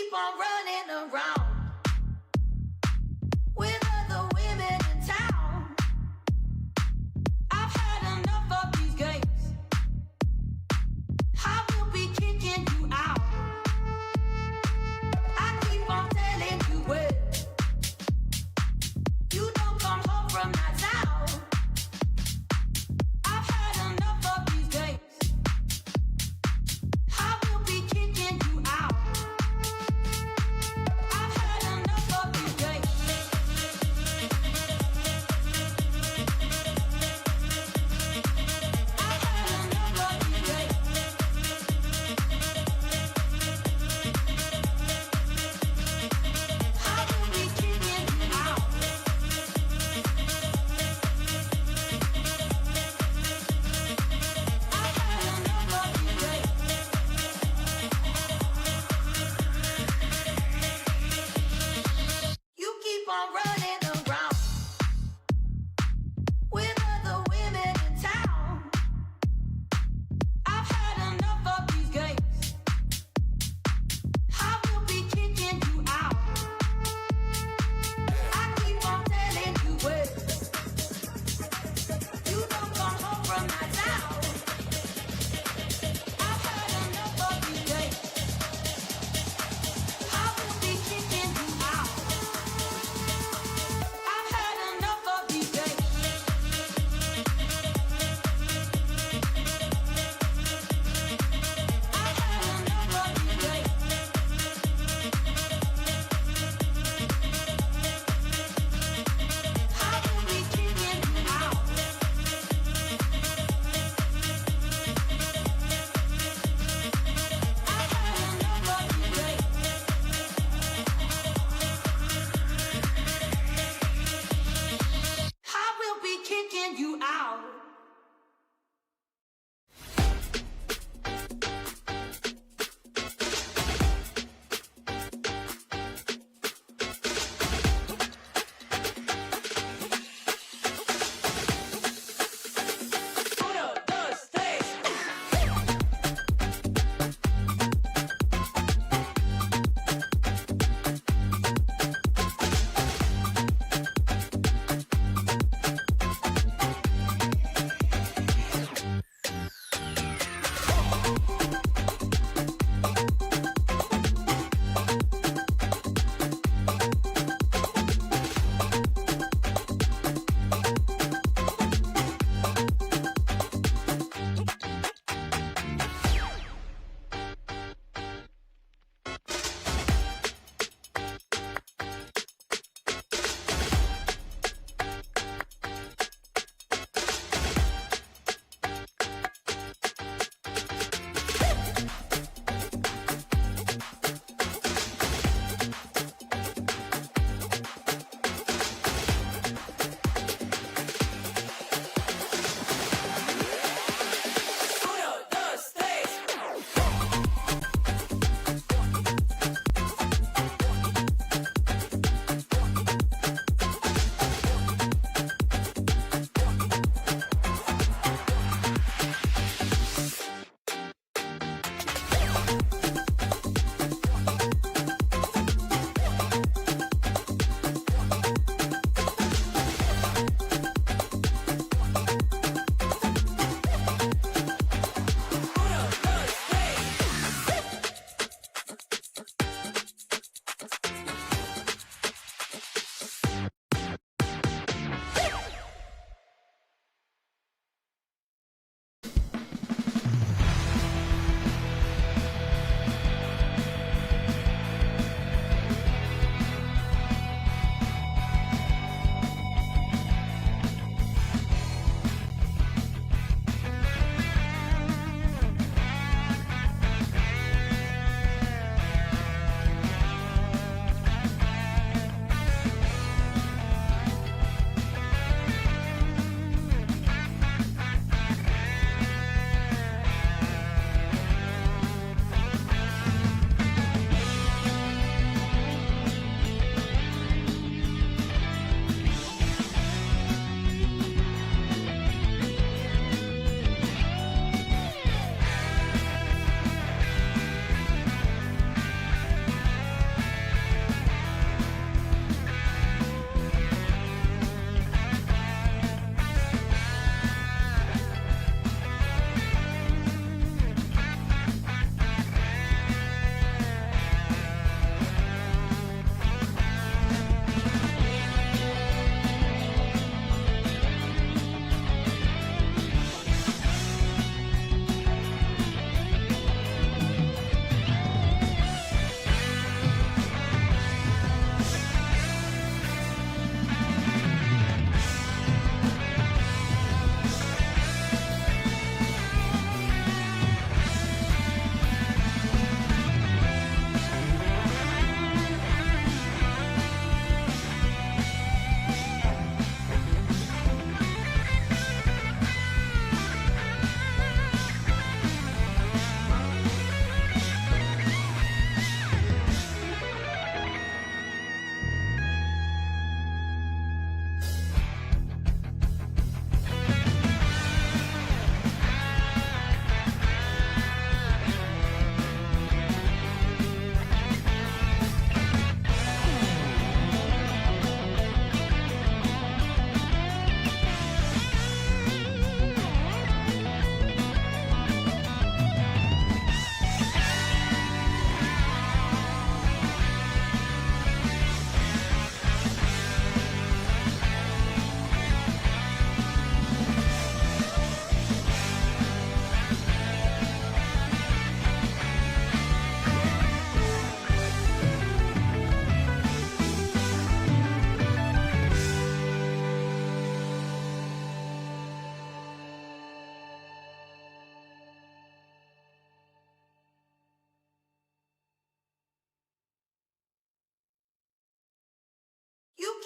keep on running around with other women in town. I've had enough of these games. I will be kicking you out. I keep on telling you when you don't come home from that town. I've had enough of these games. I will be kicking you out. I've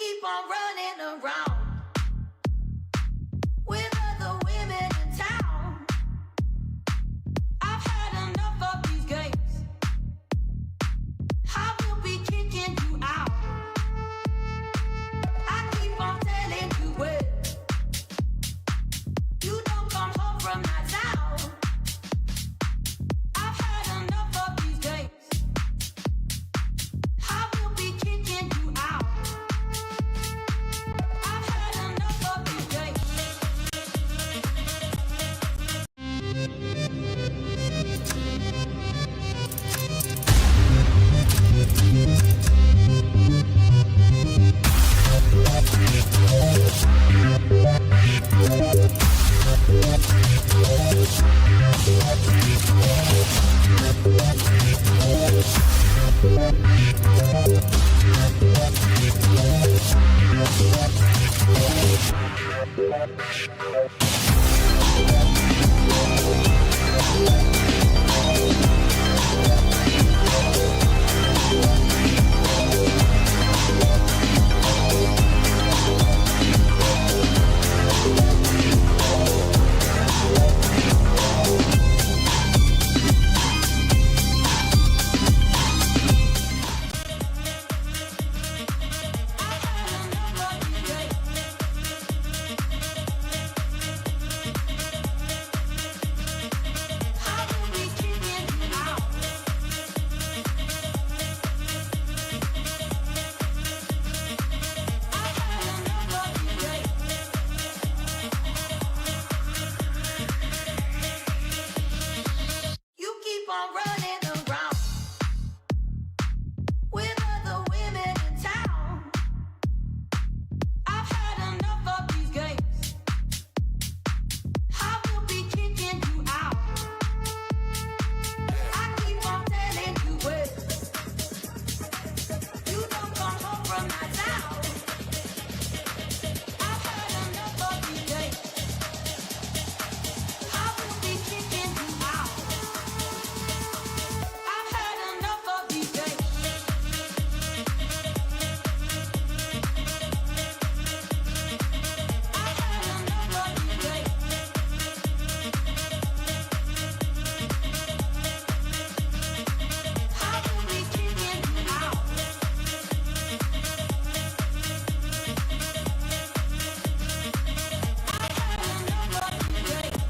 keep on running around with other women in town. I've had enough of these games. I will be kicking you out. I keep on telling you when you don't come home from nights out. I've had enough of these games. I will be kicking you out. I've had enough of these games. You keep on running around with other women in town. I've had enough of these games. I will be kicking you out. I keep on telling you when you don't come home from nights out. I've had enough of these games. I will be kicking you out. I've had enough of these games. I've had enough of these games. I will be kicking you out. I've had enough of these games.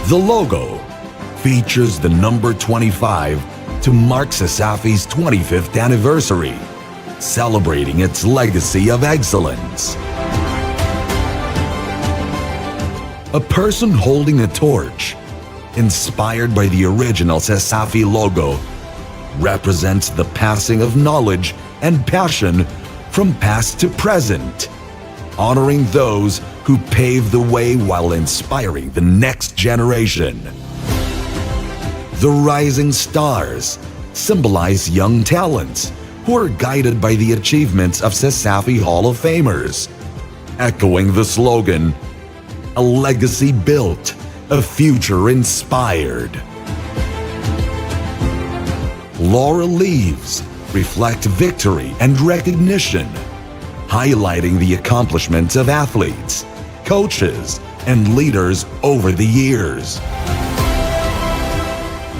The logo features the number 25 to mark Sasafi's 25th anniversary, celebrating its legacy of excellence. A person holding a torch, inspired by the original Sasafi logo, represents the passing of knowledge and passion from past to present, honoring those who paved the way while inspiring the next generation. The rising stars symbolize young talents who are guided by the achievements of Sasafi Hall of Famers, echoing the slogan, "A legacy built, a future inspired." Laurel leaves reflect victory and recognition, highlighting the accomplishments of athletes, coaches, and leaders over the years.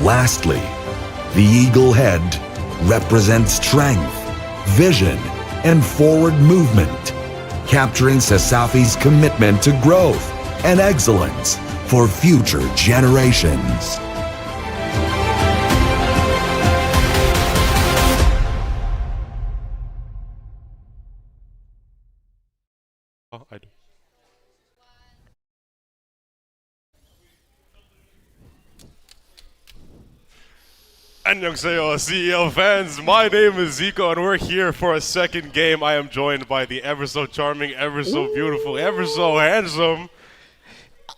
Lastly, the eagle head represents strength, vision, and forward movement, capturing Sasafi's commitment to growth and excellence for future generations. Oh, I do. Annyeonghaseyo, CEL fans. My name is Zico, and we're here for a second game. I am joined by the ever so charming, ever so beautiful, ever so handsome.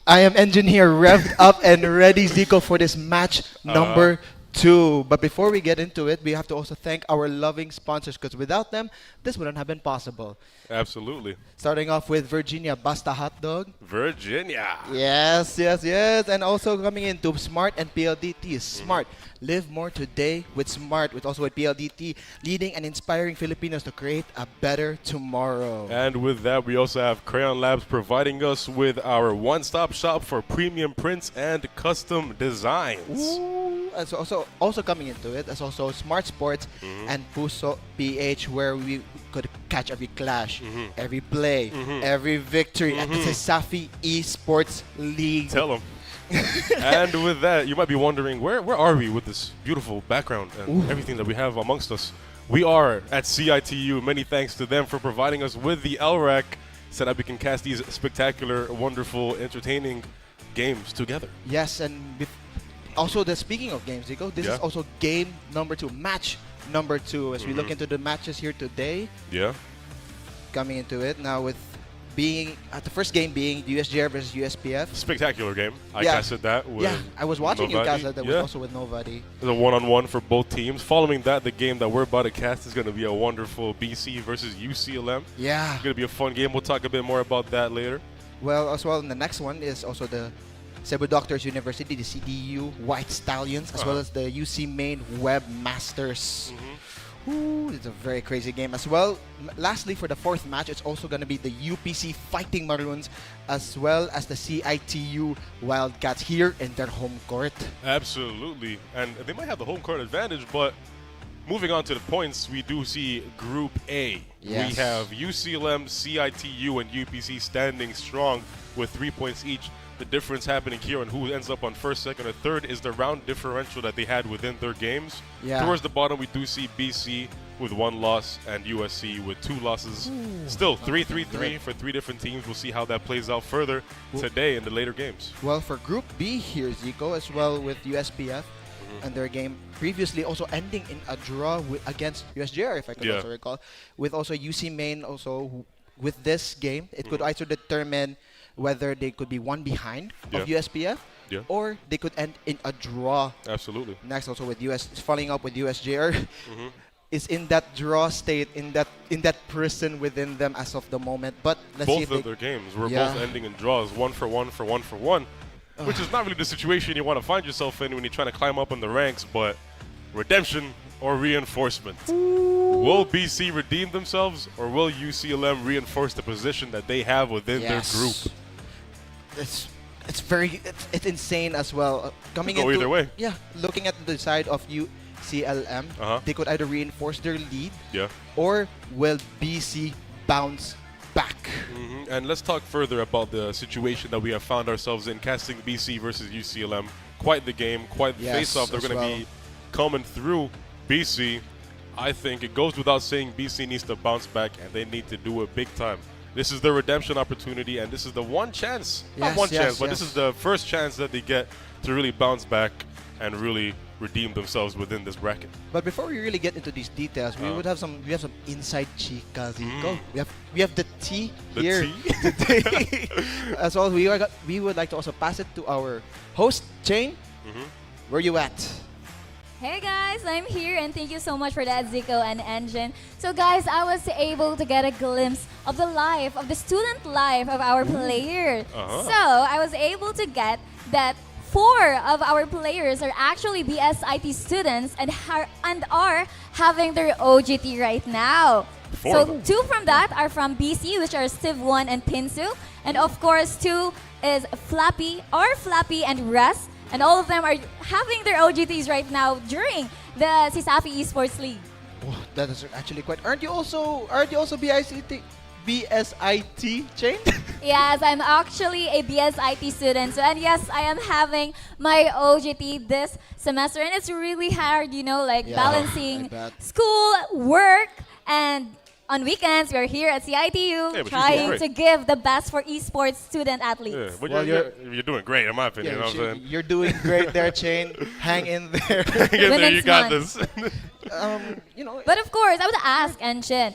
I am engineer revved up and ready, Zico, for this match number 2. But before we get into it, we have to also thank our loving sponsors, because without them, this wouldn't have been possible. Absolutely. Starting off with Virginia Basta Hot Dog. Virginia. Yes, yes, yes. And also coming into Smart and PLDT. Smart. Live more today with Smart, with also with PLDT, leading and inspiring Filipinos to create a better tomorrow. And with that, we also have Crayon Labs providing us with our one-stop shop for premium prints and custom designs. Ooh. And so also coming into it, as also Smart Sports and Puso PH, where we could catch every clash, every play, every victory at the Sasafi Esports League. Tell them. And with that, you might be wondering, where are we with this beautiful background and everything that we have amongst us? We are at CIT-U. Many thanks to them for providing us with the LRAC so that we can cast these spectacular, wonderful, entertaining games together. Yes, and also speaking of games, Zico, this is also game number 2, match number 2. As we look into the matches here today, coming into it now with being the first game being USJ-R versus USPF. Spectacular game. I casted that with I was watching you cast that with also with nobody. There's a one-on-one for both teams. Following that, the game that we're about to cast is going to be a wonderful BC versus UCLM. Yeah. It's going to be a fun game. We'll talk a bit more about that later. Well, as well, the next one is also the Cebu Doctors University, the CIT-U White Stallions, as well as the UC Main Webmasters. Ooh, it's a very crazy game as well. Lastly, for the fourth match, it's also going to be the UPC Fighting Maroons as well as the CIT-U Wildcats here in their home court. Absolutely. And they might have the home court advantage, but moving on to the points, we do see Group A. Yes. We have UCLM, CIT-U, and UPC standing strong with 3 points each. The difference happening here on who ends up on first, second, or third is the round differential that they had within their games. Yeah. Towards the bottom, we do see BC with 1 loss and USC with 2 losses. Still 3-3-3 for 3 different teams. We'll see how that plays out further today in the later games. Well, for Group B here, Zico, as well with USPF and their game previously also ending in a draw against USJ-R, if I could also recall, with also UC Main also with this game. It could either determine whether they could be one behind of USPF or they could end in a draw. Absolutely. Next also with following up with USJ-R is in that draw state, in that prison within them as of the moment. But let's see both if of their games were both ending in draws, 1 for 1 for 1 for 1. which is not really the situation you want to find yourself in when you're trying to climb up in the ranks, but redemption or reinforcement. Will BC redeem themselves, or will UCLM reinforce the position that they have within their group? It's insane as well. Coming Could go into either way. Yeah, looking at the side of UCLM, they could either reinforce their lead, or will BC bounce back? And let's talk further about the situation that we have found ourselves in, casting BC versus UCLM. Quite the game, quite the face-off. They're going to be coming through BC. I think it goes without saying BC needs to bounce back, and they need to do it big time. This is their redemption opportunity, and this is the one chance, not one chance, but this is the first chance that they get to really bounce back and really redeem themselves within this bracket. But before we really get into these details, we have some inside chika, Zico. We have the tea here today as well. We would like to also pass it to our host, Jane. Where you at? Hey guys, I'm here and thank you so much for that, Zico and Engine. So guys, I was able to get a glimpse of the life, of the student life of our players. So I was able to get that 4 of our players are actually BSIT students and are having their OGT right now. So 2 from that are from BC, which are Steve 1 and Pinsu. And of course 2 is Flappy and Russ. And all of them are having their OGTs right now during the CISAFI Esports League. Oh, that is actually quite. Aren't you also BSIT Chain? Yes, I'm actually a BSIT student. So, and yes, I am having my OGT this semester. And it's really hard, balancing school, work, and on weekends, we're here at CIT-U trying to give the best for esports student athletes. Yeah, but you're doing great, in my opinion. Yeah, you know what I'm saying? You're doing great there, Chain. Hang in there. Hang in there, you got this. But of course, I would ask Anshin,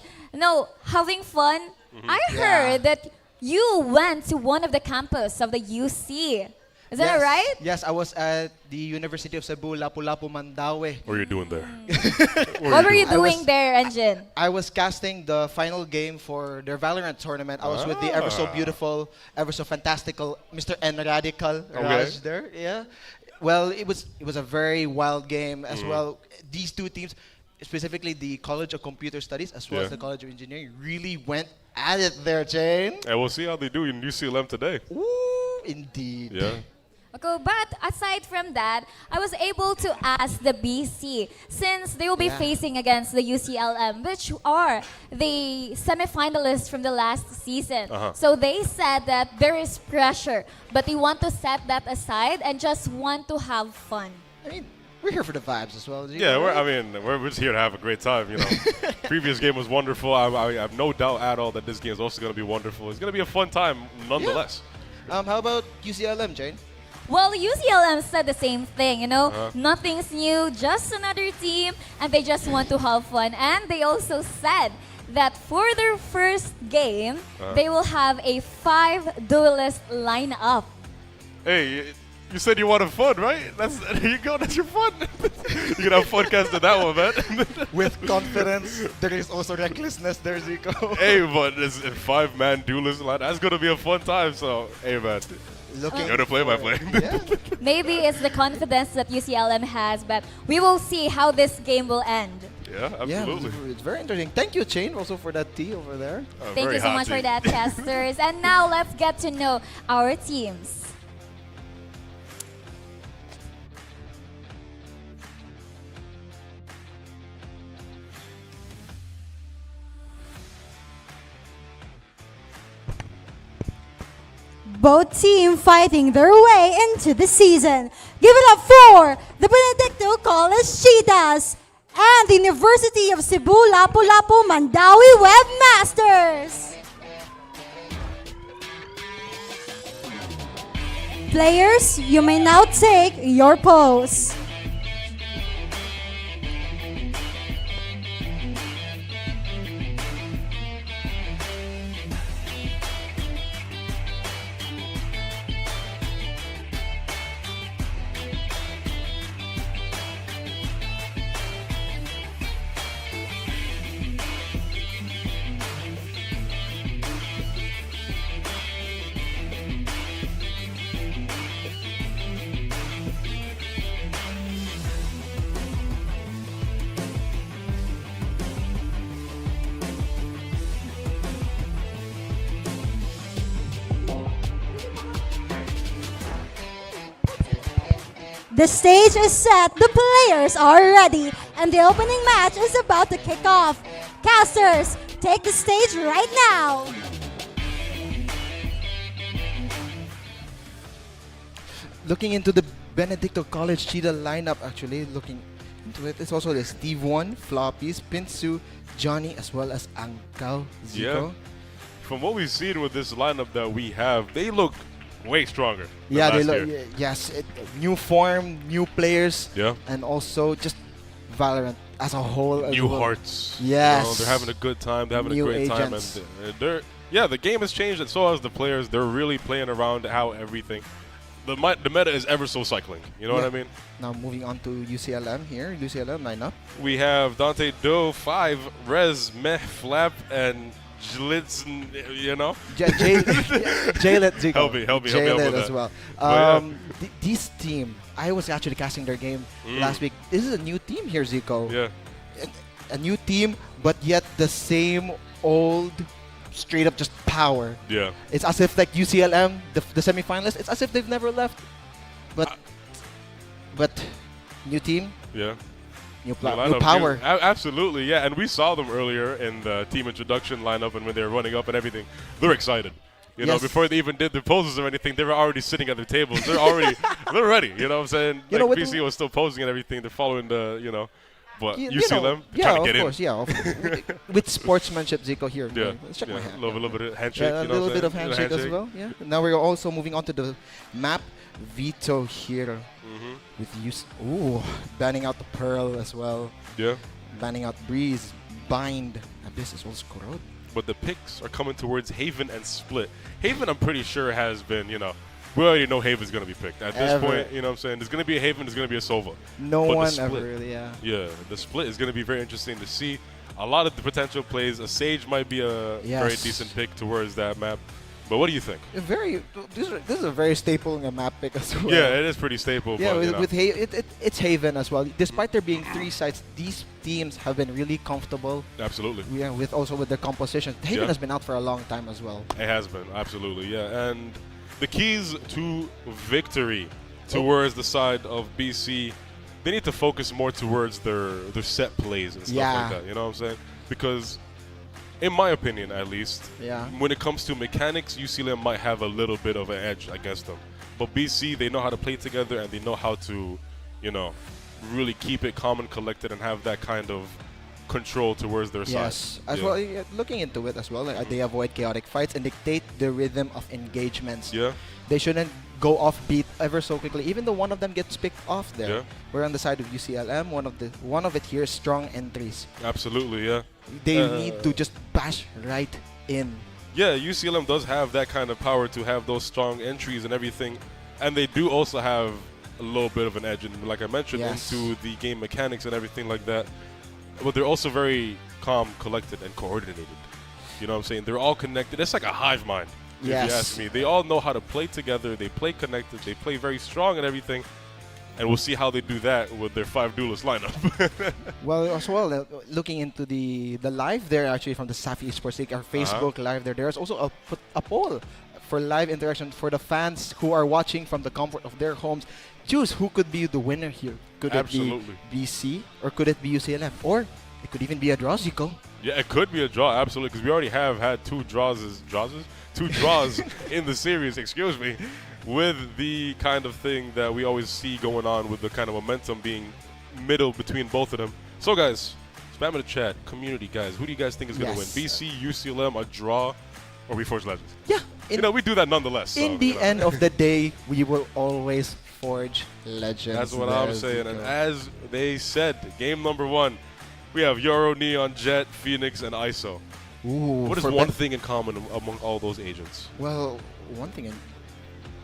having fun, I heard that you went to one of the campus of the UC. Is that right? Yes, I was at the University of Cebu, Lapu-Lapu, Mandaue. What were you doing there? What were you doing there, Engine? I was casting the final game for their Valorant tournament. I was with the ever so beautiful, ever so fantastical Mr. N Radical Raj there. Yeah. Well, it was a very wild game as well. These 2 teams, specifically the College of Computer Studies as well as the College of Engineering, really went at it there, Jane. And we'll see how they do in UCLM today. Ooh, indeed. Yeah. Okay, but aside from that, I was able to ask the BC, since they will be facing against the UCLM, which are the semifinalists from the last season. So they said that there is pressure, but they want to set that aside and just want to have fun. I mean, we're here for the vibes as well. Yeah, we're just here to have a great time, Previous game was wonderful. I have no doubt at all that this game is also going to be wonderful. It's going to be a fun time nonetheless. Yeah. How about UCLM, Jane? Well, UCLM said the same thing, nothing's new, just another team, and they just want to have fun. And they also said that for their first game, they will have a 5 duelist lineup. Hey, you said you wanted fun, right? There you go, that's your fun. You're going to have fun casting that one, man. With confidence, there is also recklessness there, Zico. Hey, but it's a 5-man duelist lineup. That's going to be a fun time, so, hey, man. Looking to play by play. Maybe it's the confidence that UCLM has, but we will see how this game will end. Yeah, absolutely. Yeah, it's very interesting. Thank you, Chain, also for that tea over there. Thank you so much for that, casters. And now let's get to know our teams. Both teams fighting their way into the season. Give it up for the Benedicto College Cheetahs and the University of Cebu Lapu-Lapu Mandaue Webmasters. Players, you may now take your pose. The stage is set, the players are ready, and the opening match is about to kick off. Casters, take the stage right now. Looking into the Benedicto College Cheetah lineup, actually, looking into it, it's also the Steve One, Floppies, Pinsu, Johnny, as well as Angkal, Zico. Yeah. From what we've seen with this lineup that we have, they look way stronger. Than Yeah, they last look. year. Yes, new form, new players, Yeah. and also just Valorant as a whole. as New well. hearts. Yes. You know, they're having a good time. They're having New a great agents. time, and yeah, the game has changed, and so has the players. They're really playing around how everything. The meta is ever so cycling. You know what I mean? Now moving on to UCLM here, UCLM lineup. We have Dante Doe 5, Rez, Meh, Flap, and Jlitzen, you know? Jaylet Zico. Help me out with Jaylet that. as well. But yeah. This team, I was actually casting their game last week. This is a new team here, Zico. Yeah. A new team, but yet the same old, straight up just power. Yeah. It's as if like UCLM, the semifinalists, it's as if they've never left. But new team, Yeah. new lineup, power. Absolutely, yeah. And we saw them earlier in the team introduction lineup, and when they were running up and everything, they're excited. You know, Yes. before they even did the poses or anything, they were already sitting at their tables. They're ready. You know what I'm saying? You know, Like with BC was still posing and everything. They're following the, but You UCLM know, trying to get of course, in. Yeah, of course. With sportsmanship, Zico here. Yeah, Let's check yeah. my hand. A little bit of handshake. Yeah, a you know what little I'm bit of saying? handshake as well. Yeah. Now we're also moving on to the map. Vito here with banning out the Pearl as well. Yeah. Banning out Breeze, Bind, Abyss as well as Korod. But the picks are coming towards Haven and Split. Haven, I'm pretty sure, has been, we already know Haven's going to be picked. At this point, you know what I'm saying? There's going to be a Haven, there's going to be a Sova. No But the one Split- ever really, yeah. Yeah, the Split is going to be very interesting to see. A lot of the potential plays. A Sage might be a very Yes. decent pick towards that map. But what do you think? This is a very staple map pick as well. Yeah, it is pretty staple. Yeah, but, with it's Haven as well. Despite there being 3 sites, these teams have been really comfortable. Absolutely. Yeah, with their composition. Haven Yeah. has been out for a long time as well. It has been, absolutely, yeah. And the keys to victory towards the side of BC, they need to focus more towards their set plays and stuff like that. You know what I'm saying? Because, in my opinion, at least, when it comes to mechanics, UCLM might have a little bit of an edge against them. But BC, they know how to play together and they know how to, really keep it calm and collected and have that kind of control towards their side. Yes, as well. Looking into it as well, they avoid chaotic fights and dictate the rhythm of engagements. Yeah. They shouldn't go off beat ever so quickly, even though one of them gets picked off there. Yeah. We're on the side of UCLM. One of it here is strong entries. Absolutely, yeah. They need to just bash right in. Yeah, UCLM does have that kind of power to have those strong entries and everything. And they do also have a little bit of an edge, and like I mentioned, into the game mechanics and everything like that. But they're also very calm, collected, and coordinated. You know what I'm saying? They're all connected. It's like a hive mind, if you ask me. They all know how to play together. They play connected. They play very strong and everything. And we'll see how they do that with their 5 duelist lineup. Well, as well, looking into the live there, actually, from the Safi Esports League, our Facebook live there, there's also a poll for live interaction for the fans who are watching from the comfort of their homes. Choose who could be the winner here. Could it be BC or could it be UCLM? Or it could even be a draw, Zico. Yeah, it could be a draw, absolutely, because we already have had 2 draws in the series, excuse me, with the kind of thing that we always see going on with the kind of momentum being middle between both of them. So, guys, spam in the chat, community, guys, who do you guys think is going to win? BC, UCLM, a draw, or we Forge Legends? Yeah. We do that nonetheless. In the end of the day, we will always forge legends. That's what I'm saying. And as they said, game number 1, we have Yoro, Neon, Jet, Phoenix, and ISO. Ooh, what is one thing in common among all those agents? Well, one thing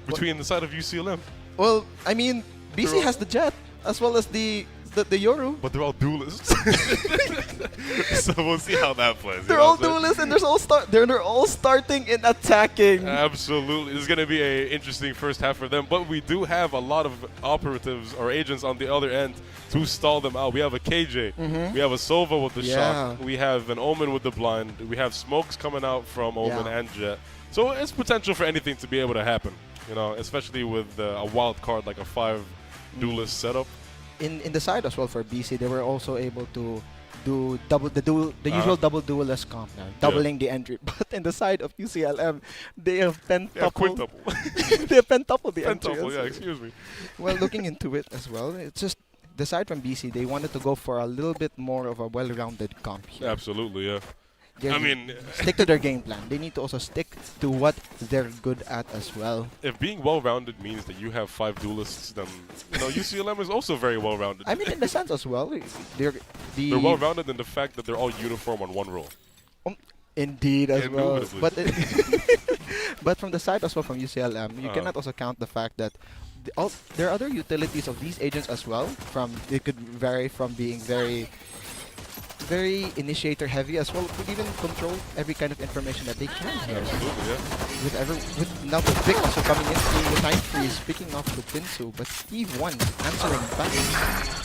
between the side of UCLM. Well, I mean, BC has the Jet as well as the Yoru. But they're all duelists. So we'll see how that plays. They're all duelists and they're all starting in attacking. Absolutely. This is going to be an interesting first half for them. But we do have a lot of operatives or agents on the other end to stall them out. We have a KJ. We have a Sova with the shock. We have an Omen with the blind. We have smokes coming out from Omen and Jet. So it's potential for anything to be able to happen. Especially with a wild card like a 5 duelist setup. In the side as well for BC, they were also able to do the usual double duelist comp now, doubling the entry. But in the side of UCLM, they have pentuple. They have pentuple the entry. Pentuple, yeah, excuse me. Well, looking into it as well, it's just the side from BC. They wanted to go for a little bit more of a well-rounded comp here. Absolutely, yeah. I mean, stick to their game plan. They need to also stick to what they're good at as well. If being well-rounded means that you have 5 duelists, then UCLM is also very well-rounded. I mean, in the sense as well, they're well-rounded in the fact that they're all uniform on one role. Indeed, as well. Indubitably. But from the side as well from UCLM, you cannot also count the fact that there are other utilities of these agents as well. It could vary from being very initiator heavy as well, could even control every kind of information that they can here. Absolutely, yeah. With now the pick also coming in through the time freeze, picking off the Pinsu, but Steve 1 answering back.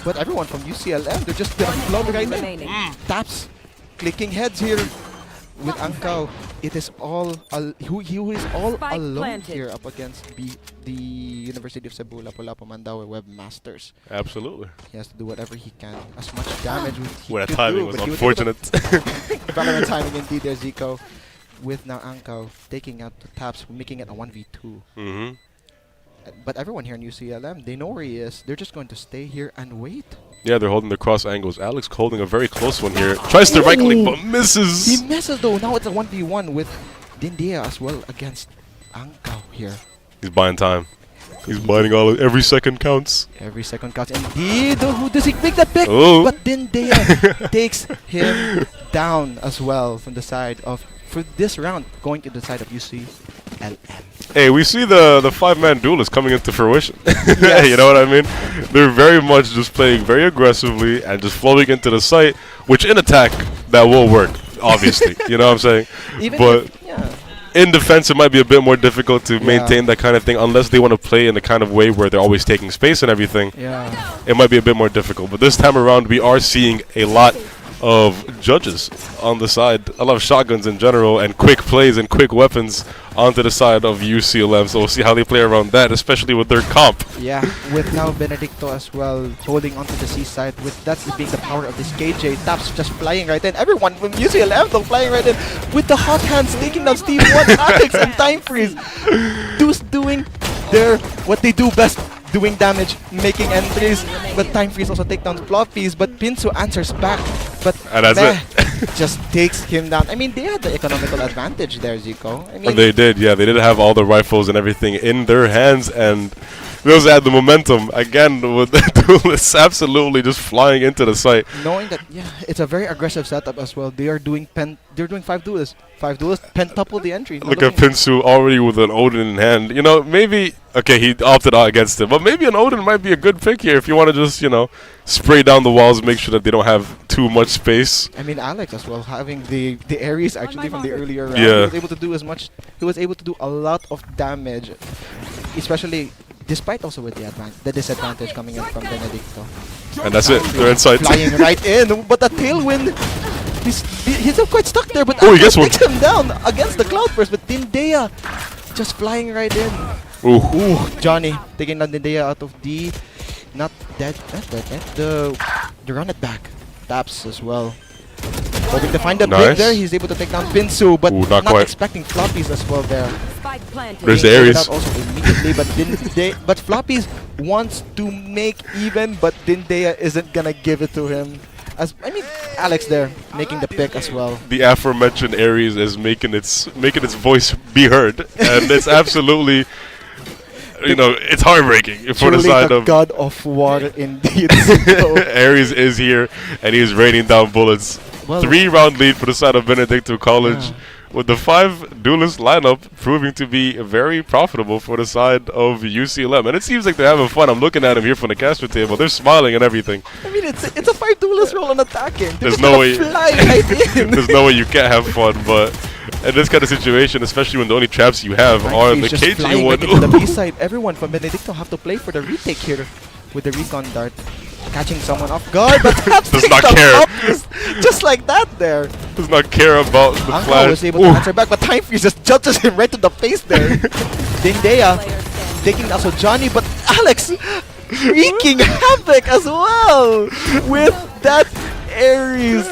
But everyone from UCLM, they're just gonna flub right in. Taps, clicking heads here with Angkao. It is all who is all alone here up against the University of Cebu Lapu-Lapu Mandaue Webmasters. Absolutely. He has to do whatever he can, as much damage Well, that timing was unfortunate. Valorant timing indeed there, Zico. With now Angkao taking out the taps, making it a 1v2. But everyone here in UCLM, they know where he is. They're just going to stay here and wait. Yeah, they're holding the cross angles. Alex holding a very close one here. Tries to right click, but misses. He misses though. Now it's a 1v1 with Dindia as well against Angkao here. He's buying time. He's buying every second counts. Every second counts. Indeed, who does he make that pick? Oh. But Dindia takes him down as well from the side of, for this round, going to the side of UCLM. Hey, we see the 5-man duelist coming into fruition. Yes. You know what I mean? They're very much just playing very aggressively and just flowing into the site, which in attack, that will work, obviously. You know what I'm saying? But in defense, it might be a bit more difficult to maintain that kind of thing unless they want to play in the kind of way where they're always taking space and everything. Yeah. It might be a bit more difficult. But this time around, we are seeing a lot of judges on the side, a lot of shotguns in general, and quick plays and quick weapons onto the side of UCLM. So we'll see how they play around that, especially with their comp. Yeah, with now Benedicto as well holding onto the C side, with that being the power of this KJ. Taps just flying right in. Everyone from UCLM though flying right in with the hot hands, taking down Steve 1, Alex, and Time Freeze. Doing what they do best, doing damage, making entries. But Time Freeze also take down Floppies, but Pinsu answers back. But and that's it. Just takes him down. I mean, they had the economical advantage there, Zico. I mean, they did, yeah. They did have all the rifles and everything in their hands, and they also had the momentum. Again, with the duelists absolutely just flying into the site. Knowing that, it's a very aggressive setup as well. They are doing 5 duelists. 5 duelists, pentuple the entry. Look at Pinsu already with an Odin in hand. You know, maybe, okay, he opted out against it, but maybe an Odin might be a good pick here if you want to just, spray down the walls, make sure that they don't have too much space. I mean, Alex as well, having the Ares actually from the earlier round. Yeah. He was able to do he was able to do a lot of damage, especially despite also with the disadvantage coming in from Benedicto. And that's it, they're inside. Flying right in, but the tailwind, he's still quite stuck there, but he gets one. takes him down against the Cloudburst, but Dindea just flying right in. Ooh, Johnny taking down Dindea out of the the run it back. Taps as well. Hoping to find the pick there, he's able to take down Pinsu, but not not quite. expecting Floppies as well there. There's the Ares. Also immediately, but Floppies wants to make even, but Dindea isn't gonna give it to him. Alex there making the pick as well. The aforementioned Ares is making its voice be heard, and it's absolutely, it's heartbreaking for the side of God of War indeed. Ares is here, and he's raining down bullets. Well, 3-round lead for the side of Benedicto College. With the 5 duelist lineup proving to be very profitable for the side of UCLM. And it seems like they're having fun. I'm looking at them here from the caster table. They're smiling and everything. I mean, it's a 5 duelist roll on attacking. There's no way There's no way you can't have fun, but in this kind of situation, especially when the only traps you have are the KG one. Into the B side. Everyone from Benedicto have to play for the retake here with the recon dart. Catching someone off guard, but does not care. Just like that there. Does not care about the Angkao flash. was able to answer back, but Time Freeze just judges him right to the face there. Dindea taking also Johnny, but Alex wreaking havoc as well with that Aries.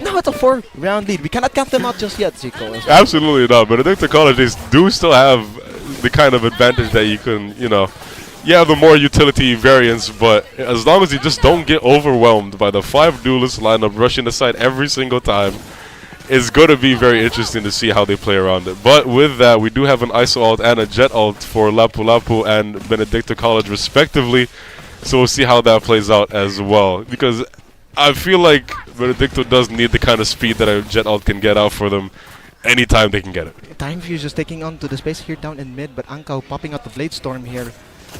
Now it's a 4-round lead. We cannot count them out just yet, Zico. Absolutely not. But Benedictine College, they do still have the kind of advantage that you can, you have the more utility variance, but as long as you just don't get overwhelmed by the 5 duelist lineup rushing the side every single time, it's going to be very interesting to see how they play around it. But with that, we do have an ISO ult and a jet ult for Lapu Lapu and Benedictine College respectively, so we'll see how that plays out as well. Because I feel like Benedicto does need the kind of speed that a jet ult can get out for them anytime they can get it. Time Fuse just taking on to the space here down in mid, but Ankao popping out the Blade Storm here,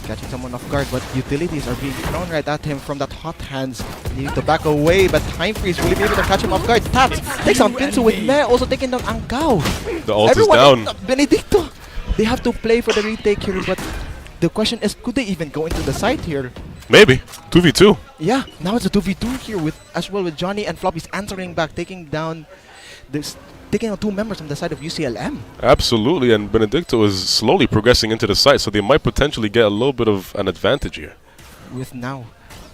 catching someone off guard, but utilities are being thrown right at him from that hot hands. Needing to back away, but Time Freeze will be able to catch him off guard. Taps takes on Pinsu with Meh, also taking down Ankao. The ult is down. Benedicto, they have to play for the retake here, but the question is, could they even go into the site here? Maybe 2v2. Yeah, now it's a 2v2 here with with Johnny and Floppy's answering back, taking on 2 members on the side of UCLM. Absolutely, and Benedicto is slowly progressing into the site, so they might potentially get a little bit of an advantage here. With now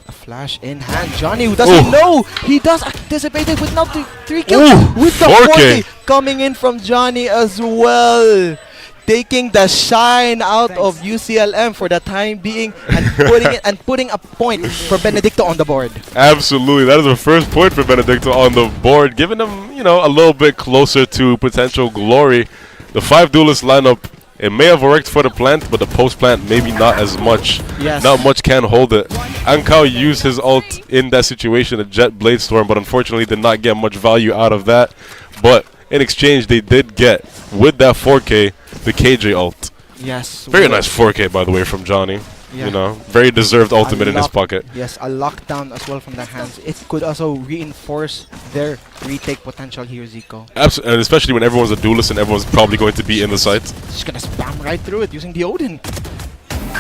a flash in hand, Johnny, who doesn't know, he does anticipate it with now 3 kills. With the 4K coming in from Johnny as well. Taking the shine out of UCLM for the time being and putting a point for Benedicto on the board. Absolutely, that is the first point for Benedicto on the board, giving them, a little bit closer to potential glory. The 5 duelist lineup, it may have worked for the plant, but the post plant maybe not as much. Yes. Not much can hold it. Ankao used his ult in that situation, a Jet Blade Storm, but unfortunately did not get much value out of that. But in exchange, they did get, with that 4K, the KJ ult. Yes. Very nice 4K, by the way, from Johnny. Yeah. Very deserved ultimate in his pocket. Yes, a lockdown as well from their hands. It could also reinforce their retake potential here, Zico. Absolutely, and especially when everyone's a duelist and everyone's probably going to be in the site. Just gonna spam right through it using the Odin.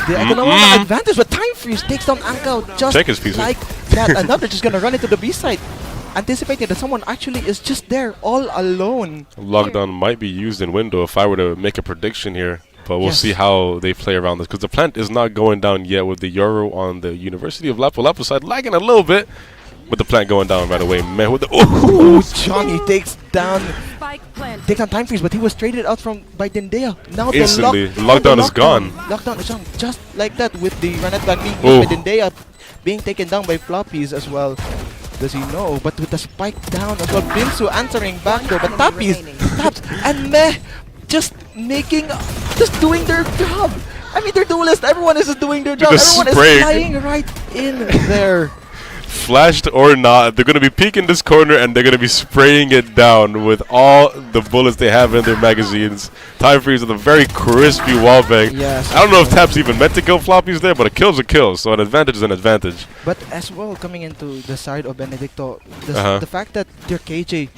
The economic advantage, but Time Freeze takes down Ankao just Check his piece. like that. And now they're just gonna run into the B site, anticipating that someone actually is just there all alone. Lockdown might be used in window if I were to make a prediction here, but we'll see how they play around this, because the plant is not going down yet with the Euro on the University of Lapu Lapu side lagging a little bit, with the plant going down right away. Man, with the Johnny takes down Time Freeze, but he was traded out by Dendea. Now instantly, the lockdown is gone. Lockdown is gone, just like that, with the run it back being used by Dendea being taken down by Floppies as well. Does he know? But with the spike down as well, Binsu answering back though, but Taps and Meh just doing their job. I mean, they're duelists. Everyone is just doing their job. Everyone is flying right in there. Flashed or not, they're going to be peeking this corner and they're going to be spraying it down with all the bullets they have in their magazines. Time Freeze with a very crispy wallbang. Yes. I don't know if Taps even meant to kill Floppies there, but a kill's a kill, so an advantage is an advantage. But as well, coming into the side of Benedicto, the fact that their KJ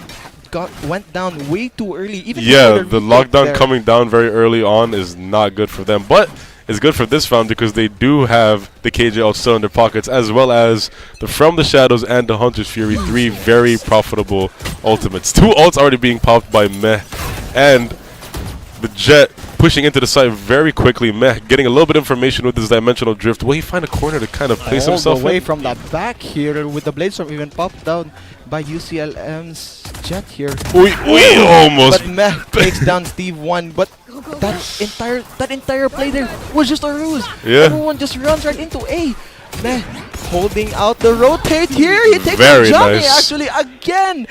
went down way too early. Even the lockdown coming down very early on is not good for them, but it's good for this round because they do have the KJ ult still in their pockets, as well as the From the Shadows and the Hunter's Fury, 3 very profitable ultimates. 2 ults already being popped by Meh, and the Jet pushing into the site very quickly. Meh getting a little bit of information with his dimensional drift. Will he find a corner to kind of place himself away in? from the back here with the Blade Storm even popped down by UCLM's Jet here. Almost. But Meh takes down Steve 1, but that entire play there was just a ruse. Yeah. Everyone just runs right into A. Meh holding out the rotate here. He takes Very Johnny nice. actually again.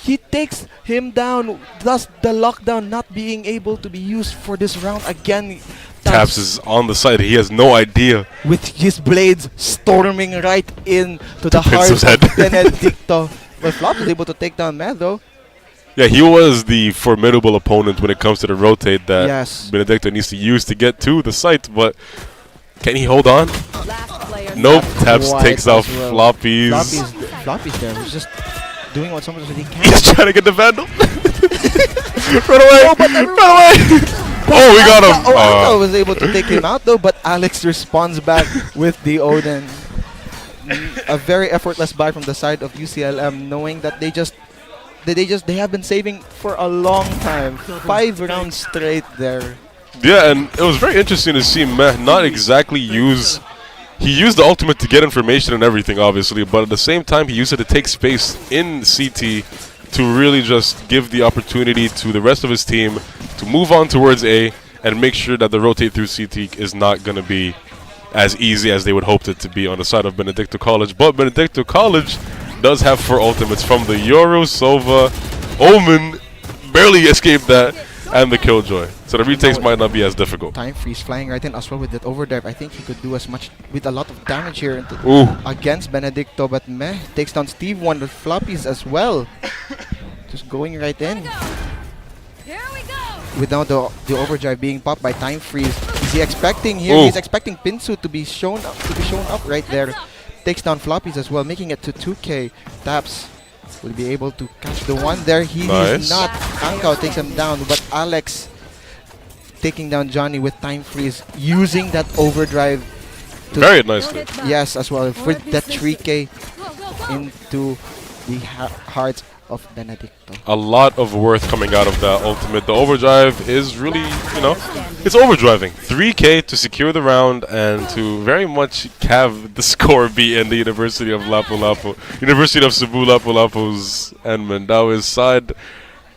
He takes him down, thus the lockdown not being able to be used for this round again. Taps is on the side. He has no idea. With his blades storming right in to the heart Pinsu's of head. Benedicto. But Flop was able to take down Meh though. Yeah, he was the formidable opponent when it comes to the rotate that Yes. Benedicto needs to use to get to the site, but can he hold on? Nope. Taps Quite takes out as well. Floppies. Floppies there. He's just doing what someone said he can. He's trying to get the Vandal. Run away! Run away! Oh, we got him! Ankao was able to take him out though, but Alex responds back with the Odin. A very effortless buy from the side of UCLM, knowing that they have been saving for a long time. 5 rounds straight there. Yeah, and it was very interesting to see Meh not exactly use. He used the ultimate to get information and everything, obviously, but at the same time, he used it to take space in CT to really just give the opportunity to the rest of his team to move on towards A and make sure that the rotate through CT is not going to be as easy as they would hope it to be on the side of Benedicto College. But Benedicto College does have 4 ultimates from the Yoru, Sova, Omen, barely escaped that, and the Killjoy. So the retakes might not be as difficult. Time freeze flying right in as well with that overdrive. I think he could do as much with a lot of damage here against Benedicto, but Meh takes down Steve one with floppies as well. Just going right in. Here we go. With now the overdrive being popped by time freeze. Is he expecting here? He's expecting Pinsu to be shown up right there. Takes down floppies as well, making it to 2K. Taps will be able to catch the one there. He is not. Ankao takes him down, but Alex taking down Johnny with time freeze, using that overdrive. Very nicely. Yes, as well, with that 3K into the hearts of Benedicto. A lot of worth coming out of that ultimate. The overdrive is really, it's overdriving. 3K to secure the round and to very much have the score be in the University of Lapu-Lapu. University of Cebu Lapu-Lapu's and Mandawi's side.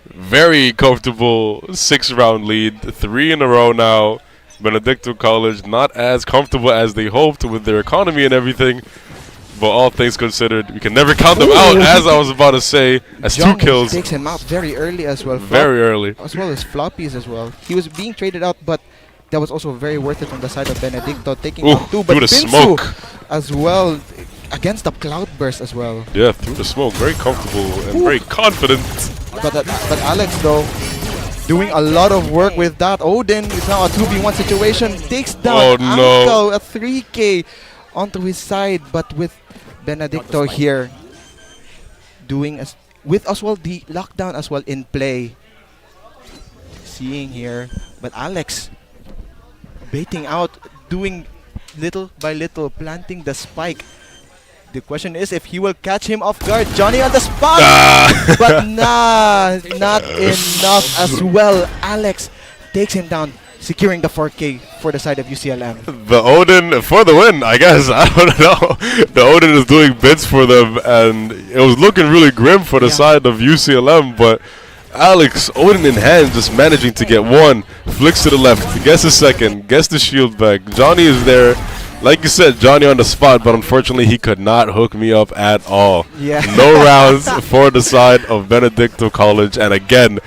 Very comfortable 6-round lead. 3 in a row now. Benedicto College not as comfortable as they hoped with their economy and everything. But all things considered, we can never count them out, as I was about to say, as Johnny 2 kills. Takes him out very early as well. Very early. As well as floppies as well. He was being traded out, but that was also very worth it on the side of Benedicto, taking down 2. But through the Pinsu smoke as well, against the cloudburst as well. Yeah, through the smoke. Very comfortable and very confident. But Alex, though, doing a lot of work with that. Odin is now a 2v1 situation. Takes down Ankao, a 3K onto his side, but with Benedicto here doing with as well the lockdown as well in play. Seeing here, but Alex baiting out, doing little by little, planting the spike. The question is if he will catch him off guard. Johnny on the spot, but not enough as well. Alex takes him down, securing the 4K for the side of UCLM. The Odin for the win, I guess. I don't know. The Odin is doing bits for them, and it was looking really grim for the side of UCLM, but Alex, Odin in hand, just managing to get one. Flicks to the left, gets the second, gets the shield back. Johnny is there. Like you said, Johnny on the spot, but unfortunately he could not hook me up at all. Yeah. No rounds for the side of Benedicto College, and again,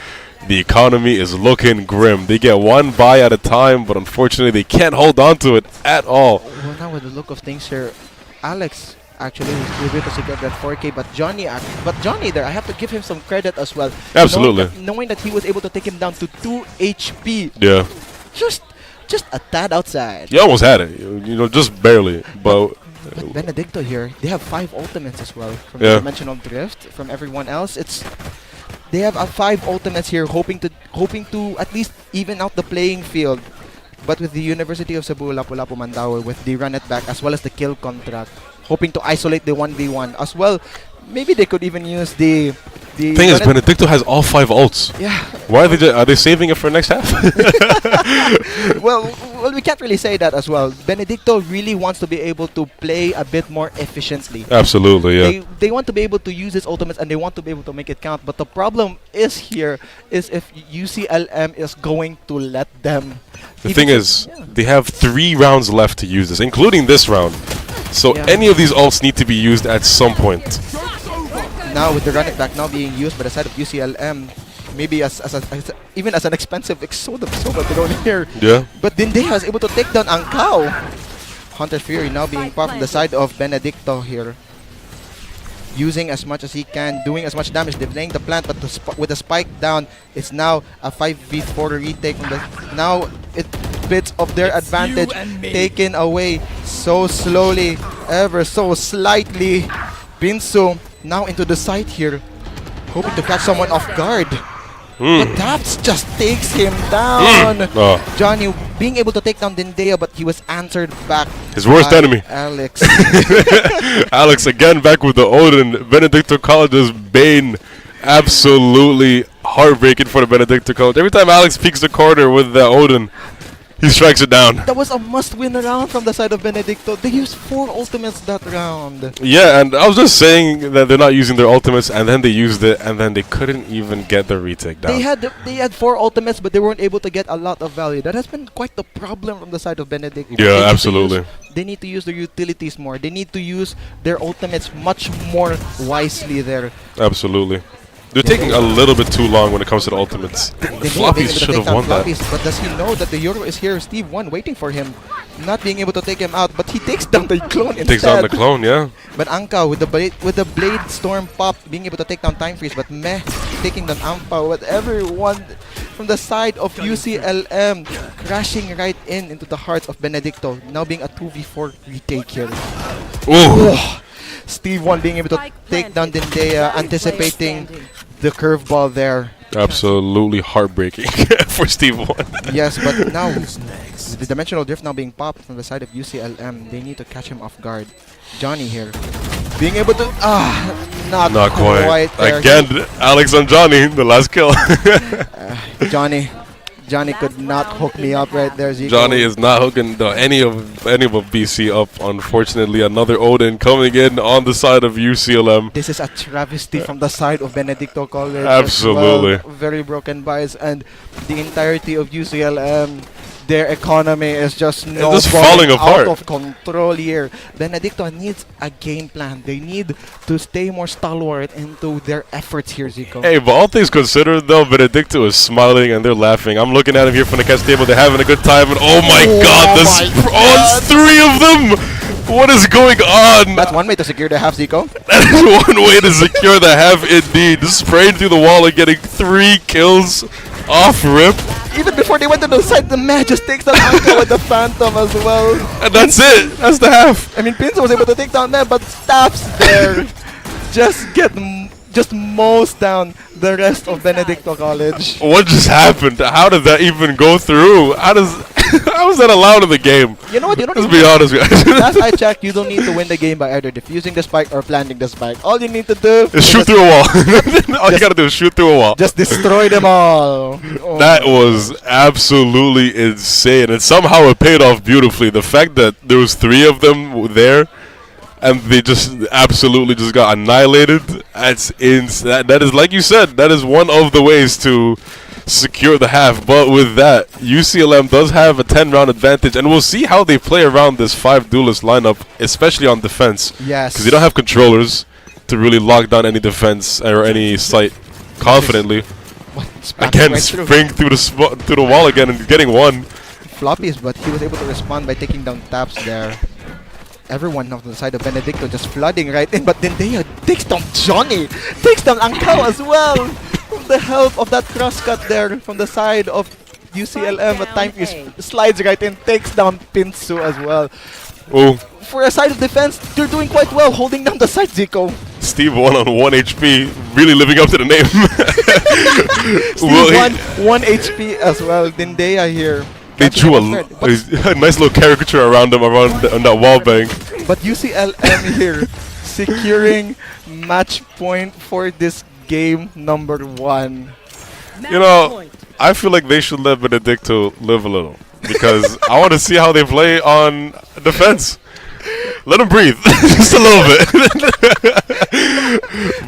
the economy is looking grim. They get one buy at a time, but unfortunately they can't hold on to it at all. Well, now with the look of things here, Alex actually was able to secure that 4K, but Johnny there, I have to give him some credit as well. Absolutely. Knowing that he was able to take him down to 2 HP. Yeah. Just a tad outside. You almost had it, just barely. But Benedicto here, they have 5 ultimates as well. From the dimensional drift, from everyone else, they have 5 ultimates here, hoping to at least even out the playing field. But with the University of Cebu, Lapu-Lapu Mandawi, with the run it back as well as the kill contract, hoping to isolate the 1v1 as well. Maybe they could even use the thing is, Benedicto has all 5 ults. Yeah. Why are they saving it for next half? well, we can't really say that as well. Benedicto really wants to be able to play a bit more efficiently. Absolutely, yeah. They want to be able to use his ultimates and they want to be able to make it count. But the problem is if UCLM is going to let them. The thing is, they have 3 rounds left to use this, including this round. So any of these ults need to be used at some point. Now with the run it back now being used by the side of UCLM, maybe even as an expensive soda thrown here. Yeah. But Dindea is able to take down Ankao. Hunter Fury now being popped from the side of Benedicto here. Using as much as he can, doing as much damage, delaying the plant, but with the spike down, it's now a 5v4 retake. Now it bits of their advantage taken away so slowly, ever so slightly. Binsu now into the side here, hoping to catch someone off guard. But Taps just takes him down. Johnny being able to take down Dindea, but he was answered back. His worst enemy. Alex. Alex again back with the Odin. Benedicto College's Bane. Absolutely heartbreaking for the Benedicto College. Every time Alex peeks the corner with the Odin, He strikes it down. That was a must-win round from the side of Benedicto. They used 4 ultimates that round. Yeah, and I was just saying that they're not using their ultimates, and then they used it, and then they couldn't even get the retake down. They had 4 ultimates, but they weren't able to get a lot of value. That has been quite the problem from the side of Benedicto. Yeah, absolutely. They need to use their utilities more. They need to use their ultimates much more wisely there. Absolutely. They're taking a little bit too long when it comes to the ultimates. The Floppies should have won that. But does he know that the Euro is here? Steve 1 waiting for him. Not being able to take him out, but he takes down the clone instead. Takes down the clone, yeah. But Anka with the blade storm pop, being able to take down Time Freeze, but Meh taking down Ampa with everyone from the side of UCLM crashing right into the hearts of Benedicto. Now being a 2v4 retake here. Ooh. Steve 1 being able to take down Dindea, anticipating the curveball there. Absolutely heartbreaking for Steve 1. Yes, but now the dimensional drift now being popped from the side of UCLM. They need to catch him off guard. Johnny here being able to not quite there. Again, Alex on Johnny, the last kill. Johnny could not hook me up right there, Zico. Johnny is not hooking any of BC up. Unfortunately, another Odin coming in on the side of UCLM. This is a travesty from the side of Benedicto College. Absolutely. Well. Very broken buys, and the entirety of UCLM, their economy is just falling apart. Out of control here. Benedicto needs a game plan. They need to stay more stalwart into their efforts here, Zico. Hey, but all things considered, though, Benedicto is smiling and they're laughing. I'm looking at him here from the catch table. They're having a good time, and oh my God, it's 3 of them. What is going on? That's one way to secure the half, Zico. That is one way to secure the half, indeed. Just spraying through the wall and getting 3 kills off rip. Even before they went to the side, the man just takes down Anka with the Phantom as well. And that's it. That's the half. I mean, Pinzo was able to take down Meh, but Staps there just mows down the rest of Benedicto College. What just happened? How did that even go through? How is that allowed in the game? You know what? Let's be honest, guys. Last I checked, you don't need to win the game by either defusing the spike or planting the spike. All you need to do is shoot through a wall. All you gotta do is shoot through a wall. Just destroy them all. Oh. That was absolutely insane, and somehow it paid off beautifully. The fact that there was 3 of them there, and they just absolutely just got annihilated. That's insane. That is, like you said, that is one of the ways to secure the half. But with that, UCLM does have a 10-round advantage, and we'll see how they play around this 5 duelist lineup, especially on defense. Yes. Because they don't have controllers to really lock down any defense or any site confidently. Again, spraying through the wall again and getting 1. Floppies, but he was able to respond by taking down taps there. Everyone on the side of Benedicto just flooding right in, but then they takes down Johnny, takes down Angkao as well. From the help of that crosscut there from the side of UCLM, but Time slides right in, takes down Pinsu as well. Oh. For a side of defense, they're doing quite well, holding down the side, Zico. Steve 1 on 1 HP, really living up to the name. Steve 1 HP as well. Dindea here. They drew a nice little caricature around him on that wall bang. But UCLM here securing match point for this game number 1. You know, I feel like they should let Benedicto live a little, because I want to see how they play on defense. Let them breathe just a little bit.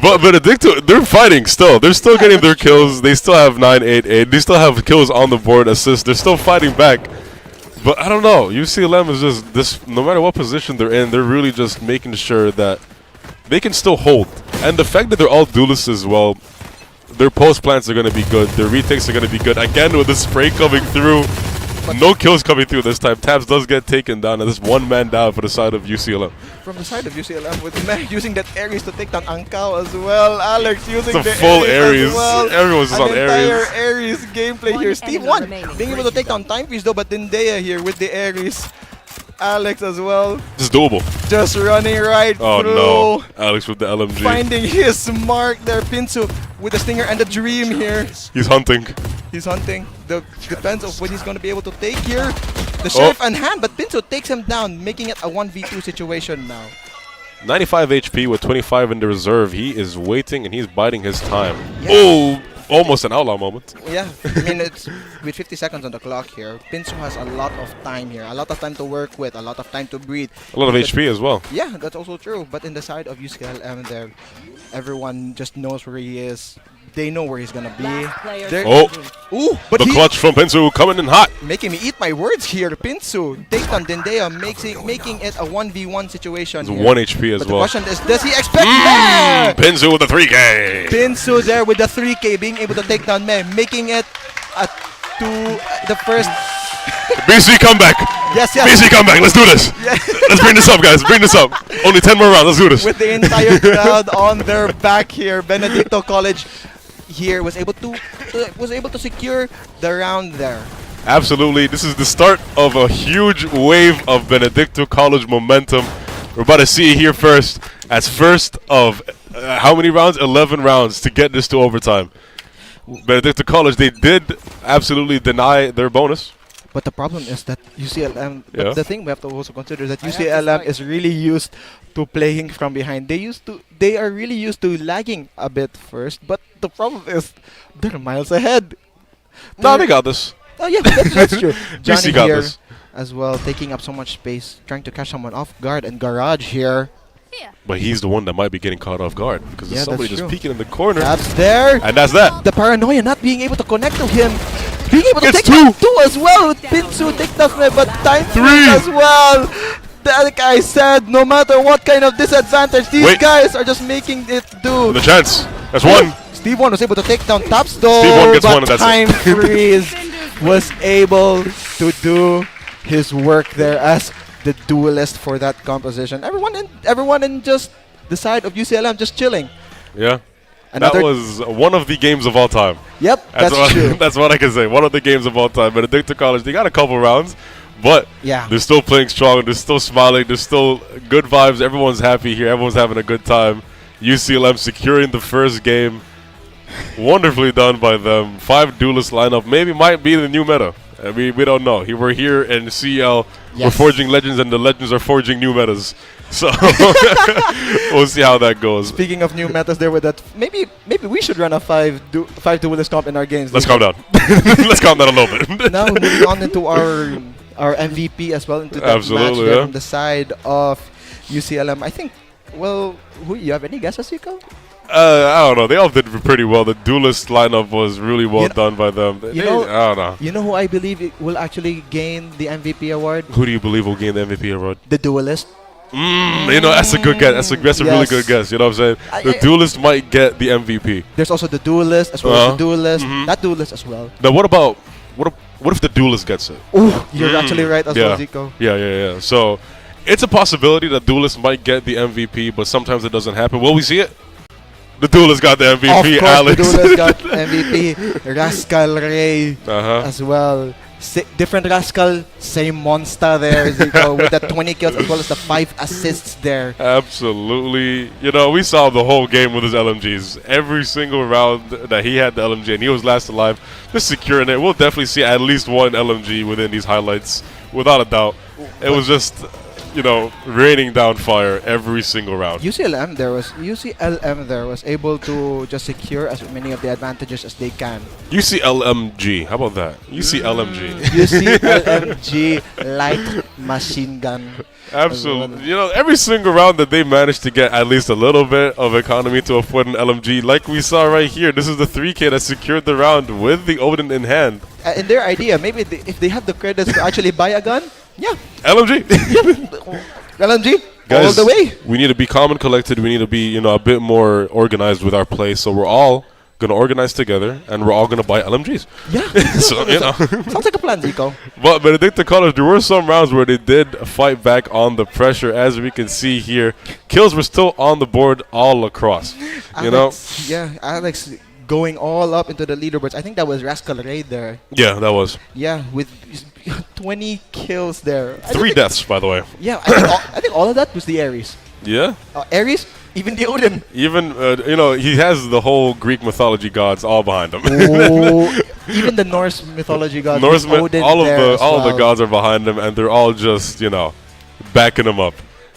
But Benedicto, they're fighting still. They're still getting their kills. They still have 9-8-8. They still have kills on the board, assists. They're still fighting back. But I don't know. UCLM is just this. No matter what position they're in, they're really just making sure that they can still hold. And the fact that they're all duelists as well, their post plants are going to be good. Their retakes are going to be good. Again, with the spray coming through. No kills coming through this time. Tabs does get taken down, and this 1 man down for the side of UCLM. From the side of UCLM, with Meh using that Ares to take down Angkao as well. Alex using the full Ares as well. Everyone's just on Ares. Ares gameplay here. Steve 1 being able to take down Time Freeze though, but Dindea here with the Ares. Alex as well. This is doable. Just running right through. Oh no, Alex with the LMG. Finding his mark there. Pinsu with the Stinger and the Dream here. He's hunting. He's hunting. Depends of what he's going to be able to take here. The Sheriff on hand, but Pinsu takes him down, making it a 1v2 situation now. 95 HP with 25 in the reserve. He is waiting and he's biding his time. Yes. Oh, Almost an outlaw moment. Yeah, I mean, it's with 50 seconds on the clock here. Pinsu has a lot of time here, a lot of time to work with, a lot of time to breathe. A lot of Because- HP as well. Yeah, that's also true. But in the side of UCLM, there, everyone just knows where he is. They know where he's gonna be. They're- Oh, Ooh, but the he clutch from Pinsu coming in hot. making me eat my words here. Pinsu takes on Dendea, making it a 1v1 situation. It's here. 1 HP as But well. the question is, does he expect that? Pinsu with the 3K. Pinsu there with the 3K, being able to take down Meh, making it the first. BC comeback. Yes, yes. BC comeback. Let's do this. Let's bring this up, guys. Bring this up. Only 10 more rounds. Let's do this. With the entire crowd on their back here, Benedicto College here was able to secure the round there. Absolutely. This is the start of a huge wave of Benedicto College momentum. We're about to see it here first. As first of how many rounds? 11 rounds to get this to overtime. Benedicto College, they did absolutely deny their bonus. But the problem is that UCLM. Yeah. But the thing we have to also consider is that UCLM is really used to playing from behind. They are really used to lagging a bit first. But the problem is they're miles ahead. No, they got this. Oh yeah, that's true. Johnny BC got here this. as well, taking up so much space, trying to catch someone off guard, and Garage here. But he's the one that might be getting caught off guard because Yeah, there's somebody that's just true. peeking in the corner. That's there. And that's that. The paranoia not being able to connect to him. Being able to Gets take down two as well with Pinsu take down but time three as well. That guy said no matter what kind of disadvantage, these guys are just making it do. The chance. That's one. Steve One was able to take down Tops though, Steve One gets but one and that's it. Time Freeze was able to do his work there as the duelist for that composition. Everyone in just the side of UCLM just chilling. Yeah. Another- that was one of the games of all time. Yep, that's true. That's what I can say. One of the games of all time. Benedicto College, they got a couple rounds, but Yeah. they're still playing strong. They're still smiling. There's still good vibes. Everyone's happy here. Everyone's having a good time. UCLM securing the first game. Wonderfully done by them. 5 duelist lineup. Maybe might be the new meta. We don't know. We're here in CL. We're Yes. forging legends, and the legends are forging new metas. So we'll see how that goes. Speaking of new metas, there with that, maybe we should run a five duelist comp in our games. Let's calm down. Let's calm down a little bit. Now moving on into our MVP as well into that Absolutely, match there yeah. from the side of UCLM. I think. Well, who you have any guesses, Rico? I don't know. They all did pretty well. The duelist lineup was really well done by them. You know, I don't know. You know who I believe will actually gain the MVP award? Who do you believe will gain the MVP award? The duelist. You know, that's a good guess. That's a really Yes. good guess. You know what I'm saying? The duelist might get the MVP. There's also the duelist as well as the duelist. That duelist as well. Now, what about what if the duelist gets it? Oh, you're actually right as well, Zico. Yeah. So it's a possibility that duelist might get the MVP, but sometimes it doesn't happen. Will we see it? The duelist got the MVP, Of course, Alex. the duelist got MVP. Rascal Ray as well. Different Rascal, same monster there, Zico, with the 20 kills as well as the 5 assists there. Absolutely. You know, we saw the whole game with his LMGs. Every single round that he had the LMG and he was last alive, just securing it. We'll definitely see at least one LMG within these highlights, without a doubt. It was just, you know, raining down fire every single round. UCLM there was able to just secure as many of the advantages as they can. UCLMG. How about that? UCLMG. UCLMG light machine gun. Absolutely. You know, every single round that they managed to get at least a little bit of economy to afford an LMG, like we saw right here, this is the 3K that secured the round with the Odin in hand. In their idea, maybe if they have the credits to actually buy a gun, yeah. LMG. LMG. Guys, all the way. We need to be calm and collected. We need to be, you know, a bit more organized with our play. So we're all going to organize together, and we're all going to buy LMGs. Yeah. So, you know. Sounds like a plan, Zico. But Benedicto College, there were some rounds where they did fight back on the pressure, as we can see here. Kills were still on the board all across. You know? Yeah, Alex going all up into the leaderboards. I think that was Rascal Ray there. Yeah, that was. Yeah, with 20 kills there. 3 deaths, by the way. Yeah, I think all of that was the Ares. Yeah? Ares, even the Odin. Even, you know, he has the whole Greek mythology gods all behind him. Oh, even the Norse mythology gods. Norse Odin all of there the as all of the well. gods are behind him, and they're all just, you know, backing him up.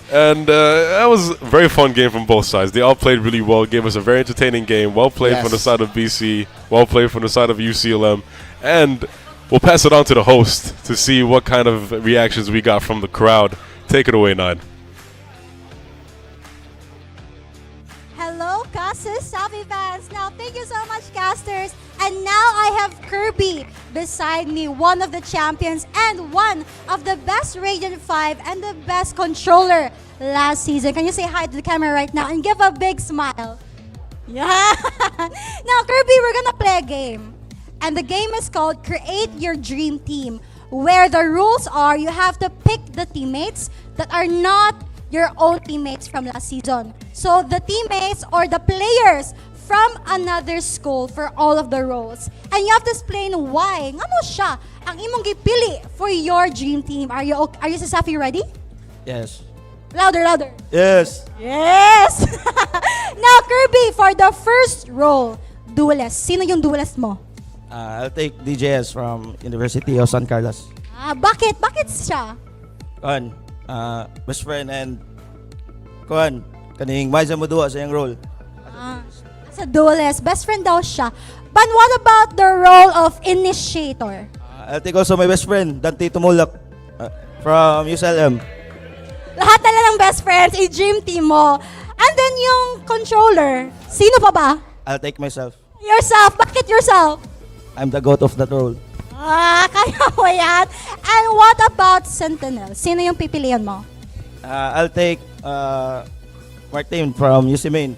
And that was a very fun game from both sides. They all played really well, gave us a very entertaining game. Well played from the side of BC. Well played from the side of UCLM. And we'll pass it on to the host to see what kind of reactions we got from the crowd. Take it away, 9. Hello, Casas Savvy fans. Now, thank you so much, casters. And now I have Kirby beside me, one of the champions and one of the best Region 5 and the best controller last season. Can you say hi to the camera right now and give a big smile? Yeah. Now, Kirby, we're gonna play a game. And the game is called Create Your Dream Team, where the rules are you have to pick the teammates that are not your own teammates from last season. So the teammates or the players from another school for all of the roles. And you have to explain why. Nga mo siya ang imong gipili for your dream team. Are you Sasafi ready? Yes. Louder, louder. Yes. Yes! Now, Kirby, for the first role, duelist. Sino yung duelist mo? I'll take DJS from University of San Carlos. Bakit? Bakit siya? Kuan, best friend and kuan, kaning may mo duwa sa iyang role. Sa duelist. Best friend daw siya. But what about the role of initiator? I'll take also my best friend, Dante Tumulak from UCLM. Lahat na lang ng best friends, i-dream team mo. And then yung controller, sino pa ba? I'll take myself. Yourself. Bakit yourself? I'm the goat of that role. Kaya mo yan. And what about Sentinel? Sino yung pipilian mo? I'll take Martin from UC Main.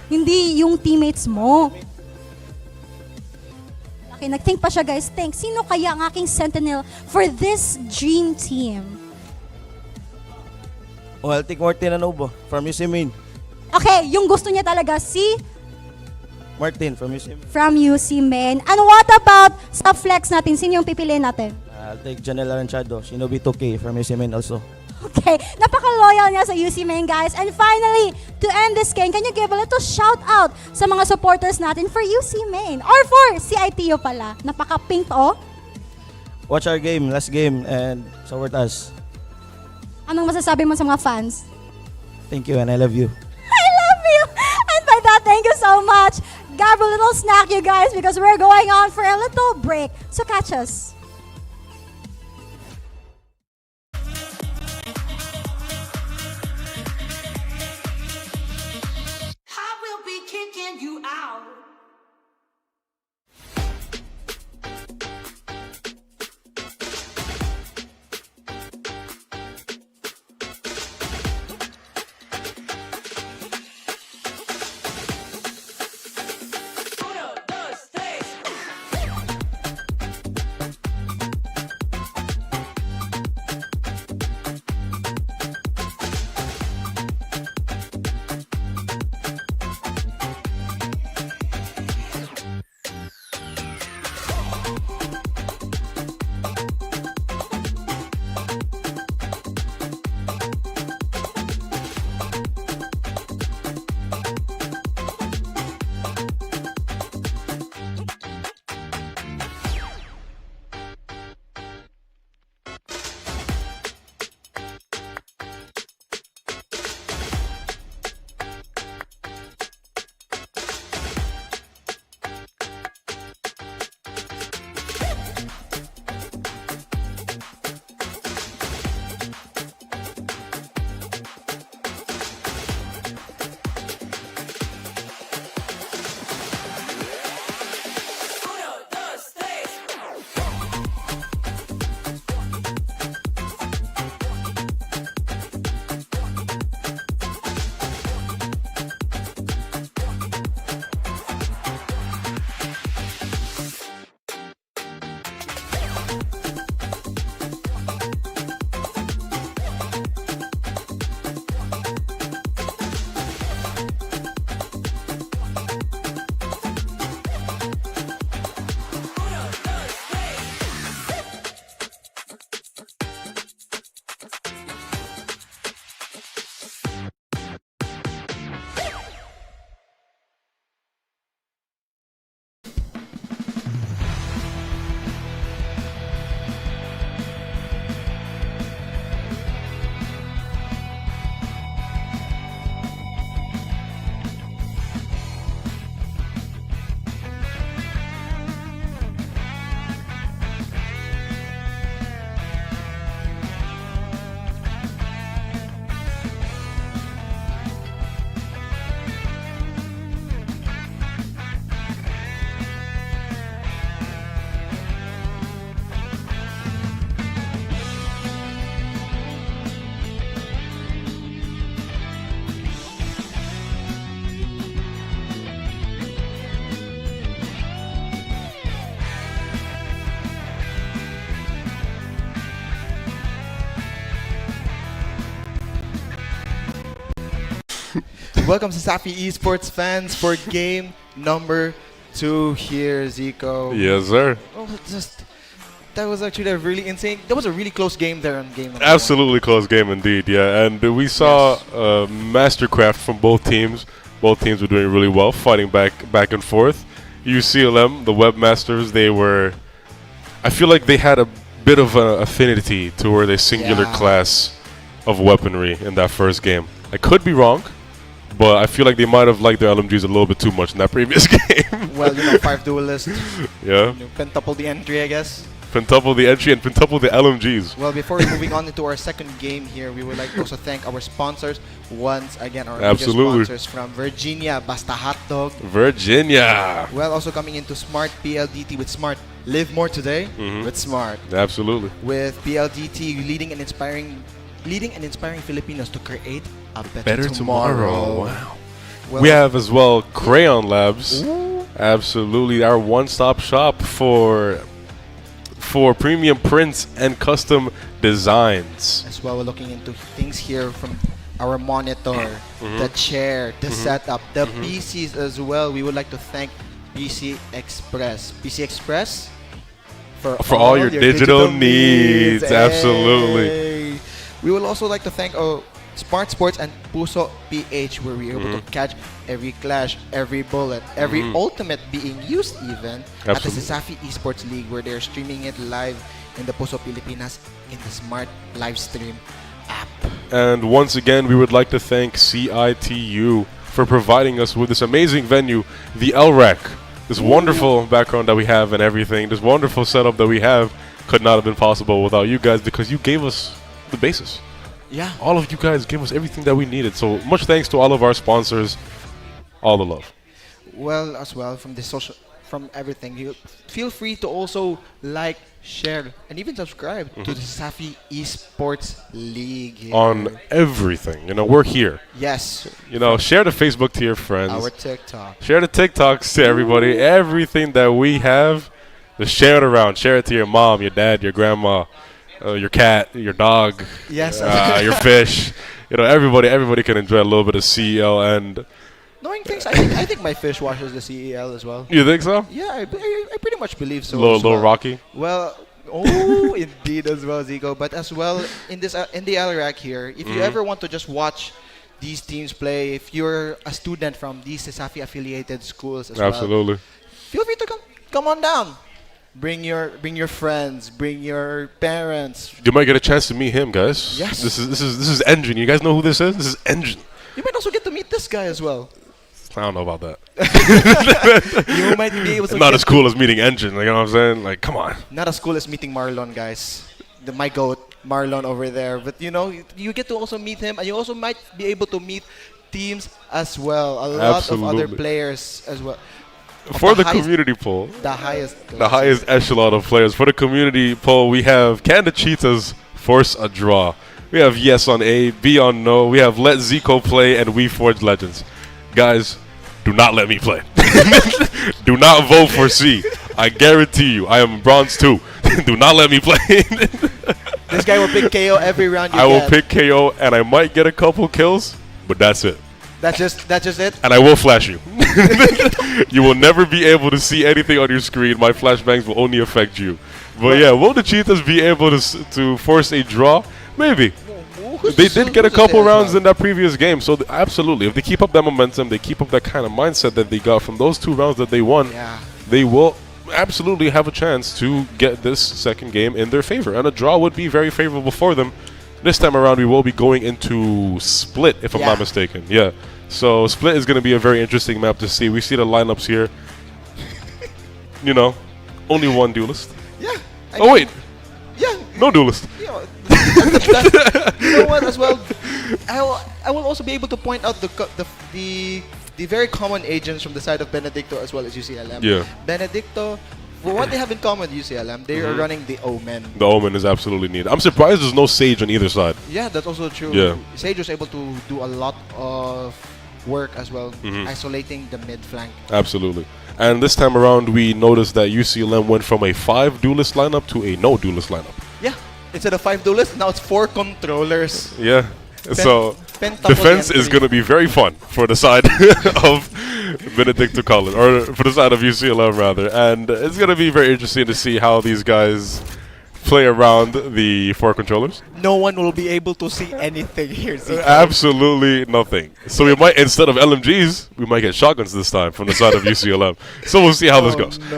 Hindi yung teammates mo. Okay, nag-think pa siya, guys. Think, sino kaya ang aking Sentinel for this dream team? Oh, I'll take Martin Anobo from UC Main. Okay, yung gusto niya talaga si Martin from UC Main. from UC Main. And what about sa flex natin? Sino yung pipiliin natin? I'll take Janelle Aranchado, Shinobi 2K from UC Main also. Okay, napaka-loyal niya sa UC Main, guys. And finally, to end this game, can you give a little shout out sa mga supporters natin for UC Main? Or for CIT-U pala? Napaka-pink to, oh. Watch our game, last game, and support us. Anong masasabi mo sa mga fans? Thank you and I love you. I love you! And by that, thank you so much. Grab a little snack, you guys, because we're going on for a little break. So catch us. I will be kicking you out. Welcome to Safi Esports fans for game number 2 here, Zico. Yes, sir. Oh, that was actually a really insane. That was a really close game there on game number Absolutely close game indeed, yeah. And we saw mastercraft from both teams. Both teams were doing really well, fighting back and forth. UCLM, the webmasters, I feel like they had a bit of an affinity toward a singular class of weaponry in that first game. I could be wrong, but I feel like they might have liked their LMGs a little bit too much in that previous game. Well, 5 duelists. Yeah. Quintuple the entry, I guess. Quintuple the entry and quintuple the LMGs. Well, before moving on into our second game here, we would like to also thank our sponsors once again. Our Absolutely. major sponsors from Virginia, Basta Hot Dog. Virginia. Well, also coming into Smart PLDT with Smart. Live more today with Smart. Absolutely. With PLDT leading and inspiring Filipinos to create a better tomorrow. Wow. Well, We have as well Crayon Labs. Absolutely, our one-stop shop for premium prints and custom designs. as well, we're looking into things here from our monitor, the chair, the setup, the PCs as well. We would like to thank PC Express. PC Express For all your digital needs. Absolutely. Hey. We would also like to thank Smart Sports and Puso PH, where we're able to catch every clash, every bullet, every ultimate being used even at the Absolutely. Safi Esports League, where they're streaming it live in the Puso Pilipinas in the Smart Live Stream app. And once again, we would like to thank CIT-U for providing us with this amazing venue, the LREC. This wonderful background that we have and everything, this wonderful setup that we have could not have been possible without you guys, because you gave us the basis. Yeah. All of you guys gave us everything that we needed. So much thanks to all of our sponsors. All the love. Well, as well, from everything, you feel free to also like, share, and even subscribe to the Safi Esports League here. On everything. We're here. Yes. Share the Facebook to your friends. Our TikTok. Share the TikToks to everybody. Everything that we have, just share it around. Share it to your mom, your dad, your grandma, your cat, your dog, Yes. your fish. Everybody can enjoy a little bit of CEL. And Knowing things, I think my fish washes the CEL as well. you think so? Yeah, I pretty much believe so. Little as well. Rocky. Well, indeed as well, Zico. But as well, in the LRAC here, if you ever want to just watch these teams play, if you're a student from these Safi affiliated schools as well, Absolutely. feel free to come on down. Bring your friends, bring your parents. You might get a chance to meet him, guys. Yes. This is Engine. You guys know who this is? This is Engine. You might also get to meet this guy as well. I don't know about that. You might be able to. It's not as cool as meeting Engine. You know what I'm saying? Like, come on. Not as cool as meeting Marlon, guys. My goat, Marlon over there. But you get to also meet him, and you also might be able to meet teams as well. A lot of other players as well. For the community poll, The highest echelon of players. For the community poll, we have can the Cheetahs force a draw? We have yes on A, B on no. We have let Zico play, and we forge legends. Guys, do not let me play. Do not vote for C. I guarantee you, I am bronze 2. Do not let me play. This guy will pick KO every round you I will get. pick KO, and I might get a couple kills, but that's it. That's just it. And I will flash you. You will never be able to see anything on your screen. My flashbangs will only affect you. But yeah, will the Cheetahs be able to force a draw? Maybe. They did get a couple rounds in that previous game, so absolutely. If they keep up that momentum, they keep up that kind of mindset that they got from those 2 rounds that they won, they will absolutely have a chance to get this second game in their favor. And a draw would be very favorable for them. This time around, we will be going into Split, if I'm not mistaken. Yeah. So Split is going to be a very interesting map to see. We see the lineups here. Only one duelist. Yeah. Wait. Yeah. No duelist. You know what? As well, I will also be able to point out the very common agents from the side of Benedicto as well as UCLM. Yeah. Benedicto, for what they have in common with UCLM, they are running the Omen. The Omen is absolutely needed. I'm surprised there's no Sage on either side. Yeah, that's also true. Yeah. Sage was able to do a lot of work as well, isolating the mid flank. Absolutely. And this time around, we noticed that UCLM went from a 5 duelist lineup to a no duelist lineup. Yeah. Instead of 5 duelists, now it's 4 controllers. Yeah. So defense is going to be very fun for the side of Benedicto College, or for the side of UCLM rather, and it's going to be very interesting to see how these guys play around the four controllers. No one will be able to see anything here. Zico. Absolutely nothing. So we might, instead of LMGs, we might get shotguns this time from the side of UCLM. So we'll see how this goes. No.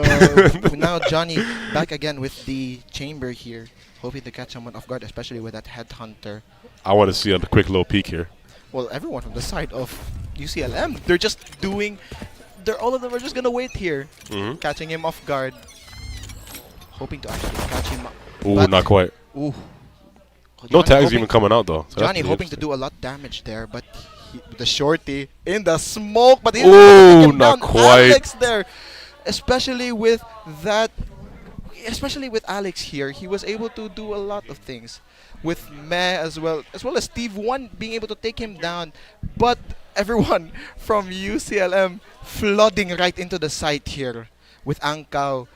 Now Johnny back again with the chamber here, hoping to catch someone off guard, especially with that headhunter. I want to see a quick little peek here. Well, everyone from the side of UCLM, they're just doing. All of them are just gonna wait here, catching him off guard, hoping to actually catch him. Ooh, not quite. Ooh. No tags even coming out though. So Johnny hoping to do a lot of damage there, but the shorty in the smoke, but he's ooh, not quite. Alex there, especially with that, especially with Alex here, he was able to do a lot of things with Meh as well as Steve One being able to take him down, but everyone from UCLM flooding right into the site here with Ankao.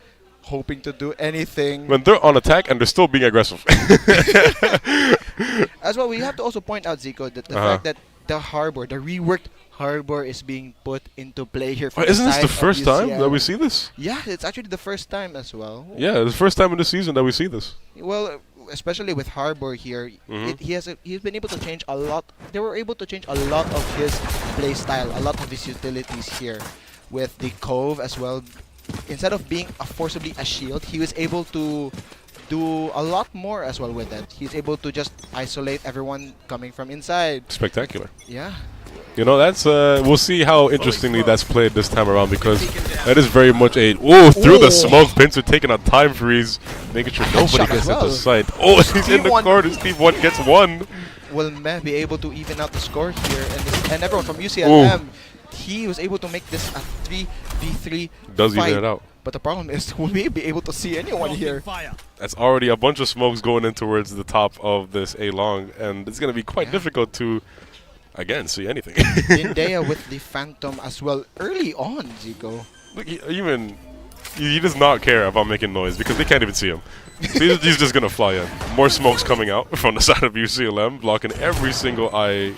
Hoping to do anything. When they're on attack and they're still being aggressive. As well, we have to also point out, Zico, that the fact that the harbor, the reworked harbor is being put into play here. Isn't this the first time that we see this? Yeah, it's actually the first time as well. Yeah, it's the first time in the season that we see this. Well, especially with harbor here, he's been able to change a lot. They were able to change a lot of his play style, a lot of his utilities here with the cove as well. Instead of being forcibly a shield, he was able to do a lot more as well with it. He's able to just isolate everyone coming from inside. Spectacular. Yeah. You know, that's we'll see how interestingly that's played this time around, because that is very much a through the smoke. Pincer taking a time freeze, making sure nobody gets into sight. Oh, he's in the corner. Steve One gets one. Will Meh be able to even out the score here? And everyone from UCLM, he was able to make this a 3v3 Does fight. even it out. But the problem is, will we be able to see anyone here? That's already a bunch of smokes going in towards the top of this A-long, and it's going to be quite difficult to, again, see anything. Indea with the Phantom as well early on, Zico. Look, he does not care about making noise because they can't even see him. So he's just going to fly in. More smokes coming out from the side of UCLM, blocking every single eye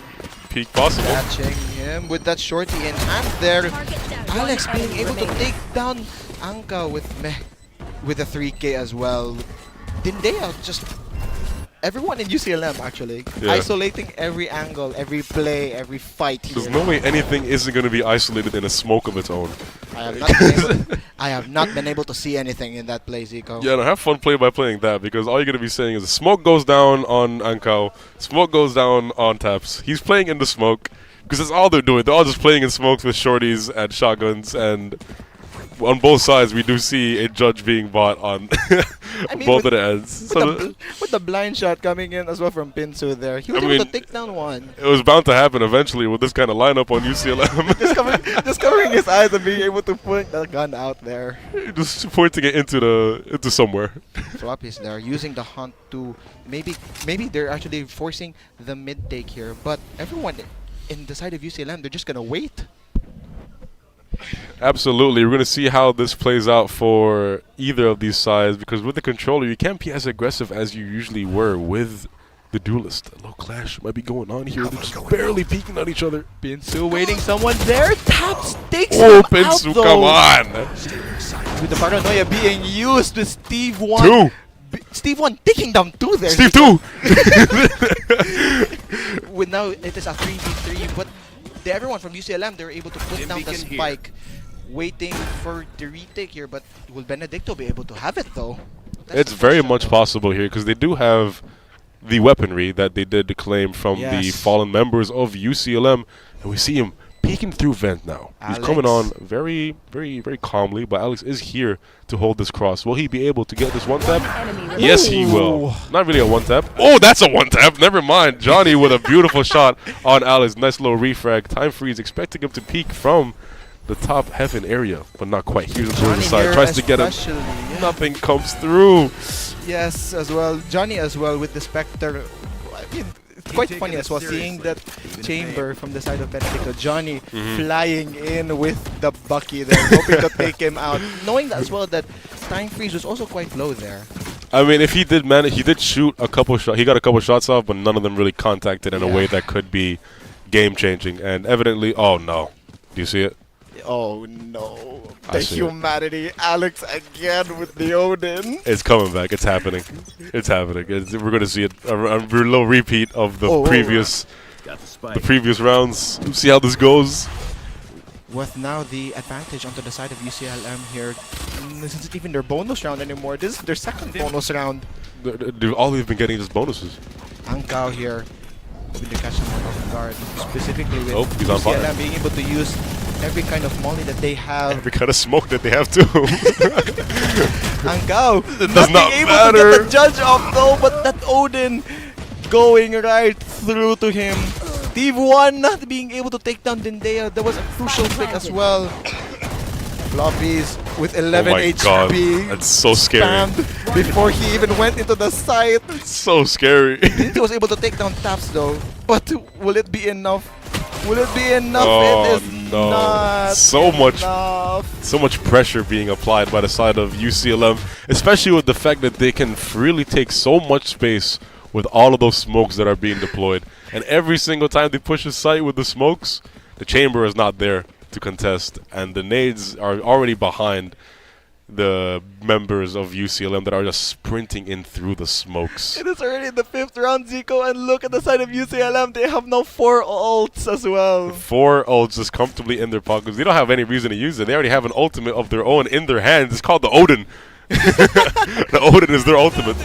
peak possible. Catching him with that shorty in hand there. Alex being able to take down Anka with a 3K as well. Dindea just everyone in UCLM actually isolating every angle, every play, every fight. There's no way anything isn't going to be isolated in a smoke of its own. I have not been able to see anything in that play, Zico. Yeah, no, have fun play by playing that, because all you're going to be saying is the smoke goes down on Ankao, smoke goes down on Taps. He's playing in the smoke because that's all they're doing. They're all just playing in smokes with shorties and shotguns, and on both sides we do see a judge being bought on both of the ends. With the blind shot coming in as well from Pinsu there, he was able to take down one. It was bound to happen eventually with this kind of lineup on UCLM. just covering his eyes and being able to point the gun out there. Just pointing it into somewhere. Floppies there, using the hunt to maybe they're actually forcing the mid take here, but everyone in the side of UCLM, they're just gonna wait. Absolutely. We're going to see how this plays out for either of these sides, because with the controller, you can't be as aggressive as you usually were with the duelist. A little clash might be going on here. They're just barely peeking at each other. Pinsu waiting someone there. Taps takes oh, him Pinsu, out, though. come on. With the paranoia being used with Steve One. Steve One taking down two there. Steve 2! With now it is a 3v3, but everyone from UCLM, they're able to put down the spike, waiting for the retake here, but will Benedicto be able to have it though? It's very much possible here, because they do have the weaponry that they did claim from the fallen members of UCLM, and we see him peeking through vent now. He's coming on very, very, very calmly, but Alex is here to hold this cross. Will he be able to get this one tap? Yes, he will. Not really a one tap. Oh, that's a one tap. Never mind. Johnny with a beautiful shot on Alex. Nice little refrag. Time freeze, expecting him to peek from the top heaven area, but not quite. Here's the the side. Tries to get him. Nothing comes through. Yes, as well. Johnny as well with the Spectre. I mean, it's quite funny as well seeing that chamber from the side of Benedicto. Johnny flying in with the Bucky there, hoping to take him out. Knowing that as well that time freeze was also quite low there. I mean, if he did manage, he did shoot a couple shots. He got a couple shots off, but none of them really contacted in a way that could be game-changing. And evidently, oh no, do you see it? Oh no. I The see it. humanity. Alex again with the Odin. It's coming back. It's happening. It's happening. We're going to see a little repeat of the previous rounds. We'll see how this goes. With now the advantage onto the side of UCLM here. This isn't even their bonus round anymore. This is their second bonus round. All they've been getting is bonuses. Ankao here with the catch off guard. Specifically with he's on fire. UCLM being able to use every kind of molly that they have. Every kind of smoke that they have too. Ankao It does not being able matter. to get the judge off though, but that Odin going right through to him. Steve 1 not being able to take down Dendea. That was a crucial pick as well. Floppies with 11 oh my HP. God. That's so scary. Spammed before he even went into the site. It's so scary. He was able to take down taps though. But will it be enough? Will it be enough? Oh It is no! not So enough. much pressure being applied by the side of UCLM, especially with the fact that they can really take so much space with all of those smokes that are being deployed. And every single time they push a site with the smokes, the chamber is not there to contest, and the nades are already behind the members of UCLM that are just sprinting in through the smokes. It is already the 5th round, Zico, and look at the side of UCLM. They have now 4 ults as well. 4 ults just comfortably in their pockets. They don't have any reason to use it. They already have an ultimate of their own in their hands. It's called the Odin. The Odin is their ultimate.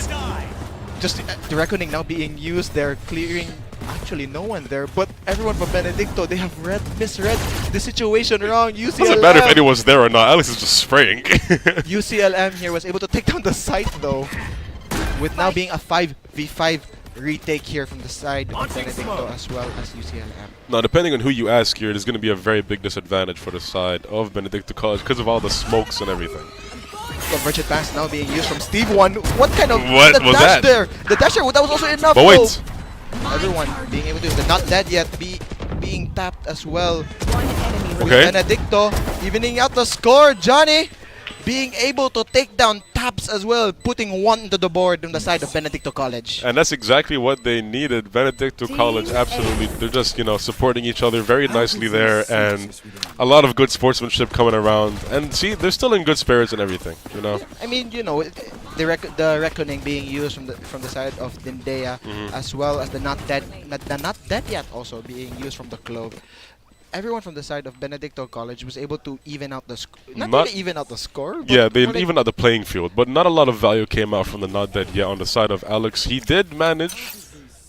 Just the reckoning now being used. They're clearing. Actually, no one there, but everyone from Benedicto, they have misread the situation wrong. UCLM. Doesn't matter if anyone's there or not. Alex is just spraying. UCLM here was able to take down the site though, with now being a 5v5 retake here from the side of Benedicto as well as UCLM. Now, depending on who you ask here, there's going to be a very big disadvantage for the side of Benedicto College because of all the smokes and everything. Convergent pass now being used from Steve 1. What kind of What the was dash that? there? The dash there, that was also enough. But wait. though. Everyone being able to use the not dead yet, being tapped as well. Okay. Benedicto evening out the score. Johnny being able to take down taps as well, putting 1 to the board on the side of Benedicto College. And that's exactly what they needed. Benedicto College, absolutely. They're just, supporting each other very nicely there, and a lot of good sportsmanship coming around. And see, they're still in good spirits and everything, I mean, the reckoning being used from the side of Dendea, as well as the not dead yet also being used from the Clove. Everyone from the side of Benedicto College was able to even out the score. Not really even out the score. But Yeah, they more like- even out the playing field, but not a lot of value came out from the not dead yet on the side of Alex. He did manage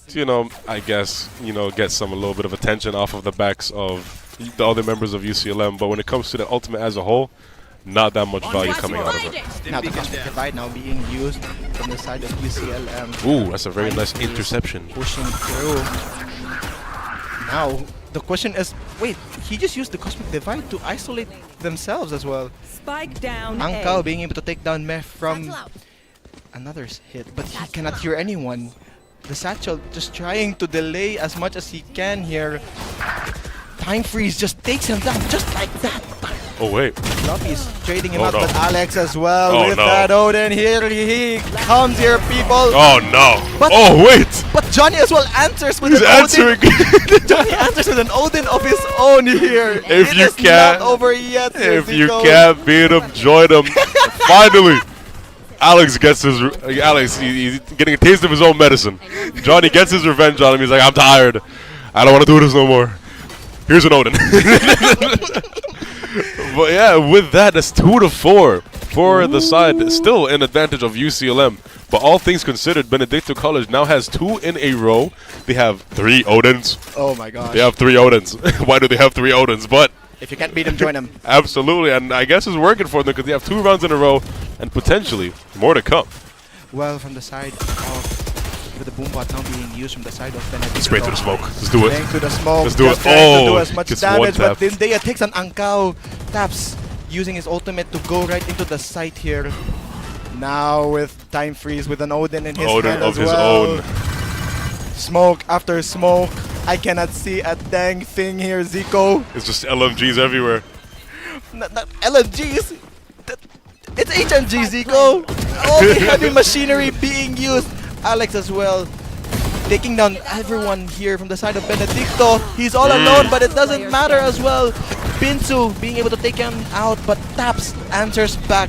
to, I guess, get a little bit of attention off of the backs of the other members of UCLM, but when it comes to the ultimate as a whole, not that much value coming out of it. Now the cosmic divide now being used from the side of UCLM. Ooh, that's a very nice interception. Pushing through. Now the question is, wait, he just used the cosmic divide to isolate themselves as well. Spike down. Ankao being able to take down Meh from another hit, but he cannot hear anyone. The Satchel just trying to delay as much as he can here. Time freeze just takes him down just like that. Oh, wait. Floppy's trading him Oh, out, no. but Alex as well Oh, with no. that Odin. Here he comes here, people. Oh, no. But, oh, wait. But Johnny as well answers with He's an answering. Odin. Johnny answers with an Odin of his own here. If It you is can't, not over yet. if Zico. you can't beat him, join him. Finally, Alex gets his. He's getting a taste of his own medicine. Johnny gets his revenge on him. He's like, I'm tired. I don't want to do this no more. Here's an Odin. But yeah, with that, that's 2-4 for the side. Still an advantage of UCLM. But all things considered, Benedicto College now has 2 in a row. They have 3 Odins. Oh my gosh. They have 3 Odins. Why do they have 3 Odins? But If you can't beat him, join him. absolutely, and I guess it's working for them because they have 2 rounds in a row and potentially more to come. Well, from the side of with the boombot now being used from the side of Benedicto. Straight to the smoke. Let's do it. Straight to the smoke. Let's do just it. trying to do Oh, as much gets damage, but one-tapped. Dendea takes an Ankao. Taps using his ultimate to go right into the site here. Now with time freeze with an Odin in his Odin hand of as his well. own. Smoke after smoke. I cannot see a dang thing here, Zico. It's just LMGs everywhere. Not LMGs. It's HMG, Zico. All the heavy machinery being used. Alex as well. Taking down everyone here from the side of Benedicto. He's all alone, but it doesn't matter as well. Pinsu being able to take him out, but Taps answers back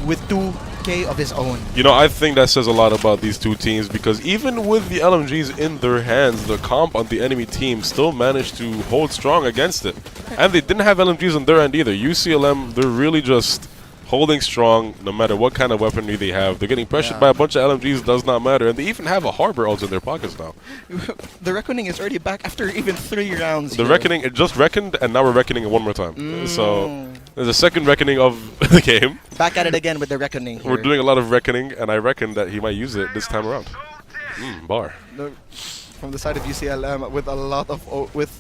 with 2K of his own. You know, I think that says a lot about these two teams because even with the LMGs in their hands, the comp on the enemy team still managed to hold strong against it. And they didn't have LMGs on their end either. UCLM, they're really just holding strong no matter what kind of weaponry they have. They're getting pressured by a bunch of LMGs, does not matter. And they even have a Harbor also in their pockets now. The Reckoning is already back after even 3 rounds. The Reckoning, it just reckoned, and now we're reckoning it one more time. So there's a second reckoning of the game. Back at it again with the Reckoning here. We're doing a lot of reckoning, and I reckon that he might use it this time around. Bar. From the side of UCLM with a lot of with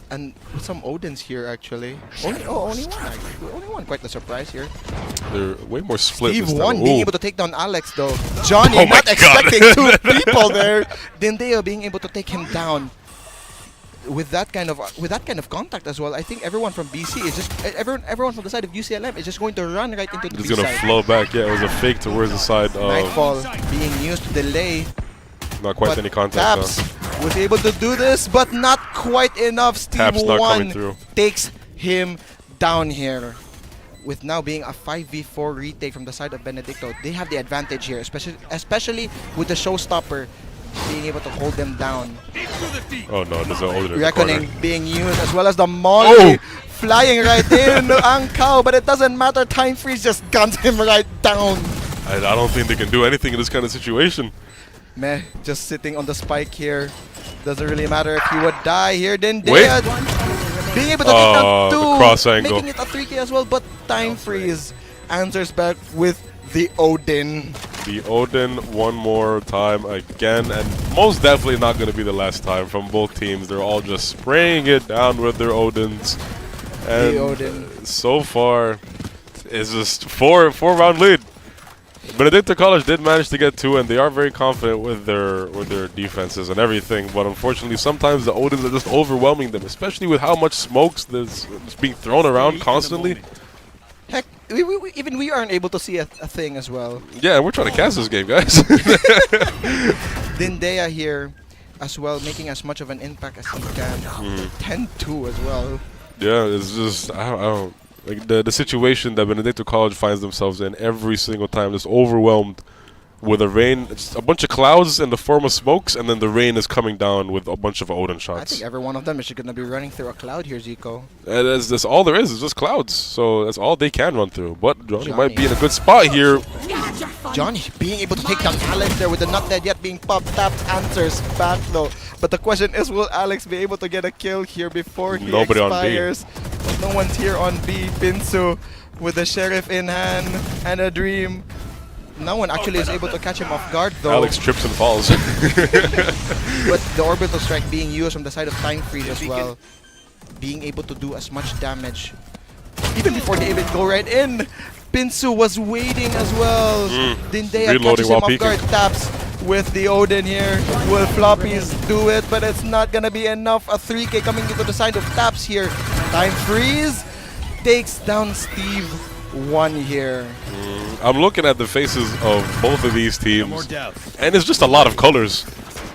some Odins here actually. Only one actually. Only one. Quite the surprise here. They're way more split. Steve this time. one being Ooh. able to take down Alex though. Johnny Oh my not God. expecting 2 people there. Dindeo being able to take him down. With that kind of contact as well, I think everyone from BC is just everyone from the side of UCLM is just going to run right into the Just B gonna side. flow back. Yeah, it was a fake towards the side of. Nightfall being used to delay. Not quite But any contact. Taps was able to do this, but not quite enough. Steve Taps not coming one through. takes him down here. With now being a 5v4 retake from the side of Benedicto, they have the advantage here, especially with the showstopper being able to hold them down. Oh no, there's an older Reckoning being used as well as the Molly flying right in ang cow, but it doesn't matter. Time Freeze just guns him right down. I don't think they can do anything in this kind of situation. Meh, just sitting on the spike here. Doesn't really matter if he would die here. Then Wait. Dead being able to take down the 2, cross angle. making it a 3K as well. But Time Freeze answers back with the Odin. The Odin one more time again, and most definitely not going to be the last time from both teams. They're all just spraying it down with their Odins. And The Odin. So far, it's just four round lead. Benedicto College did manage to get 2, and they are very confident with their defenses and everything. But unfortunately, sometimes the Odins are just overwhelming them, especially with how much smokes that's being thrown around constantly. Heck, even we aren't able to see a thing as well. Yeah, we're trying to cast this game, guys. Dindea here as well, making as much of an impact as he can. 10-2 as well. Yeah, it's just I don't like the situation that Benedicto College finds themselves in every single time. Just overwhelmed with a rain, it's a bunch of clouds in the form of smokes, and then the rain is coming down with a bunch of Odin I shots. think every one of them is going to be running through a cloud here, Zico. And that's all there is. It's just clouds. So that's all they can run through. But Johnny might be in a good spot here. Johnny being able to take down Alex there with the not dead yet being popped. Taps answers back though. But the question is, will Alex be able to get a kill here before he Nobody on B. expires? But no one's here on B. Pinsu with the Sheriff in hand and a Dream. No one actually is able to catch him off guard though. Alex trips and falls. But the orbital strike being used from the side of Time Freeze as well. Being able to do as much damage. Even before they even go right in. Pinsu was waiting as well. Dindea Reloading catches him while off peeking. guard. Taps with the Odin here. Will Floppies do it? But it's not gonna be enough. A 3K coming into the side of Taps here. Time Freeze takes down Steve 1 here. I'm looking at the faces of both of these teams, and it's just a lot of colors.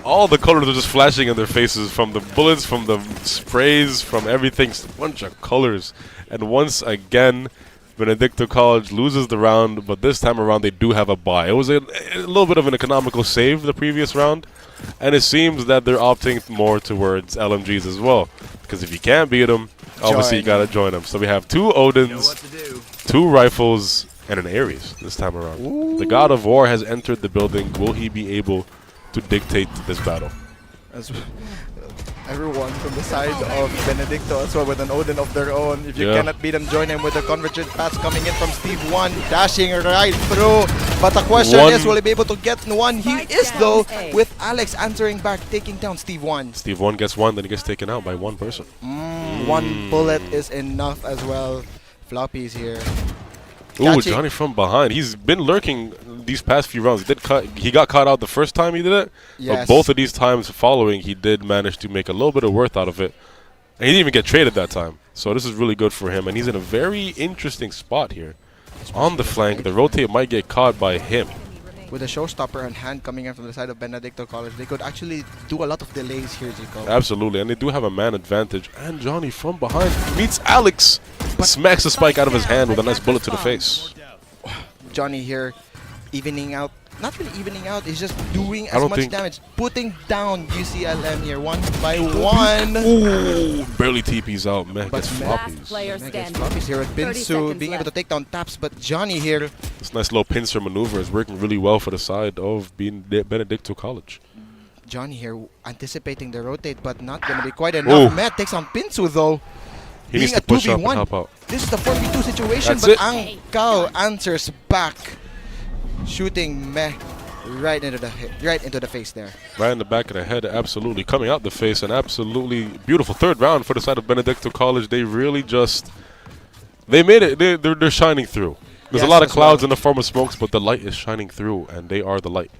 All the colors are just flashing in their faces, from the bullets, from the sprays, from everything. It's a bunch of colors. And once again, Benedicto College loses the round, but this time around they do have a bye. It was a little bit of an economical save the previous round, and it seems that they're opting more towards LMGs as well. Because if you can't beat them, obviously you gotta join them. So we have 2 Odins, 2 rifles, and an Ares this time around. Ooh. The God of War has entered the building. Will he be able to dictate this battle? As everyone from the side of Benedicto as well with an Odin of their own. If you cannot beat them, join them with the convergent pass coming in from Steve 1, dashing right through. But the question is, will he be able to get 1? He is though, with Alex answering back, taking down Steve 1. Steve 1 gets 1, then he gets taken out by 1 person. 1 bullet is enough as well. Floppies here. Ooh, Johnny from behind. He's been lurking these past few rounds. He got caught out the first time he did it. Yes. But both of these times following, he did manage to make a little bit of worth out of it. And he didn't even get traded that time. So this is really good for him. And he's in a very interesting spot here. on the flank. The rotate might get caught by him. With a showstopper on hand coming in from the side of Benedicto College, they could actually do a lot of delays here, Zico. Absolutely, and they do have a man advantage. And Johnny from behind meets Alex. Smacks the spike out of his hand with a nice bullet to the face. Johnny here evening out. Not really evening out, he's just doing I as don't much think- damage. Putting down UCLM here one by one. Ooh, barely TP's out. Man But gets Meh- floppies. Meh gets floppies here with Binsu being able to take down taps, but Johnny here. This nice little pincer maneuver is working really well for the side of Benedicto College. Johnny here anticipating the rotate, but not going to be quite enough. Ooh. Matt takes on Pinsu though. He needs Being to a push up and 2v1. help out. This is the 4v2 situation, That's but it. Ang Kao answers back, shooting Meh right into the face there. Right in the back of the head, absolutely. Coming out the face, and absolutely beautiful third round for the side of Benedicto College. They really just, they made it, they're shining through. There's a Yes, lot of as clouds well. in the form of smokes, but the light is shining through, and they are the light.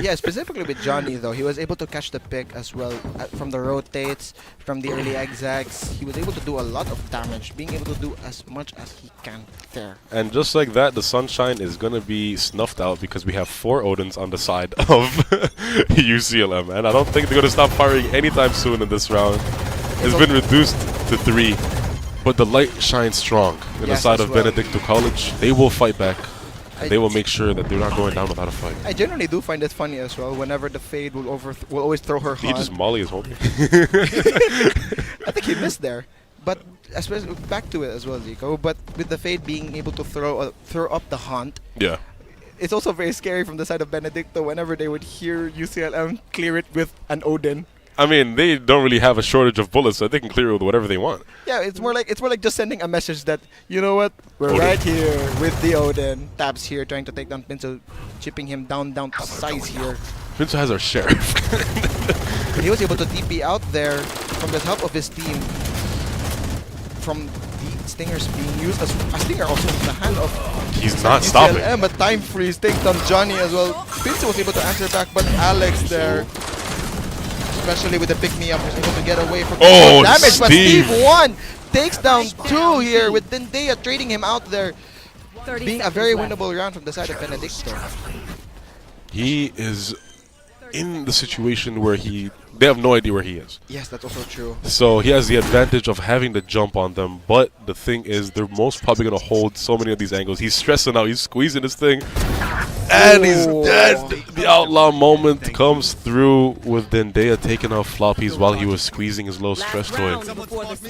Yeah, specifically with Johnny though, he was able to catch the pick as well from the rotates, from the early execs. He was able to do a lot of damage, being able to do as much as he can there. And just like that, the sunshine is going to be snuffed out because we have 4 Odins on the side of UCLM. And I don't think they're going to stop firing anytime soon in this round. It's been reduced to 3. But the light shines strong in the Yes, side as of well. Benedicto College. They will fight back. And they will make sure that they're not going down without a fight. I generally do find it funny as well. Whenever the Fade will always throw her He Han. just Molly his homie. I think he missed there. But especially back to it as well, Zico. But with the Fade being able to throw up the Haunt, Yeah. it's also very scary from the side of Benedicto whenever they would hear UCLM clear it with an Odin. I mean, they don't really have a shortage of bullets, so they can clear it with whatever they want. Yeah, it's more like just sending a message that, you know what, we're Odin. right here with the Odin. Tabs here trying to take down Pinto, chipping him down to size here. Pinto has our sheriff. He was able to TP out there from the help of his team. From the Stingers being used as a Stinger also in the hand of He's not UCLM, stopping. but Time Freeze takes down Johnny as well. Pinto was able to answer back, but Alex there, especially with the pick-me-up, was able to get away from Oh, damage. But Steve. Steve 1 takes down 2 here with Dendea trading him out there. Being a very winnable round from the side of Benedicto. He is in the situation where they have no idea where he is. Yes, that's also true. So he has the advantage of having to jump on them, but the thing is, they're most probably going to hold so many of these angles. He's stressing out, he's squeezing his thing, and he's dead. The outlaw moment comes through with Dendea taking off floppies while he was squeezing his low stress toy.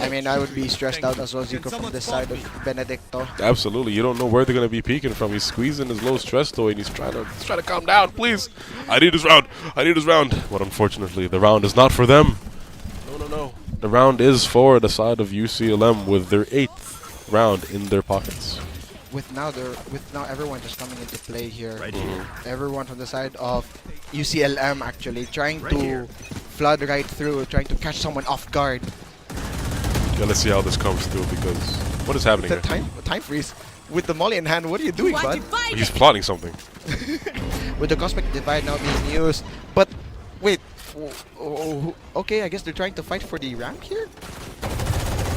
I mean, I would be stressed out as well, Zico, from this side of Benedicto. Absolutely, you don't know where they're going to be peeking from. He's squeezing his low stress toy, and he's trying to calm down. Please, I need this round. I need this round. But unfortunately, the round is not for them. No. The round is for the side of UCLM with their 8th round in their pockets. With now everyone just coming into play here. Everyone from the side of UCLM actually trying to flood right through, trying to catch someone off guard. Yeah, let's see how this comes through because what is happening The here? time freeze with the molly in hand. What are you doing, bud? He's plotting something. With the cosmic divide now being used, but wait. Okay, I guess they're trying to fight for the rank here.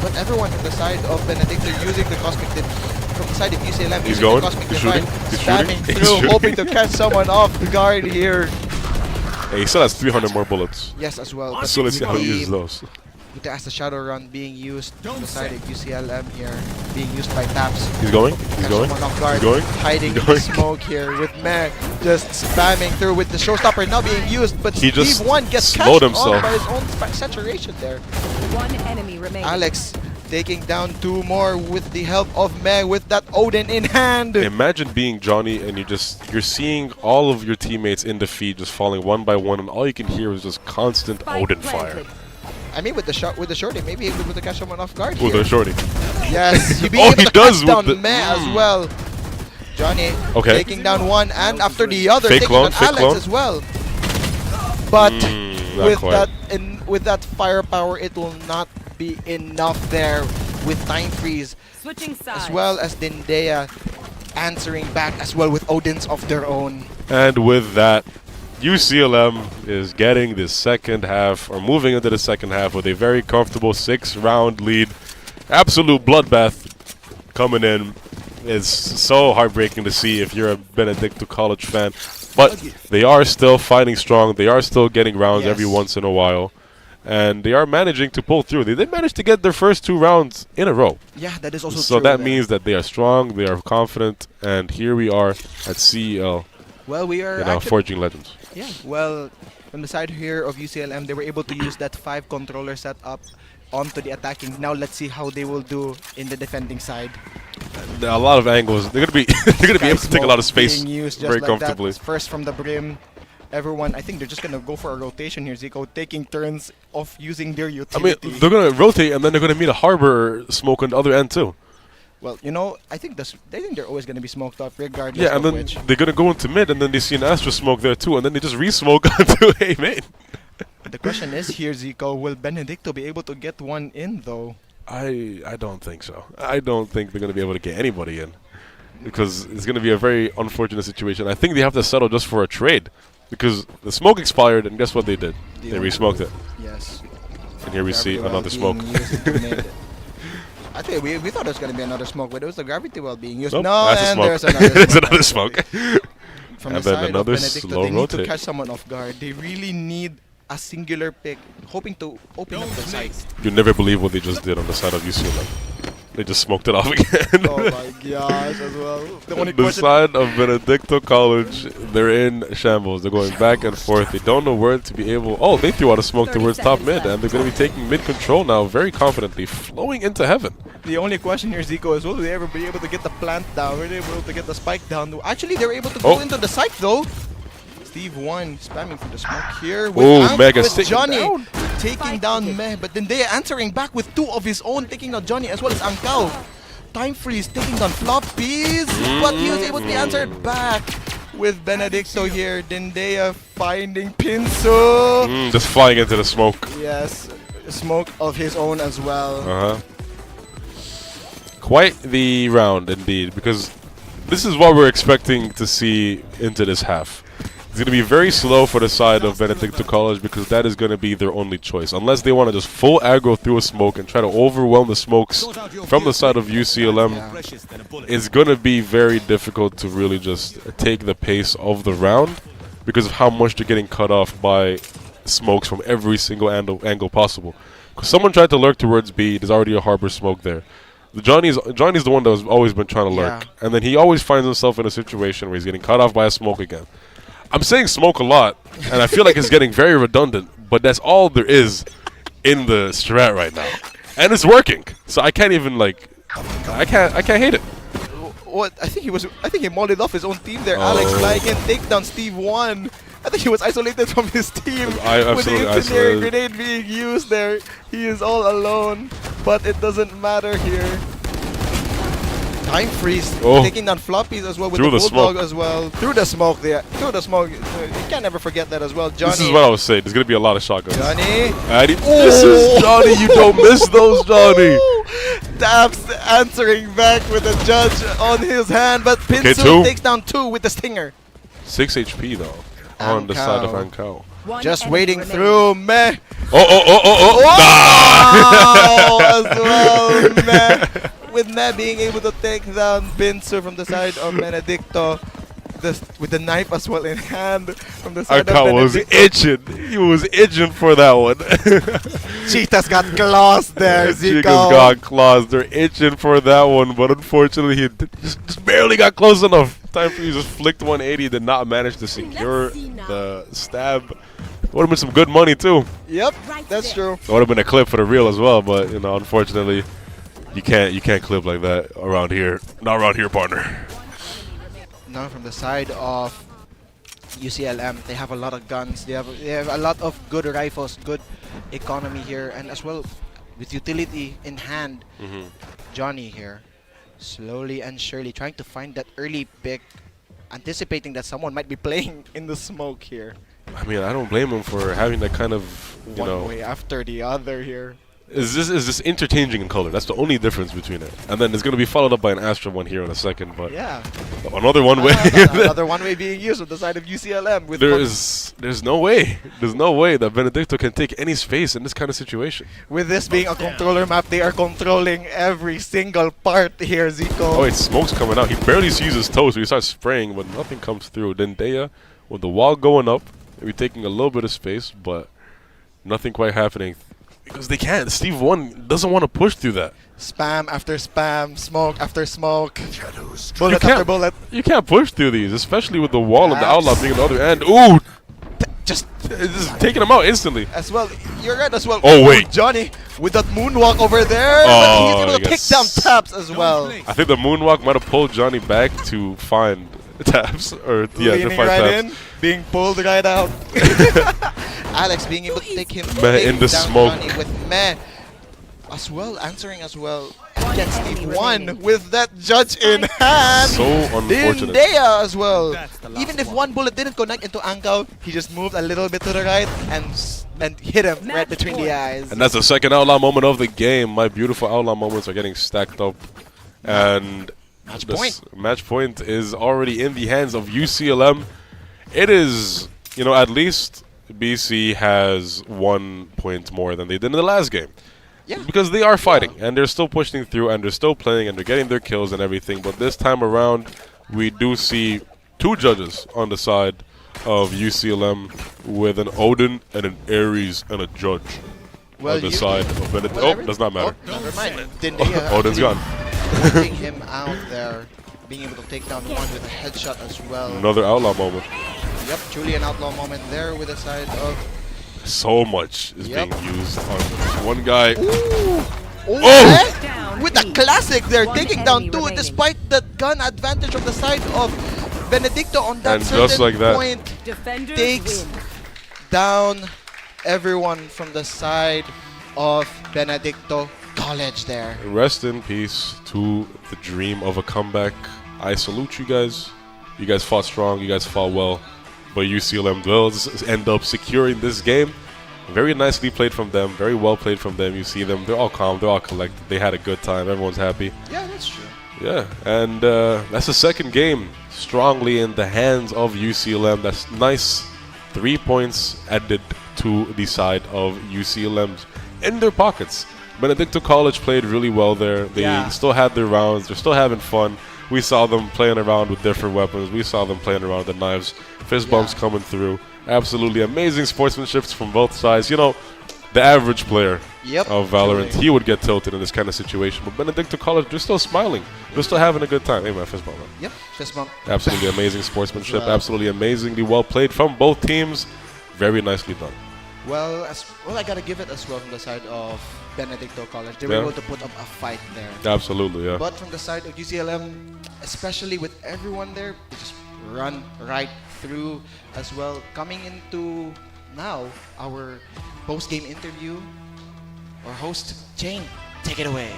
But everyone from the side of Benedicto using the cosmic from the side of UCLM He's using going. the cosmic He's divide, shooting. He's spamming shooting. through, He's shooting. hoping to catch someone off guard here. Hey, he still has 300 more bullets. Yes, as well. So let's see how he The- uses those. As the Shadow Run being used on the side of UCLM here, being used by Taps. He's going. To He's catch going. someone off guard, He's going. hiding He's in going. the smoke here with Meg just spamming through with the showstopper now being used, but He just Steve 1 gets slowed catched himself. on by his own saturation there. One enemy remaining. Alex taking down 2 more with the help of Meg with that Odin in hand. Imagine being Johnny and you're seeing all of your teammates in the feed just falling one by one, and all you can hear is just constant Odin fire. I mean, with the shorty, maybe he was able to catch someone off guard With here. a shorty. Yes, he being Oh, able he to does catch down with the- Meh as well. Johnny Okay. taking down 1 and after the other Fake taking clone, on fake Alex clone. as well. But not with quite. with that firepower, it will not be enough there with Time Freeze Switching sides. as well as Dendea answering back as well with Odins of their own. And with that, UCLM is getting the second half, or moving into the second half with a very comfortable 6-round lead. Absolute bloodbath coming in It's so heartbreaking to see if you're a Benedicto College fan. But they are still fighting strong. They are still getting rounds every once in a while. And they are managing to pull through. They managed to get their first 2 rounds in a row. Yeah, that is also so true. That means that they are strong, they are confident, and here we are at CEL. Well, we are forging legends. Yeah, well, from the side here of UCLM, they were able to use that 5 controller setup onto the attacking. Now let's see how they will do in the defending side. There are a lot of angles. They're gonna be able to take a lot of space being used just very like comfortably. That. First from the brim. Everyone, I think they're just gonna go for a rotation here, Zico, taking turns of using their utility. I mean, they're gonna rotate and then they're gonna meet a harbor smoke on the other end too. Well, I think they're always gonna be smoked up regardless. Yeah, and then they're gonna go into mid, and then they see an Astra smoke there too, and then they just re-smoke onto A main. The question is here, Zico, will Benedicto be able to get one in though? I don't think so. I don't think they're gonna be able to get anybody in, because it's gonna be a very unfortunate situation. I think they have to settle just for a trade. Because the smoke expired, and guess what they did? They re-smoked it. Yes. And here we see another smoke. I think we thought it was going to be another smoke, but it was the gravity well being used. Nope, no, that's and a there's smoke. another There's smoke. another smoke. From And the then side another of Benedicto, slow they need to rotate. catch someone off guard. They really need a singular pick, hoping to open up the sight. You never believe what they just did on the side of UCLM. They just smoked it off again. Oh my gosh, as well. The side of Benedicto College, they're in shambles. They're going back and forth. They don't know where to be able. Oh, they threw out a smoke towards top mid, and they're going to be taking mid control now very confidently, flowing into heaven. The only question here, Zico, is will they ever be able to get the plant down? Were they able to get the spike down? Actually, they were able to go into the site though. Steve 1 spamming for the smoke here with, Mega with taking Johnny down. taking down Meh, but then they answering back with 2 of his own, taking down Johnny as well as Angkao. Time Freeze taking down Floppies, but he was able to be answered back with Benedicto here. Dendea finding Pinso. Just flying into the smoke. Yes, smoke of his own as well. Quite the round indeed, because this is what we're expecting to see into this half. It's going to be very slow for the side of Benedicto College, because that is going to be their only choice. Unless they want to just full aggro through a smoke and try to overwhelm the smokes from the side of UCLM, it's going to be very difficult to really just take the pace of the round, because of how much they're getting cut off by smokes from every single angle possible. Because someone tried to lurk towards B, there's already a harbor smoke there. Johnny's the one that has always been trying to lurk. Yeah. And then he always finds himself in a situation where he's getting cut off by a smoke again. I'm saying smoke a lot, and I feel like it's getting very redundant, but that's all there is in the strat right now. And it's working. So I can't even I can't hate it. What I think he molded off his own team there. Alex flying in, take down Steve 1. I think he was isolated from his team with the incendiary grenade being used there. He is all alone, but it doesn't matter here. Time Freeze taking down Floppies as well with the Bulldog as well. Through the smoke there. Through the smoke. You can't never forget that as well. Johnny. This is what I was saying. There's going to be a lot of shotguns. Johnny. This is Johnny. You don't miss those, Johnny. Daps answering back with a judge on his hand, but Pinsu takes down 2 with the Stinger. 6 HP though on the side of Angkao. Just waiting through Meh. Oh, as well, Meh. With Meh being able to take down Pinsu from the side of Benedicto. With the knife as well in hand from the side Angkao of was Benedicto. itching. He was itching for that one. Cheetah's got claws there, Zico. Cheetah's got claws. They're itching for that one, but unfortunately he just barely got close enough. Time for you just flicked 180, did not manage to secure the stab. Would have been some good money too. Yep, that's true. It would have been a clip for the reel as well, but unfortunately, you can't clip like that around here. Not around here, partner. Now from the side of UCLM, they have a lot of guns. They have a lot of good rifles, good economy here, and as well with utility in hand. Johnny here, slowly and surely trying to find that early pick, anticipating that someone might be playing in the smoke here. I mean, I don't blame him for having that kind of, One way after the other here. is this interchanging in color. That's the only difference between it. And then it's going to be followed up by an Astra one here in a second. But Yeah. another one way. Another one way being used on the side of UCLM. With There's no way. There's no way that Benedicto can take any space in this kind of situation. With this being a controller map, they are controlling every single part here, Zico. Oh, wait, smoke's coming out. He barely sees his toes, so he starts spraying, but nothing comes through. Then Dea, with the wall going up, maybe taking a little bit of space, but nothing quite happening. Because they can't. Steve 1 doesn't want to push through that. Spam after spam, smoke after smoke, bullet after bullet. You can't push through these, especially with the wall and the outlaw being on the other end. Ooh! Just taking him out instantly. As well, you're right as well. Oh, wait. Johnny with that moonwalk over there, but he's able to take down Taps as well. I think the moonwalk might have pulled Johnny back to find Taps. Or, yeah, to Leaning find right Taps. in, being pulled right out. Alex being able to take him Meh in the down smoke. Johnny with Meh as well, answering as well against Steve 1 with that judge in hand. So unfortunate. Dindea as well. Even if one bullet didn't connect into Angao, he just moved a little bit to the right and hit him right between the eyes. And that's the second outlaw moment of the game. My beautiful outlaw moments are getting stacked up. And match point is already in the hands of UCLM. It is, at least BC has 1 point more than they did in the last game. Yeah. Because they are fighting, and they're still pushing through, and they're still playing, and they're getting their kills and everything. But this time around, we do see 2 judges on the side of UCLM with an Odin and an Ares and a judge on the side of Benedict. Oh, does not matter. Oh, never mind. Dindea Odin's gone. Putting him out there, being able to take down one with a headshot as well. Another outlaw moment. Yep, truly an outlaw moment there with the side of... So much is being used on one guy. Oh! With the classic, they're taking down 2 despite the gun advantage on the side of Benedicto on that And certain just like that. point. Takes down everyone from the side of Benedicto College there. Rest in peace to the dream of a comeback. I salute you guys. You guys fought strong. You guys fought well. But UCLM does end up securing this game. Very nicely played from them. Very well played from them. You see them. They're all calm. They're all collected. They had a good time. Everyone's happy. Yeah, that's true. Yeah, and that's the second game strongly in the hands of UCLM. That's nice. 3 points added to the side of UCLM's in their pockets. Benedicto College played really well there. They still had their rounds. They're still having fun. We saw them playing around with different weapons. We saw them playing around with the knives. Fist bumps coming through. Absolutely amazing sportsmanship from both sides. The average player of Valorant, he would get tilted in this kind of situation. But Benedicto College, they're still smiling. They're still having a good time. Hey, man, fist bump, man. Yep, fist bump. Absolutely amazing sportsmanship. Absolutely amazingly well played from both teams. Very nicely done. Well, I gotta give it as well from the side of Benedicto College. They were able to put up a fight there. Absolutely, yeah. But from the side of UCLM, especially with everyone there, they just run right through as well. Coming into now our post-game interview, our host Jane, take it away.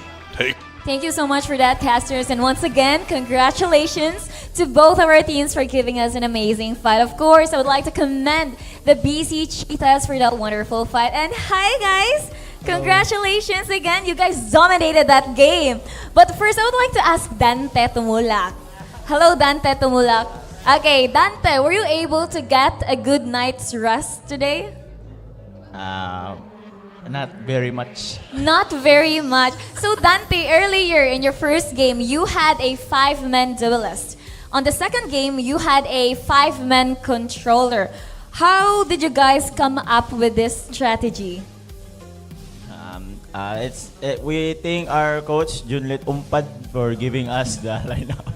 Thank you so much for that, casters. And once again, congratulations to both of our teams for giving us an amazing fight. Of course, I would like to commend the BC Cheetahs for that wonderful fight. And hi, guys! Congratulations again. You guys dominated that game. But first, I would like to ask Dante Tumulak. Hello, Dante Tumulak. Okay, Dante, were you able to get a good night's rest today? Not very much. Not very much. So Dante, earlier in your first game, you had a 5-man duelist. On the second game, you had a 5-man controller. How did you guys come up with this strategy? We thank our coach Junlit Umpad for giving us the lineup.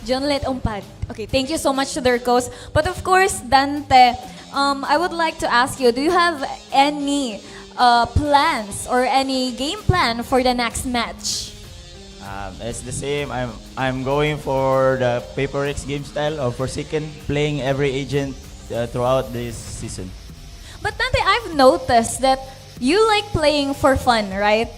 Junlit Umpad. Okay, thank you so much to their coach. But of course, Dante, I would like to ask you, do you have any plans or any game plan for the next match? It's the same. I'm going for the Paper X game style or for second, playing every agent throughout this season. But Dante, I've noticed that you like playing for fun, right?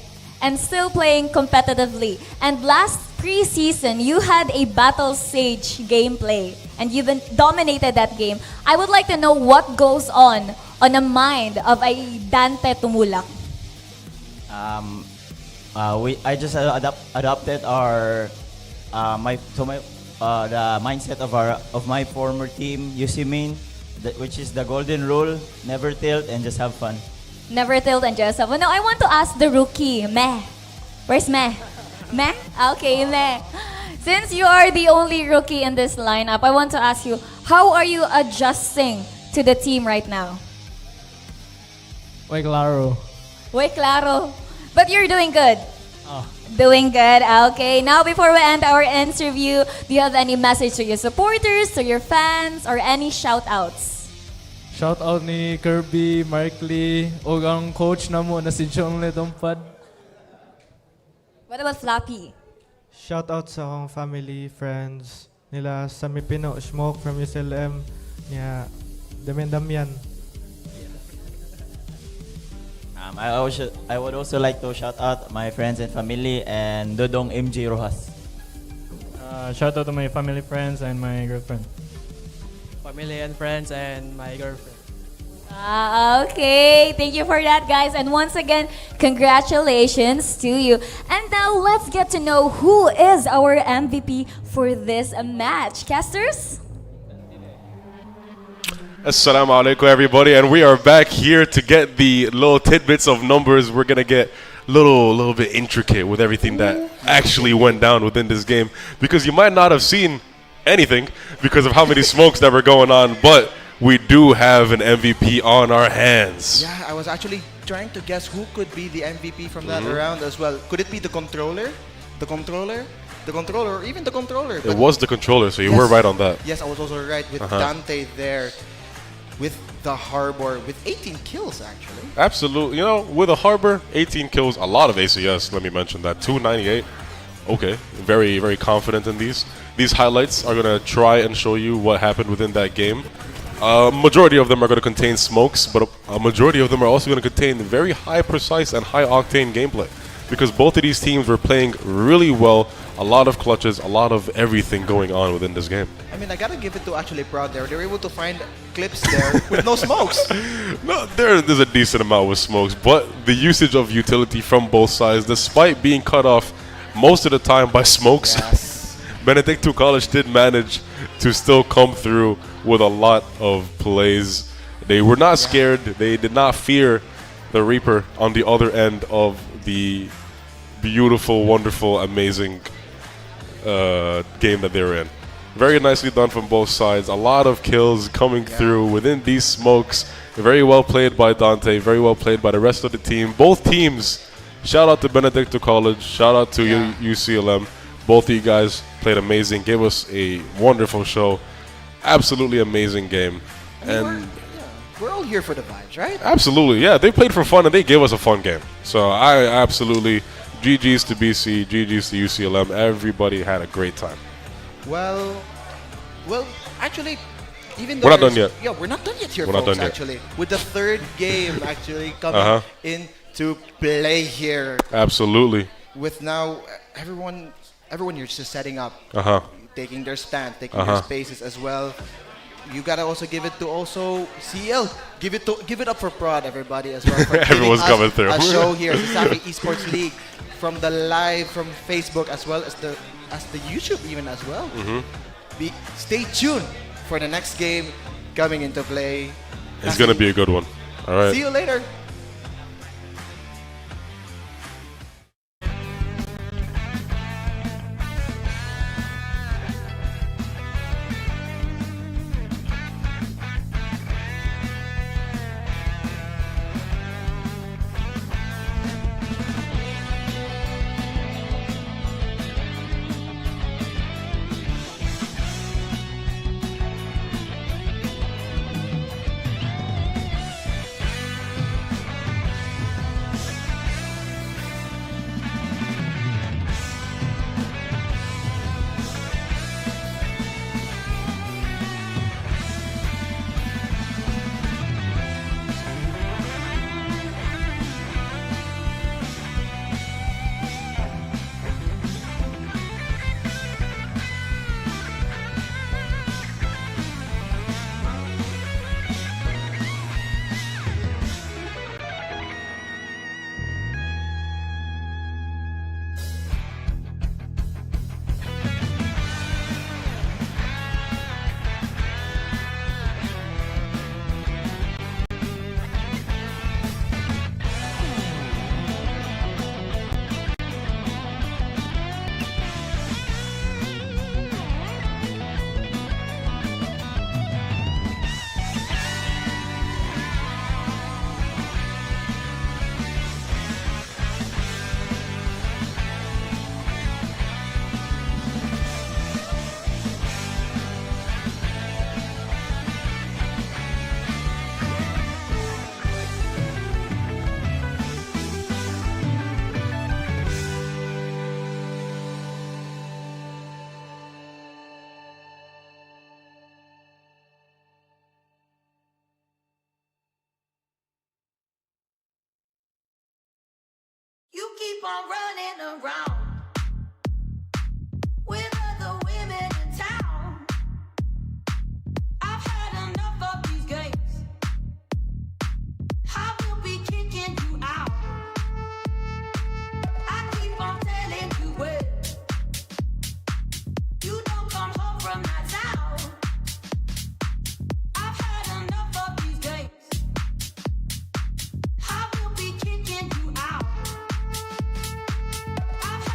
And still playing competitively. And last preseason, you had a Battle Sage gameplay and you've dominated that game. I would like to know what goes on on the mind of a Dante Tumulak? I just adopted our the mindset of my former team, UC Main, which is the golden rule: never tilt and just have fun. Never tilt and just have. Now, I want to ask the rookie, Meh. Where's Meh? Meh? Okay, Meh. Since you are the only rookie in this lineup, I want to ask you, how are you adjusting to the team right now? Muy claro. Muy claro. But you're doing good. Oh. Doing good. Okay. Now, before we end our interview, do you have any message to your supporters, to your fans, or any shout-outs? Shout out ni Kirby, Mark Lee, o ang coach na mo na si John Ledompad. What about Flappy? Shout out sa akong family, friends, nila Sami Pino, Smoke from UCLM, niya Damian. I would also like to shout out my friends and family and Dodong MJ Rojas. Shout out to my family, friends, and my girlfriend. Family and friends and my girlfriend. Okay. Thank you for that, guys. And once again, congratulations to you. And now let's get to know who is our MVP for this match. Casters? Assalamu alaikum, everybody, and we are back here to get the little tidbits of numbers. We're gonna get little bit intricate with everything that actually went down within this game, because you might not have seen anything because of how many smokes that were going on, but we do have an MVP on our hands. Yeah, I was actually trying to guess who could be the MVP from that round as well. Could it be the controller? The controller? The controller, or even the controller? It was the controller, so you were right on that. Yes, I was also right with Dante there, with the Harbor, with 18 kills actually. Absolutely. You know, with a Harbor, 18 kills, a lot of ACS, let me mention that. 298. Okay, very, very confident in these. These highlights are going to try and show you what happened within that game. Majority of them are going to contain smokes, but a majority of them are also going to contain very high precise and high octane gameplay, because both of these teams were playing really well. A lot of clutches, a lot of everything going on within this game. I mean, I gotta give it to actually Proud there. They were able to find clips there with no smokes. No, there's a decent amount with smokes, but the usage of utility from both sides, despite being cut off most of the time by smokes, Benedicto College did manage to still come through with a lot of plays. They were not scared. They did not fear the Reaper on the other end of the beautiful, wonderful, amazing game that they were in. Very nicely done from both sides. A lot of kills coming through within these smokes. Very well played by Dante. Very well played by the rest of the team. Both teams. Shout out to Benedicto College. Shout out to UCLM. Both of you guys played amazing. Gave us a wonderful show. Absolutely amazing game. And we're all here for the vibes, right? absolutely, yeah. They played for fun and they gave us a fun game. So I absolutely, GG's to BC, GG's to UCLM. Everybody had a great time. Well, actually, even though We're not done yet. Yeah, we're not done yet here, We're not folks. done yet. Actually, with the third game actually coming into play here. Absolutely. With now everyone here just setting up, taking their stand, taking their spaces as well. You gotta also give it to also CL. Give it up for Prod, everybody, as well. For Everyone's giving coming us through. A show here, Sasafi Esports League, from the live from Facebook as well as the YouTube even as well. Stay tuned for the next game coming into play. It's gonna be a good one. All right. See you later. keep on running around with other women in town. I've had enough of these games. I will be kicking you out. I keep on telling you well, you don't come home from nights out. I've had enough of these games. I will be kicking you out. I've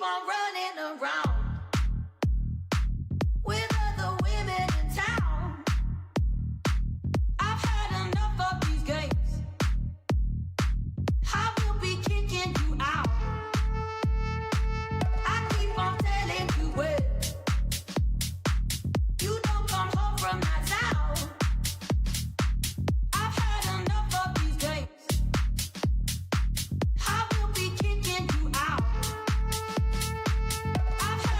keep on running around with other women in town. I've had enough of these games. I will be kicking you out. I keep on telling you well, you don't come home from nights out. I've had enough of these games. I will be kicking you out. I've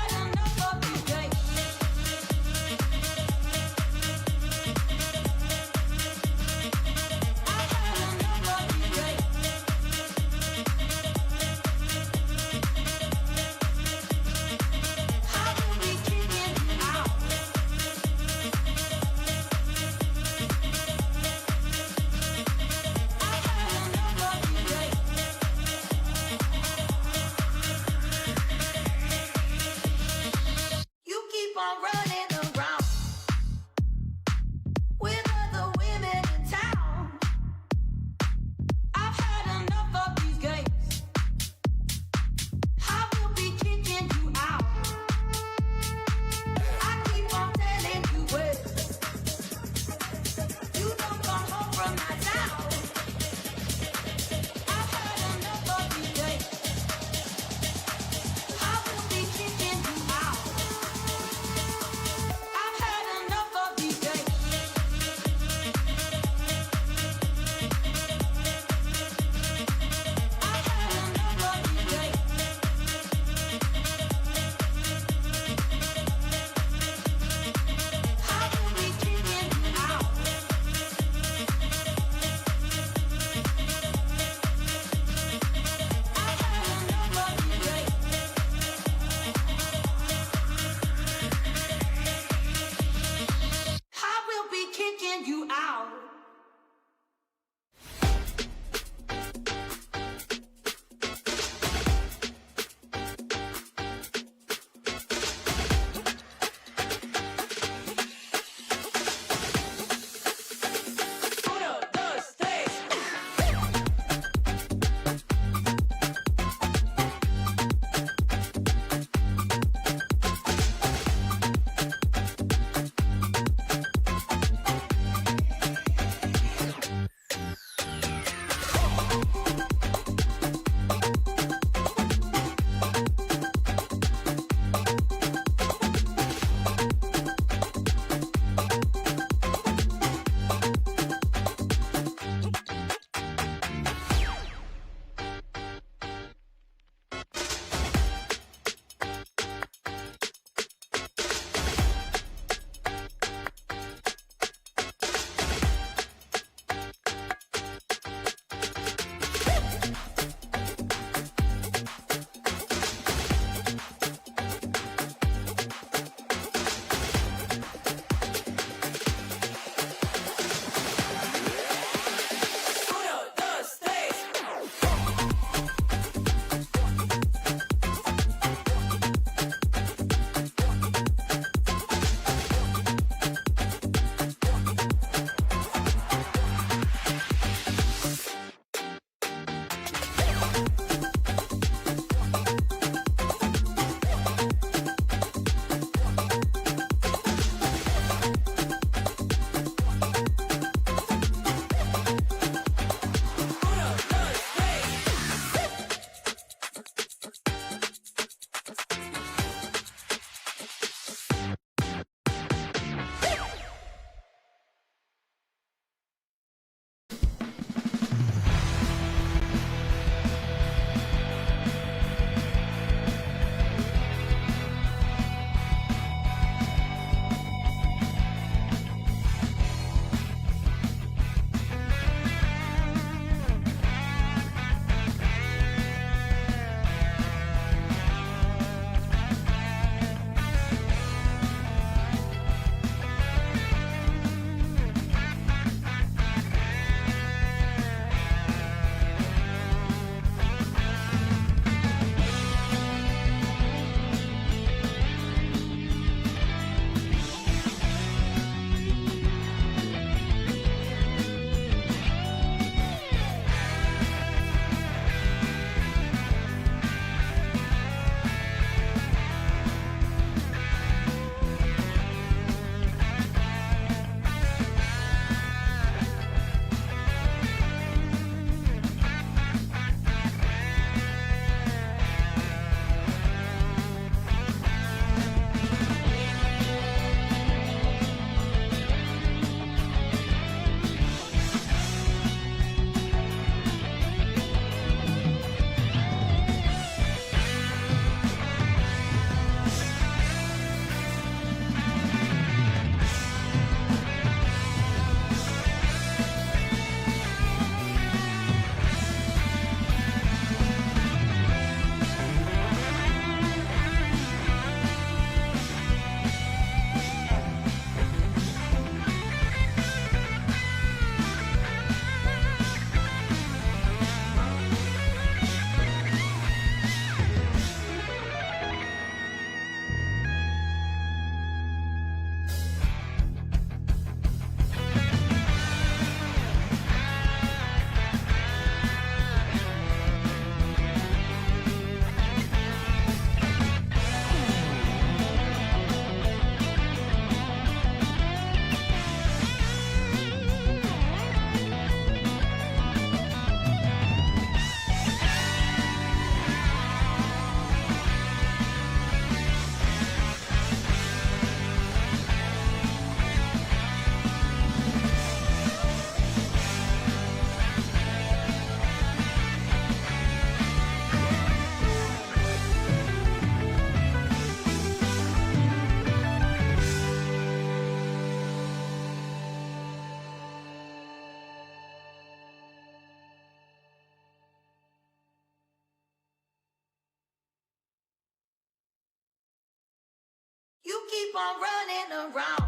keep on running around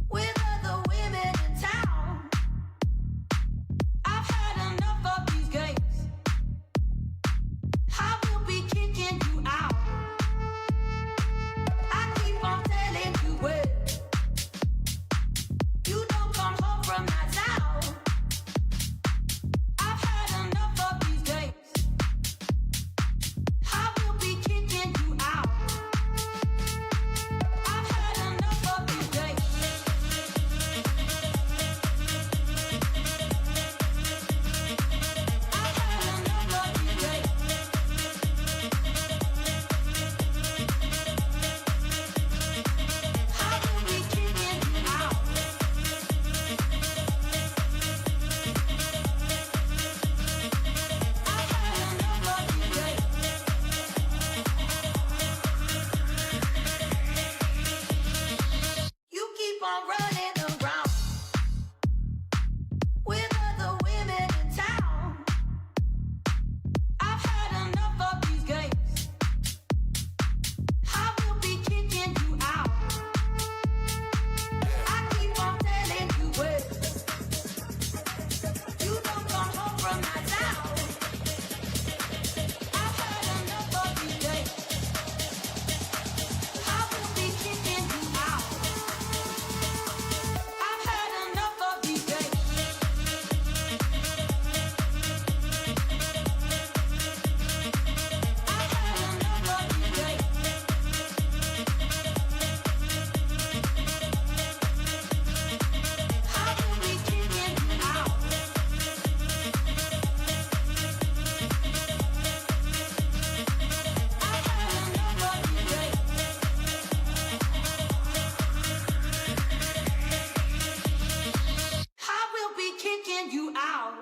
with other women in town. I've had enough of these games. I will be kicking you out. I keep on telling you well. You don't come home from that town. I've had enough of these games. I will be kicking you out. I've had enough of these games. I've had enough of these games. I will be kicking you out. I've had enough of these games. You keep on running around with other women in town. I've had enough of these games. I will be kicking you out. I keep on telling you well. You don't come home from my town. I've had enough of these games. I will be kicking you out. I've had enough of these games. I've had enough of these games. I will be kicking you out. I've had enough of these games. I will be kicking you out.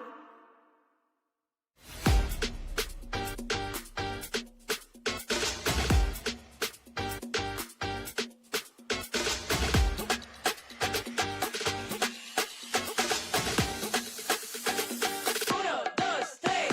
Uno, dos, tres.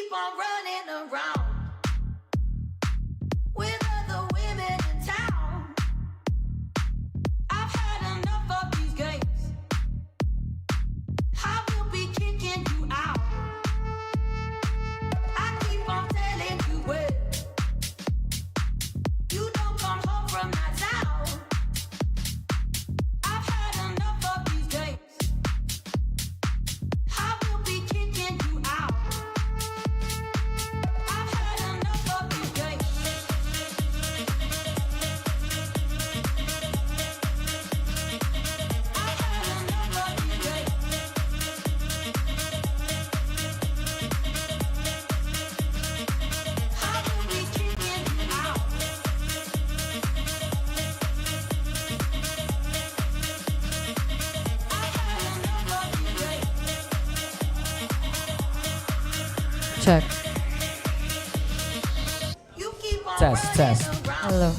keep on running around with other women in town. I've had enough of these games. I will be kicking you out. I keep on telling you when you don't come home from nights out. I've had enough of these games. I will be kicking you out. I've had enough of these games. I've had enough of these games. I will be kicking you out. Check. You keep on Test, running test. around. Hello.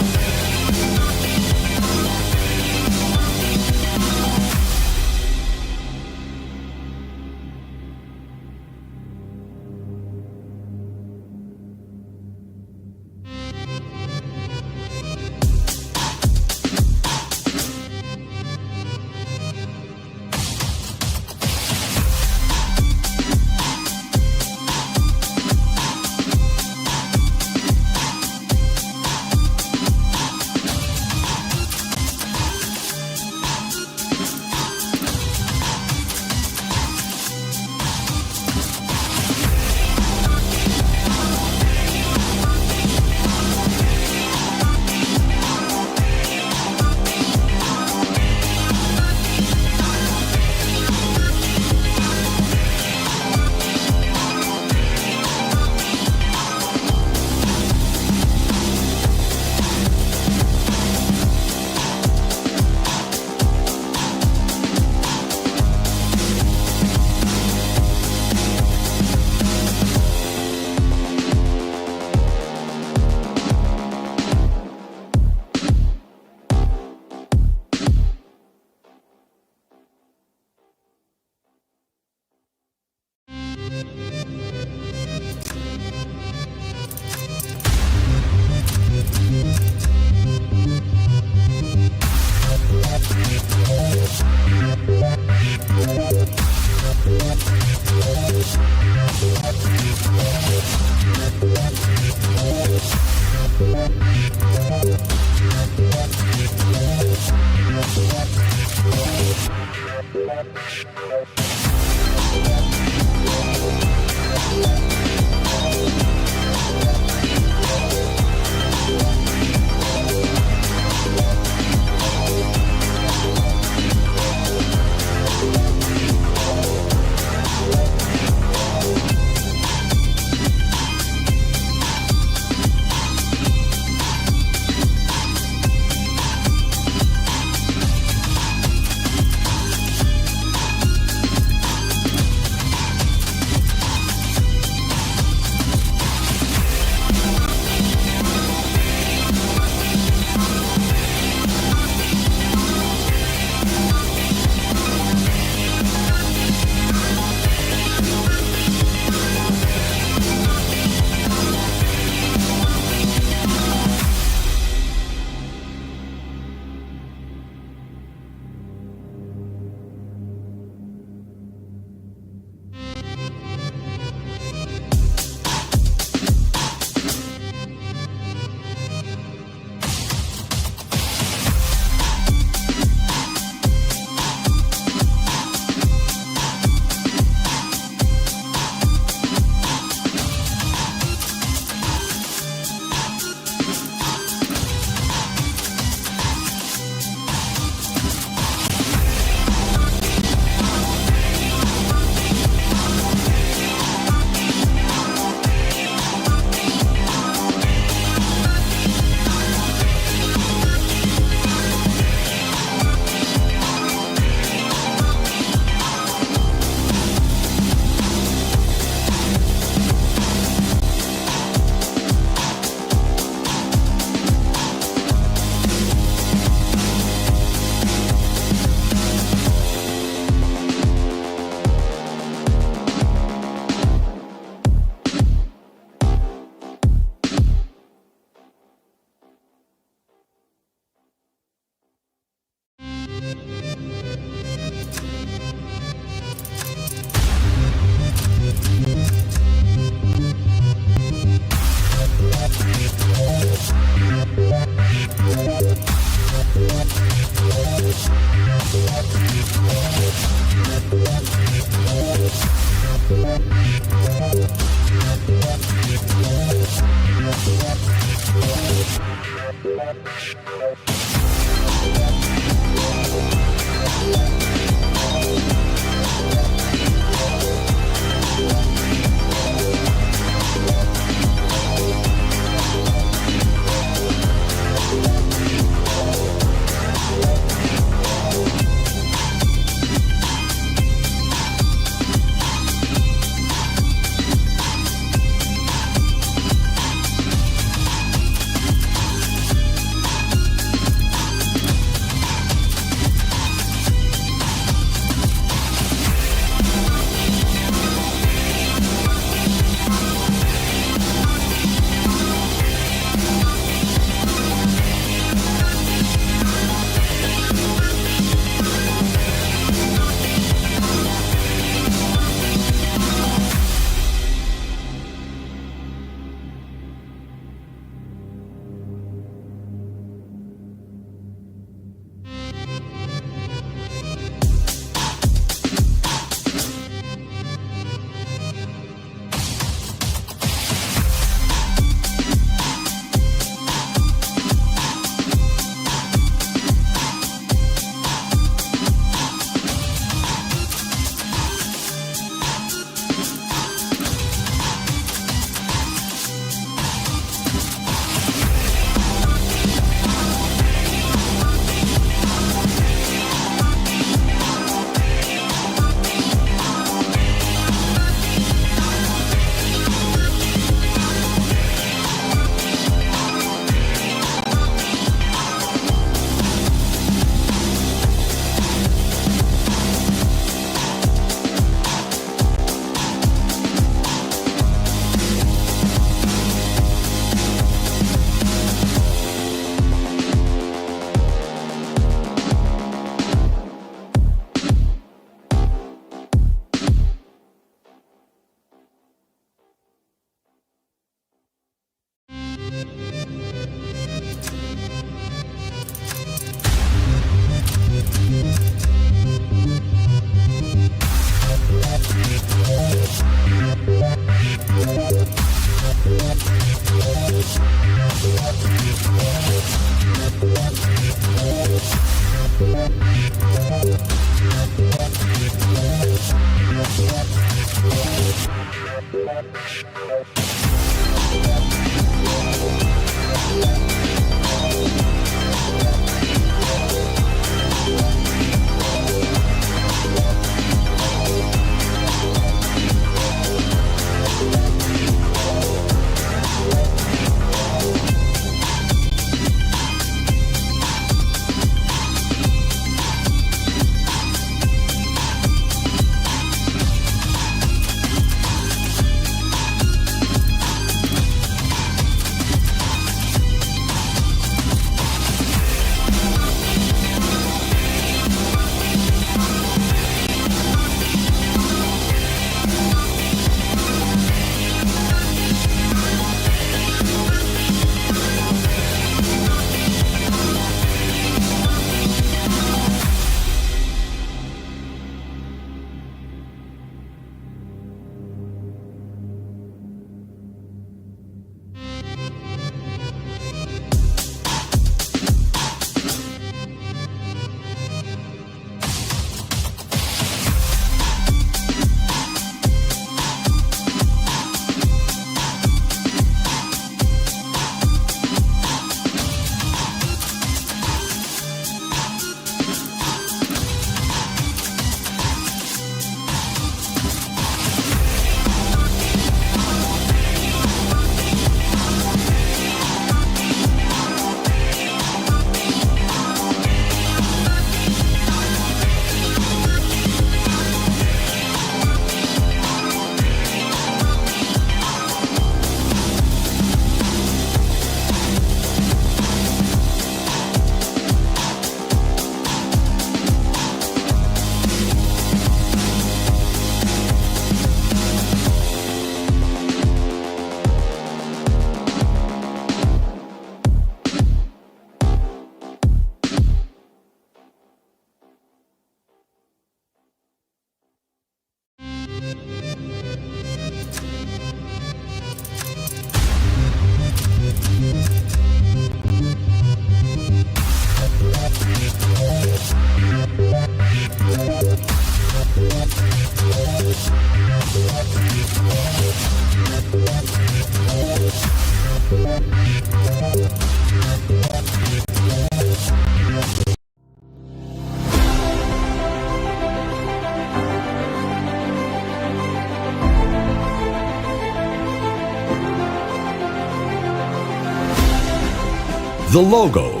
The logo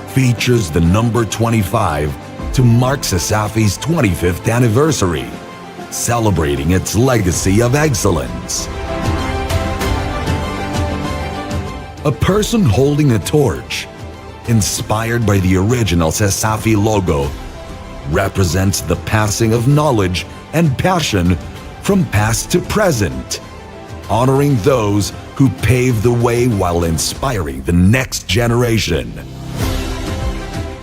features the number 25 to mark Sasafi's 25th anniversary, celebrating its legacy of excellence. A person holding a torch, inspired by the original Sasafi logo, represents the passing of knowledge and passion from past to present, honoring those who paved the way while inspiring the next generation.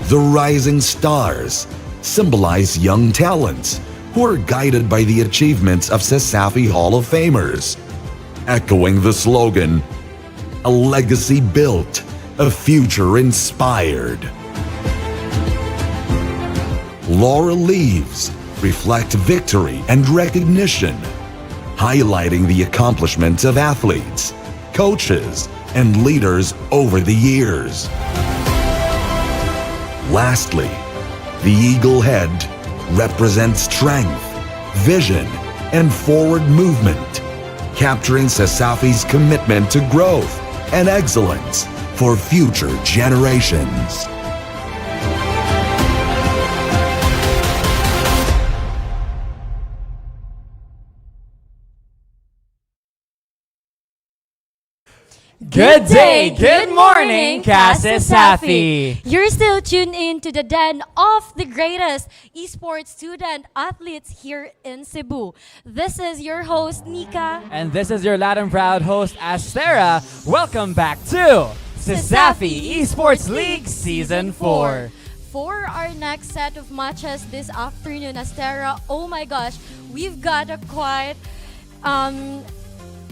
The rising stars symbolize young talents who are guided by the achievements of Sasafi Hall of Famers, echoing the slogan, "A legacy built, a future inspired." Laurel leaves reflect victory and recognition, highlighting the accomplishments of athletes, coaches, and leaders over the years. Lastly, the eagle head represents strength, vision, and forward movement, capturing Sasafi's commitment to growth and excellence for future generations. Good day, good morning, Safi. You're still tuned in to the den of the greatest esports student athletes here in Cebu. This is your host, Nika. And this is your loud and proud host, Astera. Welcome back to Sasafi Esports League Season 4. For our next set of matches this afternoon, Astera, oh my gosh, we've got a quite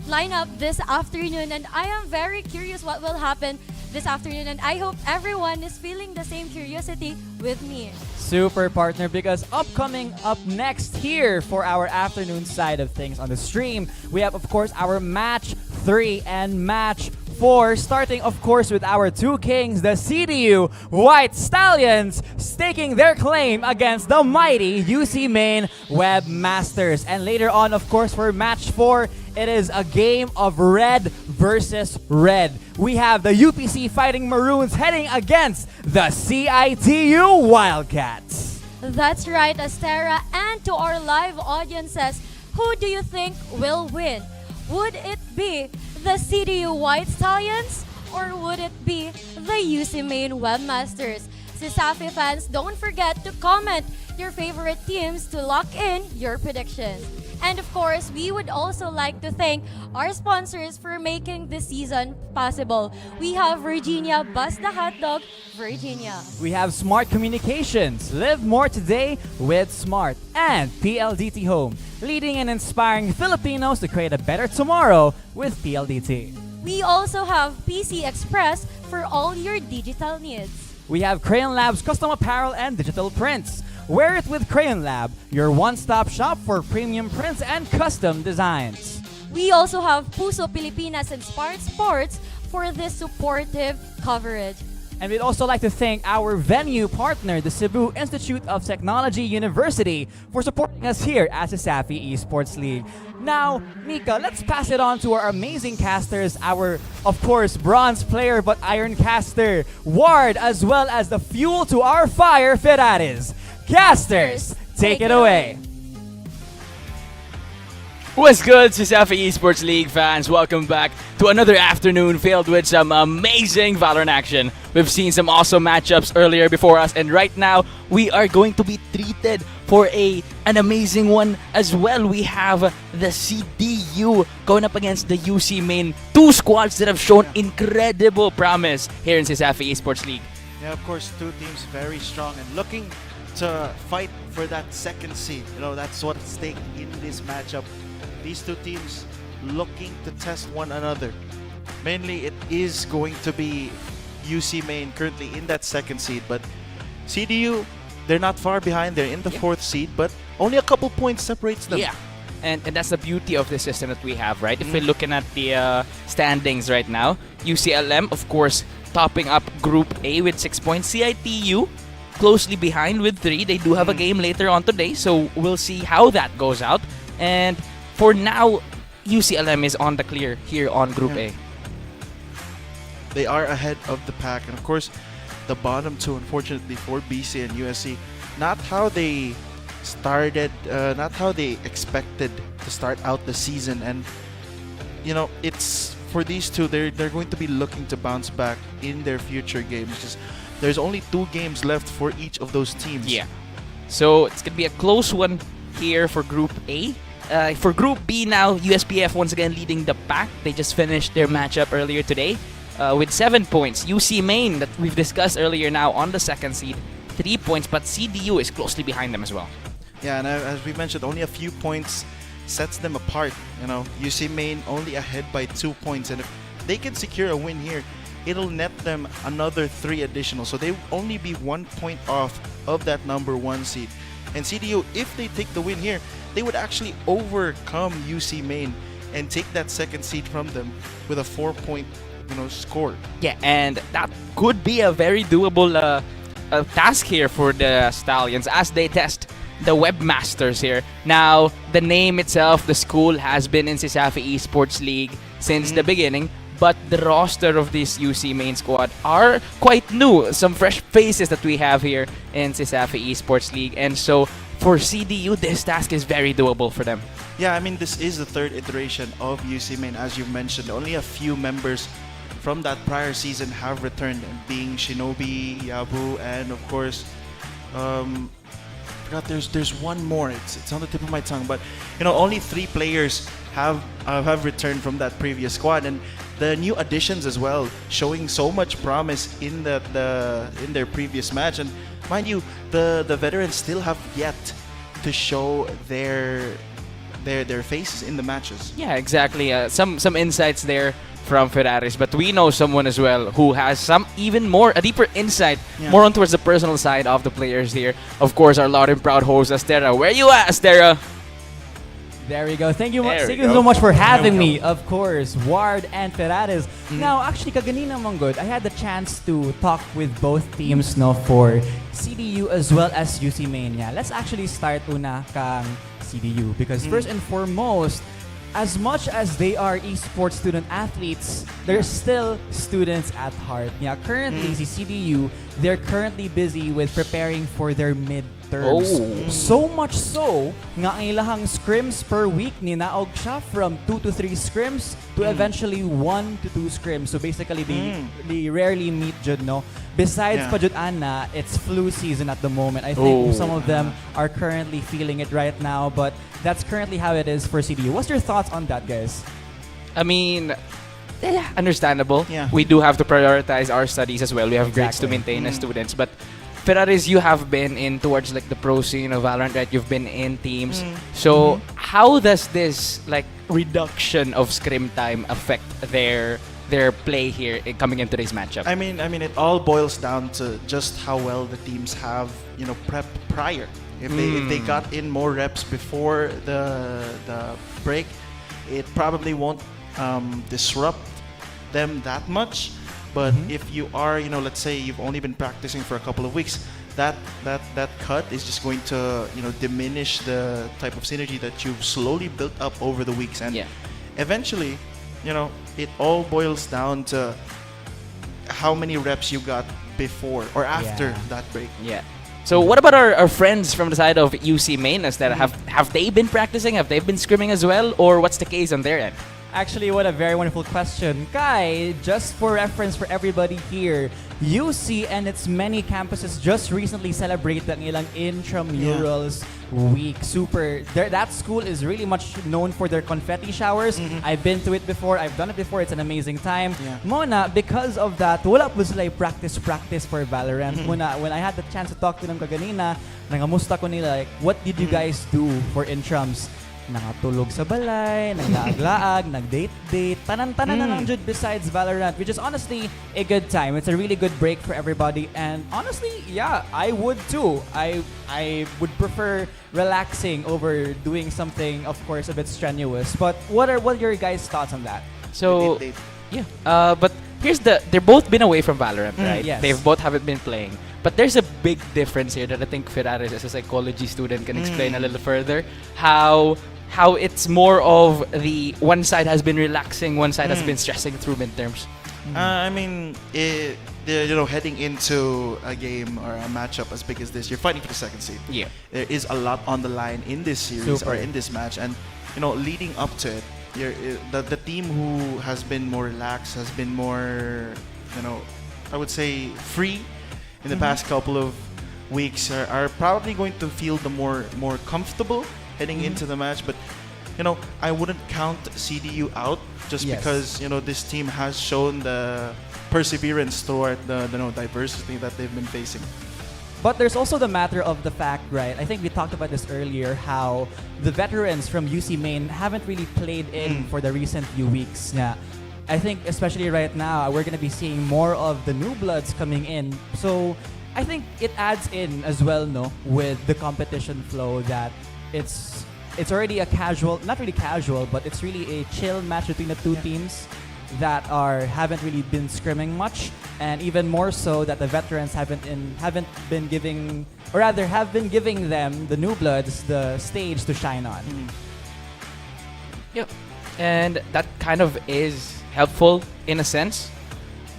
lineup this afternoon, and I am very curious what will happen this afternoon, and I hope everyone is feeling the same curiosity with me. Super partner, because upcoming up next here for our afternoon side of things on the stream, we have of course our match 3 and match 4, starting of course with our two kings, the CIT-U White Stallions, staking their claim against the mighty UC Main Webmasters. And later on, of course, for match 4, it is a game of red versus red. We have the UPC Fighting Maroons heading against the CIT-U Wildcats. That's right, Astera, and to our live audiences, who do you think will win? Would it be the CIT-U White Stallions, or would it be the UC Main Webmasters? Sasafi fans, don't forget to comment your favorite teams to lock in your predictions. And of course, we would also like to thank our sponsors for making this season possible. We have Virginia Bus the Hot Dog, Virginia. We have Smart Communications, live more today with Smart, and PLDT Home, leading and inspiring Filipinos to create a better tomorrow with PLDT. We also have PC Express for all your digital needs. We have Crayon Lab's custom apparel and digital prints. Wear it with Crayon Lab, your one-stop shop for premium prints and custom designs. We also have Puso Pilipinas and Smart Sports for this supportive coverage. And we'd also like to thank our venue partner, the Cebu Institute of Technology University, for supporting us here at the Safi Esports League. Now, Nika, let's pass it on to our amazing casters, our, of course, bronze player but iron caster, Ward, as well as the fuel to our fire, Ferraris. Casters, take it away. What's good, Sasafi Esports League fans? Welcome back to another afternoon filled with some amazing Valorant action. We've seen some awesome matchups earlier before us, and right now we are going to be treated for an amazing one as well. We have the CIT-U going up against the UC Main, two squads that have shown incredible promise here in Sasafi Esports League. Yeah, of course, two teams very strong and looking to fight for that second seed. You know, that's what's at stake in this matchup. These two teams looking to test one another. Mainly, it is going to be UC Main currently in that second seed, but CIT-U, they're not far behind. They're in the fourth seed, but only a couple points separates them. Yeah, and that's the beauty of the system that we have, right? If we're looking at the standings right now, UCLM, of course, topping up Group A with 6 points. CIT-U closely behind with 3. They do have a game later on today, so we'll see how that goes out. And for now, UCLM is on the clear here on Group A. They are ahead of the pack, and of course, the bottom two, unfortunately for BC and USC, not how they started, not how they expected to start out the season. And it's for these two, they're going to be looking to bounce back in their future games. Just there's only 2 games left for each of those teams. Yeah. So it's gonna be a close one here for Group A. For Group B now, USPF once again leading the pack. They just finished their matchup earlier today with 7 points. UC Maine, that we've discussed earlier, now on the second seed, 3 points, but CDU is closely behind them as well. Yeah, and as we mentioned, only a few points sets them apart. UC Maine only ahead by 2 points, and if they can secure a win here, it'll net them another 3 additional. So they will only be 1 point off of that number 1 seed. And CDU, if they take the win here, they would actually overcome UC Maine and take that second seed from them with a 4-point, score. Yeah, and that could be a very doable task here for the Stallions as they test the webmasters here. Now, the name itself, the school has been in CISAFI Esports League since the beginning, but the roster of this UC Main squad are quite new. Some fresh faces that we have here in CISAFI Esports League, and so for CDU, this task is very doable for them. Yeah, I mean, this is the 3rd iteration of UC Main, as you mentioned. Only a few members from that prior season have returned, being Shinobi, Yabu, and of course, I forgot there's one more. It's on the tip of my tongue, but only 3 players have returned from that previous squad, and the new additions as well, showing so much promise in in their previous match. And mind you, the veterans still have yet to show their faces in the matches. Yeah, exactly. Some insights there from Ferraris, but we know someone as well who has a deeper insight, more on towards the personal side of the players here. Of course, our loud and proud host, Astera. Where you at, Astera? There we go. Thank you so much for having me. Of course, Ward and Ferraris. Now, actually, kaganina mong good, I had the chance to talk with both teams for CDU as well as UC Mania. Let's actually start una kang CDU because first and foremost, as much as they are esports student athletes, they're still students at heart. Yeah, currently, si CDU, they're currently busy with preparing for their midterms. So much so, nga ang ilahang scrims per week ni naog siya from 2 to 3 scrims to eventually 1 to 2 scrims. So basically, they rarely meet jud, no? Besides pa jud ana, it's flu season at the moment. I think some of them are currently feeling it right now, but that's currently how it is for CDU. What's your thoughts on that, guys? I mean, understandable. Yeah. We do have to prioritize our studies as well. We have grades to maintain as students. But Ferraris, you have been in towards like the pro scene of Valorant, right? You've been in teams. So how does this reduction of scrim time affect their play here coming into today's matchup? I mean, it all boils down to just how well the teams have, prepped prior. If they got in more reps before the break, it probably won't disrupt them that much. But if you are, let's say you've only been practicing for a couple of weeks, that cut is just going to, diminish the type of synergy that you've slowly built up over the weeks. And eventually, it all boils down to how many reps you got before or after that break. Yeah. So what about our friends from the side of UC Maine? Have they been practicing? Have they been scrimming as well? Or what's the case on their end? Actually, what a very wonderful question. Kai, just for reference for everybody here, UC and its many campuses just recently celebrated ang ilang intramurals week. Super. That school is really much known for their confetti showers. I've been to it before. I've done it before. It's an amazing time. Mona, because of that, wala po sila practice for Valorant. Mona, when I had the chance to talk to them kaganina, nangamusta ko nila, like, what did you guys do for intrams? Nakatulog sa balay, naglaag-laag, nag-date-date, tanan-tanan na lang jud besides Valorant, which is honestly a good time. It's a really good break for everybody, and honestly, yeah, I would too. I would prefer relaxing over doing something, of course, a bit strenuous. But what are your guys' thoughts on that? So, but they're both been away from Valorant, right? Yes. They've both haven't been playing. But there's a big difference here that I think Ferraris, as a psychology student, can explain a little further. How it's more of the one side has been relaxing, one side has been stressing through midterms. I mean, heading into a game or a matchup as big as this, you're fighting for the second seed. Yeah. There is a lot on the line in this series Super. or in this match, and leading up to it, the team who has been more relaxed, has been more, I would say free in the past couple of weeks, are probably going to feel the more comfortable heading into the match. But I wouldn't count CDU out just Yes. because this team has shown the perseverance toward the diversity that they've been facing. But there's also the matter of the fact, right? I think we talked about this earlier, how the veterans from UC Maine haven't really played in for the recent few weeks. Yeah. I think especially right now, we're going to be seeing more of the new bloods coming in. So I think it adds in as well, no, with the competition flow, that it's already a casual, not really casual, but it's really a chill match between the two teams that haven't really been scrimming much, and even more so that the veterans haven't been giving, or rather have been giving them, the new bloods, the stage to shine on. Yep. And that kind of is helpful in a sense,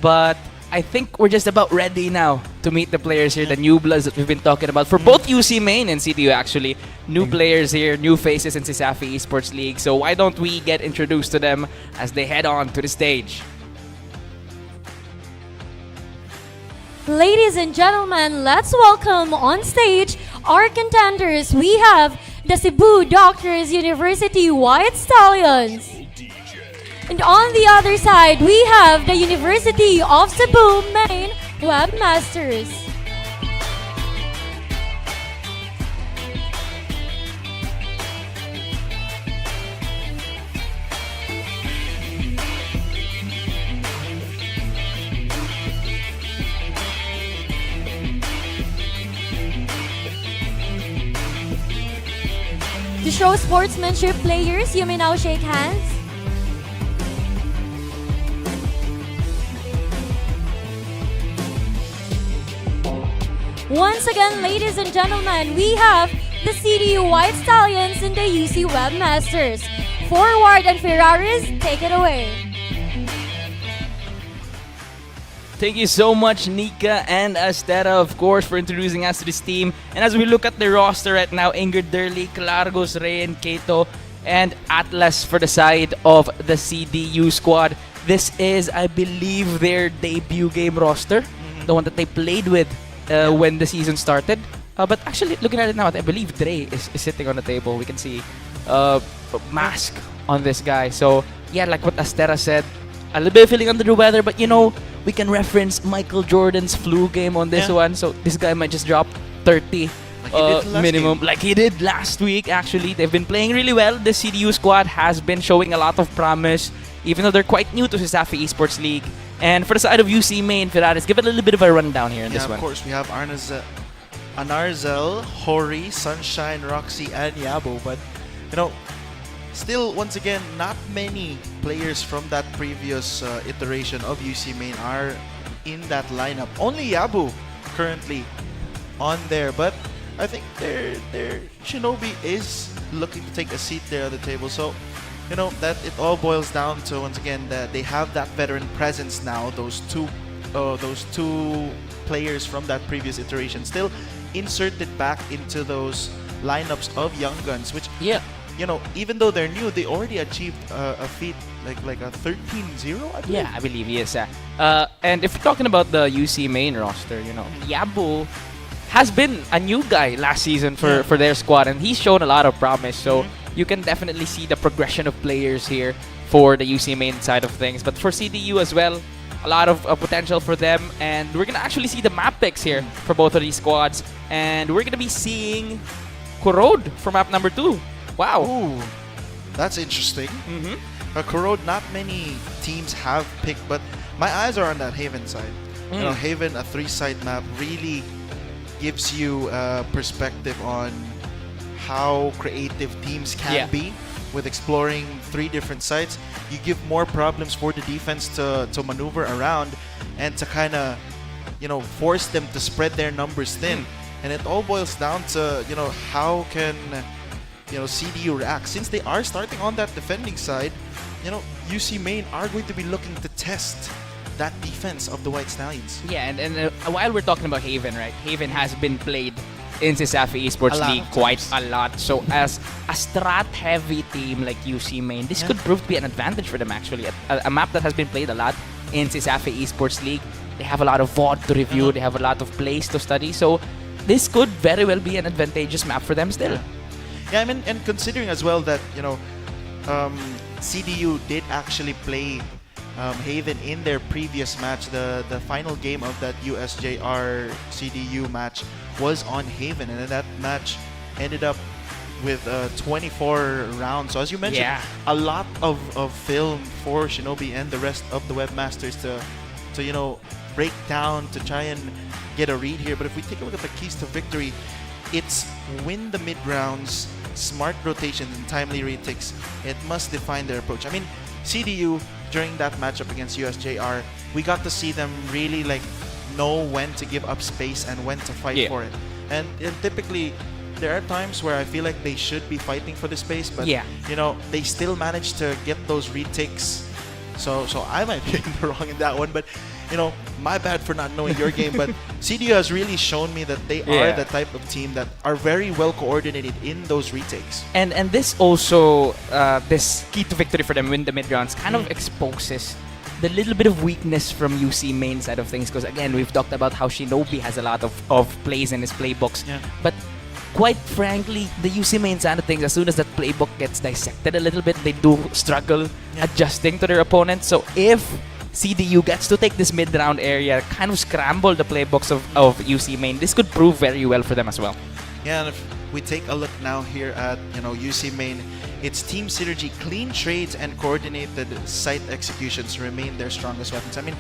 but I think we're just about ready now to meet the players here, the new bloods that we've been talking about for both UC Maine and CIT-U actually. New players here, new faces in CISAFI Esports League. So why don't we get introduced to them as they head on to the stage? Ladies and gentlemen, let's welcome on stage our contenders. We have the Cebu Doctors University White Stallions. And on the other side, we have the University of Cebu Maine Webmasters. To show sportsmanship, players, you may now shake hands. Once again, ladies and gentlemen, we have the CDU White Stallions and the UC Webmasters. Forward and Ferraris, take it away. Thank you so much, Nika and Astera, of course, for introducing us to this team. And as we look at the roster right now, Ingrid Durley, Clargos, Rayen, Kato, and Atlas for the side of the CDU squad. This is, I believe, their debut game roster, the one that they played with when the season started. But actually, looking at it now, I believe Dre is sitting on the table. We can see a mask on this guy. So, yeah, like what Astera said, a little bit feeling under the weather, but we can reference Michael Jordan's flu game on this one. So, this guy might just drop 30 minimum, like he did last week, actually. They've been playing really well. The CDU squad has been showing a lot of promise, even though they're quite new to CISAFI Esports League. And for the side of UC Maine, Ferraris, give it a little bit of a rundown here in this one. Of course, we have Anarzel, Hori, Sunshine, Roxy, and Yabo. But, still, once again, not many players from that previous iteration of UC Maine are in that lineup. Only Yabo currently on there. But I think their Shinobi is looking to take a seat there at the table. So, that it all boils down to, once again, that they have that veteran presence now. Those two players from that previous iteration still inserted back into those lineups of young guns, which even though they're new, they already achieved a feat like a 13-0, I believe. Yeah, I believe, yes. And if you're talking about the UC Maine roster, Yabo has been a new guy last season for their squad, and he's shown a lot of promise. So you can definitely see the progression of players here for the UC Maine side of things. But for CDU as well, a lot of potential for them. And we're going to actually see the map picks here for both of these squads. And we're going to be seeing Korod for map number 2. Wow. Ooh, that's interesting. Korod, not many teams have picked, but my eyes are on that Haven side. Haven, a 3-side map, really gives you a perspective on how creative teams can be with exploring 3 different sites. You give more problems for the defense to maneuver around and to kind of, force them to spread their numbers thin. And it all boils down to, how can, CDU react. Since they are starting on that defending side, UC Maine are going to be looking to test that defense of the White Stallions. Yeah, and while we're talking about Haven, right? Haven has been played in CISAFI Esports League quite a lot. So as a strat-heavy team like UC Main, this could prove to be an advantage for them actually. A map that has been played a lot in CISAFI Esports League. They have a lot of VOD to review. They have a lot of plays to study. So this could very well be an advantageous map for them still. Yeah, I mean, and considering as well that, CDU did actually play Haven in their previous match. The final game of that USJ-R CDU match was on Haven, and that match ended up with 24 rounds. So as you mentioned, a lot of film for Shinobi and the rest of the webmasters to break down, to try and get a read here. But if we take a look at the keys to victory, it's win the mid rounds, smart rotations, and timely retakes. It must define their approach. I mean, CDU during that matchup against USJ-R, we got to see them really know when to give up space and when to fight for it. And typically, there are times where I feel like they should be fighting for the space, but they still manage to get those retakes. So I might be in the wrong in that one, but my bad for not knowing your game. But CDU has really shown me that they are the type of team that are very well coordinated in those retakes. And this also, this key to victory for them, win the mid rounds, kind of exposes the little bit of weakness from UC Main side of things. Because again, we've talked about how Shinobi has a lot of plays in his playbooks. But quite frankly, the UC Main side of things, as soon as that playbook gets dissected a little bit, they do struggle adjusting to their opponents. So if CDU gets to take this mid-round area, kind of scramble the playbooks of UC Main, this could prove very well for them as well. Yeah, and if we take a look now here at UC Main, its team synergy, clean trades, and coordinated site executions remain their strongest weapons. I mean,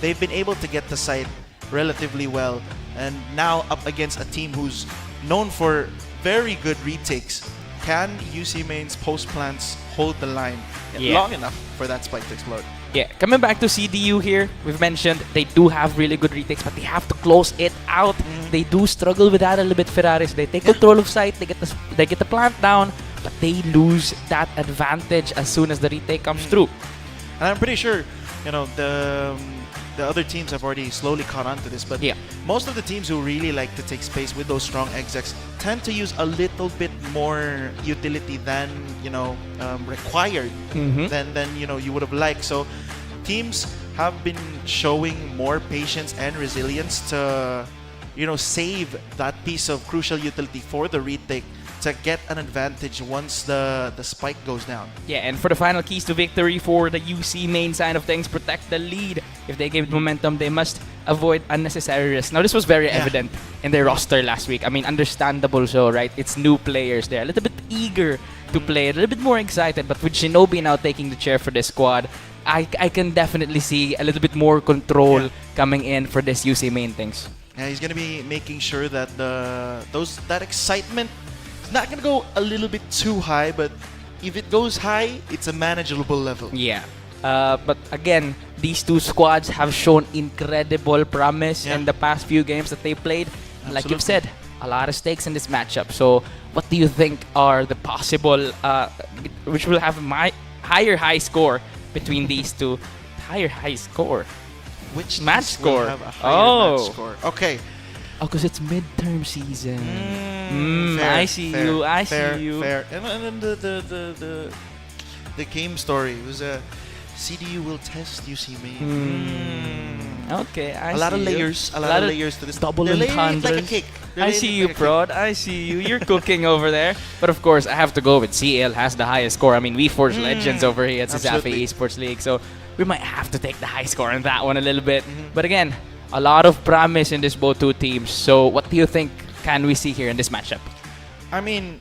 they've been able to get the site relatively well, and now up against a team who's known for very good retakes. Can UC Main's post plants hold the line long enough for that spike to explode? Yeah, coming back to CDU here, we've mentioned they do have really good retakes, but they have to close it out. They do struggle with that a little bit, Ferraris. They take control of site, they get the plant down, but they lose that advantage as soon as the retake comes through. And I'm pretty sure, the other teams have already slowly caught on to this, but most of the teams who really like to take space with those strong execs tend to use a little bit more utility than required than you would have liked. So teams have been showing more patience and resilience to save that piece of crucial utility for the retake to get an advantage once the spike goes down. Yeah, and for the final keys to victory for the UC Main side of things, protect the lead. If they give momentum, they must avoid unnecessary risk. Now, this was very evident in their roster last week. I mean, understandable so, right? It's new players there. A little bit eager to play, a little bit more excited. But with Shinobi now taking the chair for this squad, I can definitely see a little bit more control coming in for this UC Main things. Yeah, he's going to be making sure that that excitement not going to go a little bit too high, but if it goes high, it's a manageable level. Yeah. But again, these two squads have shown incredible promise in the past few games that they played. And like you've said, a lot of stakes in this matchup. So what do you think are the possible, which will have a higher high score between these two? Higher high score? Which match score? Have a higher match score. Okay. Oh, because it's midterm season. Fair, I see you. I fair, see you. Fair. And then the game story was CDU will test UC Main. Okay, I see a lot of you. layers. A lot of layers to this. Double They're layered entendres. like a cake. I see you, Prod. I see you. You're cooking over there. But of course, I have to go with CL has the highest score. I mean, we forge legends over here at CISAFI Esports League, so we might have to take the high score on that one a little bit. But again, a lot of promise in this both two teams. So what do you think can we see here in this matchup? I mean,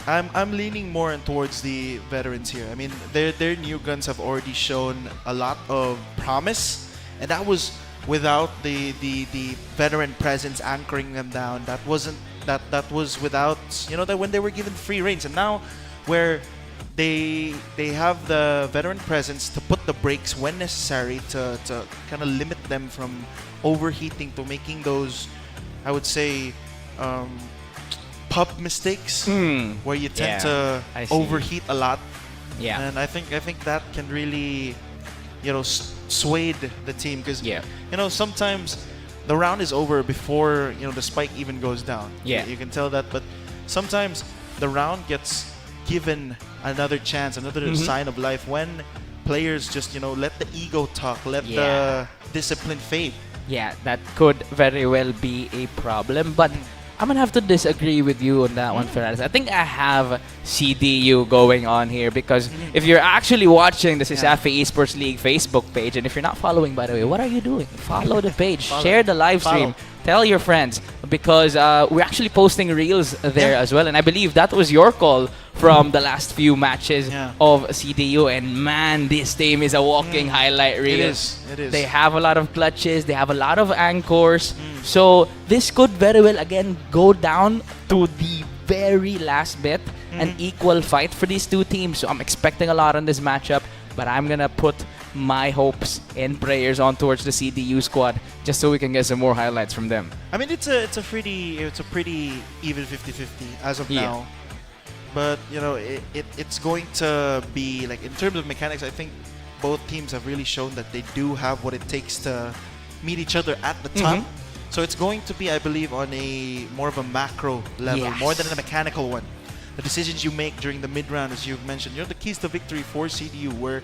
I'm leaning more towards the veterans here. I mean, their new guns have already shown a lot of promise, and that was without the veteran presence anchoring them down. That was without that when they were given free reins, and now where they have the veteran presence to put the brakes when necessary to kind of limit them from overheating, to making those, I would say, pub mistakes where you tend to overheat a lot. Yeah, and I think that can really swayed the team because sometimes the round is over before the spike even goes down. Yeah, you can tell that, but sometimes the round gets given another chance, another sign of life when players just let the ego talk, let the discipline fade. Yeah, that could very well be a problem, but I'm gonna have to disagree with you on that one, Ferraris. I think I have CDU going on here because if you're actually watching the CISAFI Esports League Facebook page, and if you're not following, by the way, what are you doing? Follow the page, share the live stream, tell your friends, because we're actually posting reels there as well, and I believe that was your call from the last few matches of CDU, and man, this team is a walking highlight reel. It is. They have a lot of clutches, they have a lot of anchors, so this could very well again go down to the very last bit, an equal fight for these two teams. So I'm expecting a lot on this matchup, but I'm gonna put my hopes and prayers on towards the CDU squad just so we can get some more highlights from them. I mean, it's a pretty even 50-50 as of now. But it's going to be like, in terms of mechanics, I think both teams have really shown that they do have what it takes to meet each other at the top. So it's going to be, I believe, on a more of a macro level, more than a mechanical one. The decisions you make during the mid round, as you've mentioned, the keys to victory for CDU were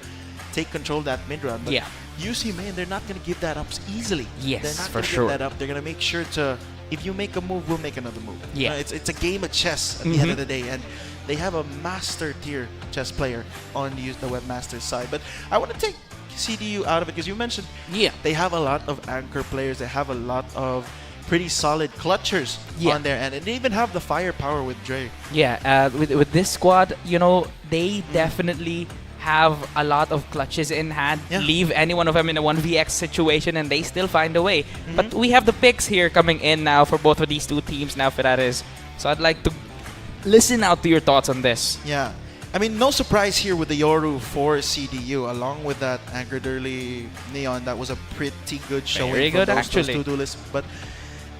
take control of that mid round. But UC, man, they're not going to give that up easily. Yes, they're not for gonna sure. give that up. They're going to make sure to, if you make a move, we'll make another move. Yeah. It's a game of chess at the end of the day, and they have a master tier chess player on the webmaster side. But I want to take CDU out of it because you mentioned they have a lot of anchor players. They have a lot of pretty solid clutchers on there, and they even have the firepower with Dre. Yeah, with this squad, they definitely have a lot of clutches in hand. Leave any one of them in a 1vx situation and they still find a way. But we have the picks here coming in now for both of these two teams now, Ferraris. So I'd like to listen out to your thoughts on this. Yeah. I mean, no surprise here with the Yoru for CDU, along with that anchored early Neon. That was a pretty good showing. Very good, actually. Those two duelists. But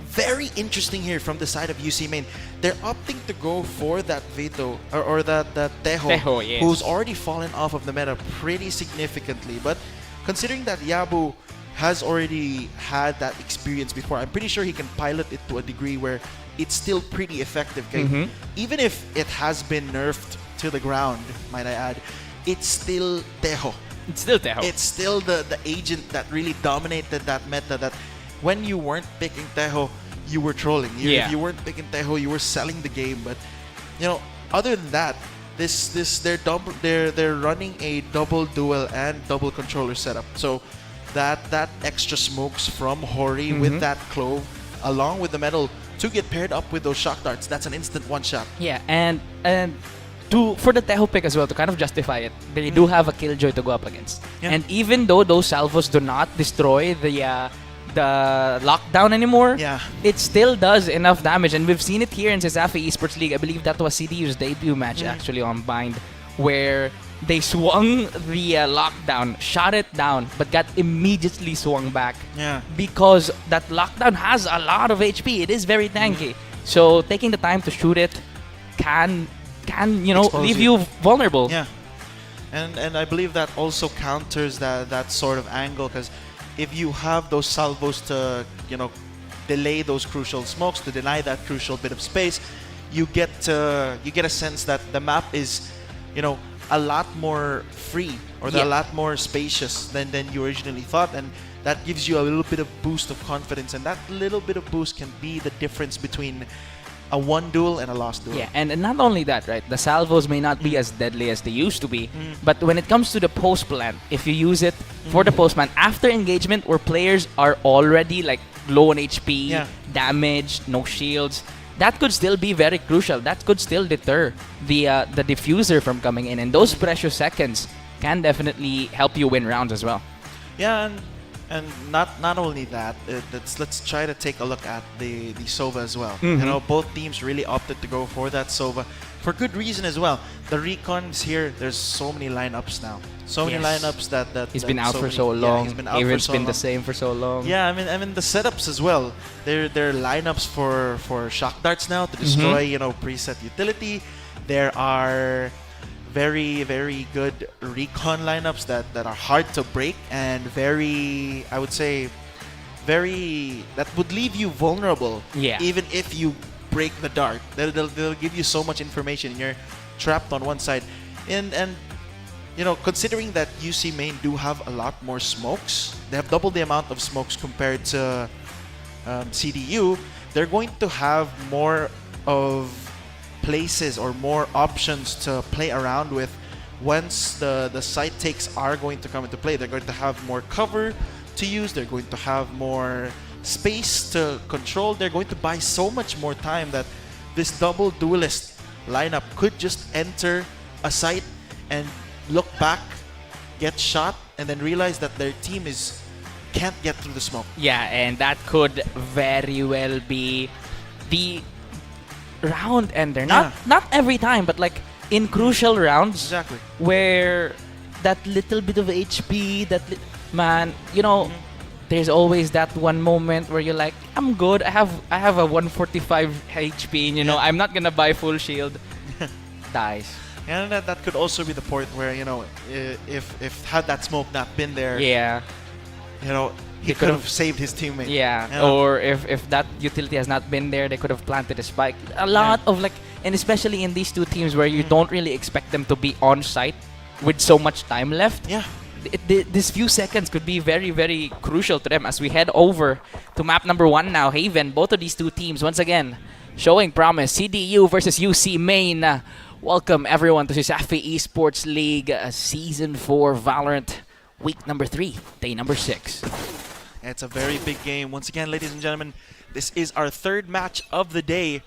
very interesting here from the side of UC Main. They're opting to go for that Vito or that Teho, yes, who's already fallen off of the meta pretty significantly. But considering that Yabu has already had that experience before, I'm pretty sure he can pilot it to a degree where it's still pretty effective. Okay? Even if it has been nerfed to the ground, might I add, it's still Teho. It's still Teho. It's still the agent that really dominated that meta, that when you weren't picking Teho, you were trolling. If you weren't picking Teho, you were selling the game. But other than that, they're running a double duel and double controller setup. So that extra smokes from Hori with that clove, along with the metal, to get paired up with those shock darts, that's an instant one shot. Yeah, and for the Teho pick as well, to kind of justify it, they do have a Killjoy to go up against. And even though those salvos do not destroy the lockdown anymore, it still does enough damage. And we've seen it here in CISAFI Esports League. I believe that was CDU's debut match actually on Bind, where they swung the lockdown, shot it down, but got immediately swung back. Because that lockdown has a lot of HP. It is very tanky. So taking the time to shoot it can leave you vulnerable. Yeah. And I believe that also counters that sort of angle, because if you have those salvos to delay those crucial smokes, to deny that crucial bit of space, you get a sense that the map is a lot more free, or a lot more spacious than you originally thought, and that gives you a little bit of boost of confidence, and that little bit of boost can be the difference between a won duel and a lost duel. Yeah, and not only that, right? The salvos may not be as deadly as they used to be, but when it comes to the post plant, if you use it for the post plant after engagement where players are already like low on HP, damaged, no shields, that could still be very crucial. That could still deter the diffuser from coming in, and those precious seconds can definitely help you win rounds as well. Yeah, and not only that, let's try to take a look at the Sova as well. Both teams really opted to go for that Sova for good reason as well. The recons here, there's so many lineups now. So many lineups that he's been out for so long. He's been out Aven's for so been long. the same for so long. Yeah, I mean the setups as well. There are lineups for shock darts now to destroy preset utility. There are very, very good recon lineups that are hard to break and very, I would say, that would leave you vulnerable. Yeah. Even if you break the dart, they'll give you so much information and you're trapped on one side. And considering that UC Main do have a lot more smokes, they have double the amount of smokes compared to CDU, they're going to have more of places or more options to play around with. Once the site takes are going to come into play, they're going to have more cover to use, they're going to have more space to control, they're going to buy so much more time that this double duelist lineup could just enter a site and look back, get shot, and then realize that their team can't get through the smoke. Yeah, and that could very well be the round ender. Not every time, but like in crucial rounds. Exactly. Where that little bit of HP, there's always that one moment where you're like, I'm good. I have a 145 HP, and I'm not gonna buy full shield. Dies. And that could also be the point where if had that smoke not been there, he could have saved his teammate. Yeah, or if that utility has not been there, they could have planted a spike. A lot of and especially in these two teams where you don't really expect them to be on site with so much time left. Yeah. This few seconds could be very, very crucial to them as we head over to map number 1 now. Haven, both of these two teams, once again, showing promise. CDU versus UC Main. Welcome everyone to Safi Esports League Season 4 Valorant Week number 3, day number 6. It's a very big game. Once again, ladies and gentlemen, this is our third match of the day.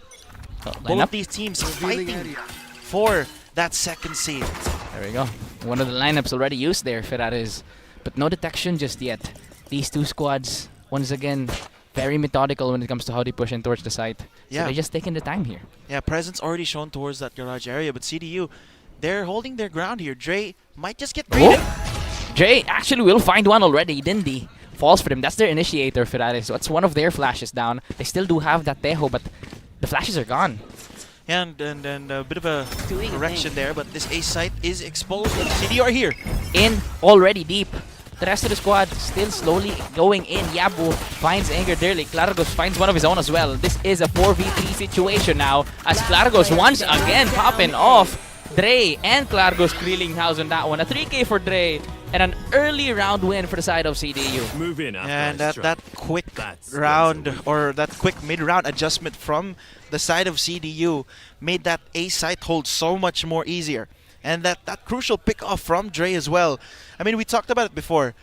Both these teams fighting for that second seed. There we go. One of the lineups already used there, Ferraris. But no detection just yet. These two squads, once again, very methodical when it comes to how they push in towards the site. So they're just taking the time here. Yeah, presence already shown towards that garage area, but CDU, they're holding their ground here. Dre might just get greeted. Dre actually will find one already, didn't he? Falls for them. That's their initiator, Ferraris. So that's one of their flashes down. They still do have that Tejo, but the flashes are gone. Yeah, and a bit of a correction there, but this A site is exposed. CDU are here. In already deep. The rest of the squad still slowly going in. Yabu finds Anger Dirly. Claragos finds one of his own as well. This is a 4v3 situation now as Claragos once again popping off. Dre and Claragos grilling house on that one. A 3K for Dre and an early round win for the side of CDU. Move in and that quick round or that quick mid-round adjustment from the side of CDU made that A site hold so much more easier. And that crucial pick-off from Dre as well. I mean, we talked about it before.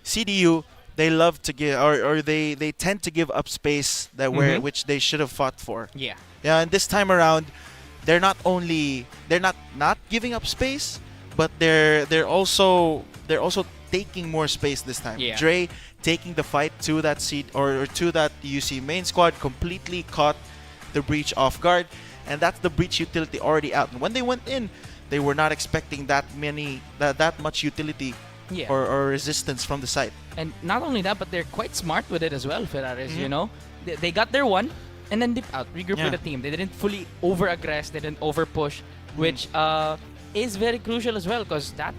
CDU, they love to give, or they tend to give up space which they should have fought for. Yeah. Yeah, and this time around, they're not giving up space, but they're also taking more space this time. Yeah. Dre taking the fight to that seat or to that UC main squad, completely caught the breach off guard, and that's the breach utility already out. And when they went in, they were not expecting that much utility or resistance from the site. And not only that, but they're quite smart with it as well, Ferraris, They got their one and then dip out, regroup with the team. They didn't fully over-aggress, they didn't over-push, which is very crucial as well because that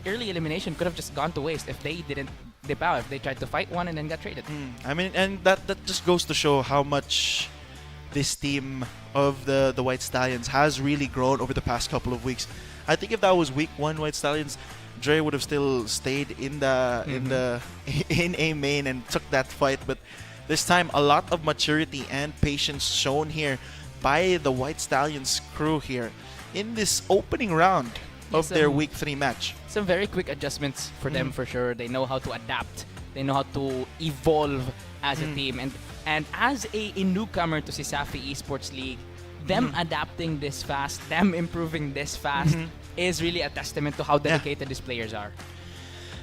early elimination could have just gone to waste if they didn't dip out, if they tried to fight one and then got traded. I mean, and that just goes to show how much this team of the White Stallions has really grown over the past couple of weeks. I think if that was week 1 White Stallions, Dre would have still stayed in A main and took that fight, but this time a lot of maturity and patience shown here by the White Stallions crew here in this opening round of their week 3 match. Some very quick adjustments for them for sure. They know how to adapt. They know how to evolve as a team. And as a newcomer to Safi Esports League, them adapting this fast, them improving this fast is really a testament to how dedicated these players are.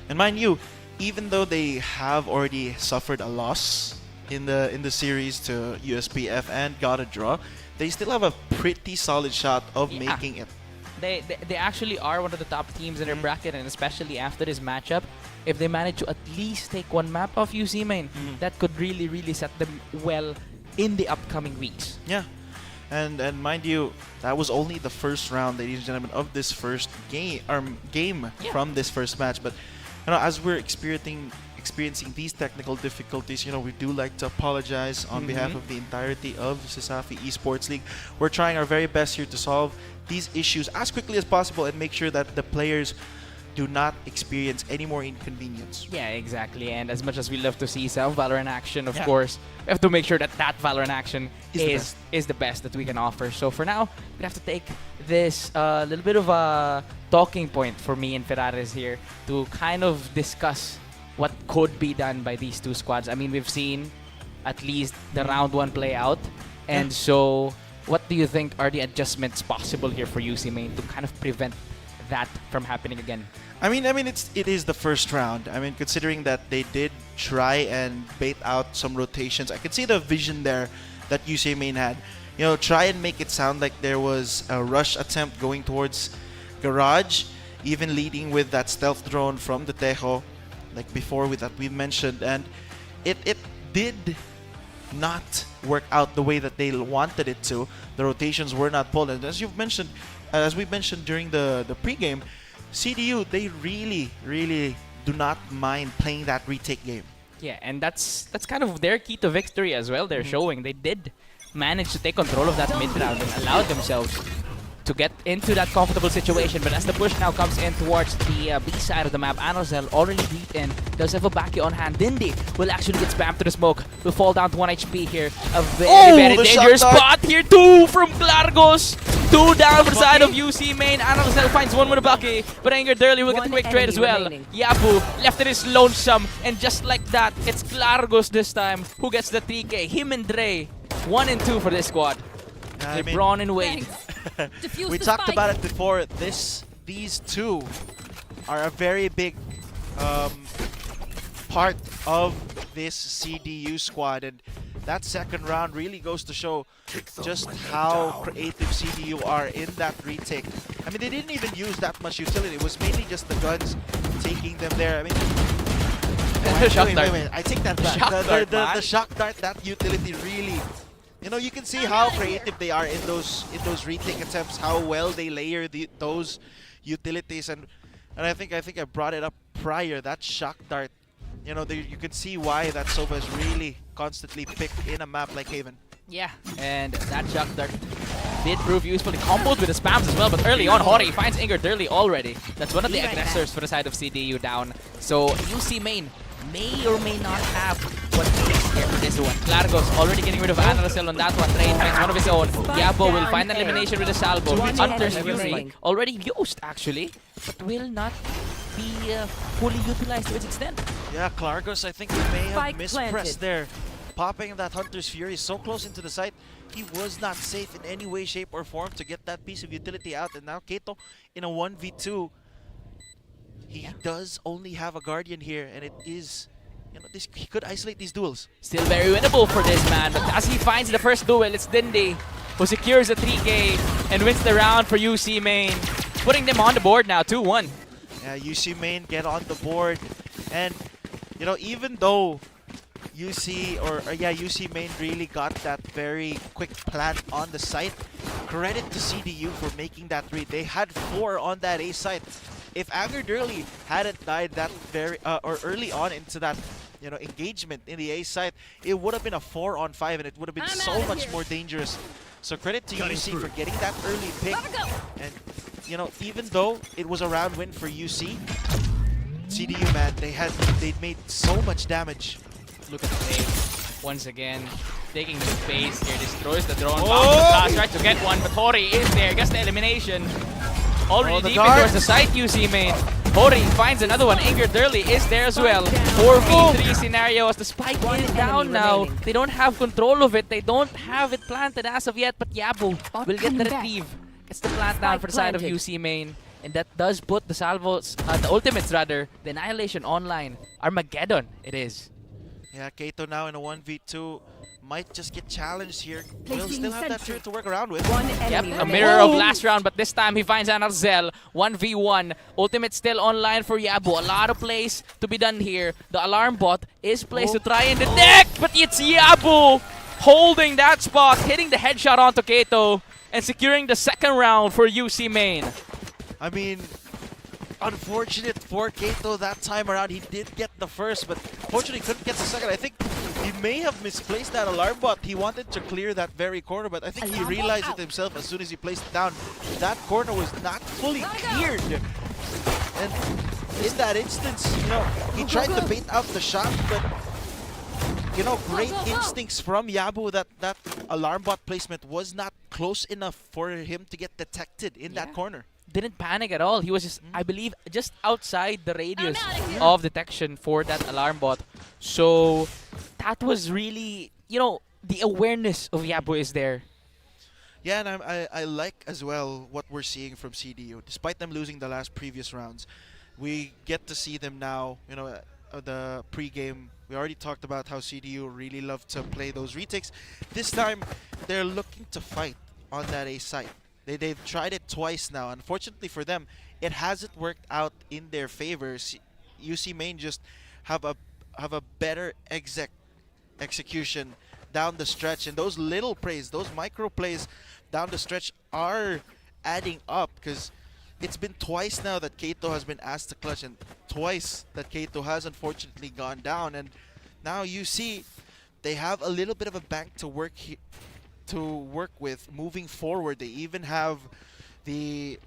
And mind you, even though they have already suffered a loss in the series to USPF and got a draw, they still have a pretty solid shot of making it. They actually are one of the top teams in their bracket, and especially after this matchup, if they manage to at least take one map off UC Main, that could really set them well in the upcoming weeks. Yeah. And mind you, that was only the first round, ladies and gentlemen, of this first game from this first match. But as we're experiencing these technical difficulties, we do like to apologize on behalf of the entirety of Sasafi Esports League. We're trying our very best here to solve these issues as quickly as possible and make sure that the players do not experience any more inconvenience. Yeah, exactly. And as much as we love to see some Valorant action, of course, we have to make sure that Valorant action is the best that we can offer. So for now, we have to take this little bit of a talking point for me and Ferraris here to kind of discuss what could be done by these two squads. I mean, we've seen at least the round 1 play out. And so what do you think are the adjustments possible here for UC Main to kind of prevent that from happening again? I mean, it is the first round. I mean, considering that they did try and bait out some rotations, I could see the vision there that UC Main had. Try and make it sound like there was a rush attempt going towards Garage, even leading with that stealth drone from the Tejo, like before that we mentioned, and it did not work out the way that they wanted it to. The rotations were not pulled, and as we mentioned during the pregame, CIT-U, they really do not mind playing that retake game. Yeah, and that's kind of their key to victory as well. They're showing they did manage to take control of that mid round and allowed themselves to get into that comfortable situation. But as the push now comes in towards the B side of the map, Anozel already deep in, does have a backy on hand. Dindi will actually get spammed to the smoke, will fall down to 1 HP here. A very dangerous spot here. 2 from Clargos. 2 down for the side of UC Main. Anozel finds 1 with a bucky, but Anger Durley will get the quick trade as well. Yabu left it is lonesome, and just like that, it's Clargos this time who gets the 3K. Him and Dre, 1 and 2 for this squad. LeBron and Wade. We talked about it before. These two are a very big part of this CIT-U squad, and that second round really goes to show just how creative CIT-U are in that retake. I mean, they didn't even use that much utility. It was mainly just the guns taking them there. I mean, wait, I take that back. The shock dart, that utility really. You can see how creative they are in those retake attempts, how well they layer those utilities, and I think I brought it up prior. That shock dart, you can see why that Sova is really constantly picked in a map like Haven. Yeah, and that shock dart did prove useful. It comboed with the spams as well, but early on, Hori finds Inger Durley already. That's one of the aggressors for the side of CIT-U down. So UC Main may or may not have what it takes here for this one. Clargos already getting rid of Anarcel on that one. Train finds one of his own. Yabo will find an elimination with a salvo. Hunter's Fury already used actually, but will not be fully utilized to its extent. Yeah, Clargos, I think he may have mispressed there. Popping that Hunter's Fury so close into the site, he was not safe in any way, shape, or form to get that piece of utility out. And now Kato in a 1v2. He does only have a Guardian here, and it is, he could isolate these duels. Still very winnable for this man, but as he finds the first duel, it's Dindi who secures a 3K and wins the round for UC Main, putting them on the board now, 2-1. Yeah, UC Main get on the board, and even though UC Main really got that very quick plant on the site, credit to CIT-U for making that read. They had 4 on that A site. If Anger Durley hadn't died that or early on into that engagement in the A site, it would have been a 4-on-5, and it would have been so much more dangerous. So credit to UC for getting that early pick. And even though it was a round win for UC, CIT-U, man, they'd made so much damage. Look at the play. Once again, taking the space here, destroys the drone. Bounce tries to get one, but Hori is there, gets the elimination. Already deep towards the side, UC Main. Hori finds another one. Inger Durley is there as well. 4v3 scenario as the spike is down now. They don't have control of it. They don't have it planted as of yet, but Yabu will get the retrieve. Gets the plant down for the side of UC Main. And that does put the salvos, the ultimates rather, the Annihilation online. Armageddon, it is. Yeah, Kato now in a 1v2 might just get challenged here. We'll still have that turret to work around with. Yep, a mirror of last round, but this time he finds Anarzel. 1v1. Ultimate still online for Yabu. A lot of plays to be done here. The alarm bot is placed to try and detect, but it's Yabu holding that spot, hitting the headshot onto Kato, and securing the second round for UC Main. I mean, unfortunate for Kato that time around. He did get the first, but fortunately couldn't get the second. I think he may have misplaced that alarm bot. He wanted to clear that very corner, but I think he realized it himself as soon as he placed it down. That corner was not fully cleared. And in that instance, you know, he tried to bait out the shot, but you know, great instincts from Yabu that that alarm bot placement was not close enough for him to get detected in that corner. Didn't panic at all. He was just, I believe, just outside the radius of detection for that alarm bot. So that was really, you know, the awareness of Yabu is there. Yeah, and I like as well what we're seeing from CDU. Despite them losing the last previous rounds, we get to see them now, you know, the pre-game. We already talked about how CDU really love to play those retakes. This time, they're looking to fight on that A site. They've tried it twice now. Unfortunately for them, it hasn't worked out in their favor. UC Main just have a better execution down the stretch, and those little plays, those micro plays down the stretch are adding up, because it's been twice now that Kato has been asked to clutch, and twice that Kato has unfortunately gone down. And now you see they have a little bit of a bank to work with moving forward. They even have the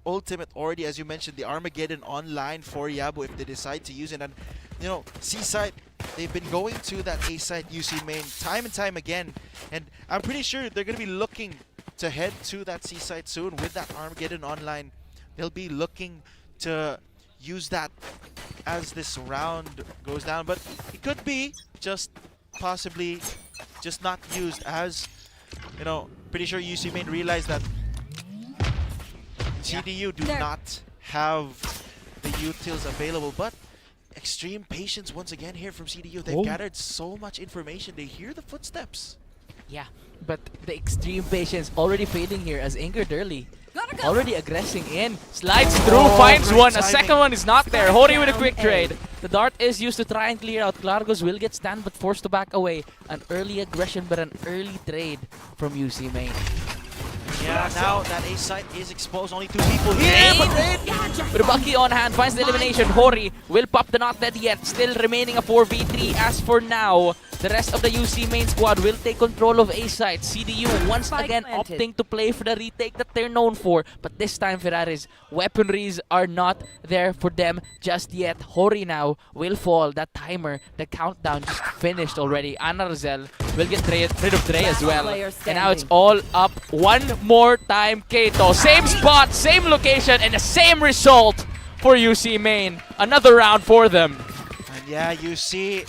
ultimate already, as you mentioned, the Armageddon online for Yabu if they decide to use it. And you know, C site, they've been going to that A site UC Main time and time again, and I'm pretty sure they're going to be looking to head to that C site soon with that Armageddon online. They'll be looking to use that as this round goes down, but it could be just possibly just not used, as you know, pretty sure UC Main realized that CDU do not have the utils available, but extreme patience once again here from CDU. They've gathered so much information. They hear the footsteps. Yeah, but the extreme patience already fading here as Inger Durley already aggressing in. Slides through, finds one. A second one is not there. Hori with a quick trade. The dart is used to try and clear out. Clargos will get stunned but forced to back away. An early aggression but an early trade from UC Main. Yeah, now that A site is exposed. Only two people here, but Rain! With a Bucky on hand, finds the elimination. Hori will pop the not dead yet. Still remaining a 4v3. As for now, the rest of the UC Main squad will take control of A site. CDU once again opting to play for the retake that they're known for. But this time, Ferraris, weaponries are not there for them just yet. Hori now will fall. That timer, the countdown just finished already. Ana Rosel will get rid of Dre as well. And now it's all up one more time. Kato, same spot, same location, and the same result for UC Main. Another round for them. And yeah, you see,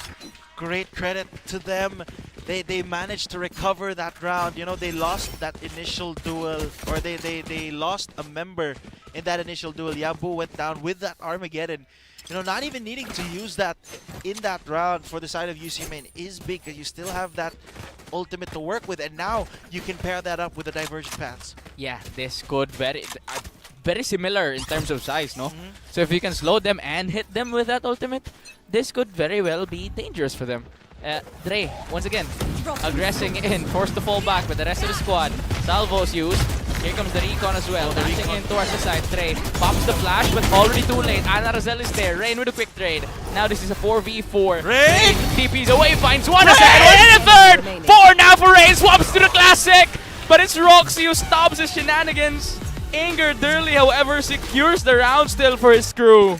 great credit to them. They managed to recover that round. You know, they lost that initial duel, or they lost a member in that initial duel. Yabu went down with that Armageddon. You know, not even needing to use that in that round for the side of UC Main is big, because you still have that ultimate to work with, and now you can pair that up with the divergent paths. Yeah, this could very similar in terms of size, no? So if you can slow them and hit them with that ultimate, this could very well be dangerous for them. Dre, once again, aggressing in, forced to fall back with the rest of the squad. Salvo's used. Here comes the recon as well. Dashing in towards the side. Dre pops the flash, but already too late. Ana Rosel is there. Rain with a quick trade. Now this is a 4v4. Rain! TP's away, finds one, a second one, and a third! Four now for Rain, swaps to the classic! But it's Roxy who stops his shenanigans. Inger Durley, however, secures the round still for his crew.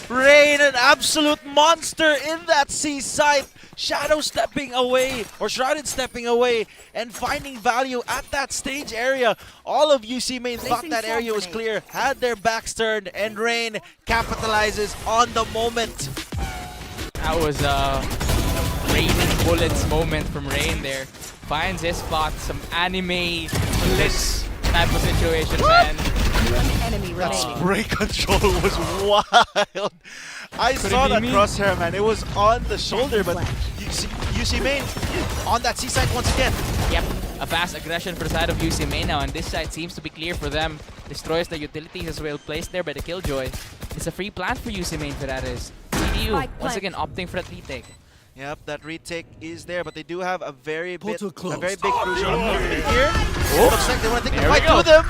Rain, an absolute monster in that C site. Shadow stepping away, or Shrouded stepping away, and finding value at that stage area. All of UC Main thought that area was clear, had their backs turned, and Rain capitalizes on the moment. That was a raining bullets moment from Rain there. Finds his spot, some anime blitz type of situation, man. That spray control was wild. I saw that crosshair, man. It was on the shoulder, but UC Main on that C side once again. Yep, a fast aggression for the side of UC Main now, and this side seems to be clear for them. Destroys the utilities as well, placed there by the Killjoy. It's a free plant for UC Main, Ferraris. CDU once again opting for that retake. Yep, that retake is there, but they do have a very big Portal closed. crucial opportunity Oh. here. Oh. Looks like they want to take the There we fight go. to them.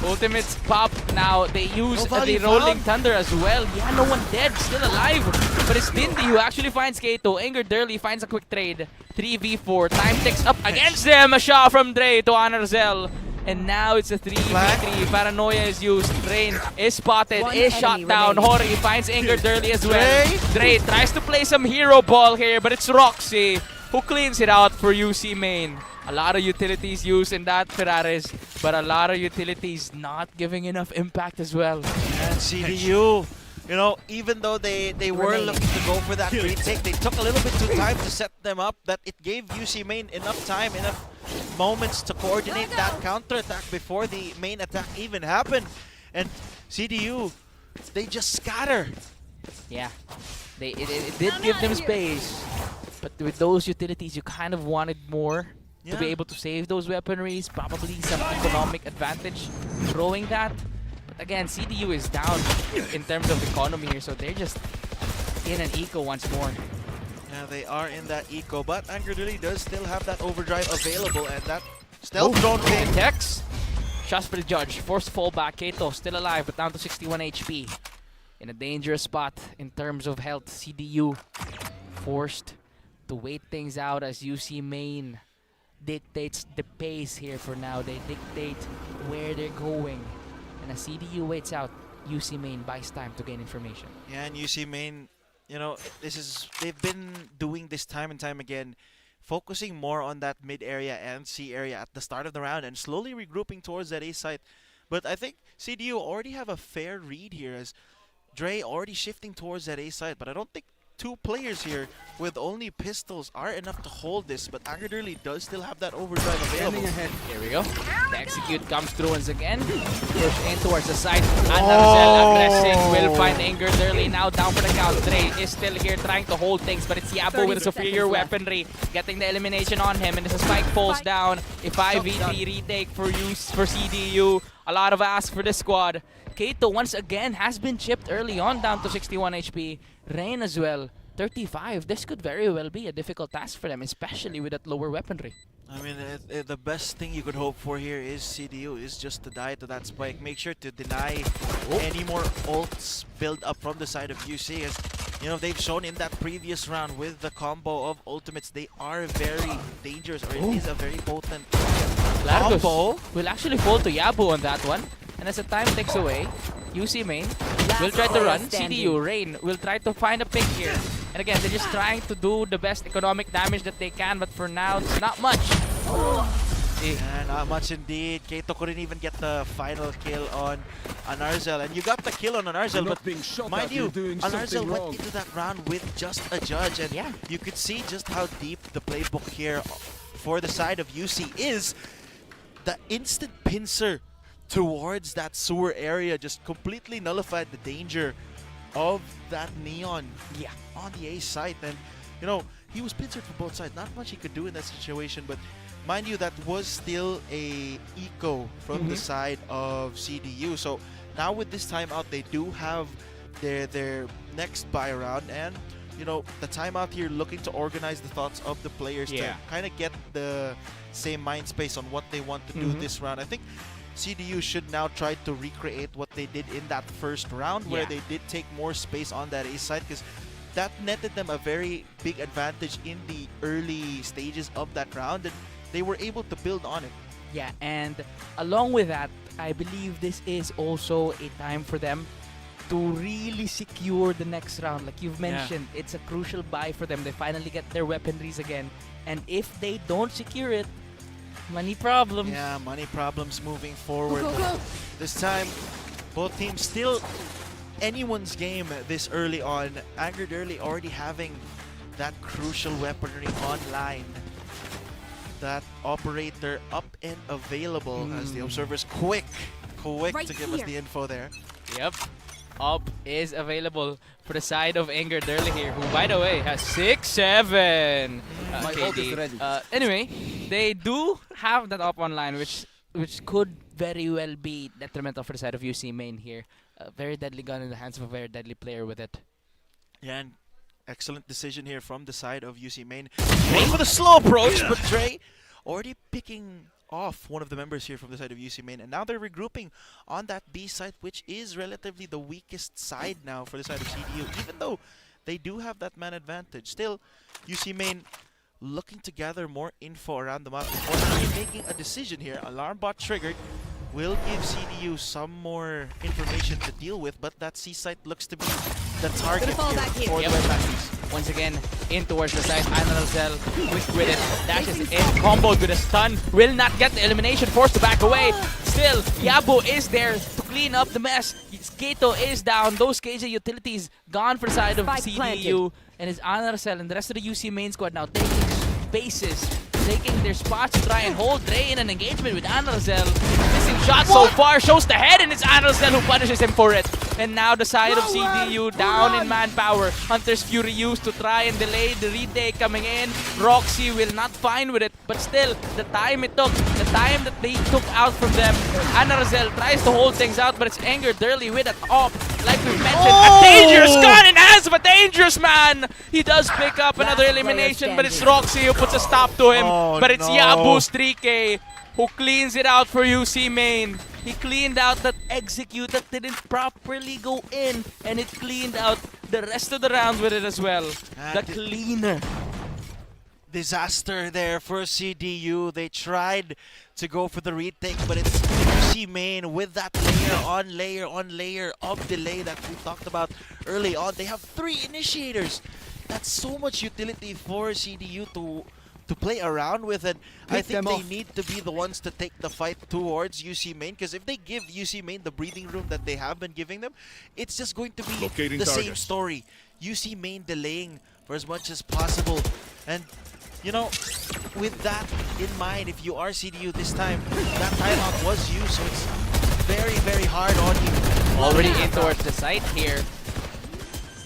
Ultimates pop now. They use No the value Rolling found. Thunder as well. Yeah, no one dead, still alive. But it's Dindy who actually finds Kato. Anger Durley finds a quick trade. 3v4. Time ticks up against them. A shot from Dre to Anarzel. And now it's a 3v3. Paranoia is used. Rain is spotted, One is shot enemy down. remaining. Hori finds Anger Durley as well. Dre tries to play some hero ball here, but it's Roxy who cleans it out for UC Main. A lot of utilities used in that Ferraris, but a lot of utilities not giving enough impact as well. And CDU, you know, even though they were Remaining. looking to go for that retake, they took a little bit too time to set them up. That it gave UC Main enough time, enough moments to coordinate that counter attack before the main attack even happened. And CDU, they just scatter. Yeah, it did give them space, but with those utilities, you kind of wanted more to be Yeah. able to save those weaponries. Probably some economic advantage throwing that. But again, CDU is down in terms of economy here, so they're just in an eco once more. Yeah, they are in that eco, but Anger Durley does still have that overdrive available, and that stealth drone pin. Tex. Shots for the judge. Forced fallback. Kato still alive, but down to 61 HP. In a dangerous spot in terms of health. CDU forced to wait things out as UC Main dictates the pace here for now. They dictate where they're going. And as CDU waits out, UC Main buys time to gain information. Yeah, and UC Main, you know, they've been doing this time and time again, focusing more on that mid area and C area at the start of the round and slowly regrouping towards that A site. But I think CDU already have a fair read here as Dre already shifting towards that A site, but I don't think two players here with only pistols are enough to hold this, but Anger Durley does still have that overdrive available. Here we go. The execute comes through once again. Push in towards the side. Anarzel aggressing will find Anger Durley now down for the count. Dre is still here trying to hold things, but it's Yabo with 30 superior seconds left. weaponry getting the elimination on him, and as a spike falls down, a 5v3 retake for CDU. A lot of ask for this squad. Kato once again has been chipped early on down to 61 HP. Rain as well, 35. This could very well be a difficult task for them, especially with that lower weaponry. I mean, the best thing you could hope for here is CDU is just to die to that spike. Make sure to deny any more ults build up from the side of UC. As you know, they've shown in that previous round with the combo of ultimates, they are very dangerous, or it is a very potent Largos combo. will actually fall to Yabu on that one. And as the time ticks away, UC Main will try to run. CDU, Rain will try to find a pick here. And again, they're just trying to do the best economic damage that they can, but for now, it's not much. Yeah, not much indeed. Kato couldn't even get the final kill on Anarzel. And you got the kill on Anarzel, but mind you, Anarzel went into that round with just a judge. And you could see just how deep the playbook here for the side of UC is. The instant pincer towards that sewer area just completely nullified the danger of that Neon on the A site. And, you know, he was pincered for both sides. Not much he could do in that situation, but mind you, that was still a eco from the side of CDU. So now with this timeout, they do have their next buy round, and you know, the timeout here looking to organize the thoughts of the players to kind of get the same mind space on what they want to do this round. I think CDU should now try to recreate what they did in that first round, where they did take more space on that A side, because that netted them a very big advantage in the early stages of that round, and they were able to build on it. Yeah, and along with that, I believe this is also a time for them to really secure the next round. Like you've mentioned, it's a crucial buy for them. They finally get their weaponries again. And if they don't secure it, money problems. Yeah, money problems moving forward. This time, both teams still anyone's game this early on. Anger Durley already having that crucial weaponry online. That operator up and available as the observer's quick to give us the info there. Yep. Up is available for the side of Anger Durley here, who, by the way, has 6-7. My ult is ready. Anyway, they do have that up online, which could very well be detrimental for the side of UC Main here. A very deadly gun in the hands of a very deadly player with it. Yeah, and Excellent decision here from the side of UC Main. Going for the slow approach, but Dre already picking off one of the members here from the side of UC Main, and now they're regrouping on that B side, which is relatively the weakest side now for the side of CDU, even though they do have that man advantage. Still, UC Main looking to gather more info around the map before making a decision here. Alarm bot triggered will give CDU some more information to deal with, but that C site looks to be the target here for the Red Bastards. Once again, in towards the side. Anarzel, quick with it, dashes in, comboed with a stun, will not get the elimination, forced to back away. Still, Yabu is there to clean up the mess. Kato is down, those KJ utilities gone for the side of CDU. And it's Anarzel and the rest of the UC main squad now taking spaces, taking their spots to try and hold Dre in an engagement with Anarzel. Missing shot so far, shows the head, and it's Anarzel who punishes him for it. And now the side of CDU down in manpower. Hunter's Fury used to try and delay the retake coming in. Roxy will not fine with it, but still, the time it took, the time that they took out from them, Anarzel tries to hold things out, but it's angered early with an op. Like we mentioned, a dangerous gun in the hands of a dangerous man! He does pick up another elimination, but it's Roxy who puts a stop to him. But it's Yabu's 3K who cleans it out for UC Main. He cleaned out that execute that didn't properly go in, and it cleaned out the rest of the round with it as well. The cleaner. Disaster there for CDU. They tried to go for the retake, but it's UC Main with that layer on layer of delay that we talked about early on. They have 3 initiators. That's so much utility for CDU to play around with, and I think they need to be the ones to take the fight towards UC Main, because if they give UC Main the breathing room that they have been giving them, it's just going to be the same story. UC Main delaying for as much as possible, and you know, with that in mind, if you are CDU this time, that timeout was used, so it's very, very hard on you. Already in towards the site here.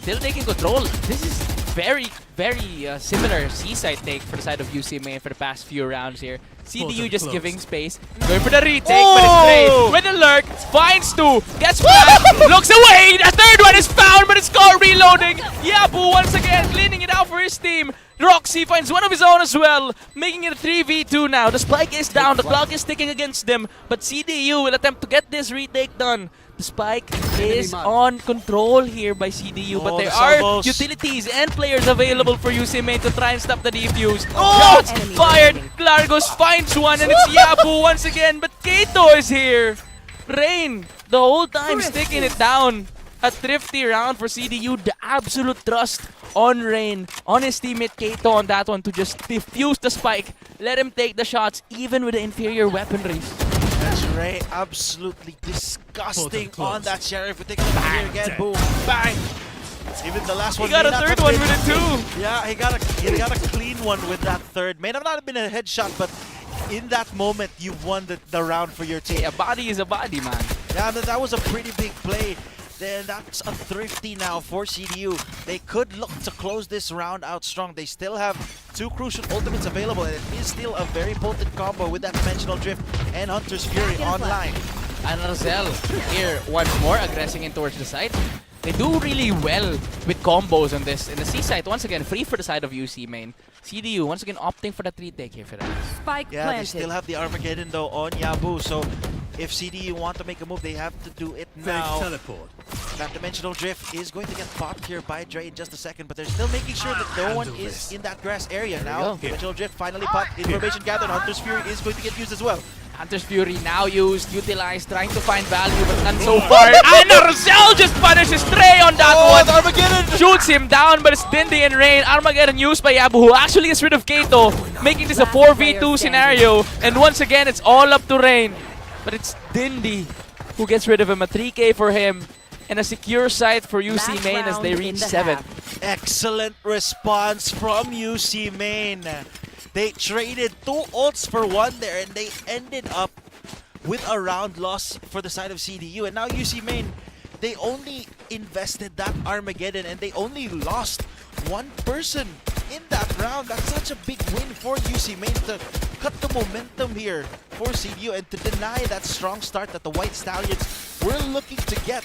Still taking control. This is very, very similar C-side take for the side of UC Main for the past few rounds here. CDU just giving space, going for the retake, but it's Dre with a lurk, finds 2, gets flashed, looks away, a third one is found, but it's called reloading. Yabu once again cleaning it out for his team. Roxy finds one of his own as well, making it a 3v2 now. The spike is down, the clock is ticking against them, but CDU will attempt to get this retake done. The spike is on control here by CDU, but there are utilities and players available for UC Main to try and stop the defuse. Shots fired! Clargos finds one, and it's Yabu once again, but Kato is here! Rain, the whole time sticking it down. A thrifty round for CDU, the absolute trust on Rain, on his teammate Kato on that one to just defuse the spike, let him take the shots even with the inferior weaponry. That's Ray absolutely disgusting on that Sheriff. We take it here again, boom, bang! Even the last one. He got a third one with it too! Yeah, he got a clean one with that third. May have not been a headshot, but in that moment, you won the round for your team. Hey, a body is a body, man. Yeah, that was a pretty big play. Then that's a thrifty now for CDU. They could look to close this round out strong. They still have 2 crucial ultimates available, and it is still a very potent combo with that Dimensional Drift and Hunter's Fury online. Anarzel here once more aggressing in towards the side. They do really well with combos on this. In the C side, once again, free for the side of UC Main. CDU once again opting for that retake here for them. Spike They still have the Armageddon though on Yabu, so if CDU want to make a move, they have to do it now. That Dimensional Drift is going to get popped here by Dre in just a second, but they're still making sure that no one is in that grass area now. Dimensional Drift finally popped, information gathered, Hunter's Fury is going to get used as well. Hunter's Fury now used, utilized, trying to find value, but none so far. Anarzel just punishes Trey on that one. Armageddon shoots him down, but it's Dindy and Rain. Armageddon used by Yabu, who actually gets rid of Kato, making this a 4v2 scenario. And once again, it's all up to Rain. But it's Dindy who gets rid of him. A 3K for him. And a secure site for UC Main as they reach 7. Excellent response from UC Main. They traded 2 ults for 1 there, and they ended up with a round loss for the side of CDU. And now UC Main, they only invested that Armageddon, and they only lost 1 person in that round. That's such a big win for UC Main to cut the momentum here for CDU and to deny that strong start that the White Stallions were looking to get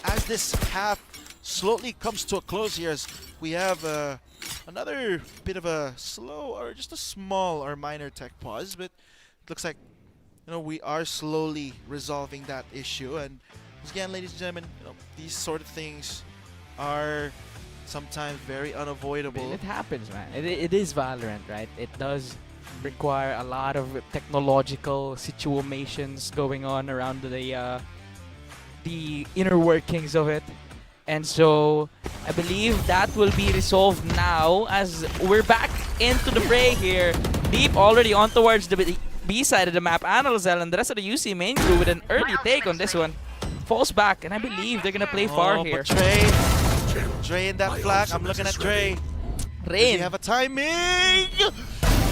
as this half slowly comes to a close here, as we have another bit of a slow or just a small or minor tech pause, but it looks like we are slowly resolving that issue. And again, ladies and gentlemen, these sort of things are sometimes very unavoidable. It happens, man. It is Valorant, right? It does require a lot of technological situations going on around the inner workings of it. And so I believe that will be resolved now as we're back into the fray here. Deep already on towards the B side of the map. Analzel and the rest of the UC main crew with an early take on this one. Falls back, and I believe they're gonna play far here. But Dre in that flag. I'm looking at Dre. Does he have a timing?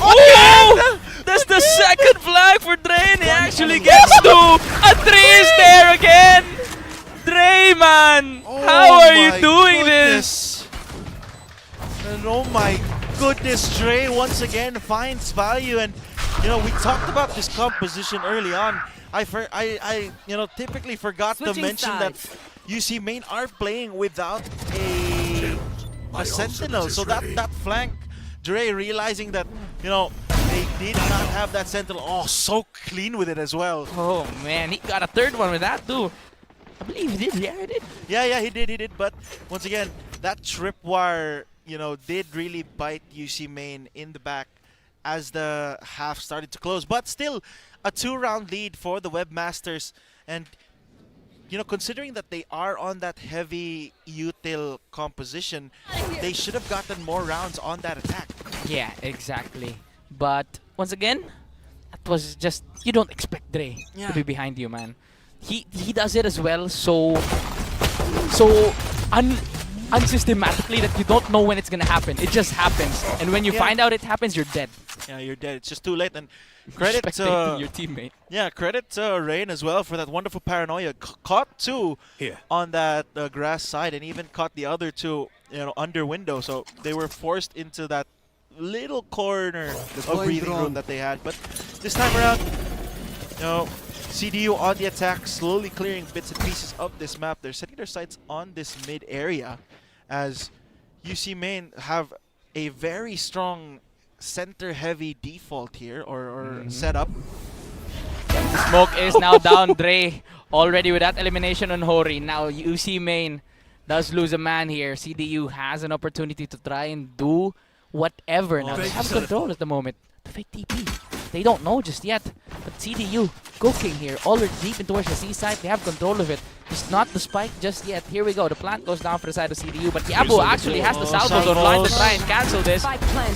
Oh! That's the second flag for Drain. He actually gets two. A 3 is there again. Dre, man. How are you doing this? And oh my goodness, Dre once again finds value. And we talked about this composition early on. I typically forgot to mention that UC main are playing without a sentinel. So that flank, Dre realizing that they did not have that sentinel. Oh, so clean with it as well. Oh man, he got a third one with that too. I believe he did. Yeah, he did. Yeah, he did. But once again, that tripwire, did really bite UC main in the back as the half started to close. But still, a 2-round lead for the Webmasters. And considering that they are on that heavy util composition, they should have gotten more rounds on that attack. Yeah, exactly. But once again, that was just, you don't expect Dre to be behind you, man. He does it as well so unsystematically that you don't know when it's gonna happen. It just happens, and when you find out it happens, you're dead. Yeah, you're dead. It's just too late. And credit to your teammate. Yeah, credit to Rain as well for that wonderful paranoia. Caught two on that grass side, and even caught the other two, under window. So they were forced into that little corner of breathing room that they had. But this time around, CDU on the attack, slowly clearing bits and pieces of this map. They're setting their sights on this mid area as UC main have a very strong center-heavy default here or setup. The smoke is now down. Dre already with that elimination on Hori. Now UC main does lose a man here. CDU has an opportunity to try and do whatever. Now they have control at the moment. The fake TP. They don't know just yet. But CDU cooking here. Already deep in towards the C side. They have control of it. Just not the spike just yet. Here we go. The plant goes down for the side of CDU. But Yabu actually has the salvos online to try and cancel this.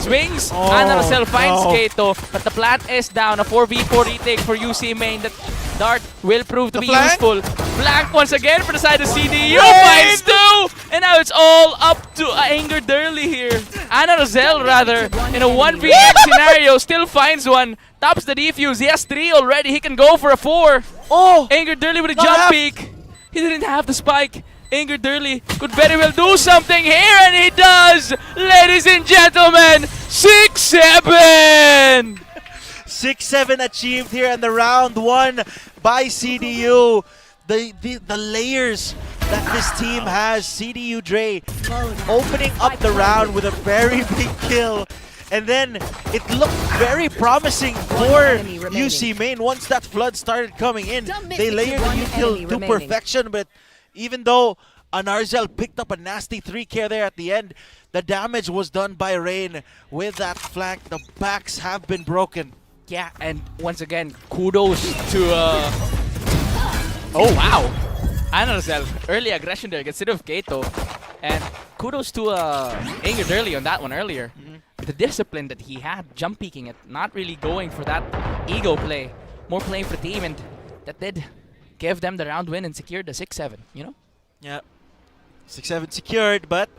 Swings. Anarcel finds Kato. But the plant is down. A 4v4 retake for UC main. That dart will prove to be useful. Flank once again for the side of CDU. Finds two. And now it's all up to Anger Durley here. Anarcel rather. In a 1v8 scenario. Still finds one. Tops the defuse. He has 3 already. He can go for a 4. Oh! Anger Durley with a jump peek. He didn't have the spike. Anger Durley could very well do something here, and he does! Ladies and gentlemen, 6-7! 6-7 achieved here in the round 1 by CDU. The layers that this team has. CDU Dre opening up the round with a very big kill. And then it looked very promising for UC main once that flood started coming in. They layered the util to perfection, but even though Anarzel picked up a nasty 3K there at the end, the damage was done by Rain with that flank. The backs have been broken. Yeah, and once again, kudos to... Oh, wow! Anarzel, early aggression there, gets rid of Kato. And kudos to Anger Durley on that one earlier. The discipline that he had, jump peeking it, not really going for that ego play, more playing for the team, and that did give them the round win and secure the 6-7, Yeah, 6-7 secured, but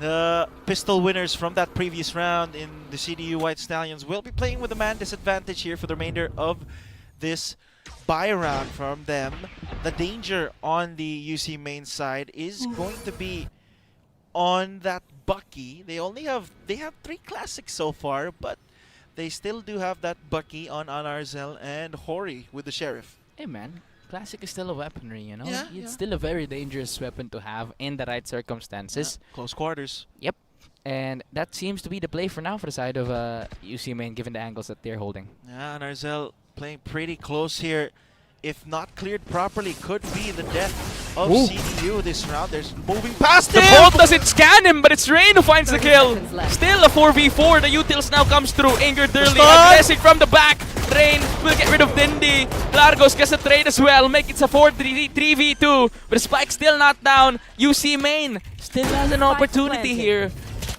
the pistol winners from that previous round in the CDU White Stallions will be playing with a man disadvantage here for the remainder of this bye round from them. The danger on the UC main side is going to be on that Bucky. They have 3 classics so far, but they still do have that Bucky on Anarzel and Hori with the Sheriff. Hey man, Classic is still a weaponry, you know? Yeah, It's yeah. still a very dangerous weapon to have in the right circumstances. Close quarters. Yep. And that seems to be the play for now for the side of UC Main, given the angles that they're holding. Yeah, Narzel playing pretty close here. If not cleared properly, could be the death of Ooh. CDU this round. There's moving past The him! Bolt doesn't scan him, but it's Rain who finds the kill. Still a 4v4. The Utils now comes through. Injured early, stun! aggressive from the back. Rain will get rid of Dindi. Largos gets a trade as well. Make it a 4-3v2. But Spike still not down. UC Main still has an opportunity here.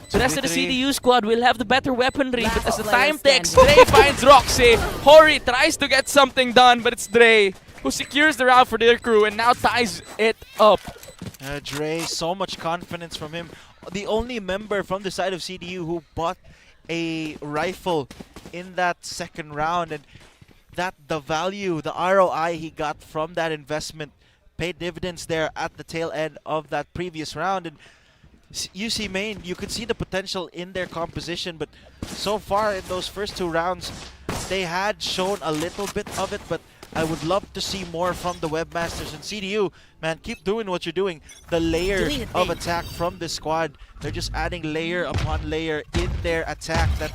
The rest of the CDU squad will have the better weaponry, but as the time ticks, Dre finds Roxy. Hori tries to get something done, but it's Dre who secures the round for their crew and now ties it up. Dre, so much confidence from him. The only member from the side of CDU who bought a rifle in that second round, and that the value, the ROI he got from that investment paid dividends there at the tail end of that previous round. And UC Main, you could see the potential in their composition, but so far in those first 2 rounds, they had shown a little bit of it, but I would love to see more from the Webmasters. And CDU, man, keep doing what you're doing. The layer of attack from this squad, they're just adding layer upon layer in their attack that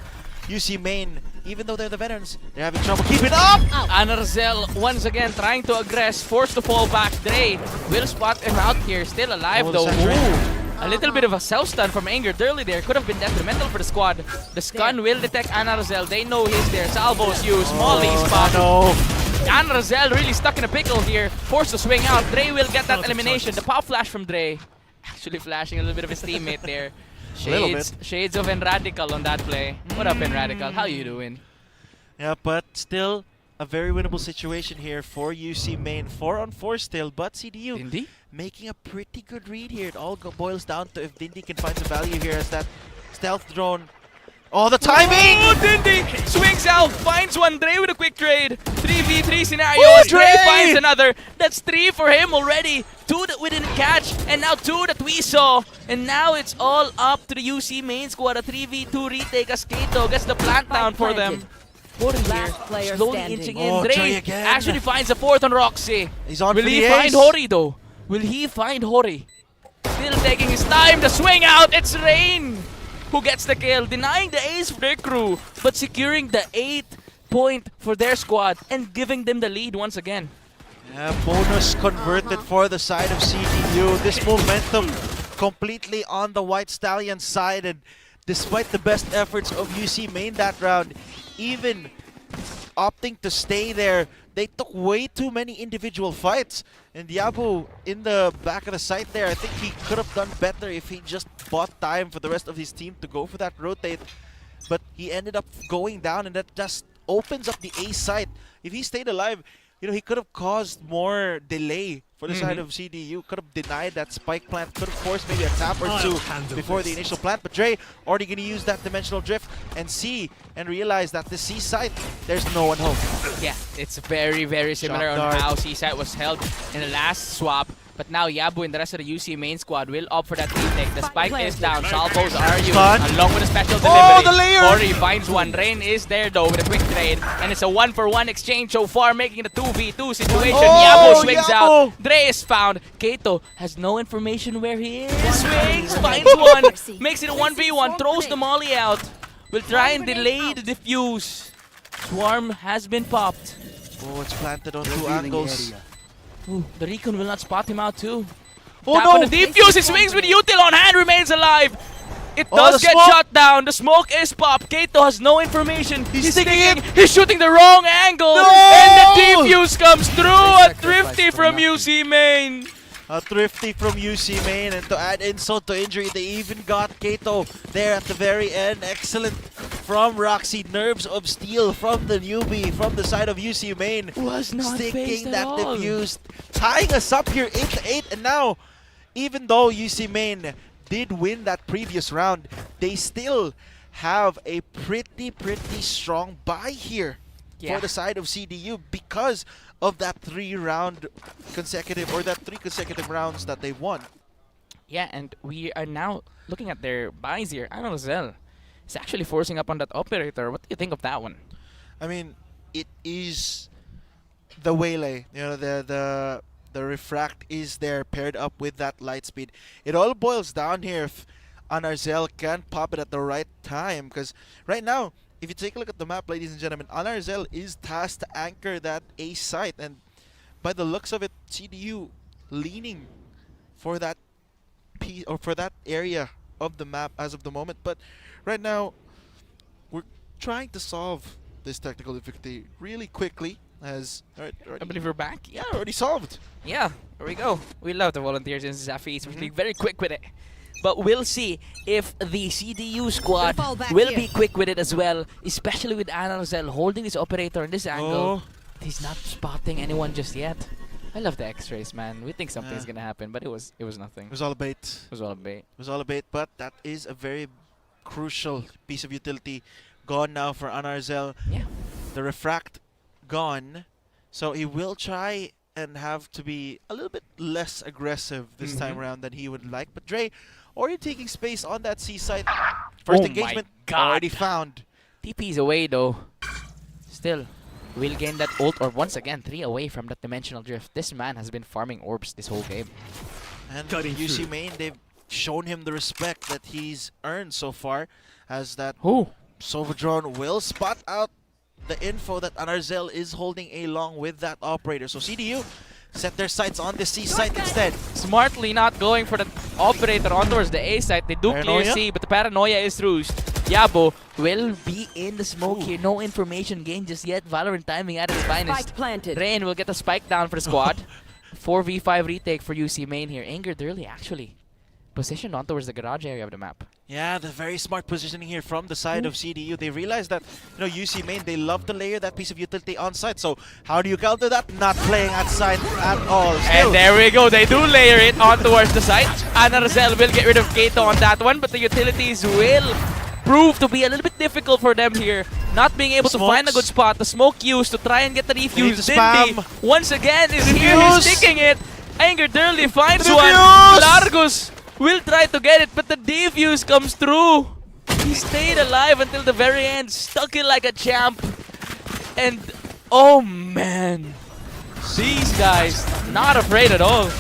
UC Main, even though they're the veterans, they're having trouble keeping up! Anarzel once again trying to aggress, forced to fall back. Dre will spot him out here, still alive Oh, though. the sentry. Ooh. A little bit of a self-stun from Anger early there. Could have been detrimental for the squad. The stun will detect Anarzel. They know he's there. Salvos used. Molly spot. No. Anarzel really stuck in a pickle here. Forced to swing out. Dre will get that elimination. The pop flash from Dre. Actually flashing a little bit of his teammate there. Shades of Enradical on that play. What up, Enradical? How you doing? Yeah, but still a very winnable situation here for UC Main. 4-on-4 still, but CDU Dindi making a pretty good read here. It all boils down to if Dindi can find some value here as that stealth drone. Oh, the timing! Oh, Dindi swings out, finds one. Dre with a quick trade. 3v3 scenario. Woo, As Dre Dre! finds another. That's 3 for him already. 2 that we didn't catch, and now 2 that we saw. And now it's all up to the UC Main squad. A 3v2 retake as Kato gets the plant down for them. Hori here, slowly inching in. Oh, Dre Dre again. actually finds a 4th on Roxy. He's on Will for he the find ace. Hori though? Will he find Hori? Still taking his time. The swing out. It's Rain who gets the kill, denying the ace for their crew, but securing the 8th point for their squad and giving them the lead once again. Yeah, bonus converted for the side of CDU. This momentum completely on the White Stallion side, and despite the best efforts of UC Main that round, even opting to stay there, they took way too many individual fights. And Yabu in the back of the site there, I think he could have done better if he just bought time for the rest of his team to go for that rotate. But he ended up going down, and that just opens up the A site. If he stayed alive, you know, he could have caused more delay for the side of CDU. Could have denied that spike plant. Could have forced maybe a tap or 2 before the initial plant. But Dre already going to use that dimensional drift and see and realize that the C site, there's no one home. Yeah, it's very, very similar on dart. how C-Site was held in the last swap. But now Yabu and the rest of the UC Main squad will opt for that retake. The spike is down. Salvos are used Stun. along with a special Oh, delivery. the layer! Hori finds one. Rain is there though with a quick trade. And it's a 1-for-1 exchange so far, making it a 2v2 situation. Oh, Yabu swings Yabu! out. Dre is found. Kato has no information where he is. Swings, finds one. Makes it a 1v1. Throws the molly out. Will try and delay the defuse. Swarm has been popped. Oh, it's planted on 2 angles. Ooh, the Recon will not spot him out too. Oh, Tap no! on the defuse, he swings with Util on hand, remains alive. It Oh, does the get smoke! shot down. The smoke is popped. Kato has no information. He's sticking He's shooting the wrong angle. No! And the defuse comes through. A thrifty from UC Main. A thrifty from UC Main, and to add insult to injury, they even got Kato there at the very end. Excellent from Roxy. Nerves of steel from the newbie from the side of UC Main. Was not phased sticking at that all. diffused, tying us up here 8-8. And now, even though UC Main did win that previous round, they still have a pretty strong buy here Yeah. for the side of CDU because of that 3 consecutive rounds that they won. Yeah, and we are now looking at their buys here. Anarzel is actually forcing up on that operator. What do you think of that one? I mean, it is the waylay, the refract is there paired up with that light speed. It all boils down here if Anarzel can pop it at the right time, because right now, if you take a look at the map, ladies and gentlemen, Anarzel is tasked to anchor that A site, and by the looks of it, CDU leaning for that piece or for that area of the map as of the moment. But right now, we're trying to solve this technical difficulty really quickly. As I believe we're back. Yeah, already solved. Yeah, there we go. We love the volunteers in Zafi Esports League. Very quick with it. But we'll see if the CDU squad will be quick with it as well, especially with Anarzel holding this operator in this angle. He's not spotting anyone just yet. I love the X-rays, man. We think something's gonna happen, but it was nothing. It was all a bait. It was all a bait. It was all a bait, but that is a very crucial piece of utility gone now for Anarzel. Yeah. The refract gone, so he will try and have to be a little bit less aggressive this time around than he would like. But Dre, already taking space on that C site. First engagement already found. TP's away though. Still, will gain that ult, or once again 3 away from that dimensional drift. This man has been farming orbs this whole game. And UC main, they've shown him the respect that he's earned so far, as that Sovadron will spot out the info that Anarzel is holding along with that operator. So CDU set their sights on the C site instead. Smartly not going for the operator on towards the A site. They do clear C, but the paranoia is through. Yabo will be in the smoke here. No information gained just yet. Valorant timing at its finest. Spike planted. Rain will get a spike down for the squad. 4v5 retake for UC main here. Angered early actually. Positioned on towards the garage area of the map. Yeah, the very smart positioning here from the side of CDU. They realize that, UC main, they love to layer that piece of utility on site. So how do you counter that? Not playing at site at all. Still. And there we go. They do layer it on towards the site. Anarzel will get rid of Kato on that one, but the utilities will prove to be a little bit difficult for them here. Not being able to find a good spot. The smoke used to try and get the defuse. Dindy once again is here. He's sticking it. Angered early finds one. Largus will try to get it, but the defuse comes through. He stayed alive until the very end, stuck it like a champ. And, oh man, these guys, not afraid at all.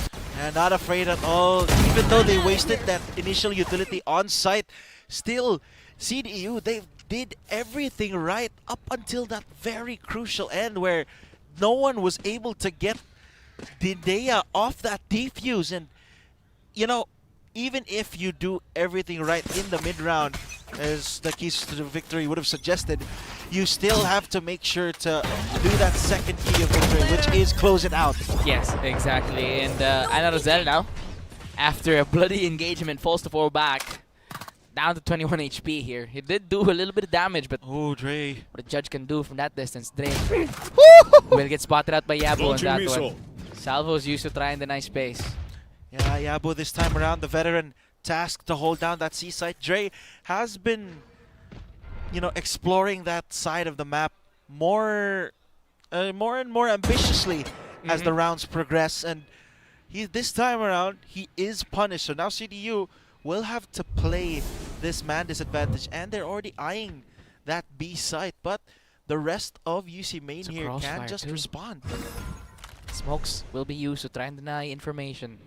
And not afraid at all. Even though they wasted that initial utility on site, still, CDU, they did everything right up until that very crucial end where no one was able to get Dindea off that defuse. And, even if you do everything right in the mid-round, as the keys to the victory would have suggested, you still have to make sure to do that second key of victory, which is close it out. Yes, exactly. And Anarzel now, after a bloody engagement, falls to 4 back. Down to 21 HP here. He did do a little bit of damage, but Dre, what a judge can do from that distance, Dre will get spotted out by Yabo on that one. Salvo's used to try and deny space. Yeah, Yabo this time around, the veteran tasked to hold down that C site. Dre has been, exploring that side of the map more and more ambitiously as the rounds progress. And this time around, he is punished. So now CDU will have to play this man disadvantage, and they're already eyeing that B site. But the rest of UC main here can just respond. Smokes will be used to try and deny information.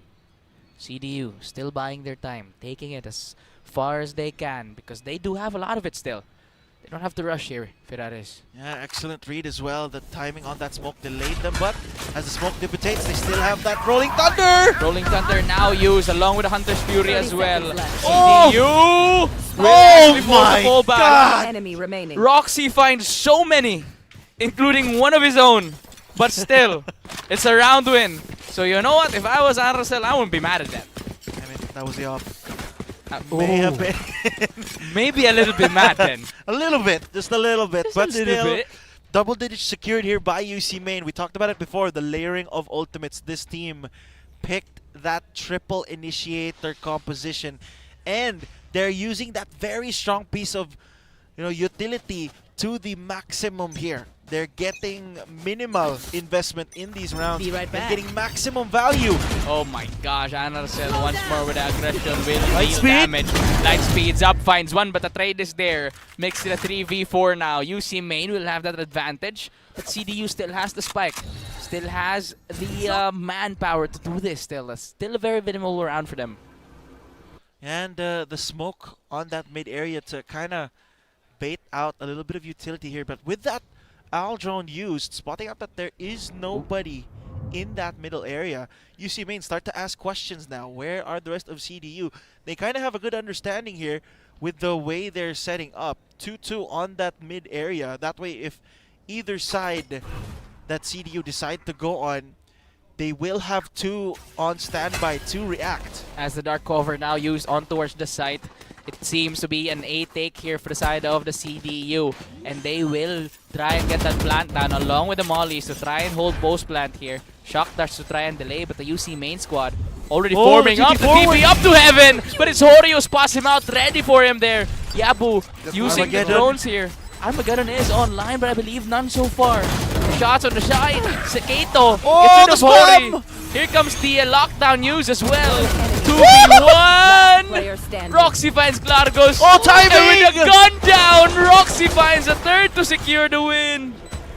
CDU still buying their time, taking it as far as they can because they do have a lot of it still. They don't have to rush here, Ferraris. Yeah, excellent read as well. The timing on that smoke delayed them, but as the smoke dissipates, they still have that Rolling Thunder! Rolling Thunder now used along with the Hunter's Fury as well. Oh! CDU will my fall back. God! Enemy remaining. Roxy finds so many, including one of his own, but still, it's a round win. So you know what? If I was Anarzel, I wouldn't be mad at that. I mean, that was the off. May have been. Maybe a little bit mad then. A little bit, just a little bit, Just but a little still, bit. double digits secured here by UC main. We talked about it before, the layering of ultimates. This team picked that triple initiator composition, and they're using that very strong piece of, utility to the maximum here. They're getting minimal investment in these rounds and getting maximum value. Oh my gosh, Anarzel once more with the aggression will deal damage. Light speeds up, finds one, but the trade is there. Makes it a 3v4 now. UC main will have that advantage, but CDU still has the spike. still has the manpower to do this still. Still a very minimal round for them. And the smoke on that mid area to kind of bait out a little bit of utility here. But with that owl drone used, spotting out that there is nobody in that middle area, UC Main start to ask questions now. Where are the rest of CDU? They kind of have a good understanding here with the way they're setting up. 2-2 on that mid area. That way, if either side that CDU decide to go on, they will have two on standby to react. As the dark cover now used on towards the site, it seems to be an A take here for the side of the CDU. And they will try and get that plant down along with the mollies to try and hold post plant here. Shock dash to try and delay, but the UC main squad already forming up. The TP up to heaven, but it's Horio spot him out, ready for him there. Yabu using the drones here. Armageddon is online, but I believe none so far. Shots on the side. Seketo gets rid of Hori. Here comes the lockdown use as well. 2v1. Roxy finds Clargos. Oh, timing! And with a gun down, Roxy finds a third to secure the win.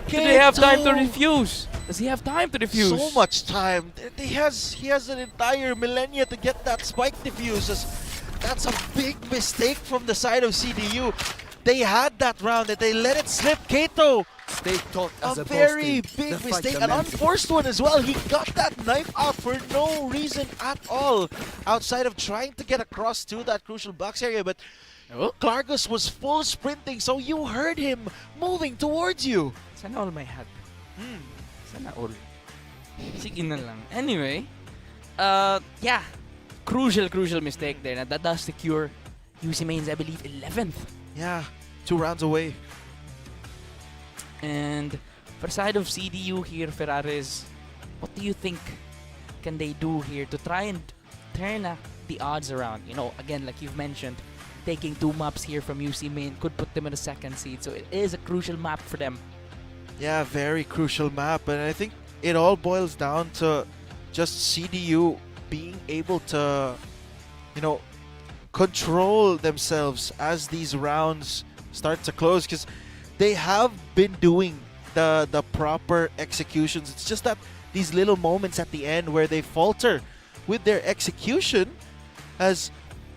Do they have time to refuse? Does he have time to defuse? So much time. He has an entire millennia to get that spike defuse. That's a big mistake from the side of CDU. They had that round and they let it slip. Kato, a very big mistake, an unforced one as well. He got that knife out for no reason at all, outside of trying to get across to that crucial box area. But Clargus was full sprinting, so you heard him moving towards you. Sana all may hat. Sana all. Sige na lang. Anyway, yeah, crucial mistake there. That does secure UC Main's, I believe, 11th. Yeah, 2 rounds away. And for the side of CDU here, Ferraris, what do you think can they do here to try and turn the odds around? You know, again, like you've mentioned, taking 2 maps here from UC Main could put them in the 2nd seed. So it is a crucial map for them. Yeah, very crucial map. And I think it all boils down to just CDU being able to, you know, control themselves as these rounds start to close, because they have been doing the proper executions. It's just that these little moments at the end where they falter with their execution, as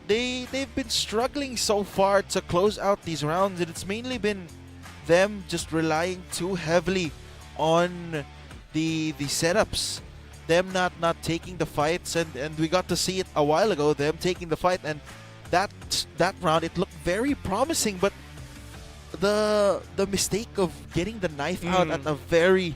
they've been struggling so far to close out these rounds, and it's mainly been them just relying too heavily on the setups, them not taking the fights, and we got to see it a while ago, them taking the fight, and that round it looked very promising, but the mistake of getting the knife out at a very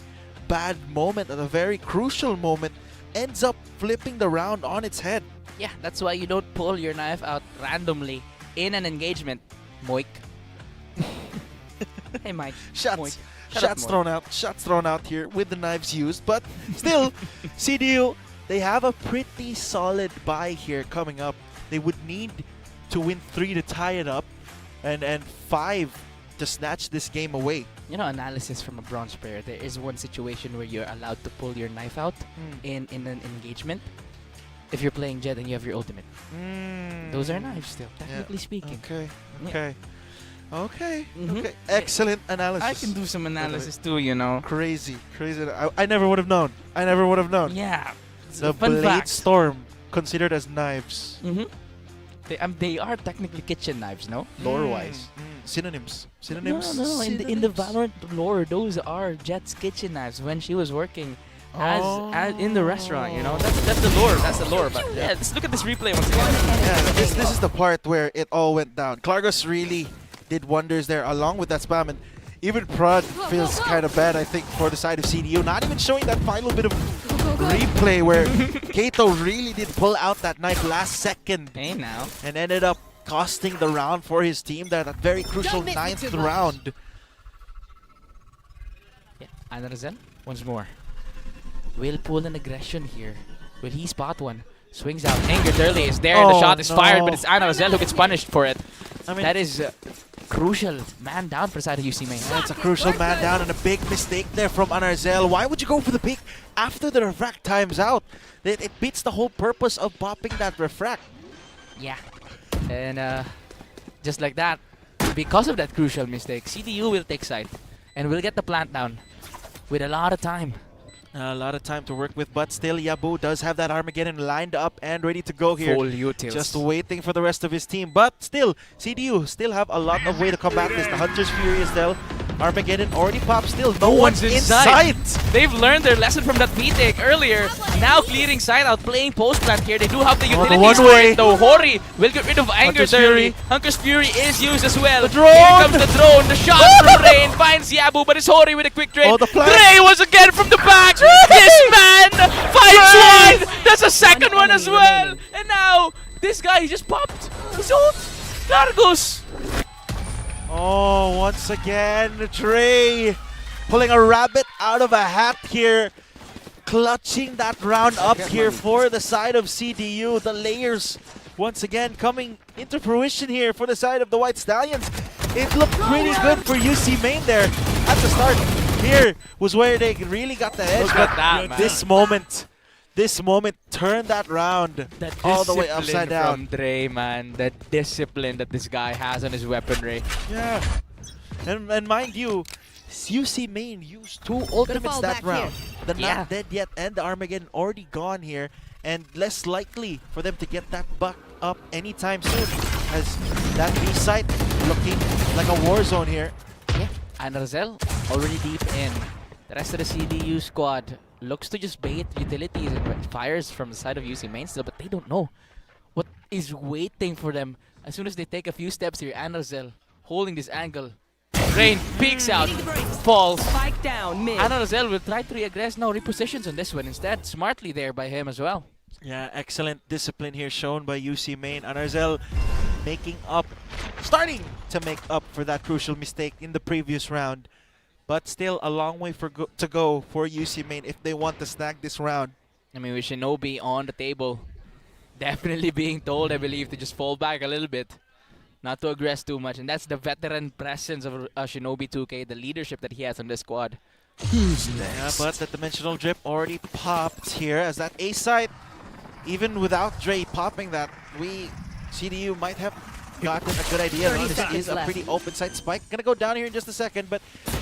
bad moment, at a very crucial moment, ends up flipping the round on its head. Yeah, that's why you don't pull your knife out randomly in an engagement, Moik. Hey, Mike. Shots thrown out here with the knives used, but still, CDU, they have a pretty solid buy here coming up. They would need to win 3 to tie it up, and 5 to snatch this game away. You know, analysis from a bronze player, there is one situation where you're allowed to pull your knife out in an engagement. If you're playing Jed and you have your ultimate. Those are knives still, technically speaking. Okay. Excellent analysis. I can do some analysis too, you know. Crazy. I never would have known. Yeah. The Blade Storm considered as knives. They are technically kitchen knives, no? Lore-wise. Synonyms. No. In the Valorant lore, those are Jet's kitchen knives when she was working as in the restaurant, you know? That's the lore. But yeah, let's look at this replay once again. Yeah, this is the part where it all went down. Clargus really did wonders there along with that spam, and even Prod feels kind of bad, I think, for the side of CDU. Not even showing that final bit of replay where Kato really did pull out that knife last second. Hey now. And ended up costing the round for his team, that very crucial 9th round. Yeah, Anarzel, once more. Will pull an aggression here. Will he spot one? Swings out. Angered early is there. The shot is fired, but it's Anarzel who gets punished for it. I mean, that is crucial man down for the side of UC Main. That's a crucial man down and a big mistake there from Anarzel. Why would you go for the pick after the refract times out? It beats the whole purpose of popping that refract. Yeah. And just like that, because of that crucial mistake, CDU will take side and will get the plant down with a lot of time. A lot of time to work with, but still Yabu does have that Armageddon lined up and ready to go here. Full utils. Just waiting for the rest of his team. But still, CDU still have a lot of way to combat this. The Hunter's Fury is there. Armageddon already popped still. No one's in sight. They've learned their lesson from that retake earlier. Now clearing side out, playing post plant here. They do have the utilities one for way. it though. Hori will get rid of Anger's Hunter's Fury. Hunter's Fury is used as well. The drone! Here comes the drone. The shot from Rain finds Yabu, but it's Hori with a quick drain. Oh, the flash. Dre was again from the back. This man finds one. That's a second one as well. And now this guy he just popped his ult. Largos. Oh, once again, Trey pulling a rabbit out of a hat here. Clutching that round up here for the side of CDU. The layers once again coming into fruition here for the side of the White Stallions. It looked pretty good for UC Main there at the start. Here was where they really got the edge. Look at that, man. This moment turned that round all the way upside down. From Dre, man. The discipline that this guy has on his weaponry. Yeah. And mind you, UC Main used 2 ultimates that round. The Not Dead Yet and the Armageddon already gone here. And less likely for them to get that buck up anytime soon. As that B site looking like a war zone here. Yeah. And Razel already deep in. The rest of the CDU squad looks to just bait utilities and fires from the side of UC Main still, but they don't know what is waiting for them as soon as they take a few steps here. Anarzel holding this angle. Rain peeks out, falls. Spike down mid. Anarzel will try to reaggress now, repositions on this one instead. Smartly there by him as well. Yeah, excellent discipline here shown by UC Main. Anarzel starting to make up for that crucial mistake in the previous round. But still a long way to go for UC Main if they want to snag this round. I mean, with Shinobi on the table, definitely being told, I believe, to just fall back a little bit. Not to aggress too much. And that's the veteran presence of Shinobi 2K, the leadership that he has on this squad. Who's next? Yeah, but the dimensional drip already popped here as that A site, even without Dre popping that, CDU might have gotten a good idea. This is a pretty open site spike. Gonna go down here in just a second, but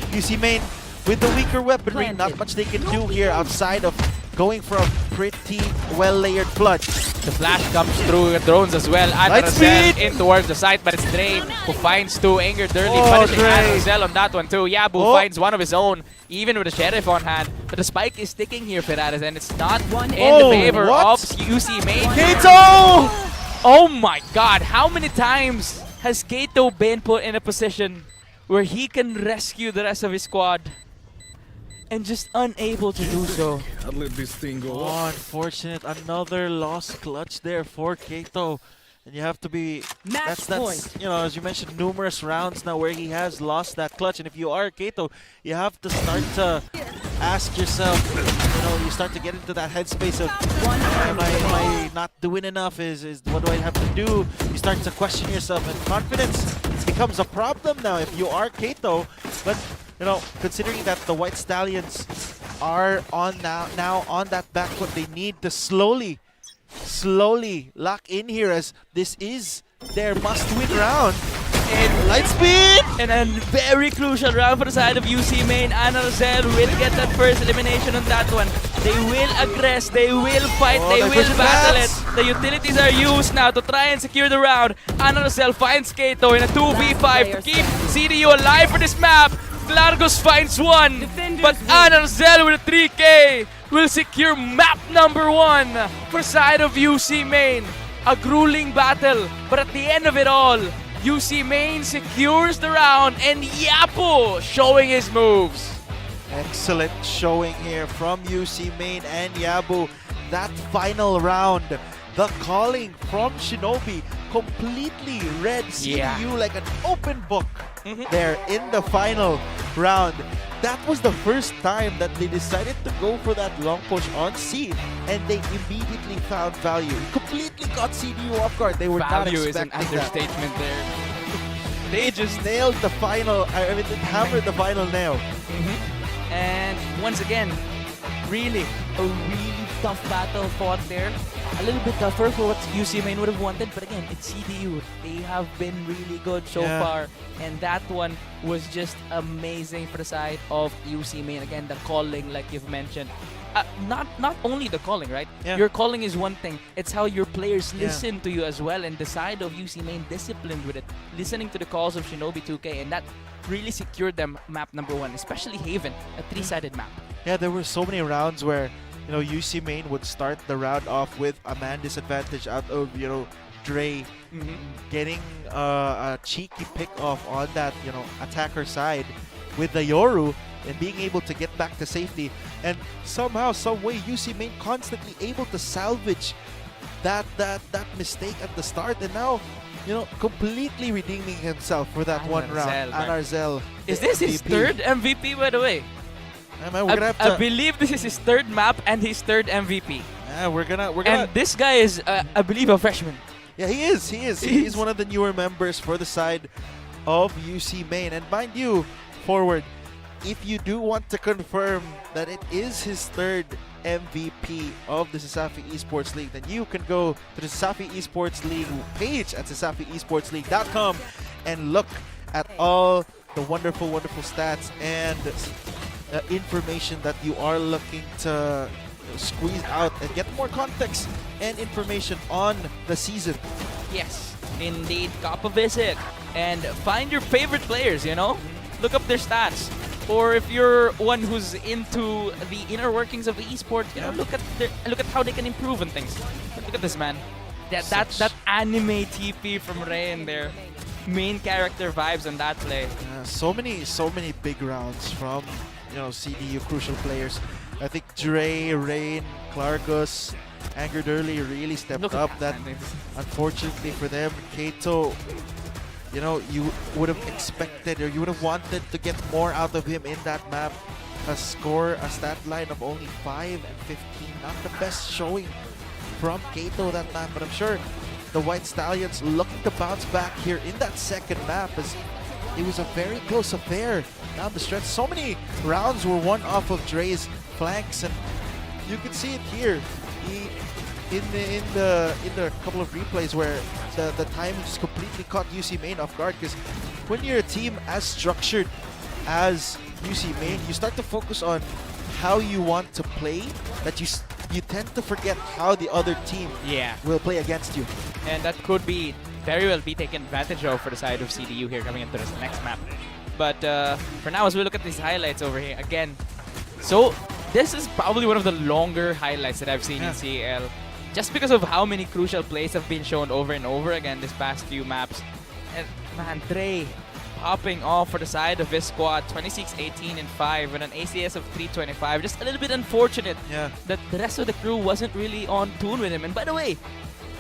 UC Main with the weaker weaponry, not much they can do here outside of going for a pretty well-layered flood. The flash comes through drones as well. Anarzel in towards the site, but it's Dre who finds 2. Anger Dirty punishing Anarzel on that one too. Yabu finds one of his own, even with the Sheriff on hand. But the spike is sticking here, Ferraris, and it's not in the favor of UC Main. Kato! Oh my god, how many times has Kato been put in a position where he can rescue the rest of his squad and just unable to do so? Can't let this thing go on. Unfortunate, another lost clutch there for Kato. And you have to be, that's you know, as you mentioned, numerous rounds now where he has lost that clutch. And if you are Kato, you have to start to ask yourself, you know, you start to get into that headspace of, am I not doing enough? What do I have to do? You start to question yourself, and confidence becomes a problem now if you are Kato. But, you know, considering that the White Stallions are on now on that back foot, they need to slowly lock in here, as this is their must-win round. And Lightspeed! And a very crucial round for the side of UC Main. Anarzel will get that first elimination on that one. They will aggress, they will fight, they will battle it. The utilities are used now to try and secure the round. Anarzel finds Kato in a 2v5 to keep CDU alive for this map. Largos finds one, but Anarzel with a 3K will secure map number 1 for side of UC Main. A grueling battle, but at the end of it all, UC Main secures the round, and Yapo showing his moves. Excellent showing here from UC Main and Yabu. That final round, the calling from Shinobi completely read CDU like an open book there in the final round. That was the first time that they decided to go for that long push on C, and they immediately found value. Completely caught CDU off guard. They were not expecting is an understatement there. They just nailed the final, hammered the final nail. And once again, a really tough battle fought there. A little bit tougher for what UC Main would have wanted, but again, it's CDU. They have been really good so far, and that one was just amazing for the side of UC Main. Again, the calling, like you've mentioned, not only the calling, right? Yeah. Your calling is one thing. It's how your players Yeah. listen to you as well, and the side of UC Main disciplined with it, listening to the calls of Shinobi 2K, and that really secured them map number 1, especially Haven, a 3-sided map. Yeah, there were so many rounds where, UC Main would start the round off with a man disadvantage out of, Dre getting a cheeky pick off on that, attacker side with the Yoru and being able to get back to safety. And somehow, some way, UC Main constantly able to salvage that mistake at the start, and now, completely redeeming himself for that one round. Anarzel. Is this his third MVP, by the way? Man, we're gonna have to. I believe this is his third map and his third MVP. Yeah, we're gonna. And this guy is, I believe, a freshman. Yeah, he is. He's one of the newer members for the side of UC Main. And mind you, Forward, if you do want to confirm that it is his third MVP of the Sasafi Esports League, then you can go to the Sasafi Esports League page at sasafiesportsleague.com and look at all the wonderful, wonderful stats and information that you are looking to squeeze out and get more context and information on the season. Yes, indeed. Cop a visit and find your favorite players, Look up their stats. Or if you're one who's into the inner workings of the esport, look at how they can improve on things. Look at this, man. That anime TP from Ray and their main character vibes on that play. So many big rounds from CDU crucial players. I think Dre, Rain, Clargus, Angered Early really stepped up. That unfortunately for them, Kato, you would have expected or you would have wanted to get more out of him in that map. A stat line of only 5 and 15. Not the best showing from Kato that map, but I'm sure the White Stallions looking to bounce back here in that second map, as it was a very close affair down the stretch. So many rounds were won off of Dre's flanks, and you can see it here. In the couple of replays where the timing just completely caught UC Main off guard, because when you're a team as structured as UC Main, you start to focus on how you want to play, that you tend to forget how the other team will play against you. And that could very well be taken advantage of for the side of CDU here coming into this next map. But for now, as we look at these highlights over here again, so this is probably one of the longer highlights that I've seen in CL, just because of how many crucial plays have been shown over and over again this past few maps. And man, Dre popping off for the side of his squad, 26, 18, and 5 with an ACS of 325. Just a little bit unfortunate that the rest of the crew wasn't really on tune with him. And by the way,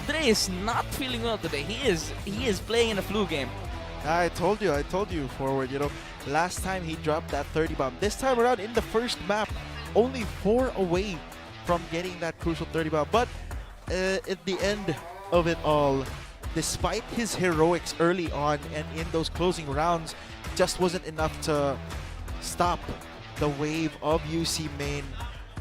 Dre is not feeling well today. He is playing in a flu game. I told you, Forward, last time he dropped that 30 bomb. This time around in the first map, only 4 away from getting that crucial 30 bomb. But at the end of it all, despite his heroics early on and in those closing rounds, just wasn't enough to stop the wave of UC Main,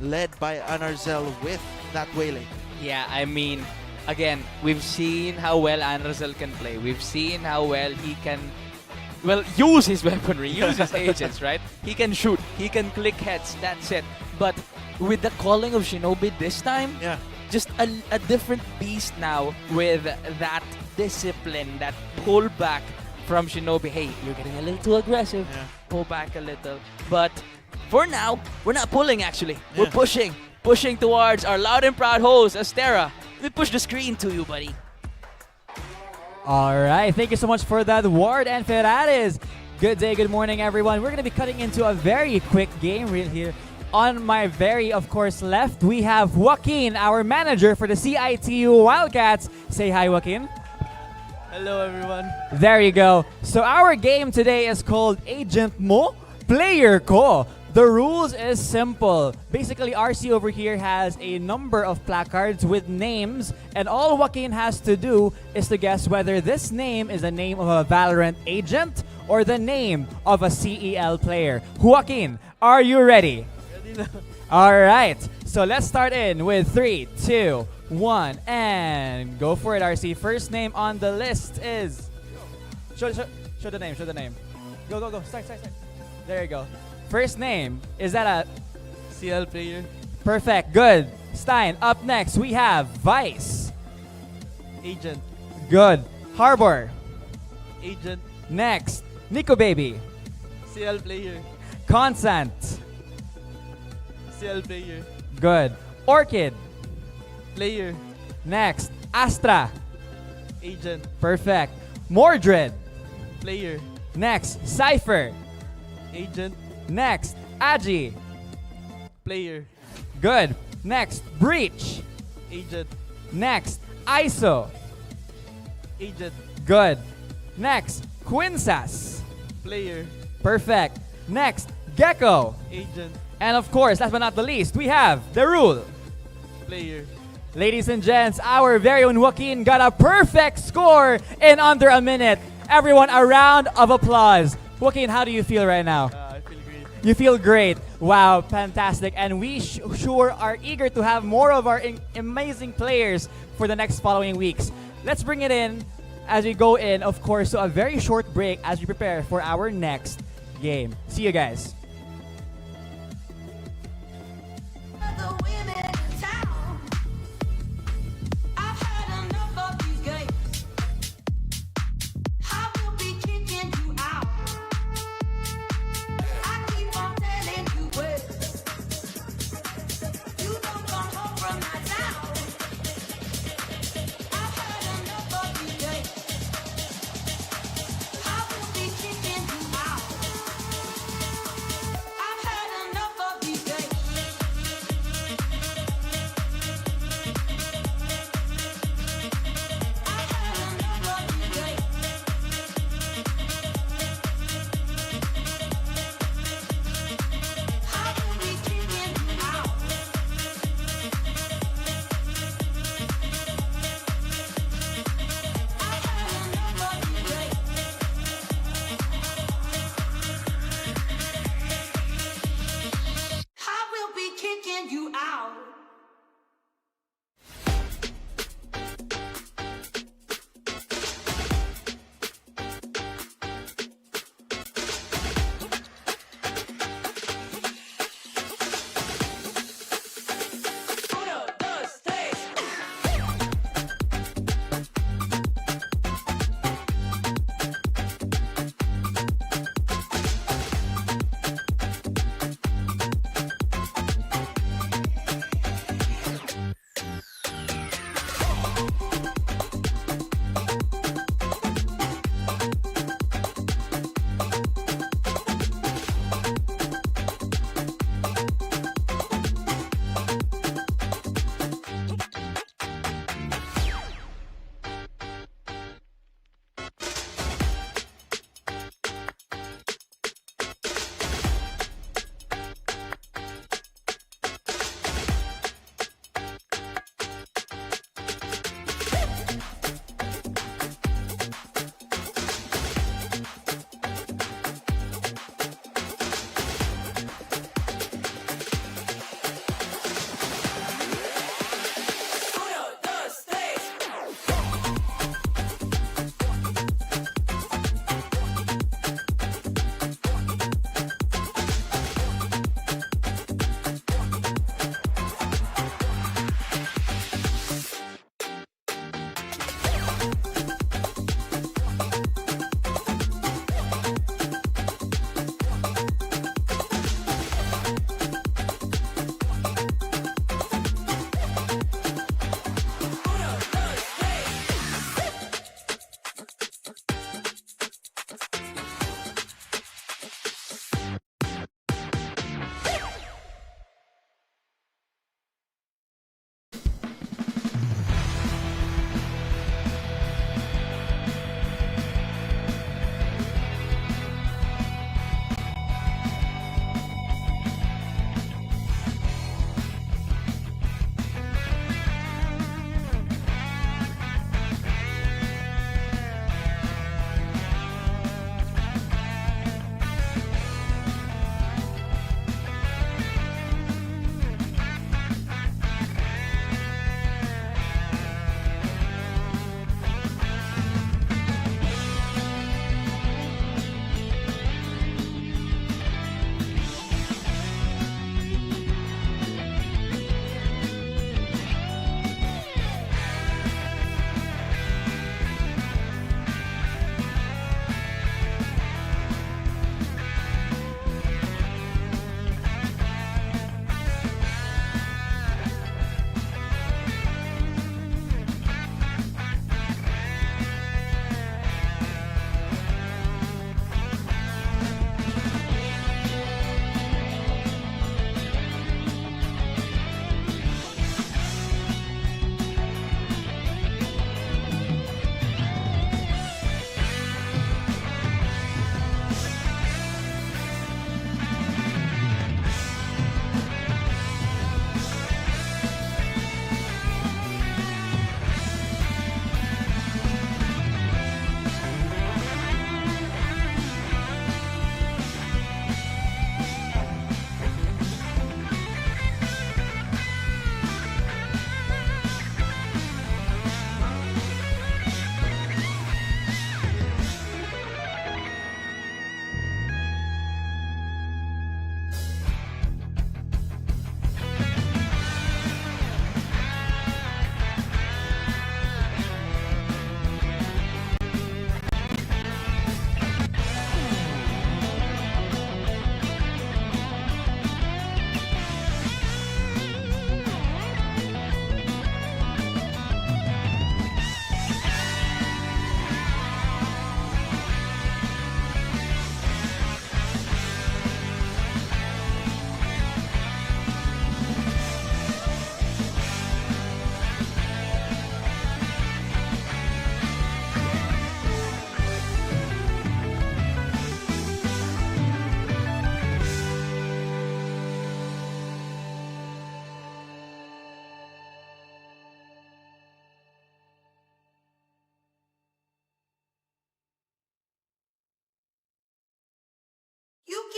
led by Anarzel with that wailing. Yeah, I mean, again, we've seen how well Anarzel can play. We've seen how well he can, use his weaponry, use his agents, right? He can shoot, he can click heads, that's it. But with the calling of Shinobi this time, just a different beast now with that discipline, that pullback from Shinobi. Hey, you're getting a little too aggressive. Pull back a little. But for now, we're not pulling actually. We're pushing towards our loud and proud host, Astera. Let me push the screen to you, buddy. All right, thank you so much for that, Ward and Ferraris. Good day, good morning, everyone. We're going to be cutting into a very quick game reel here. On my very, of course, left, we have Joaquin, our manager for the CIT-U Wildcats. Say hi, Joaquin. Hello, everyone. There you go. So our game today is called Agent Mo, Player Ko. The rules is simple. Basically, RC over here has a number of placards with names, and all Joaquin has to do is to guess whether this name is the name of a Valorant agent or the name of a CEL player. Joaquin, are you ready? All right, so let's start in with 3, 2, 1, and go for it, RC. First name on the list is... Show the name, Go. Start. There you go. First name, is that a... CL player. Perfect. Good. Stein, up next we have Vice. Agent. Good. Harbor. Agent. Next, Nico Baby. CL player. Constant. CL player. Good. Orchid. Player. Next, Astra. Agent. Perfect. Mordred. Player. Next, Cypher. Agent. Next, Agi. Player. Good. Next, Breach. Agent. Next, ISO. Agent. Good. Next, Quinsas. Player. Perfect. Next, Gecko. Agent. And of course, last but not the least, we have The Rule. Player. Ladies and gents, our very own Joaquin got a perfect score in under a minute. Everyone, a round of applause. Joaquin, how do you feel right now? I feel great. You feel great. Wow, fantastic. And we sure are eager to have more of our amazing players for the next following weeks. Let's bring it in as we go in, of course, to a very short break as we prepare for our next game. See you guys.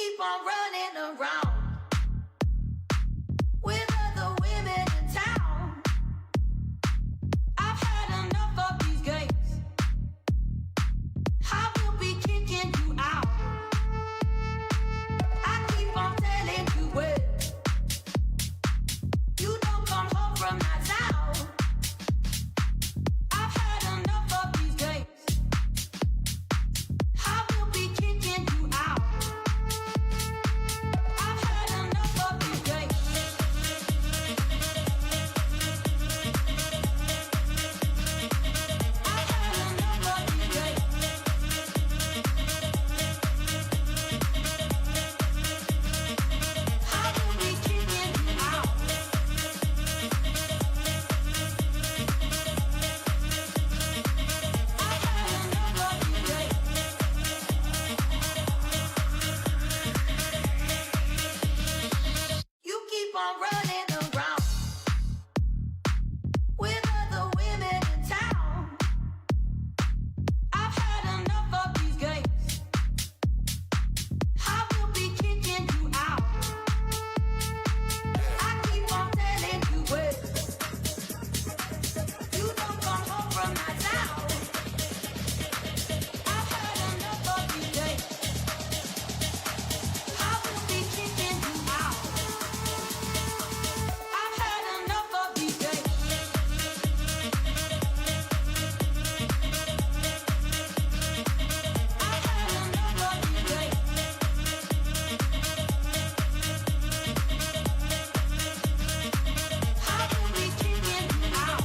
keep on running around with other women in town. I've had enough of these games. I will be kicking you out. I keep on telling you when you don't come home from nights out. I've had enough of these games. I will be kicking you out. I've had enough of these games. I've had enough of these games. I will be kicking you out. You keep on running around with other women in town. I've had enough of these games. I will be kicking you out. I keep on telling you when you don't come home from nights out. I've had enough of these games. I will be kicking you out. I've had enough of these games. I've had enough of these games. I will be kicking you out.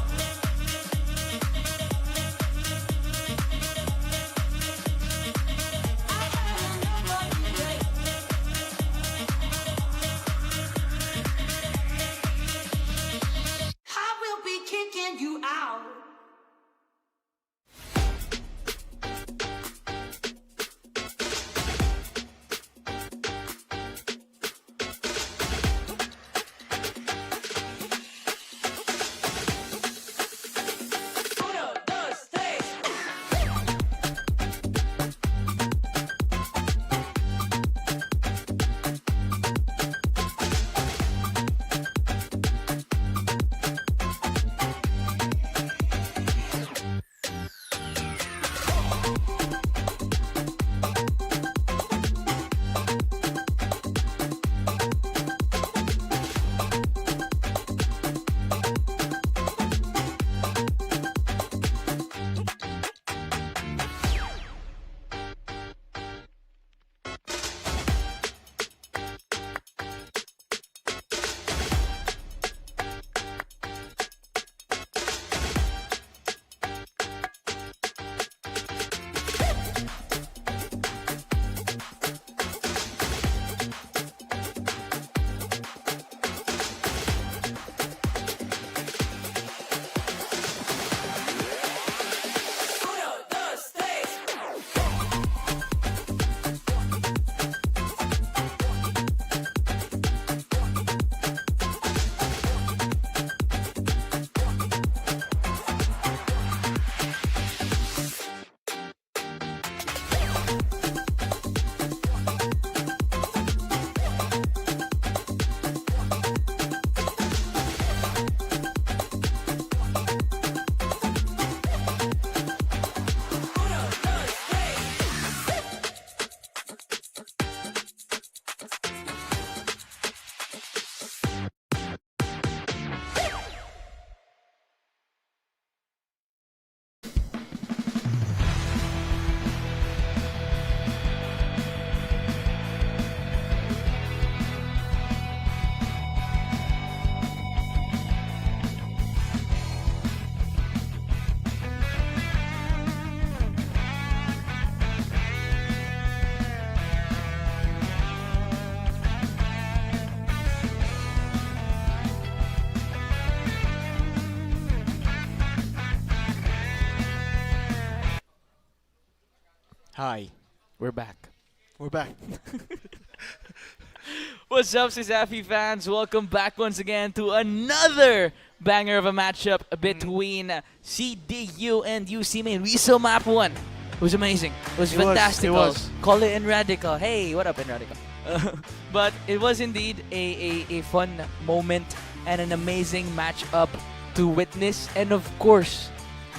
I've had enough of these games. I will be kicking you out. Uno, dos, tres. Uno, dos, tres. Hi, we're back. We're back. What's up, Sisafi fans? Welcome back once again to another banger of a matchup between CIT-U and UC Main. We saw map 1. It was amazing. It was fantastic. It was. Call it in Radical. Hey, what up in Radical? But it was indeed a fun moment and an amazing matchup to witness. And of course,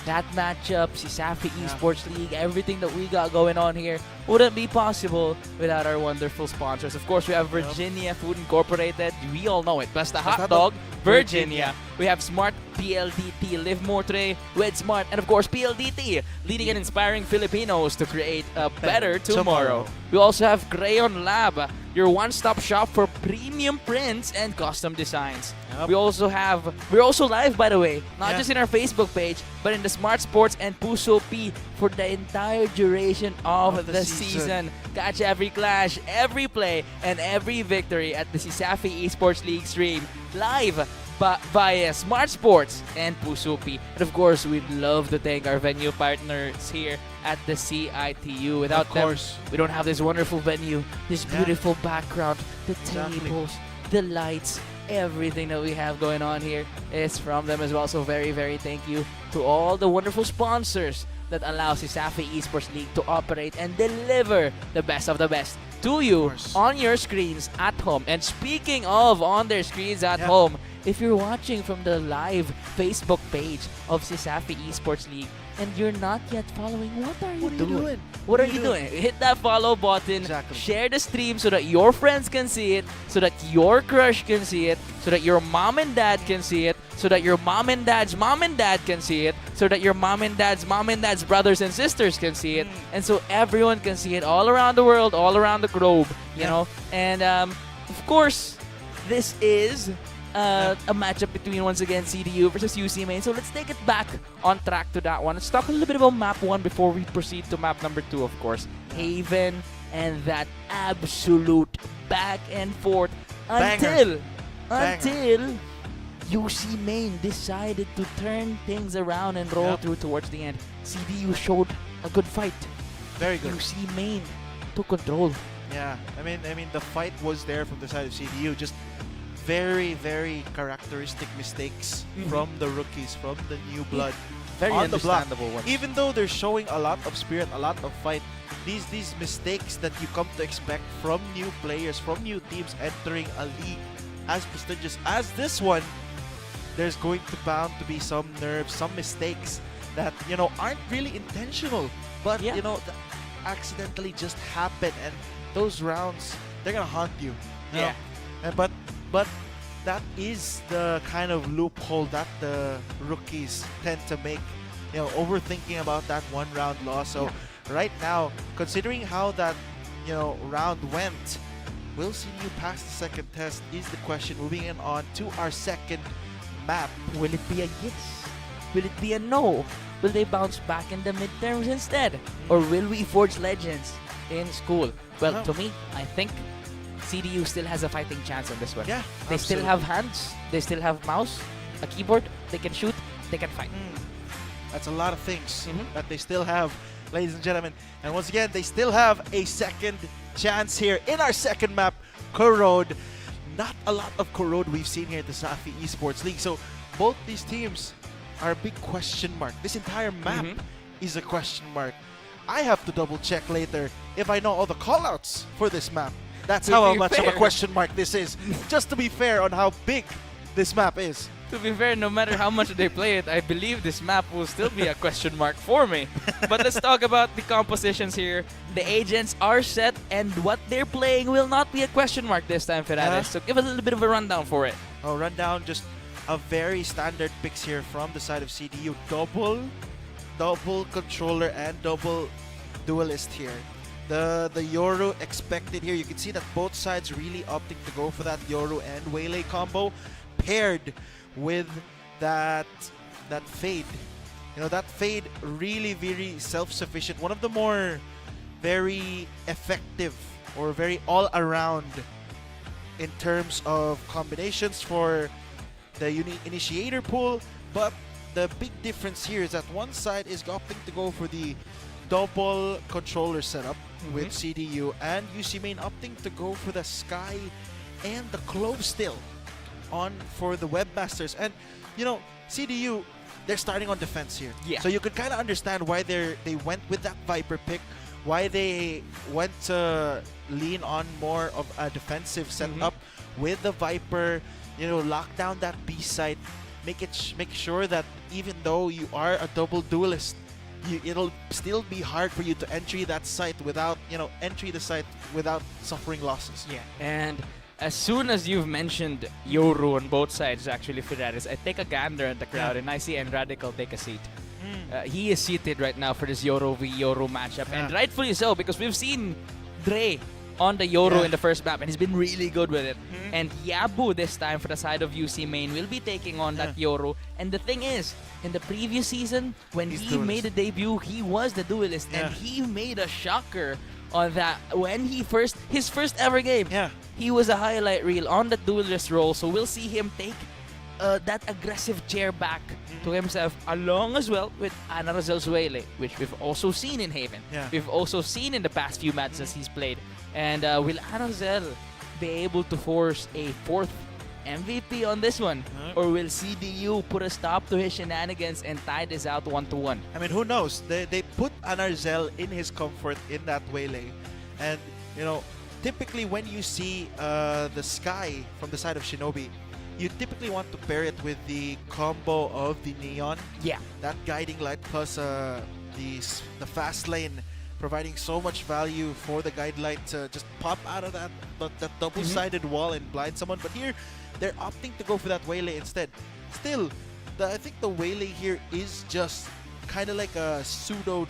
that matchup, si Safi Esports League, everything that we got going on here wouldn't be possible without our wonderful sponsors. Of course, we have Virginia Food Incorporated. We all know it. Basta Hot Dog, Virginia. We have Smart PLDT. Live more today with Smart. And of course, PLDT, leading and inspiring Filipinos to create a better tomorrow. We also have Crayon Lab, your one-stop shop for premium prints and custom designs. We're also live, by the way, not just in our Facebook page, but in the Smart Sports and Puso P for the entire duration of the season. Catch every clash, every play, and every victory at the Safi Esports League stream live via Smart Sports and Puso P. And of course, we'd love to thank our venue partners here at the CIT-U. Without them, we don't have this wonderful venue, this beautiful background, the tables, the lights, everything that we have going on here is from them as well. So very, very thank you to all the wonderful sponsors that allow si Safi Esports League to operate and deliver the best of the best to you on your screens at home. And speaking of on their screens at home, if you're watching from the live Facebook page of si Safi Esports League and you're not yet following, what are you doing? What are you doing? Hit that follow button, share the stream so that your friends can see it, so that your crush can see it, so that your mom and dad can see it, so that your mom and dad's mom and dad can see it, so that your mom and dad's brothers and sisters can see it, and so everyone can see it all around the world, all around the globe, you know? And of course, this is a matchup between, once again, CDU versus UC Main. So let's take it back on track to that one. Let's talk a little bit about map 1 before we proceed to map number 2, of course. Haven and that absolute back and forth until UC Main decided to turn things around and roll through towards the end. CDU showed a good fight. Very good. UC Main took control. Yeah, I mean, the fight was there from the side of CDU. Just very, very characteristic mistakes from the rookies, from the new blood. Very on the block. understandable ones. Even though they're showing a lot of spirit, a lot of fight, these mistakes that you come to expect from new players, from new teams entering a league as prestigious as this one, there's going to bound to be some nerves, some mistakes that, you know, aren't really intentional, but you know, accidentally just happen, and those rounds, they're gonna haunt you. You know? And but that is the kind of loophole that the rookies tend to make, you know, overthinking about that one round loss. So right now, considering how that, you know, round went, will CDU pass the second test is the question. Moving on to our second map. Will it be a yes? Will it be a no? Will they bounce back in the midterms instead? Or will we forge legends in school? Well, to me, I think CDU still has a fighting chance on this one. Yeah, they still have hands, they still have mouse, a keyboard, they can shoot, they can fight. That's a lot of things that they still have, ladies and gentlemen. And once again, they still have a second chance here in our second map, Corrode. Not a lot of Corrode we've seen here at the Safi Esports League. So both these teams are a big question mark. This entire map is a question mark. I have to double check later if I know all the callouts for this map. That's how much of a question mark this is. Just to be fair on how big this map is. To be fair, no matter how much they play it, I believe this map will still be a question mark for me. But let's talk about the compositions here. The agents are set, and what they're playing will not be a question mark this time, Ferraris. So give us a little bit of a rundown for it. Oh, rundown, just a very standard picks here from the side of CDU. Double controller and double duelist here. The Yoru expected here. You can see that both sides really opting to go for that Yoru and Waylay combo paired with that Fade. You know, that Fade really very self-sufficient. One of the more very effective or very all-around in terms of combinations for the initiator pool. But the big difference here is that one side is opting to go for the double controller setup with CDU, and UC Main opting to go for the Sky and the Clove still on for the Webmasters. And you know, CDU, they're starting on defense here. So you could kind of understand why they went with that Viper pick, why they went to lean on more of a defensive setup with the Viper. You know, lock down that B site. Make sure that even though you are a double duelist, it'll still be hard for you to enter that site without without suffering losses. Yeah, and as soon as you've mentioned Yoru on both sides, actually, Ferraris, I take a gander at the crowd and I see Radical take a seat. He is seated right now for this Yoru v Yoru matchup, and rightfully so, because we've seen Dre on the Yoru in the first map, and he's been really good with it. And Yabu this time for the side of UC Main will be taking on that Yoru. And the thing is, in the previous season, when he made a debut, he was the duelist, and he made a shocker on that. When his first ever game, he was a highlight reel on the duelist role. So we'll see him take that aggressive chair back to himself, along as well with Ana Rosel's Wele, which we've also seen in Haven. We've also seen in the past few matches he's played. And will Ana Rosel be able to force a fourth MVP on this one? Or will CDU put a stop to his shenanigans and tie this out 1-1? I mean, who knows? They put Anarzel in his comfort in that Waylay. And, you know, typically when you see the Sky from the side of Shinobi, you typically want to pair it with the combo of the Neon. Yeah. That guiding light plus the fast lane, providing so much value for the guide light to just pop out of that double-sided wall and blind someone. But here, they're opting to go for that Waylay instead. Still, I think the Waylay here is just kind of like a pseudo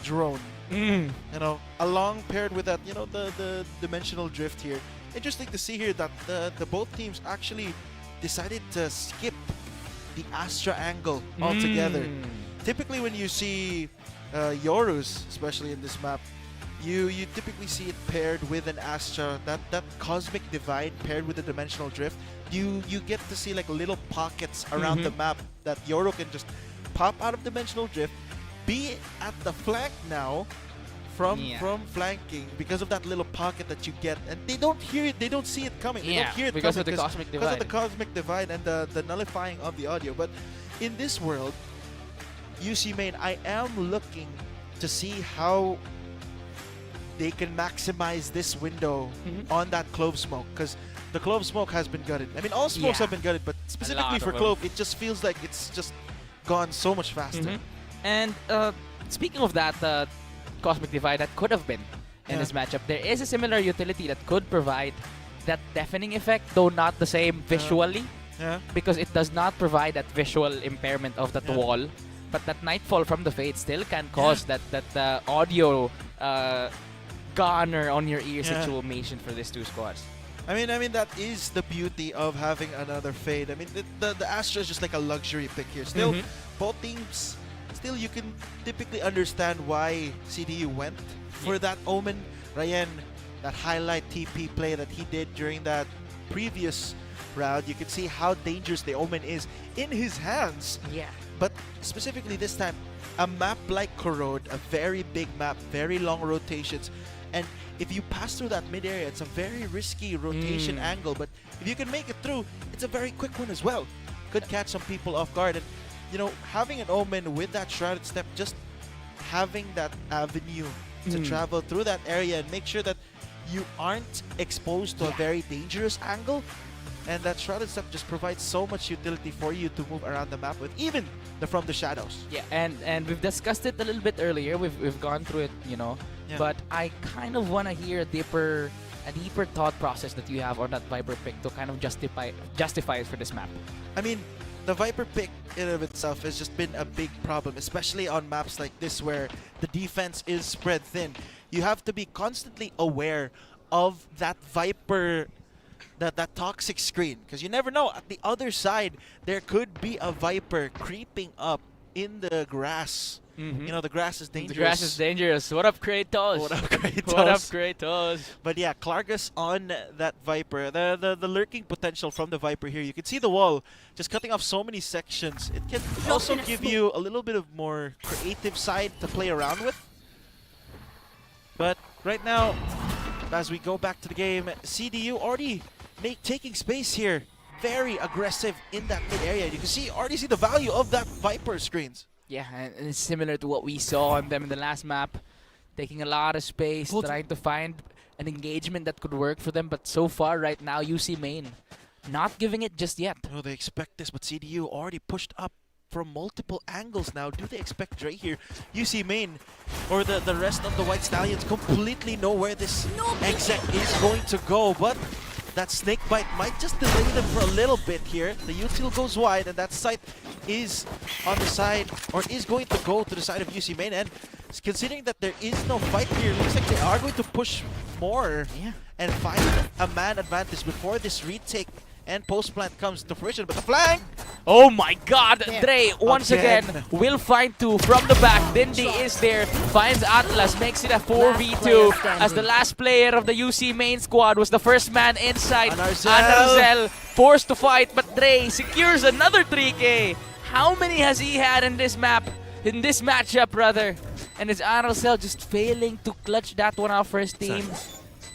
drone. You know, along paired with that, you know, the dimensional drift here. Interesting to see here that the both teams actually decided to skip the Astra angle altogether. Typically, when you see Yorus, especially in this map, you typically see it paired with an Astra. That cosmic divide paired with the dimensional drift. You get to see like little pockets around the map that Yoru can just pop out of dimensional drift, be at the flank now from flanking because of that little pocket that you get, and they don't hear it, they don't see it coming. They don't hear it because coming of the cosmic divide. because of the cosmic divide and the nullifying of the audio. But in this world, UC Main, I am looking to see how they can maximize this window on that Clove Smoke, because the Clove Smoke has been gutted. I mean, all smokes have been gutted, but specifically for Clove, it just feels like it's just gone so much faster. And speaking of that Cosmic Divide that could have been in this matchup, there is a similar utility that could provide that deafening effect, though not the same visually, because it does not provide that visual impairment of that wall. But that Nightfall from the Fate still can cause that audio goner on your ear situation for these two squads. I mean that is the beauty of having another Fade. I mean, the Astra is just like a luxury pick here. Still, both teams, still you can typically understand why CDU went for that Omen. Ryan, that highlight TP play that he did during that previous round, you can see how dangerous the Omen is in his hands. Yeah. But specifically this time, a map like Corrode, a very big map, very long rotations, and if you pass through that mid area, it's a very risky rotation angle, but if you can make it through, it's a very quick one as well. Could catch some people off guard, and you know, having an Omen with that Shrouded Step, just having that avenue to travel through that area and make sure that you aren't exposed to a very dangerous angle. And that Shrouded Step just provides so much utility for you to move around the map with, even from the shadows. Yeah, and we've discussed it a little bit earlier. We've gone through it, you know. Yeah. But I kind of want to hear a deeper thought process that you have on that Viper pick to kind of justify it for this map. I mean, the Viper pick in of itself has just been a big problem, especially on maps like this where the defense is spread thin. You have to be constantly aware of that Viper, that toxic screen, because you never know, at the other side there could be a Viper creeping up in the grass. You know, the grass is dangerous. The grass is dangerous. What up, Kratos? What up, Kratos? What up, Kratos? But yeah, Klargus on that Viper. The lurking potential from the Viper here. You can see the wall just cutting off so many sections. It can also give you a little bit of more creative side to play around with. But right now, as we go back to the game, CDU already taking space here. Very aggressive in that mid area. You can already see the value of that Viper screens. Yeah, and it's similar to what we saw on them in the last map. Taking a lot of space, trying to find an engagement that could work for them. But so far, right now, UC Main not giving it just yet. No, they expect this, but CDU already pushed up from multiple angles now. Do they expect Dre here? UC Main or the rest of the White Stallions completely know where this exec is going to go, but that snake bite might just delay them for a little bit here. The util goes wide, and that site is on the side, or is going to go to the side of UC Main. And considering that there is no fight here, looks like they are going to push more and find a man advantage before this retake and post-plant comes to fruition. But the flank! Oh my god! Dre, once again, will find two from the back. Dindi is there, finds Atlas, makes it a 4v2 as the last player of the UC main squad was the first man inside. Anarzel forced to fight, but Dre secures another 3k. How many has he had in this map? In this matchup, brother? And is Anarzel just failing to clutch that one out for his team?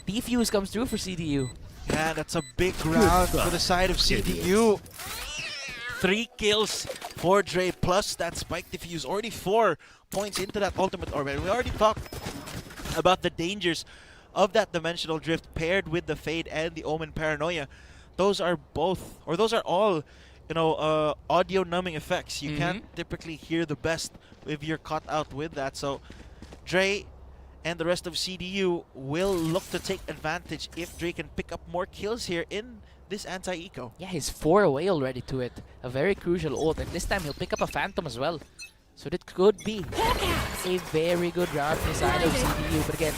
Defuse comes through for CDU. Yeah, that's a big round for the side of CDU. 3 kills for Dre, plus that spike defuse. Already 4 points into that ultimate orbit. We already talked about the dangers of that dimensional drift paired with the Fade and the Omen Paranoia. Those are both, or those are all, you know, audio numbing effects. You can't typically hear the best if you're caught out with that. So Dre and the rest of CDU will look to take advantage if Dre can pick up more kills here in this anti-eco. Yeah, he's 4 away already to it. A very crucial ult, and this time he'll pick up a Phantom as well. So that could be a very good round for the side of CDU. But again,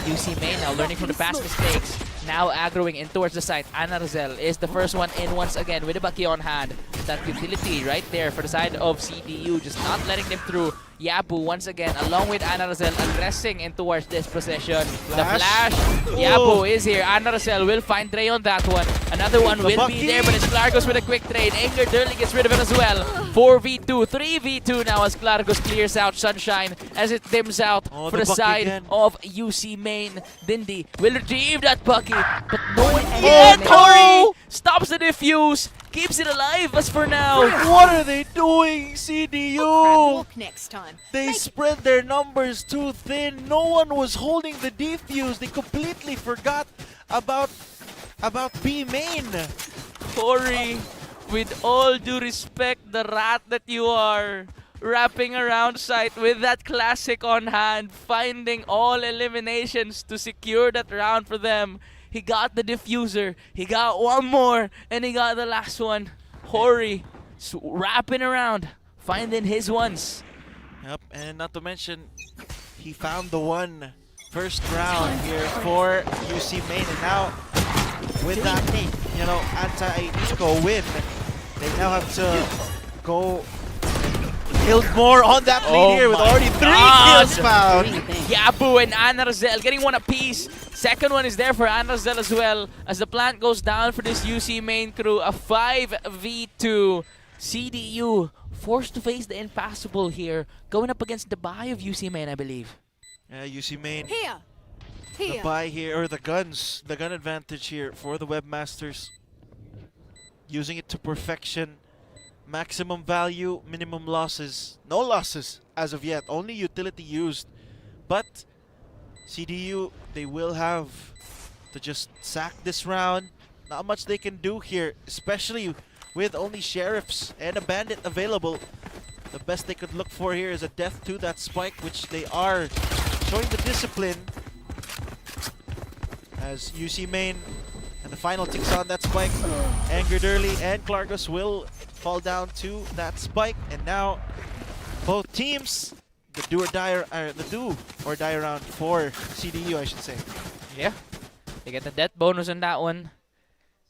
UC main now learning from the past mistakes. Now aggroing in towards the side. Anarzel is the first one in once again with a Baki on hand. That utility right there for the side of CDU, just not letting them through. Yabu once again along with Anarzel aggressing in towards this possession. The flash. Yabu is here. Anarzel will find Dre on that one. Another one will be there, but it's Clargos with a quick trade. Anger Durley gets rid of it as well. 4v2, 3v2 now as Clargos clears out Sunshine as it dims out for the side of UC main. Dindi will retrieve that Bucky, but no one Tori stops the defuse, keeps it alive as for now. What are they doing, CDU? Next time. They spread their numbers too thin. No one was holding the defuse. They completely forgot about B main. Tori, with all due respect, the rat that you are, wrapping around site with that classic on hand, finding all eliminations to secure that round for them. He got the diffuser, he got one more, and he got the last one. Hori wrapping around, finding his ones. Yep, and not to mention, he found the first round here for UC main, and now with that, you know, anti-eco win, they now have to go build more on that lead here with already 3 kills found. Yabu and Anarzel getting one apiece. Second one is there for Anarzel as well as the plant goes down for this UC main crew. A 5v2. CDU forced to face the impassable here, going up against the buy of UC main, I believe. Yeah, UC main. Here. The buy here, or the gun advantage here for the Webmasters. Using it to perfection. Maximum value, minimum losses. No losses as of yet, only utility used. But CDU, they will have to just sack this round. Not much they can do here, especially with only sheriffs and a bandit available. The best they could look for here is a death to that spike, which they are showing the discipline. As UC main and the final ticks on that spike. Angry Durley and Clargos will fall down to that spike, and now both teams, the do or die round for CDU, I should say. Yeah, they get the death bonus on that one,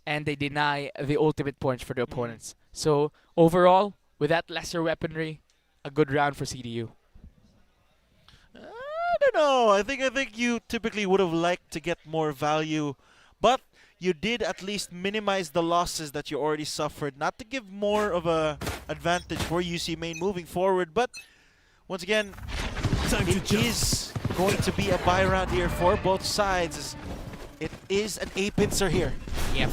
and they deny the ultimate points for the opponents. So overall, with that lesser weaponry, a good round for CDU. I don't know. I think you typically would have liked to get more value, but you did at least minimize the losses that you already suffered. Not to give more of a advantage for UC main moving forward, but once again, it is going to be a buy round here for both sides. It is an A-pincer here. Yep.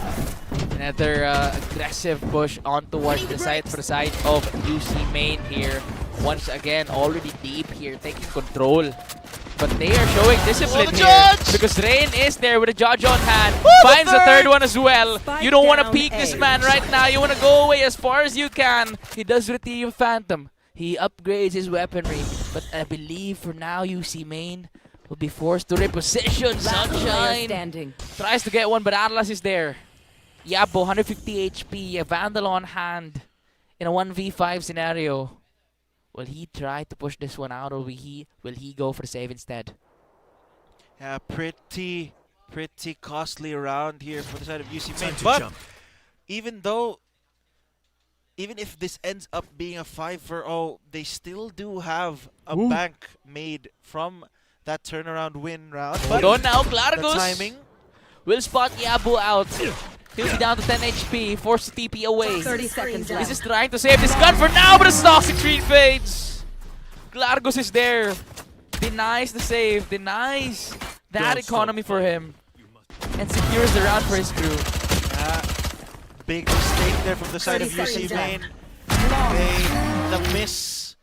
Another aggressive push on towards the side for the side of UC main here. Once again, already deep here, taking control But they are showing discipline the here. judge! Because Rain is there with a judge on hand. Woo, the Finds the third! third one as well. Spike You don't want to down peek this A. man right now. You want to go away as far as you can. He does retrieve Phantom. He upgrades his weaponry. But I believe for now, UC Main will be forced to reposition. Last player Sunshine standing. tries to get one, but Atlas is there. Yabo, 150 HP, a Vandal on hand in a 1v5 scenario. Will he try to push this one out, or will he go for the save instead? Yeah, pretty costly round here for the side of UC Main. But even if this ends up being a 5-0, they still do have a bank made from that turnaround win round. Hold on now, Clargos The timing. will spot Yabu out. He'll be down to 10 HP, forced to TP away. 30 seconds He's left. just trying to save this gun for now, but the toxic tree fades. Clargos is there. Denies the save, denies that economy for him, and secures the round for his crew. Big mistake there from the side of 30 UC seconds Main. The miss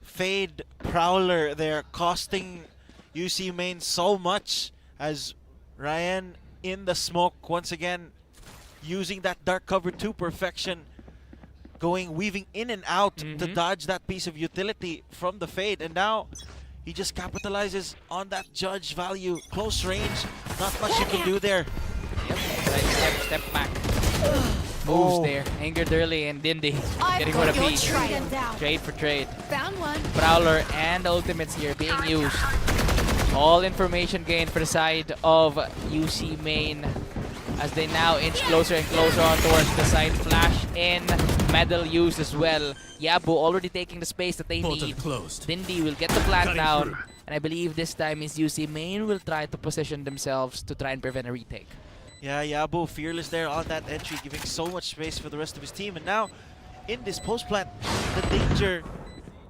fade prowler there, costing UC Main so much, as Ryan in the smoke once again, using that dark cover to perfection, weaving in and out to dodge that piece of utility from the fade, and now he just capitalizes on that judge value. Close range, not much you can do there. Yep, right step back. Moves there, angered early, and Dindy getting one apiece. Trade for trade. Found one. Prowler and ultimates here being used. All information gained for the side of UC Main as they now inch closer and closer on towards the side. Flash in, medal used as well. Yabu already taking the space that they need. Dindy will get the plant down, and I believe this time is UC Main will try to position themselves to try and prevent a retake. Yeah, Yabu fearless there on that entry, giving so much space for the rest of his team. And now, in this post-plant, the danger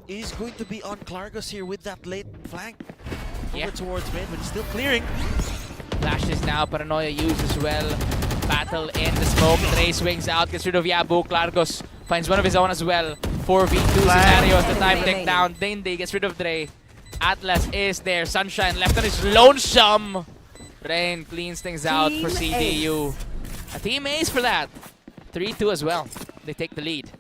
is going to be on Clargos here with that late flank over towards mid, but he's still clearing. Flashes now, Paranoia used as well. Battle in the smoke. Dre swings out, gets rid of Yabu. Clargos finds one of his own as well. 4v2 scenario as the time tick down. Dindy gets rid of Dre. Atlas is there. Sunshine left on his lonesome. Rain cleans things out for CIT-U. A team ace for that. 3-2 as well. They take the lead.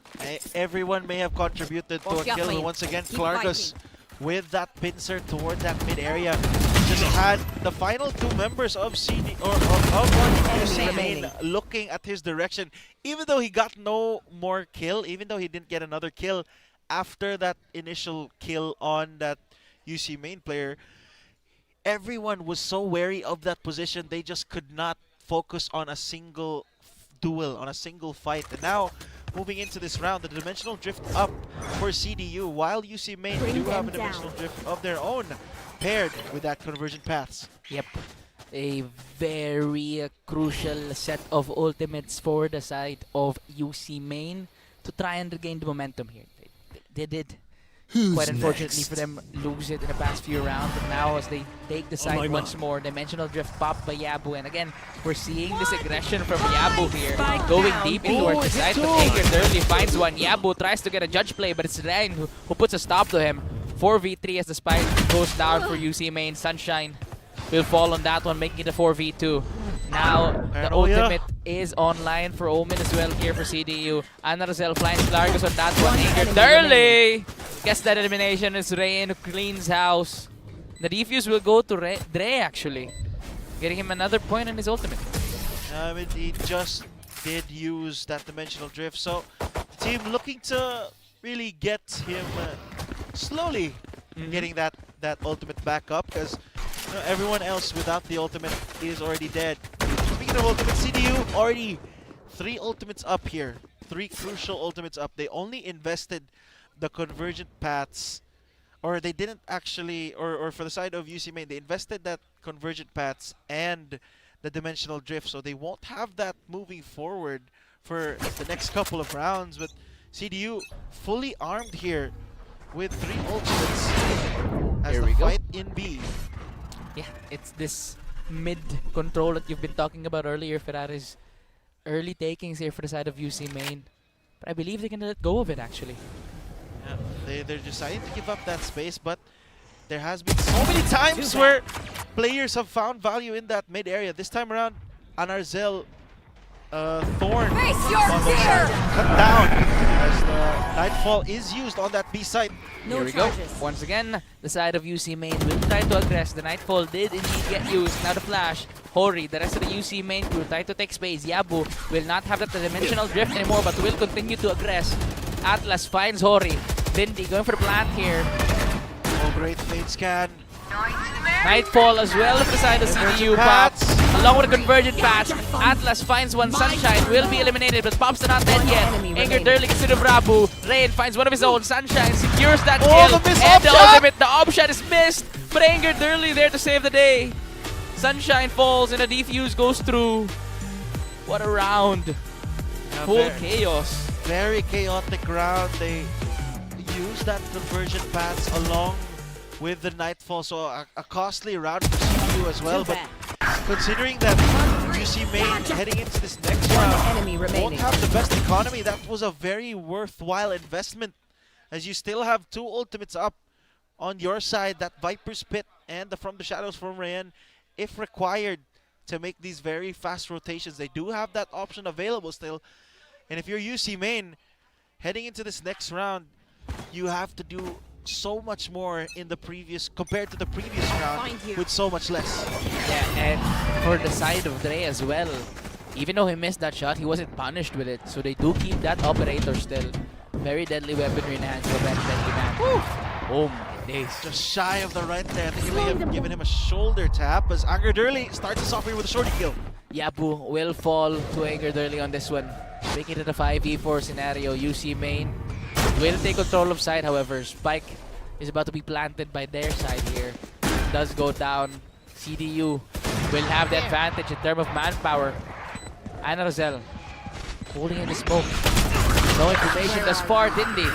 Everyone may have contributed to a kill, but once again, Clargos with that pincer toward that mid area just had the final two members of UC Main looking at his direction. Even though he got no more kill, even though he didn't get another kill after that initial kill on that UC Main player, everyone was so wary of that position, they just could not focus on a single duel, on a single fight. And now, moving into this round, the dimensional drift up for CIT-U, while UC Main do have a dimensional drift of their own, paired with that convergent paths. Yep. A very crucial set of ultimates for the side of UC Main to try and regain the momentum here. They did. Quite unfortunately for them, lose it in the past few rounds, but now as they take the side once more, dimensional drift popped by Yabu, and again, we're seeing this aggression from Yabu here, going deep in towards the side, but Angered early finds one. Yabu tries to get a judge play, but it's Rain who puts a stop to him. 4v3 as the spike goes down for UC Main. Sunshine will fall on that one, making it a 4v2. Now, the ultimate is online for Omen as well here for CIT-U. Anarzel finds Clargos on that one. Angered early! Gets that elimination. It's Rain who cleans house. The defuse will go to Dre actually, getting him another point on his ultimate. He just did use that dimensional drift, so the team looking to really get him slowly getting that ultimate back up, because everyone else without the ultimate is already dead. Speaking of ultimate, CIT-U already 3 ultimates up here. 3 crucial ultimates up. They only invested the convergent paths, or they didn't actually, or for the side of UC Main, they invested that convergent paths and the dimensional drift, so they won't have that moving forward for the next couple of rounds. But CIT-U fully armed here with 3 ultimates as the fight in B. Yeah, it's this mid control that you've been talking about earlier. Ferrari's early takings here for the side of UC Main, but I believe they can let go of it actually. Yeah, they're deciding to give up that space, but there has been so many times where players have found value in that mid area. This time around, Anarzel Thorn Face your on the fear! side, cut down as the Nightfall is used on that B site. Here we go. Once again, the side of UC main will try to aggress. The Nightfall did indeed get used. Now the flash. Hori, the rest of the UC main will try to take space. Yabu will not have that dimensional drift anymore, but will continue to aggress. Atlas finds Hori. Dindy going for the plant here. Oh, great fade scan. Nightfall as well for the side of CIT-U pops. Along with a convergent patch. Atlas finds one. Sunshine will be eliminated, but Pops are not dead yet. Anger Durley gets rid of Rabu. Rain finds one of his own. Sunshine secures that kill. And the ultimate, the op shot is missed. But Anger Durley there to save the day. Sunshine falls and a defuse goes through. What a round. Yeah, Full chaos. Very chaotic round. They use that conversion paths along with the Nightfall, so a costly round for CIT-U as well. But considering that UC main heading into this next round won't have the best economy, that was a very worthwhile investment, as you still have 2 ultimates up on your side, that Viper's Pit and the From the Shadows from Rayan, if required to make these very fast rotations. They do have that option available still. And if you're UC main, heading into this next round, you have to do so much more in the previous, compared to the previous round, with so much less. Yeah, and for the side of Dre as well, even though he missed that shot, he wasn't punished with it. So they do keep that operator still. Very deadly weaponry in hands for that deadly man. Oh my days. Just shy of the right there. I think he may have given him a shoulder tap as Anger Durley starts us off here with a shorty kill. Yabu will fall to Anger Durley on this one. Making it a 5v4 scenario. UC main will take control of side, however. Spike is about to be planted by their side here. Does go down. CIT-U will have the advantage in terms of manpower. Anarzel holding in the smoke. No information thus far. Dindy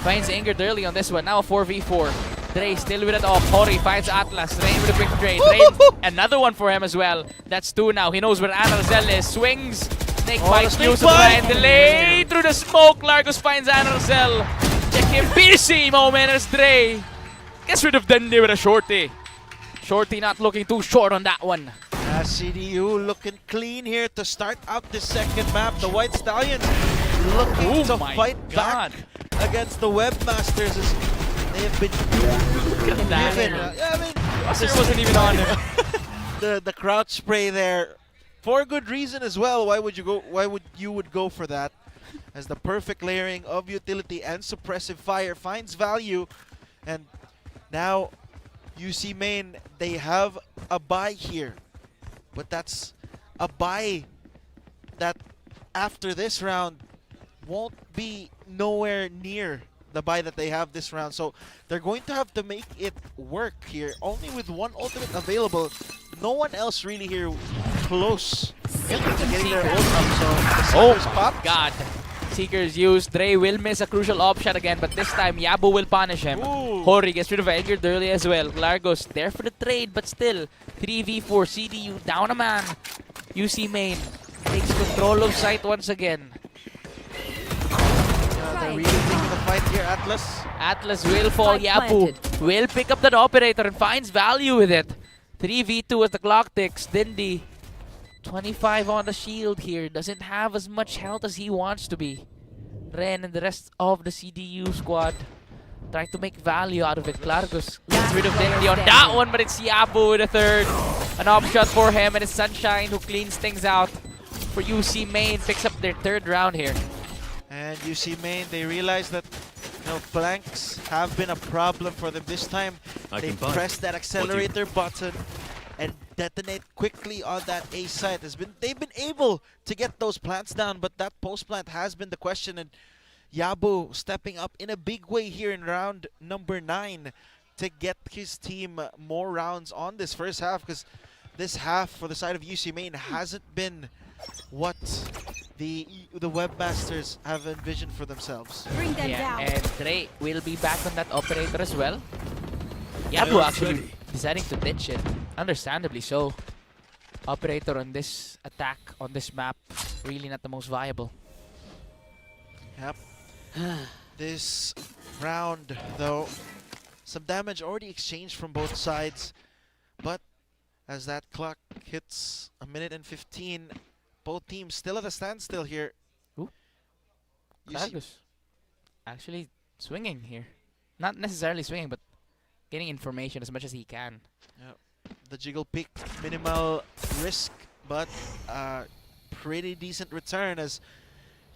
finds Anger Durley on this one. Now a 4v4. Dre still with it off. Hori finds Atlas. Rain with a quick trade. Rain, another one for him as well. That's 2 now. He knows where Anarzel is. Swings. Snake bite. Use of the delay through the smoke. Largos finds Anarzel. Check him. BC moment as Dre gets rid of Dindy with a shorty. Shorty not looking too short on that one. CIT-U looking clean here to start out the second map. The White Stallions looking to fight back against the Webmasters as they have been given. I mean, Buster wasn't even on him. the crouch spray there for a good reason as well. Why would you go for that? As the perfect layering of utility and suppressive fire finds value, and now UC main, they have a buy here, but that's a buy that after this round won't be nowhere near the buy that they have this round. So they're going to have to make it work here. Only with 1 ultimate available, no one else really here close to getting their ult up. So the my god. Seekers used. Dre will miss a crucial op shot again, but this time Yabu will punish him. Hori gets rid of Anger Durley as well. Largos there for the trade, but still 3v4. CIT-U down a man. UC main takes control of site once again. They're really taking the fight here, Atlas. Atlas will fall. Yabu will pick up that operator and finds value with it. 3v2 as the clock ticks. Dindy 25 on the shield here. Doesn't have as much health as he wants to be. Ren and the rest of the CIT-U squad trying to make value out of it. Largos gets rid of Dindy on that one, but it's Yabu with a third. An op shot for him, and it's Sunshine who cleans things out for UC main. Picks up their 3rd round here. And UC main, they realize that flanks have been a problem for them this time. They press that accelerator button and detonate quickly on that A site. They've been able to get those plants down, but that post plant has been the question. And Yabu stepping up in a big way here in round number 9 to get his team more rounds on this first half, because this half for the side of UC main hasn't been what the Webmasters have envisioned for themselves. Bring them down. And Dre will be back on that operator as well. Yabu actually deciding to ditch it, understandably so. Operator on this attack, on this map, really not the most viable. Yep. This round, though, Some damage already exchanged from both sides. But as that clock hits a minute and 15, both teams still at a standstill here. Ooh. You see- Klargus actually swinging here. Not necessarily swinging, but getting information as much as he can. Yeah. The jiggle pick, minimal risk, but pretty decent return as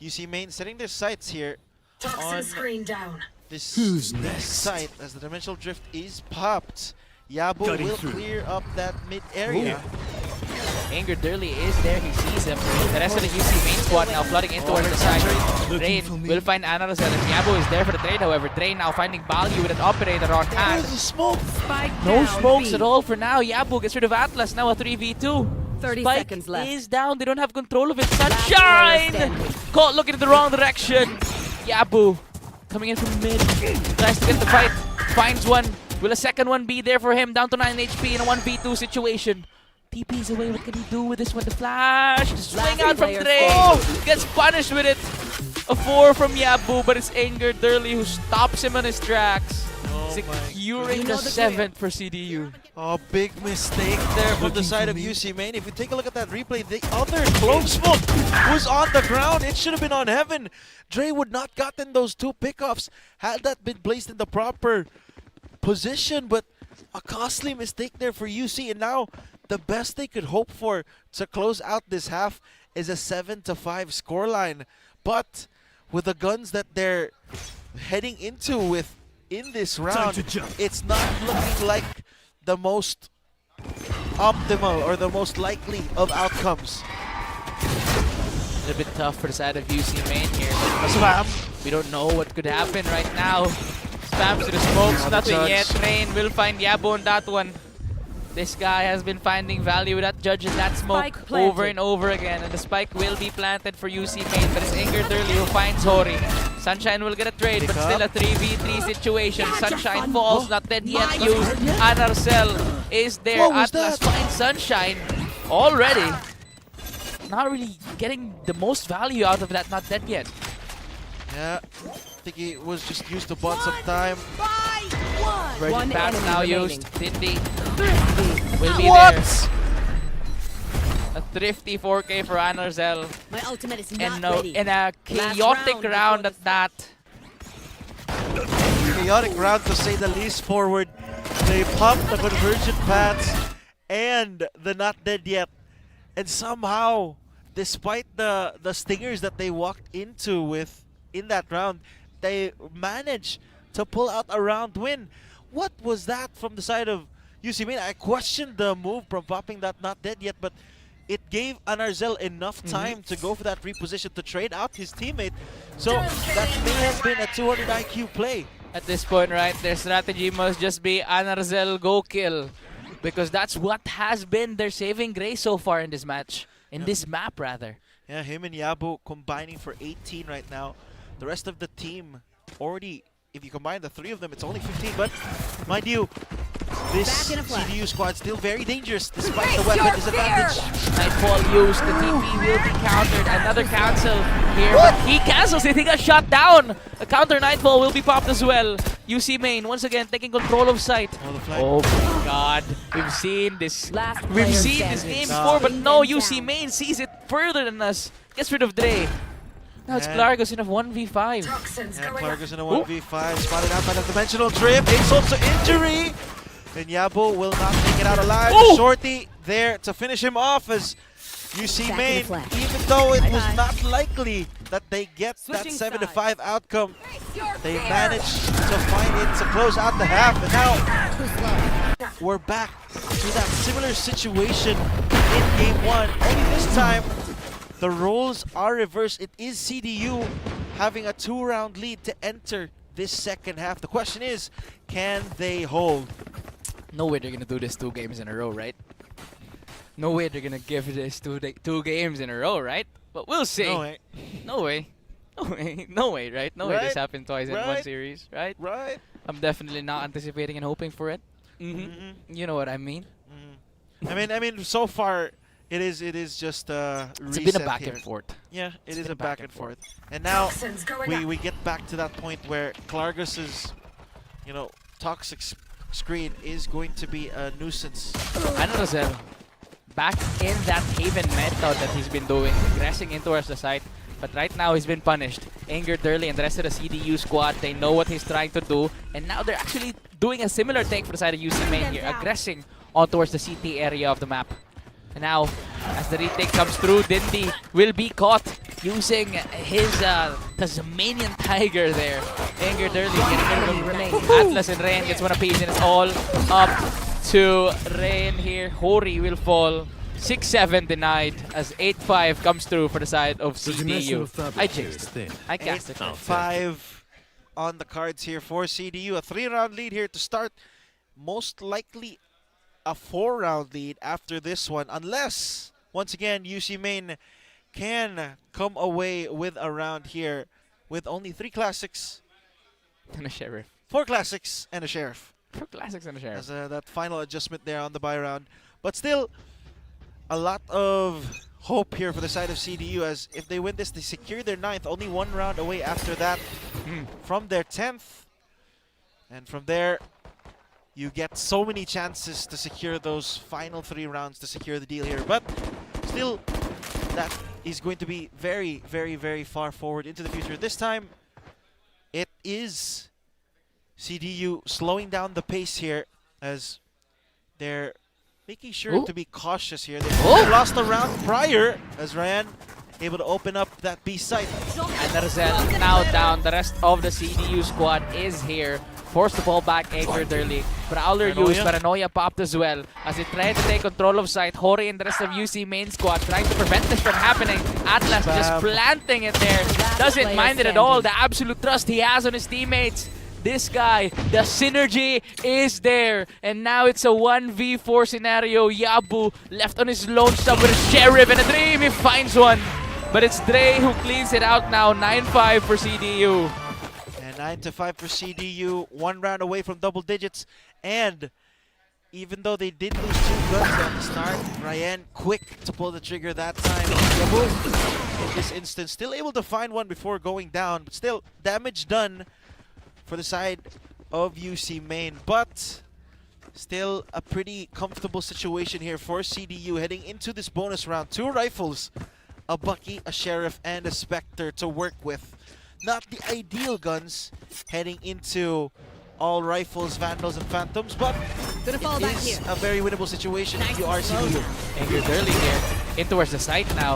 UC Main setting their sights here on this next site as the dimensional drift is popped. Yabo Cutting will through. clear up that mid area. Anger Durley is there, he sees him. The rest of the UC main squad now flooding in towards the side. Drain will find Anarzel and Yabo is there for the trade, however. Drain now finding value with an operator on hand. There's a smoke! No smokes at all for now. Yabo gets rid of Atlas, now a 3v2. 30 Spike seconds left. is down, they don't have control of it. Sunshine! Caught looking in the wrong direction. Yabu coming in from mid. Tries to get the fight, finds one. Will a second one be there for him? Down to 9 HP in a 1v2 situation. TP's away, what can he do with this one? The flash, the swing out from Dre. Gets punished with it. A 4 from Yabu, but it's Anger Durley who stops him on his tracks. Securing the 7th for CDU. Oh, big mistake there from the side of UC Main. If you take a look at that replay, the other clone smoke was on the ground. It should have been on Heaven. Dre would not gotten those 2 pickoffs had that been placed in the proper position, but a costly mistake there for UC, and now the best they could hope for to close out this half is a 7-5 scoreline. But with the guns that they're heading into with in this round, it's not looking like the most optimal or the most likely of outcomes. A little bit tough for the side of UC main here. We don't know what could happen right now. Spams to the smokes, nothing yet. Rain will find Yabo on that one. This guy has been finding value with that judge and that smoke over and over again. And the spike will be planted for UC main, but it's Anger Durley who finds Hori. Sunshine will get a trade, but still a 3v3 situation. Sunshine falls, not dead yet used. Anarcel is there. Atlas finds Sunshine already. Not really getting the most value out of that, not dead yet. Yeah, I think he was just used to bought some time. Virgin pass now used. Dindy will be there. A thrifty 4K for Anarzel. My ultimate is And not ready. in a chaotic round at that. Chaotic round to say the least forward. They pumped the conversion paths and the not dead yet. And somehow, despite the stingers that they walked into with in that round, they managed to pull out a round win. What was that from the side of UC Main? I questioned the move from popping that not dead yet, but it gave Anarzel enough time to go for that reposition to trade out his teammate. So that may have been a 200 IQ play. At this point, right, their strategy must just be Anarzel go kill. Because that's what has been their saving grace so far in this match. In this map, rather. Yeah, him and Yabo combining for 18 right now. The rest of the team already, if you combine the 3 of them, it's only 15. But mind you, this CDU squad still very dangerous despite the weapon disadvantage. Nightfall used, the TP will be countered. Another cancel here, but he cancels it. He got shot down. A counter Nightfall will be popped as well. UC Main once again taking control of site. Oh my God, we've seen this. We've seen this game before, but no, UC Main sees it further than us. Gets rid of Dre. Now it's Klargus in a 1v5. Yeah, Klargus in a 1v5, spotted out by the dimensional drift. Insult to injury. And Yabo will not make it out alive. Shorty there to finish him off as UC Main, even though it was not likely that they get that 7-5 outcome, they managed to find it to close out the half. And now we're back to that similar situation in game 1. Only this time, the roles are reversed. It is CDU having a 2-round lead to enter this second half. The question is, can they hold? No way they're gonna do this 2 games in a row, right? No way they're gonna give this 2 games in a row, right? But we'll see. No way. No way. No way. No way, right? No way this Right? happened twice in one series, right? Right. I'm definitely not anticipating and hoping for it. You know what I mean? I mean, so far it is just It's been a back and forth. Yeah, it is a back and forth. And now we get back to that point where Klargus is, you know, toxic screen is going to be a nuisance. Anarazel, back in that Haven method that he's been doing, aggressing in towards the site. But right now he's been punished. Angered early, and the rest of the CDU squad, they know what he's trying to do. And now they're actually doing a similar take for the side of UC main here, aggressing on towards the CT area of the map. And now, as the retake comes through, Dindy will be caught using his Tasmanian Tiger there. Angered early, getting rid of him. Atlas and Rain gets one apiece, and it's all up to Rain here. Hori will fall. 6-7 denied as 8-5 comes through for the side of CDU. I jinxed it. I cast it. 5 on the cards here for CDU. A 3-round lead here to start. Most likely a 4-round lead after this one. Unless, once again, UC Main can come away with a round here with only 3 classics. And a sheriff. 4 classics and a sheriff. 4 classics and a sheriff. As that final adjustment there on the buy round. But still, a lot of hope here for the side of CDU, as if they win this, they secure their 9th, only 1 round away after that from their 10th. And from there, you get so many chances to secure those final 3 rounds to secure the deal here. But still, that is going to be very, very, very far forward into the future. This time, it is CDU slowing down the pace here, as they're making sure to be cautious here. They lost a round prior, as Ryan able to open up that B site. And Narzel now down. The rest of the CDU squad is here. Forced the ball back, anchored early. Prowler used, Paranoia popped as well. As they try to take control of site, Hori and the rest of UC main squad trying to prevent this from happening. Atlas just planting it there. Doesn't mind it at all. The absolute trust he has on his teammates. This guy, the synergy is there. And now it's a 1v4 scenario. Yabu left on his lone sub with a sheriff and a dream. He finds one. But it's Dre who cleans it out now. 9-5 for CDU. And 9-5 for CDU. 1 round away from double digits. And even though they did lose 2 guns at the start, Ryan quick to pull the trigger that time. Yabu, in this instance, still able to find one before going down. But still, damage done for the side of UC main, but still a pretty comfortable situation here for CDU heading into this bonus round. 2 rifles, a Bucky, a Sheriff, and a Spectre to work with. Not the ideal guns heading into all rifles, Vandals, and Phantoms, but it is a very winnable situation if you are CDU. Angered early here, in towards the site now.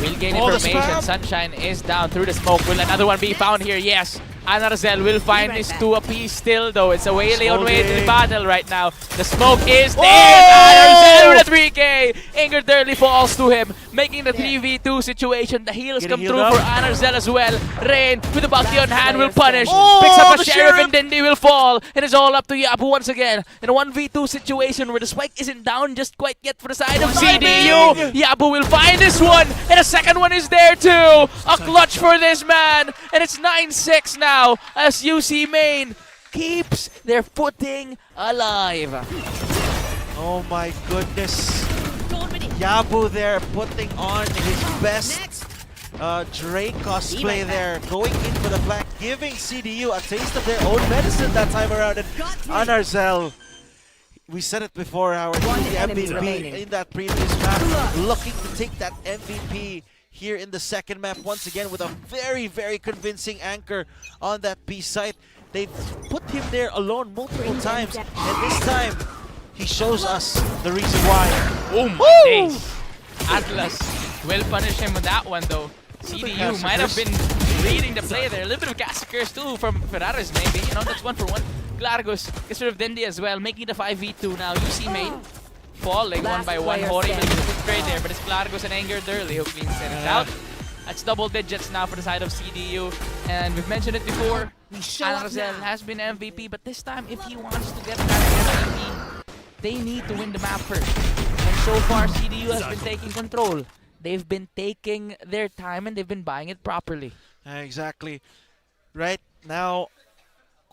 We'll gain information. Sunshine is down through the smoke. Will another one be found here? Yes. Anarzel will find his 2 apiece still, though. It's a Whaley on way to the battle right now. The smoke is there. Anarzel with a 3K. Angered early falls to him, making the 3v2 situation. The heals come through for Anarzel as well. Rain with the Bucky on hand will punish. Picks up a Sheriff and Dindy will fall. It is all up to Yabu once again. In a 1v2 situation where the spike isn't down just quite yet for the side of CDU. Yabu will find this one. And a second one is there too. A clutch for this man. And it's 9-6 now, as UC main keeps their footing alive. Oh my goodness. Yabu there putting on his best Drake cosplay there, going in for the flank, giving CDU a taste of their own medicine that time around. And Anarzel, we said it before, Howard, the MVP in that previous map, looking to take that MVP here in the second map once again with a very, very convincing anchor on that B site. They've put him there alone multiple times, and this time he shows us the reason why. Oh my days. Atlas will punish him with that one though. CDU might have been reading the play there. A little bit of gas curse too from Ferraris maybe. You know, that's 1-for-1. Glargos gets rid of Dindy as well, making the 5v2 now. UC main falling one by one. Hori will get a quick trade there, but it's Glargos and Angered early who cleans it out. That's double digits now for the side of CDU. And we've mentioned it before, Anarzel has been MVP, but this time if he wants to get that MVP, they need to win the map first. And so far, CDU has been taking control. They've been taking their time and they've been buying it properly. Exactly. Right now,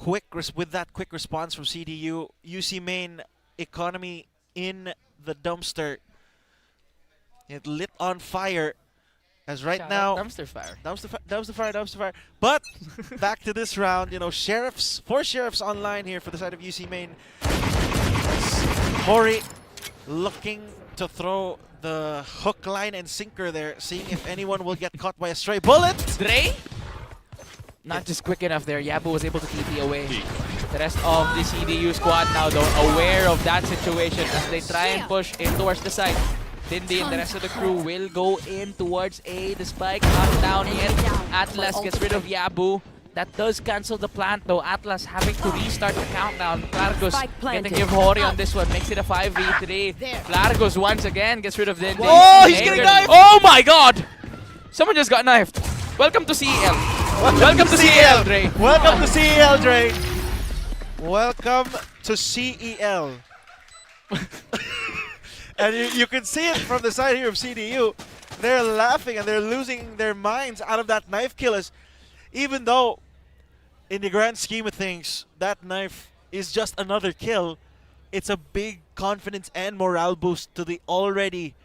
with that quick response from CDU, UC main economy in the dumpster. It lit on fire As right Shout now, out Dumpster Fire. dumpster fire. But back to this round, you know, four sheriffs online here for the side of UC Main. Hori looking to throw the hook, line, and sinker there, seeing if anyone will get caught by a stray bullet. Dre? Not just quick enough there. Yabu was able to TP away. The rest of the CDU squad now, though, aware of that situation as they try and push in towards the side. Dindi and the rest of the crew will go in towards A. The spike not down yet. Atlas gets rid of Yabu. That does cancel the plant, though. Atlas having to restart the countdown. Largos gonna give Hori on this one. Makes it a 5v3. Largos once again gets rid of Dindi. Oh, he's getting knifed! Oh my god! Someone just got knifed. Welcome to CEL. Welcome to CEL, Dre. Welcome to CEL, Dre. Welcome to CEL. And you can see it from the side here of CDU. They're laughing and they're losing their minds out of that knife kill. Even though, in the grand scheme of things, that knife is just another kill, it's a big confidence and morale boost to the already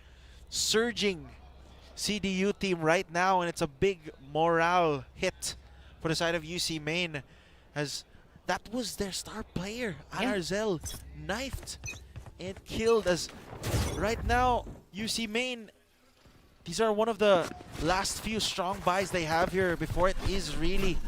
surging CDU team right now, and it's a big morale hit for the side of UC Main, as that was their star player, Anarzel, knifed and killed. As right now, UC Main, these are one of the last few strong buys they have here before it is really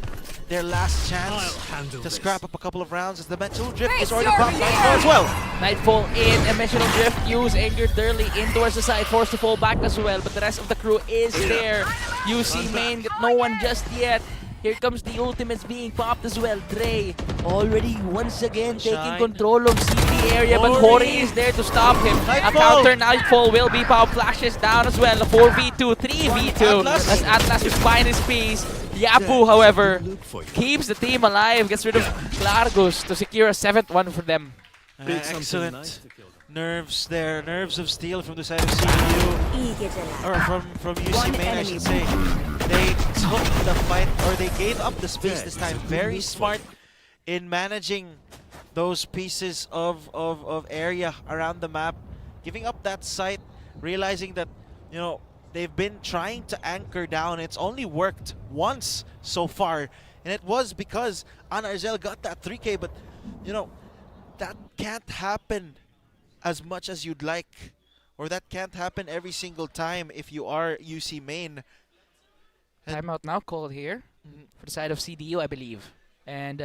their last chance to scrap up a couple of rounds, as the Dimensional Drift is already popped as well. Nightfall in, Dimensional Drift use Angered Durley in towards the side, forced to fall back as well, but the rest of the crew is there. UC Main get no one just yet. Here comes the ultimates being popped as well. Dre already once again taking control of CT area, but Hori is there to stop him. A counter Nightfall will be popped, flashes down as well. A 4v2, 3v2 as Atlas will find his piece. Yapu, however, keeps the team alive, gets rid of Largos to secure a 7th one for them. Excellent nerves there, nerves of steel from the side of CDU, or from UC Main, I should say. They took the fight, or they gave up the space this time. Very smart in managing those pieces of area around the map, giving up that site, realizing that, you know, they've been trying to anchor down. It's only worked once so far, and it was because Anarzel got that 3K, but, you know, that can't happen as much as you'd like, or that can't happen every single time if you are UC Main. Timeout now called here for the side of CDU, I believe. And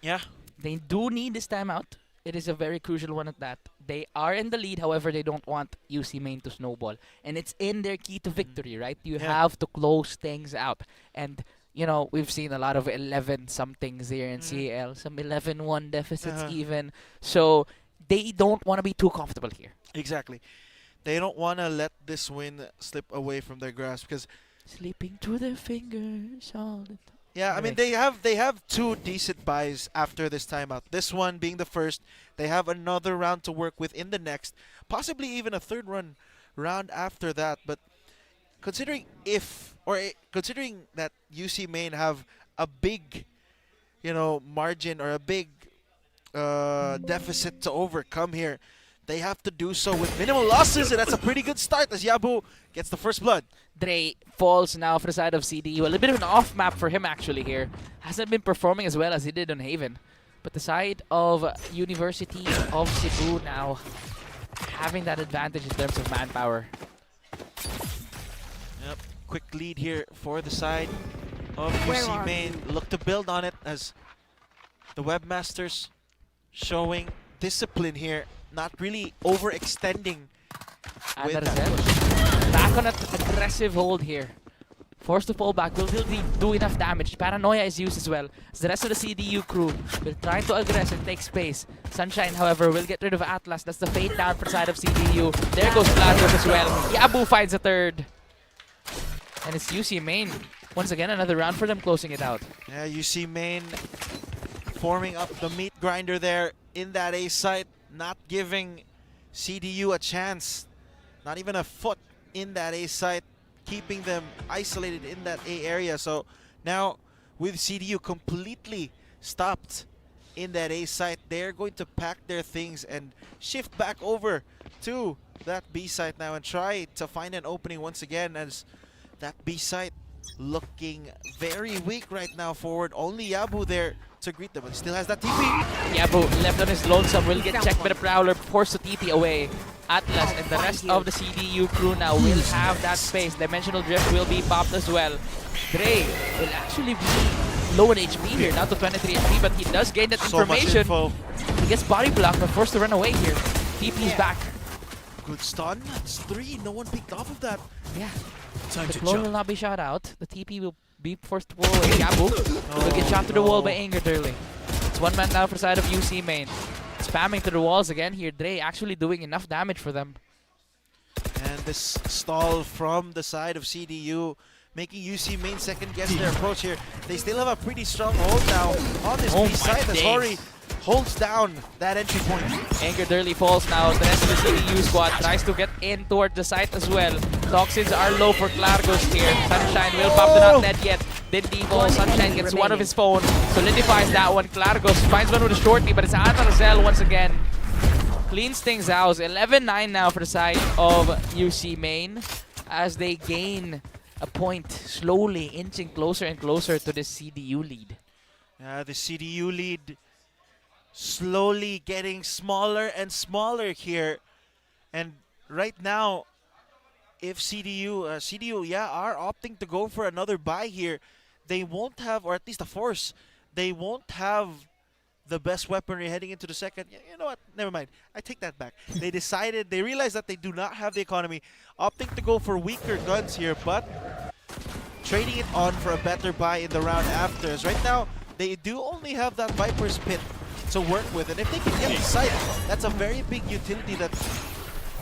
yeah, they do need this timeout. It is a very crucial one at that. They are in the lead, however, they don't want UC Main to snowball. And it's in their key to victory, right? You have to close things out. And, you know, we've seen a lot of 11-somethings here in CL. Some 11-1 deficits even. So they don't want to be too comfortable here. Exactly. They don't want to let this win slip away from their grasp, because slipping through their fingers all the time. Yeah, I mean, they have two decent buys after this timeout. This one being the first. They have another round to work with in the next, possibly even a third round after that. But considering considering that UC Main have a big, you know, margin, or a big deficit to overcome here, they have to do so with minimal losses, and that's a pretty good start as Yabu gets the first blood. Dre falls now for the side of CDU. A little bit of an off map for him actually here. Hasn't been performing as well as he did on Haven. But the side of University of Cebu now having that advantage in terms of manpower. Yep, quick lead here for the side of UC Main. Look to build on it as the Webmasters showing discipline here, not really overextending. With that. Back on an aggressive hold here. Forced to fall back, will do enough damage. Paranoia is used as well, as the rest of the CDU crew will try to aggress and take space. Sunshine, however, will get rid of Atlas. That's the fade down for the side of CDU. There goes Flatos as well. Yabu finds a third. And it's UC Main. Once again, another round for them, closing it out. Yeah, UC Main forming up the meat grinder there in that A site, not giving CDU a chance. Not even a foot in that A site, keeping them isolated in that A area. So now with CDU completely stopped in that A site, they're going to pack their things and shift back over to that B site now and try to find an opening once again, as that B site looking very weak right now forward. Only Yabu there to greet them, but still has that TP. Yabu left on his lonesome will get checked by the Prowler, forced to TP away. Atlas and the rest of the CDU crew now will have that space. Dimensional Drift will be popped as well. Dre will actually be low in HP here, down to 23 HP, but he does gain that information. He gets body blocked, but forced to run away here. TP's back. Good stun. It's 3. No one picked off of that. Yeah. Time the to clone jump. will not be shot out. The TP will be forced to pull away. Yabu will get shot to the wall by Anger Durley. It's one man down for side of UC main. Spamming to the walls again here. Dre actually doing enough damage for them. And this stall from the side of CDU, making UC main second guess their approach here. They still have a pretty strong hold now on this B side as Hori holds down that entry point. Anger Durley falls now. The rest of the CDU squad tries to get in toward the site as well. Toxins are low for Clargos here. Sunshine will pop the not dead yet. Did default. Sunshine gets one of his phone. Solidifies that one. Clargos finds one with a shorty, but it's Anarzel once again. Cleans things out. 11-9 now for the side of UC main as they gain a point, slowly inching closer and closer to the CDU lead. The CDU lead slowly getting smaller and smaller here. And right now, if CDU are opting to go for another buy here, they won't have, or at least a force, they won't have the best weaponry heading into the second. You know what? Never mind. I take that back. They realized that they do not have the economy, opting to go for weaker guns here, but trading it on for a better buy in the round after. As right now, they do only have that Viper's Pit to work with, and if they can get the site, that's a very big utility that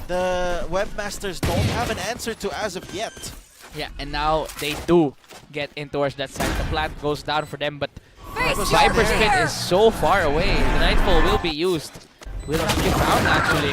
the webmasters don't have an answer to as of yet. Yeah, and now they do get in towards that side. The plant goes down for them, but Viper's Pit is so far away. The Nightfall will be used. Will not get down actually.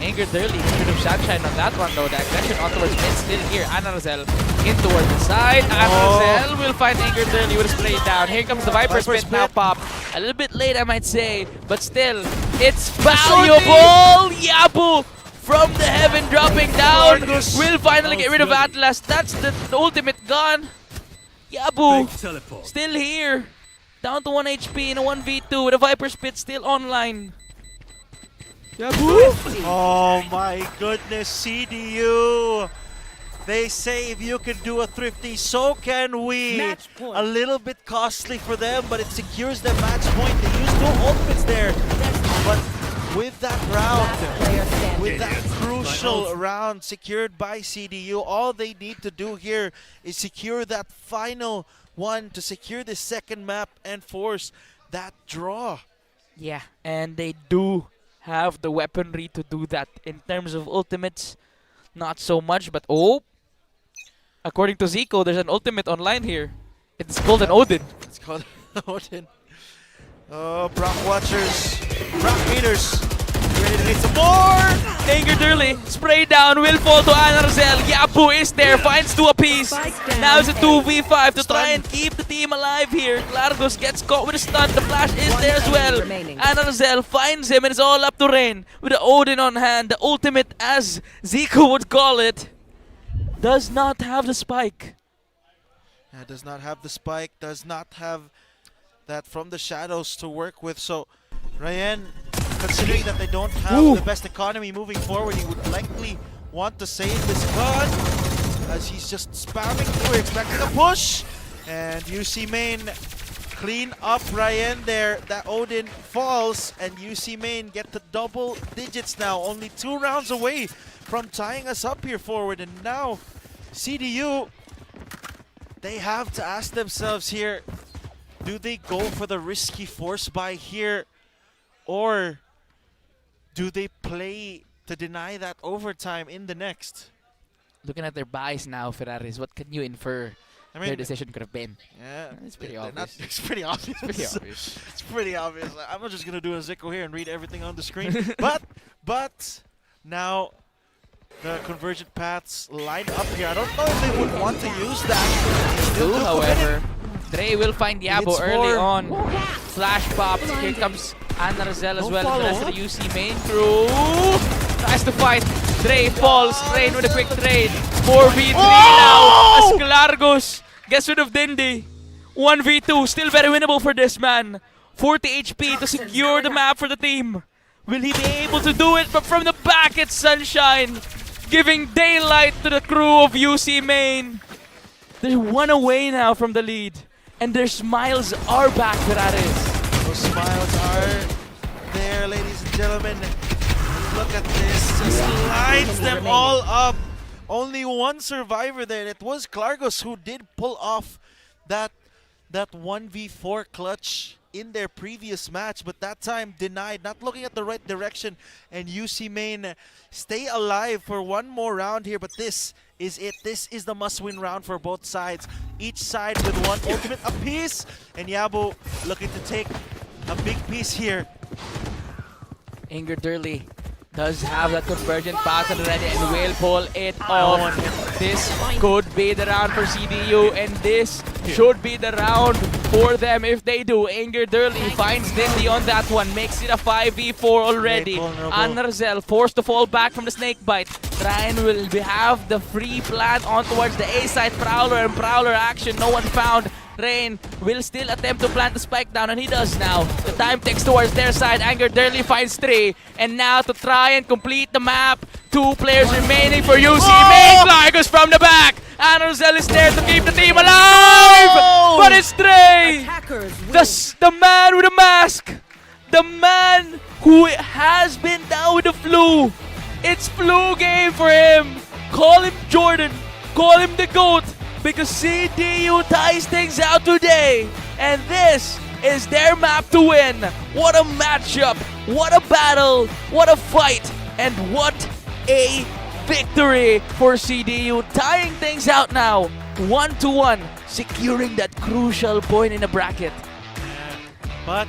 Anger Durley gets rid of Sunshine on that one though. The aggression on towards mid still here. Anarzel in towards the side. Anarzel will find Anger Durley with a spray down. Here comes the Viper's Pit now pop. A little bit late I might say, but still, it's valuable! Yabu from the heaven dropping down. Will finally get rid of Atlas. That's the ultimate gone. Yabu still here. Down to 1 HP in a 1v2 with a Viper's Pit still online. Oh my goodness, CDU! They say if you can do a thrifty, so can we. A little bit costly for them, but it secures their match point. They use 2 ultimates there. But with that round, with that crucial round secured by CDU, all they need to do here is secure that final one to secure the second map and force that draw. Yeah, and they do have the weaponry to do that. In terms of ultimates, not so much, but according to Zico, there's an ultimate online here. It's called an Odin. It's called Odin. Oh, Brock Watchers, Brock Haters, ready to get some more! Anger Durley, spray down, will fall to Anarzel. Yabu is there, finds 2 apiece. Now it's a 2v5 to try and keep the team alive here. Clargos gets caught with a stun, the flash is there as well. Anarzel finds him and it's all up to Rain with the Odin on hand. The ultimate, as Zico would call it, does not have the spike. Does not have the spike, does not have that from the shadows to work with. So Ryan, considering that they don't have the best economy moving forward, he would likely want to save this gun as he's just spamming through, expecting a push. And UC main clean up Ryan there. That Odin falls and UC main get to double digits now. Only 2 rounds away from tying us up here forward. And now CDU, they have to ask themselves here, do they go for the risky force buy here, or do they play to deny that overtime in the next? Looking at their buys now, Ferraris, what can you infer their decision could have been? Yeah, it's pretty obvious. It's pretty obvious. It's pretty obvious. It's pretty obvious. I'm not just gonna do a Zico here and read everything on the screen. but now the convergent paths line up here. I don't know if they would want to use that. Still, however, Dre will find Yabu early on. Flash pops. Here comes Anarzel as well. The rest of the UC main crew tries to fight. Dre falls. Rain with a quick trade. 4v3 now as Clargos gets rid of Dindy. 1v2, still very winnable for this man. 40 HP to secure the map for the team. Will he be able to do it? But from the back, it's Sunshine, giving daylight to the crew of UC Main. They're one away now from the lead, and their smiles are back, Ferraris. Those smiles are there, ladies and gentlemen. Look at this, just lines them all up. Only one survivor there. It was Clargos who did pull off that 1v4 clutch in their previous match, but that time denied, not looking at the right direction, and UC Main stay alive for one more round here, but this is it. This is the must-win round for both sides. Each side with one ultimate apiece, and Yabo looking to take a big piece here. Inger Durley does have that conversion pattern already and will pull it off. This could be the round for CDU, and this should be the round for them if they do. Inger Durley finds Dindy on that one, makes it a 5v4 already. Anarzel forced to fall back from the snake bite. Ryan will have the free plant on towards the A side. Prowler and Prowler action, no one found. Rain will still attempt to plant the spike down, and he does now. The time ticks towards their side. Anger Durley finds 3. And now to try and complete the map. 2 players remaining for UC Main. Clargos from the back. Anarzel is there to keep the team alive. But it's Dre. The man with a mask. The man who has been down with the flu. It's flu game for him. Call him Jordan. Call him the GOAT. Because CDU ties things out today, and this is their map to win. What a matchup, what a battle, what a fight, and what a victory for CDU, tying things out now, 1-1, securing that crucial point in the bracket. But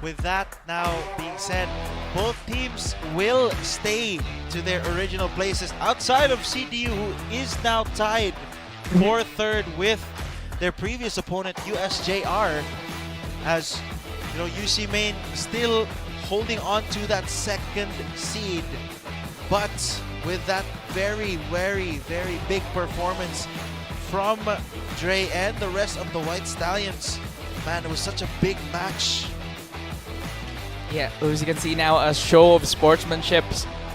with that now being said, both teams will stay to their original places outside of CDU, who is now tied for third with their previous opponent USJ-R, as you know, UC Main still holding on to that second seed, but with that very big performance from Dre and the rest of the White Stallions, man, it was such a big match. Yeah, as you can see now, a show of sportsmanship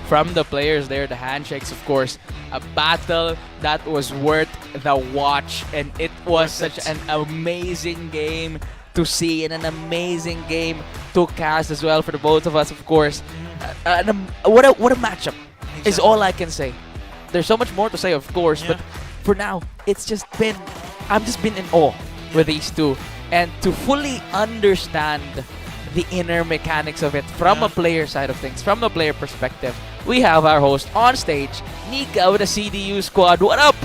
from the players there, the handshakes, of course. A battle that was worth the watch, and it was such an amazing game to see and an amazing game to cast as well for the both of us, of course. What a matchup is all I can say. There's so much more to say, of course, but for now, it's just been, I've just been in awe with these two, and to fully understand the inner mechanics of it from a player side of things, from the player perspective. We have our host on stage, Nika with the CDU squad. What up?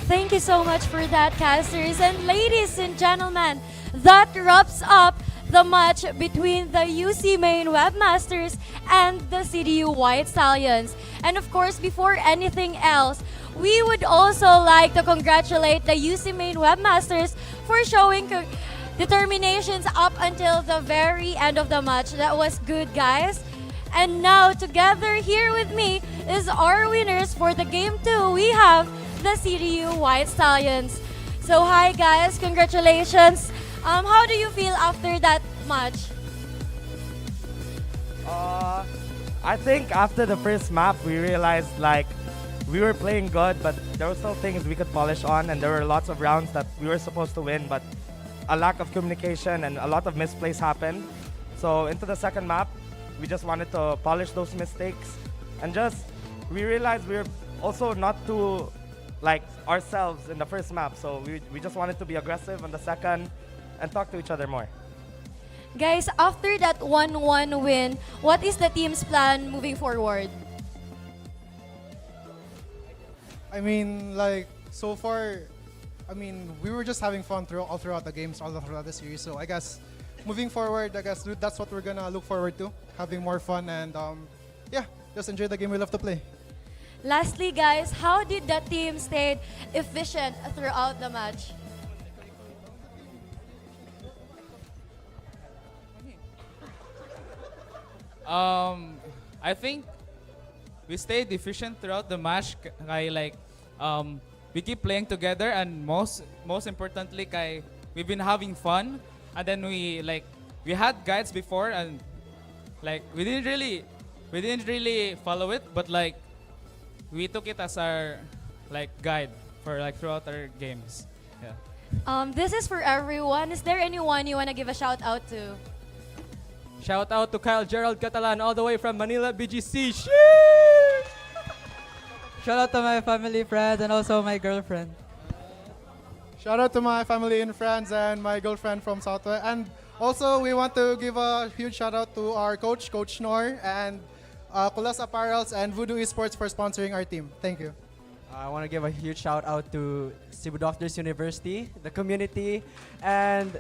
Thank you so much for that, casters. And ladies and gentlemen, that wraps up the match between the UC Main Webmasters and the CDU White Stallions. And of course, before anything else, we would also like to congratulate the UC Main Webmasters for showing determinations up until the very end of the match. That was good, guys. And now together here with me is our winners for the game 2. We have the CDU White Stallions. So hi guys, congratulations. How do you feel after that match? I think after the first map we realized like we were playing good, but there were still things we could polish on, and there were lots of rounds that we were supposed to win, but a lack of communication and a lot of misplays happened. So into the second map, we just wanted to polish those mistakes, and we realized we were also not too like ourselves in the first map. So we just wanted to be aggressive on the second and talk to each other more. Guys, after that 1-1 win, what is the team's plan moving forward? I mean, like, so far, I mean, we were just having fun all throughout the games, all throughout the series. So I guess moving forward, I guess that's what we're gonna look forward to, having more fun, and yeah, just enjoy the game we love to play. Lastly, guys, how did the team stay efficient throughout the match? I think we stayed efficient throughout the match. Kay like we keep playing together, and most importantly, kay we've been having fun. And then we had guides before, and like we didn't really follow it, but like we took it as our like guide for like throughout our games. Yeah. This is for everyone. Is there anyone you want to give a shout out to? Shout out to Kyle Gerald Catalan all the way from Manila, BGC. Shout out to my family, friends, and also my girlfriend. Shout out to my family and friends and my girlfriend from Southwest. And also, we want to give a huge shout out to our coach, Coach Nor, and Kulas Apparels and Voodoo Esports for sponsoring our team. Thank you. I want to give a huge shout out to Cebu Doctors University, the community, and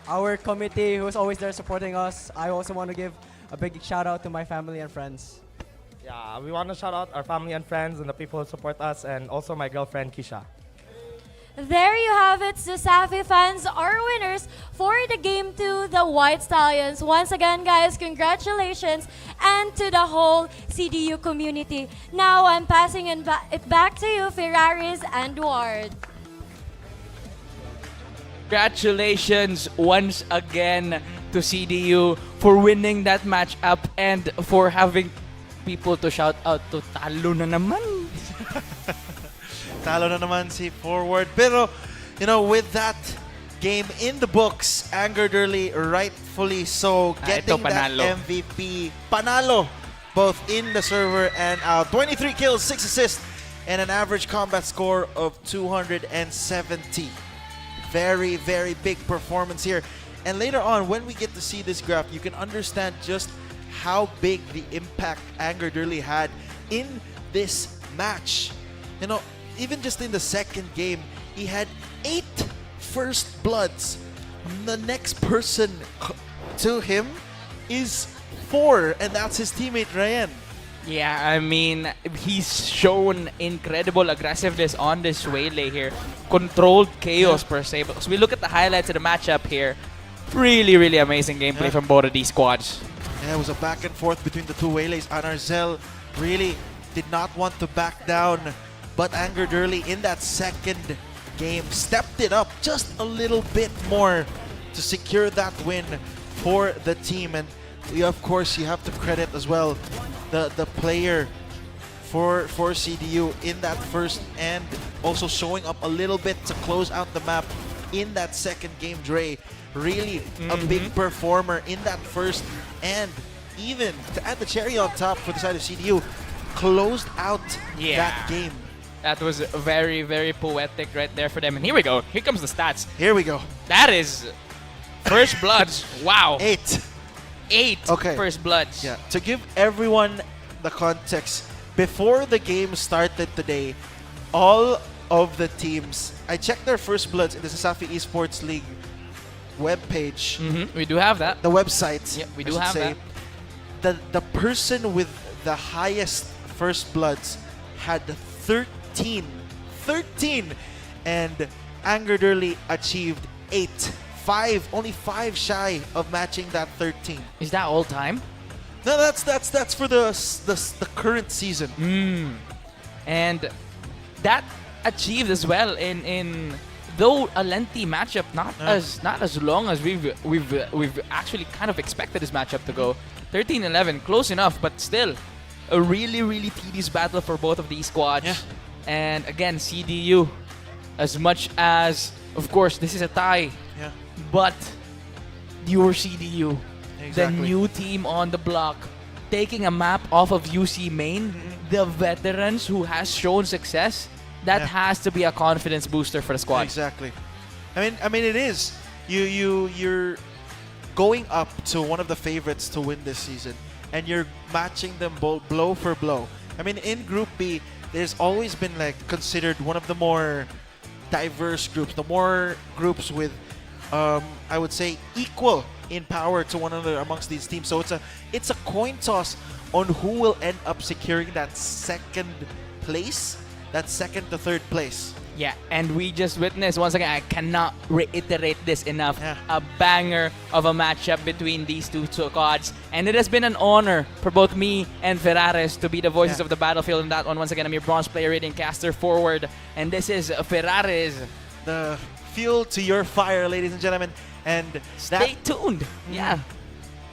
our committee who's always there supporting us. I also want to give a big shout out to my family and friends. Yeah, we want to shout out our family and friends and the people who support us, and also my girlfriend Kisha. There you have it. The Safi fans are winners for the Game 2, the White Stallions. Once again, guys, congratulations, and to the whole CDU community. Now I'm passing it back to you, Ferraris and Ward. Congratulations once again to CDU for winning that matchup and for having people to shout out to talo na naman. Talo na naman si Forward. Pero, you know, with that game in the books, Angered Early, rightfully so, getting that MVP. Panalo, both in the server and out. 23 kills, 6 assists, and an average combat score of 270. Very, very big performance here. And later on, when we get to see this graph, you can understand just how big the impact Angered Early had in this match. You know, even just in the second game, he had 8 first bloods. The next person to him is 4, and that's his teammate Ryan. Yeah, I mean, he's shown incredible aggressiveness on this Waylay here. Controlled chaos per se. Because we look at the highlights of the matchup here. Really, really amazing gameplay from both of these squads. Yeah, it was a back and forth between the two Waylays. Anarzel really did not want to back down, but Angered Early in that second game stepped it up just a little bit more to secure that win for the team. And of course, you have to credit as well the player for CDU in that first, and also showing up a little bit to close out the map in that second game. Dre, really a big performer in that first, and even to add the cherry on top for the side of CDU, closed out that game. That was very, very poetic right there for them. And here we go. Here comes the stats. Here we go. That is first bloods. Wow. 8. 8 first bloods. Yeah. To give everyone the context, before the game started today, all of the teams, I checked their first bloods in the Sasafi Esports League webpage. We do have that. The website. Yeah, we do have that. The person with the highest first bloods had 13. And Angered Early achieved 8. Only 5 shy of matching that 13. Is that all time? No, that's for the current season. And that achieved as well in though a lengthy matchup, not as long as we've actually kind of expected this matchup to go. 13-11, close enough, but still a really, really tedious battle for both of these squads. Yeah. And again, CDU, as much as, of course, this is a tie, but your CDU, the new team on the block, taking a map off of UC main, the veterans who has shown success, that has to be a confidence booster for the squad. Exactly. I mean, it is. You're going up to one of the favorites to win this season, and you're matching them blow for blow. I mean, in Group B, there's always been like considered one of the more diverse groups, the more groups with, I would say, equal in power to one another amongst these teams. So it's a coin toss on who will end up securing that second place, that second to third place. Yeah, and we just witnessed, once again, I cannot reiterate this enough, a banger of a matchup between these two squads. And it has been an honor for both me and Ferraris to be the voices of the battlefield in that one. Once again, I'm your bronze player rating caster forward, and this is Ferraris. The fuel to your fire, ladies and gentlemen. And Stay tuned. Yeah.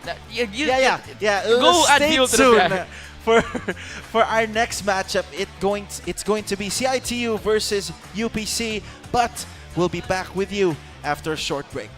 Go add fuel to the fire. For our next matchup. It's going to be CIT-U versus UPC, but we'll be back with you after a short break.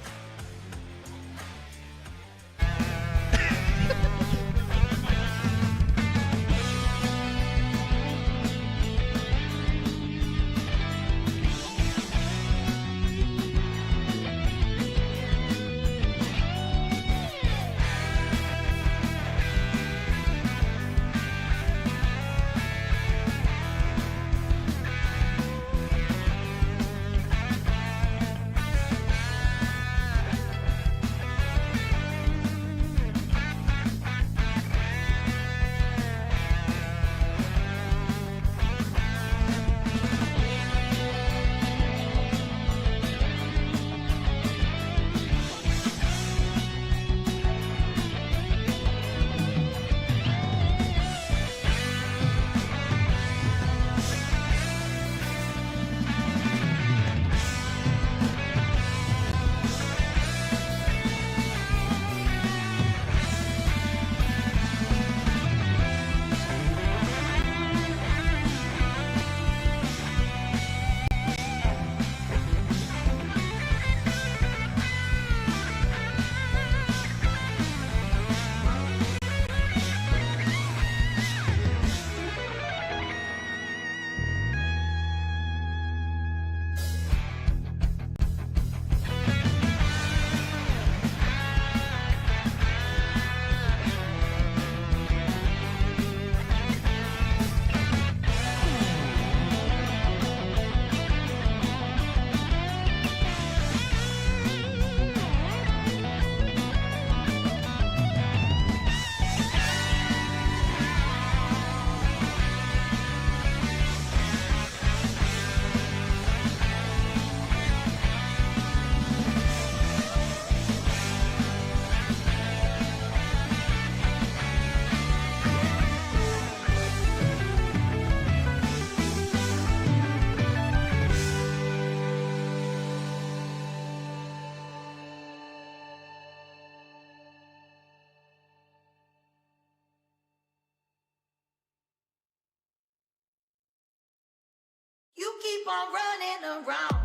You keep on running around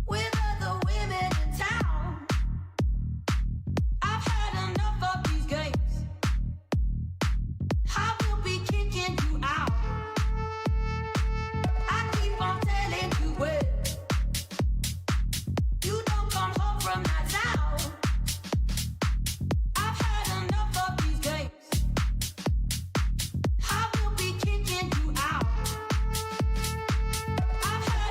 with other women in town. I've had enough of these games. I will be kicking you out. I keep on telling you where you don't come home from that town. I've had enough of these games. I will be kicking you out. I've had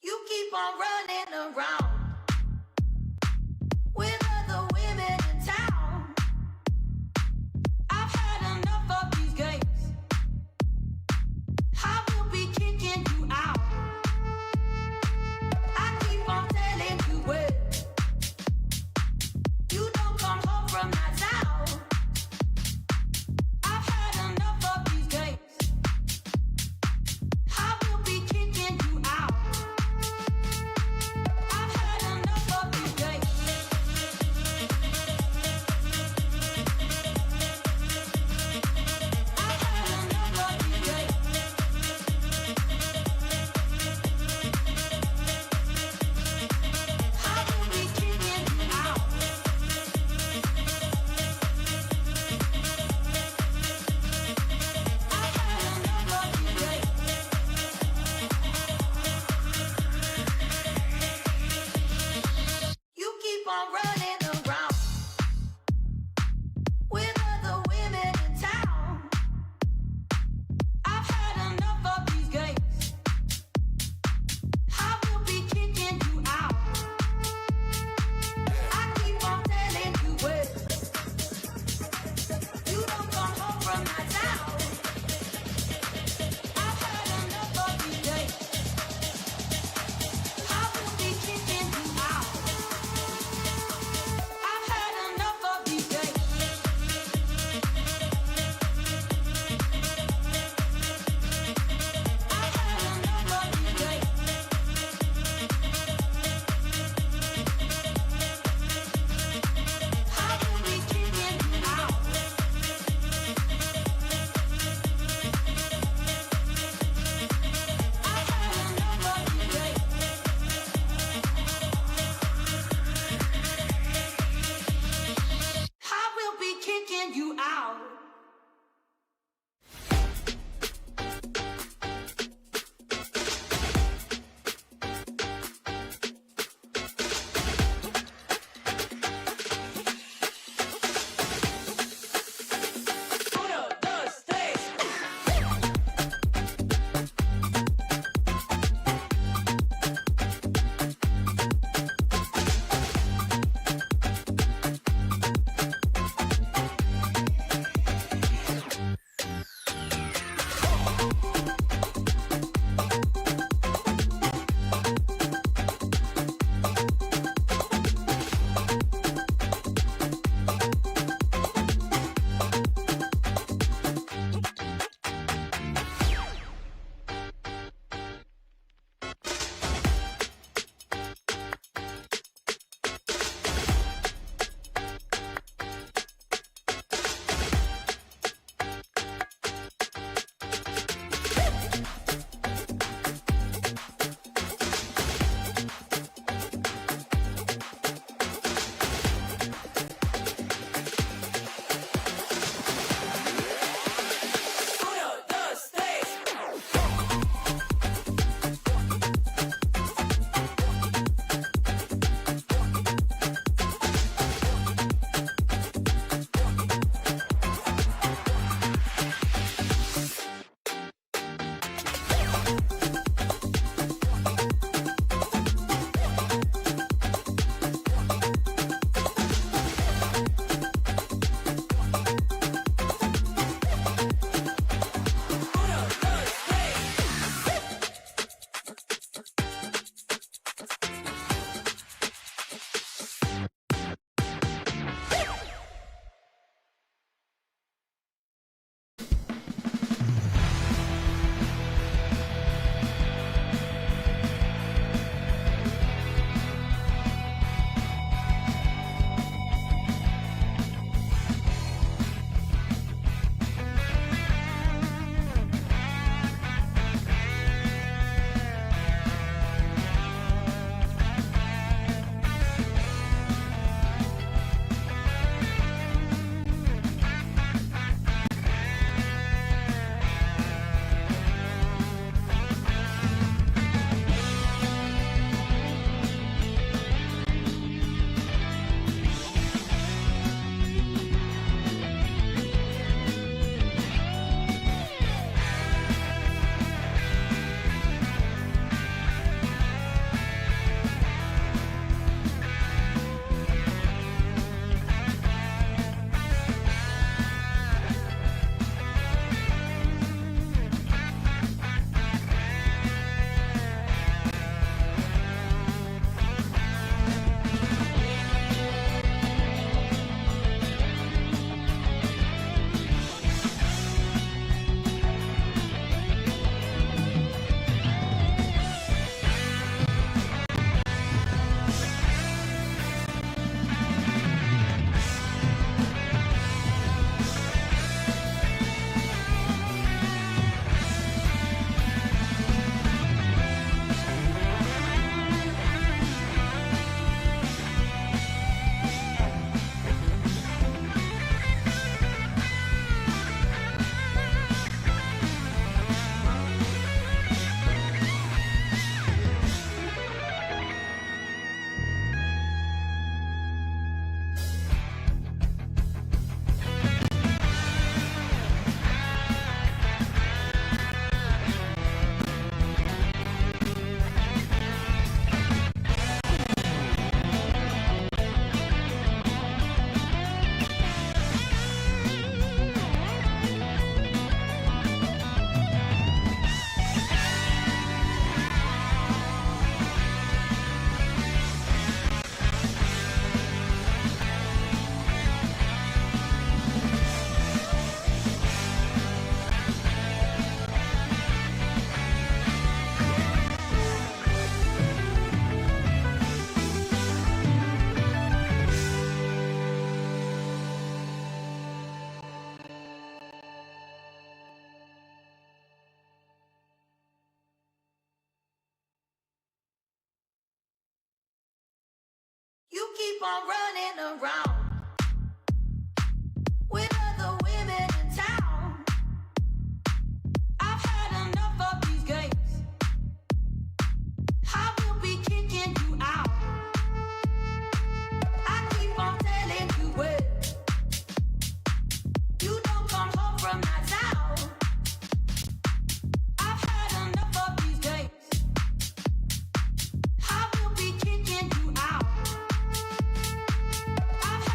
You keep on running around with other women in town. I've had enough of these games. I will be kicking you out. I keep on telling you when you don't come home from nights out. I've had enough of these games. I will be kicking you out. I've had enough of these games. I've had enough of these games. I will be kicking you out. I've had enough of these games. You keep on running around with other women in town. I've had enough of these games. I will be kicking you out. I keep on telling you when you don't come home from nights out. I've had enough of these games. I will be kicking you out. You keep on running around with other women in town. I've had enough of these games. I will be kicking you out. I keep on telling you well. You don't come home from nights out. I've had enough of these games. I will be kicking you out. I've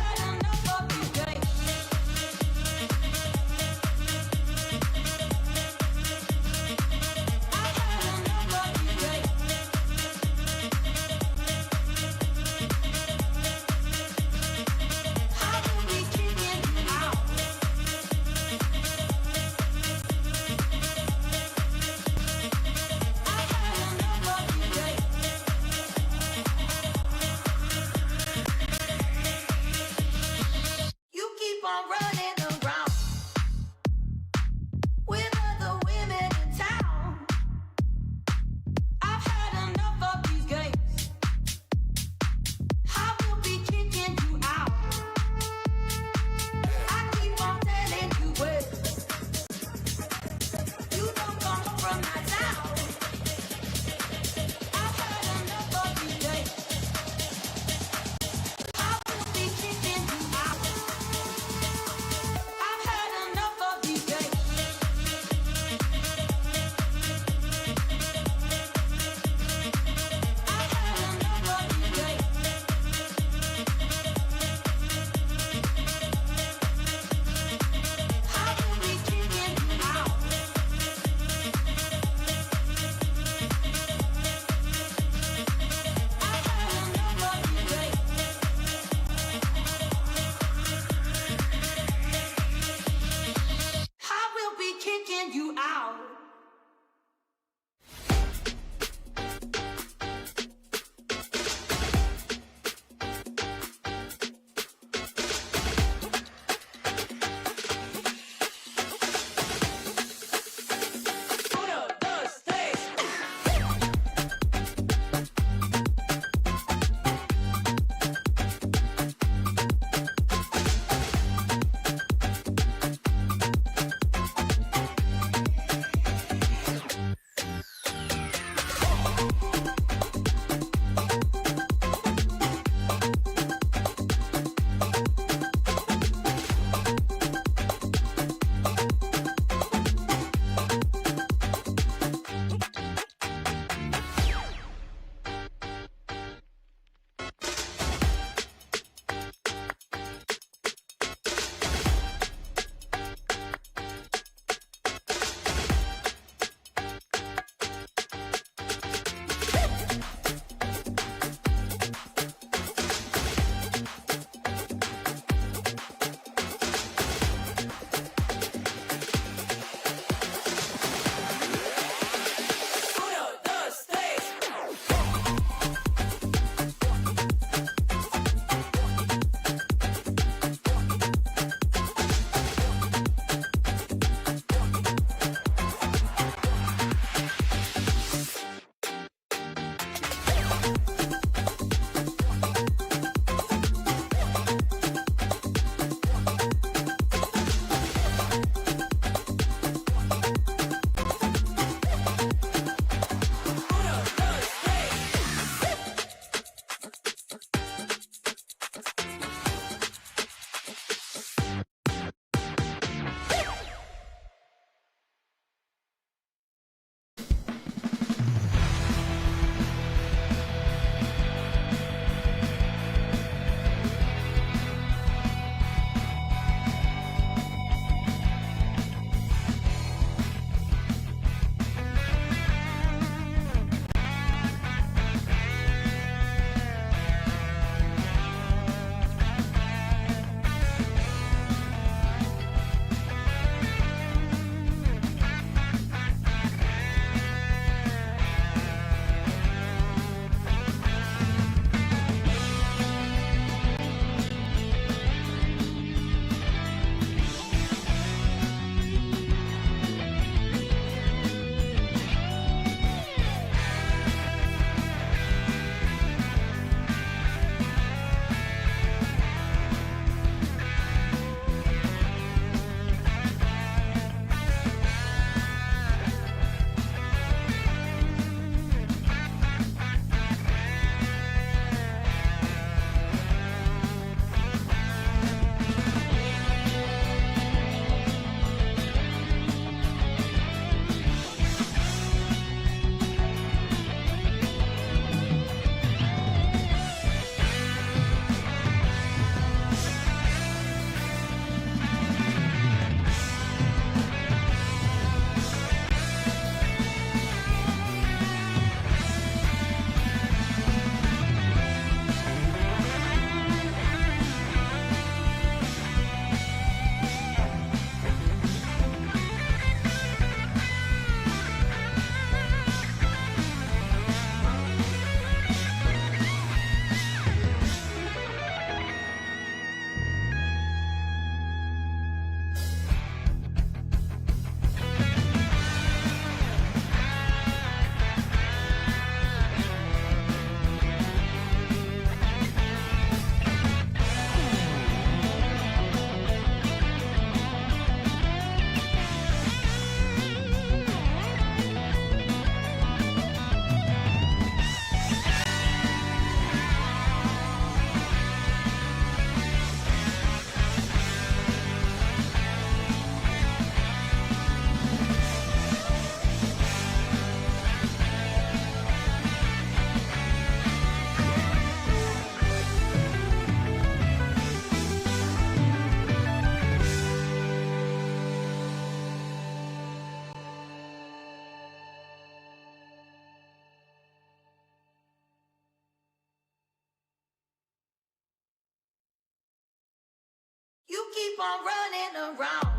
You keep on running around.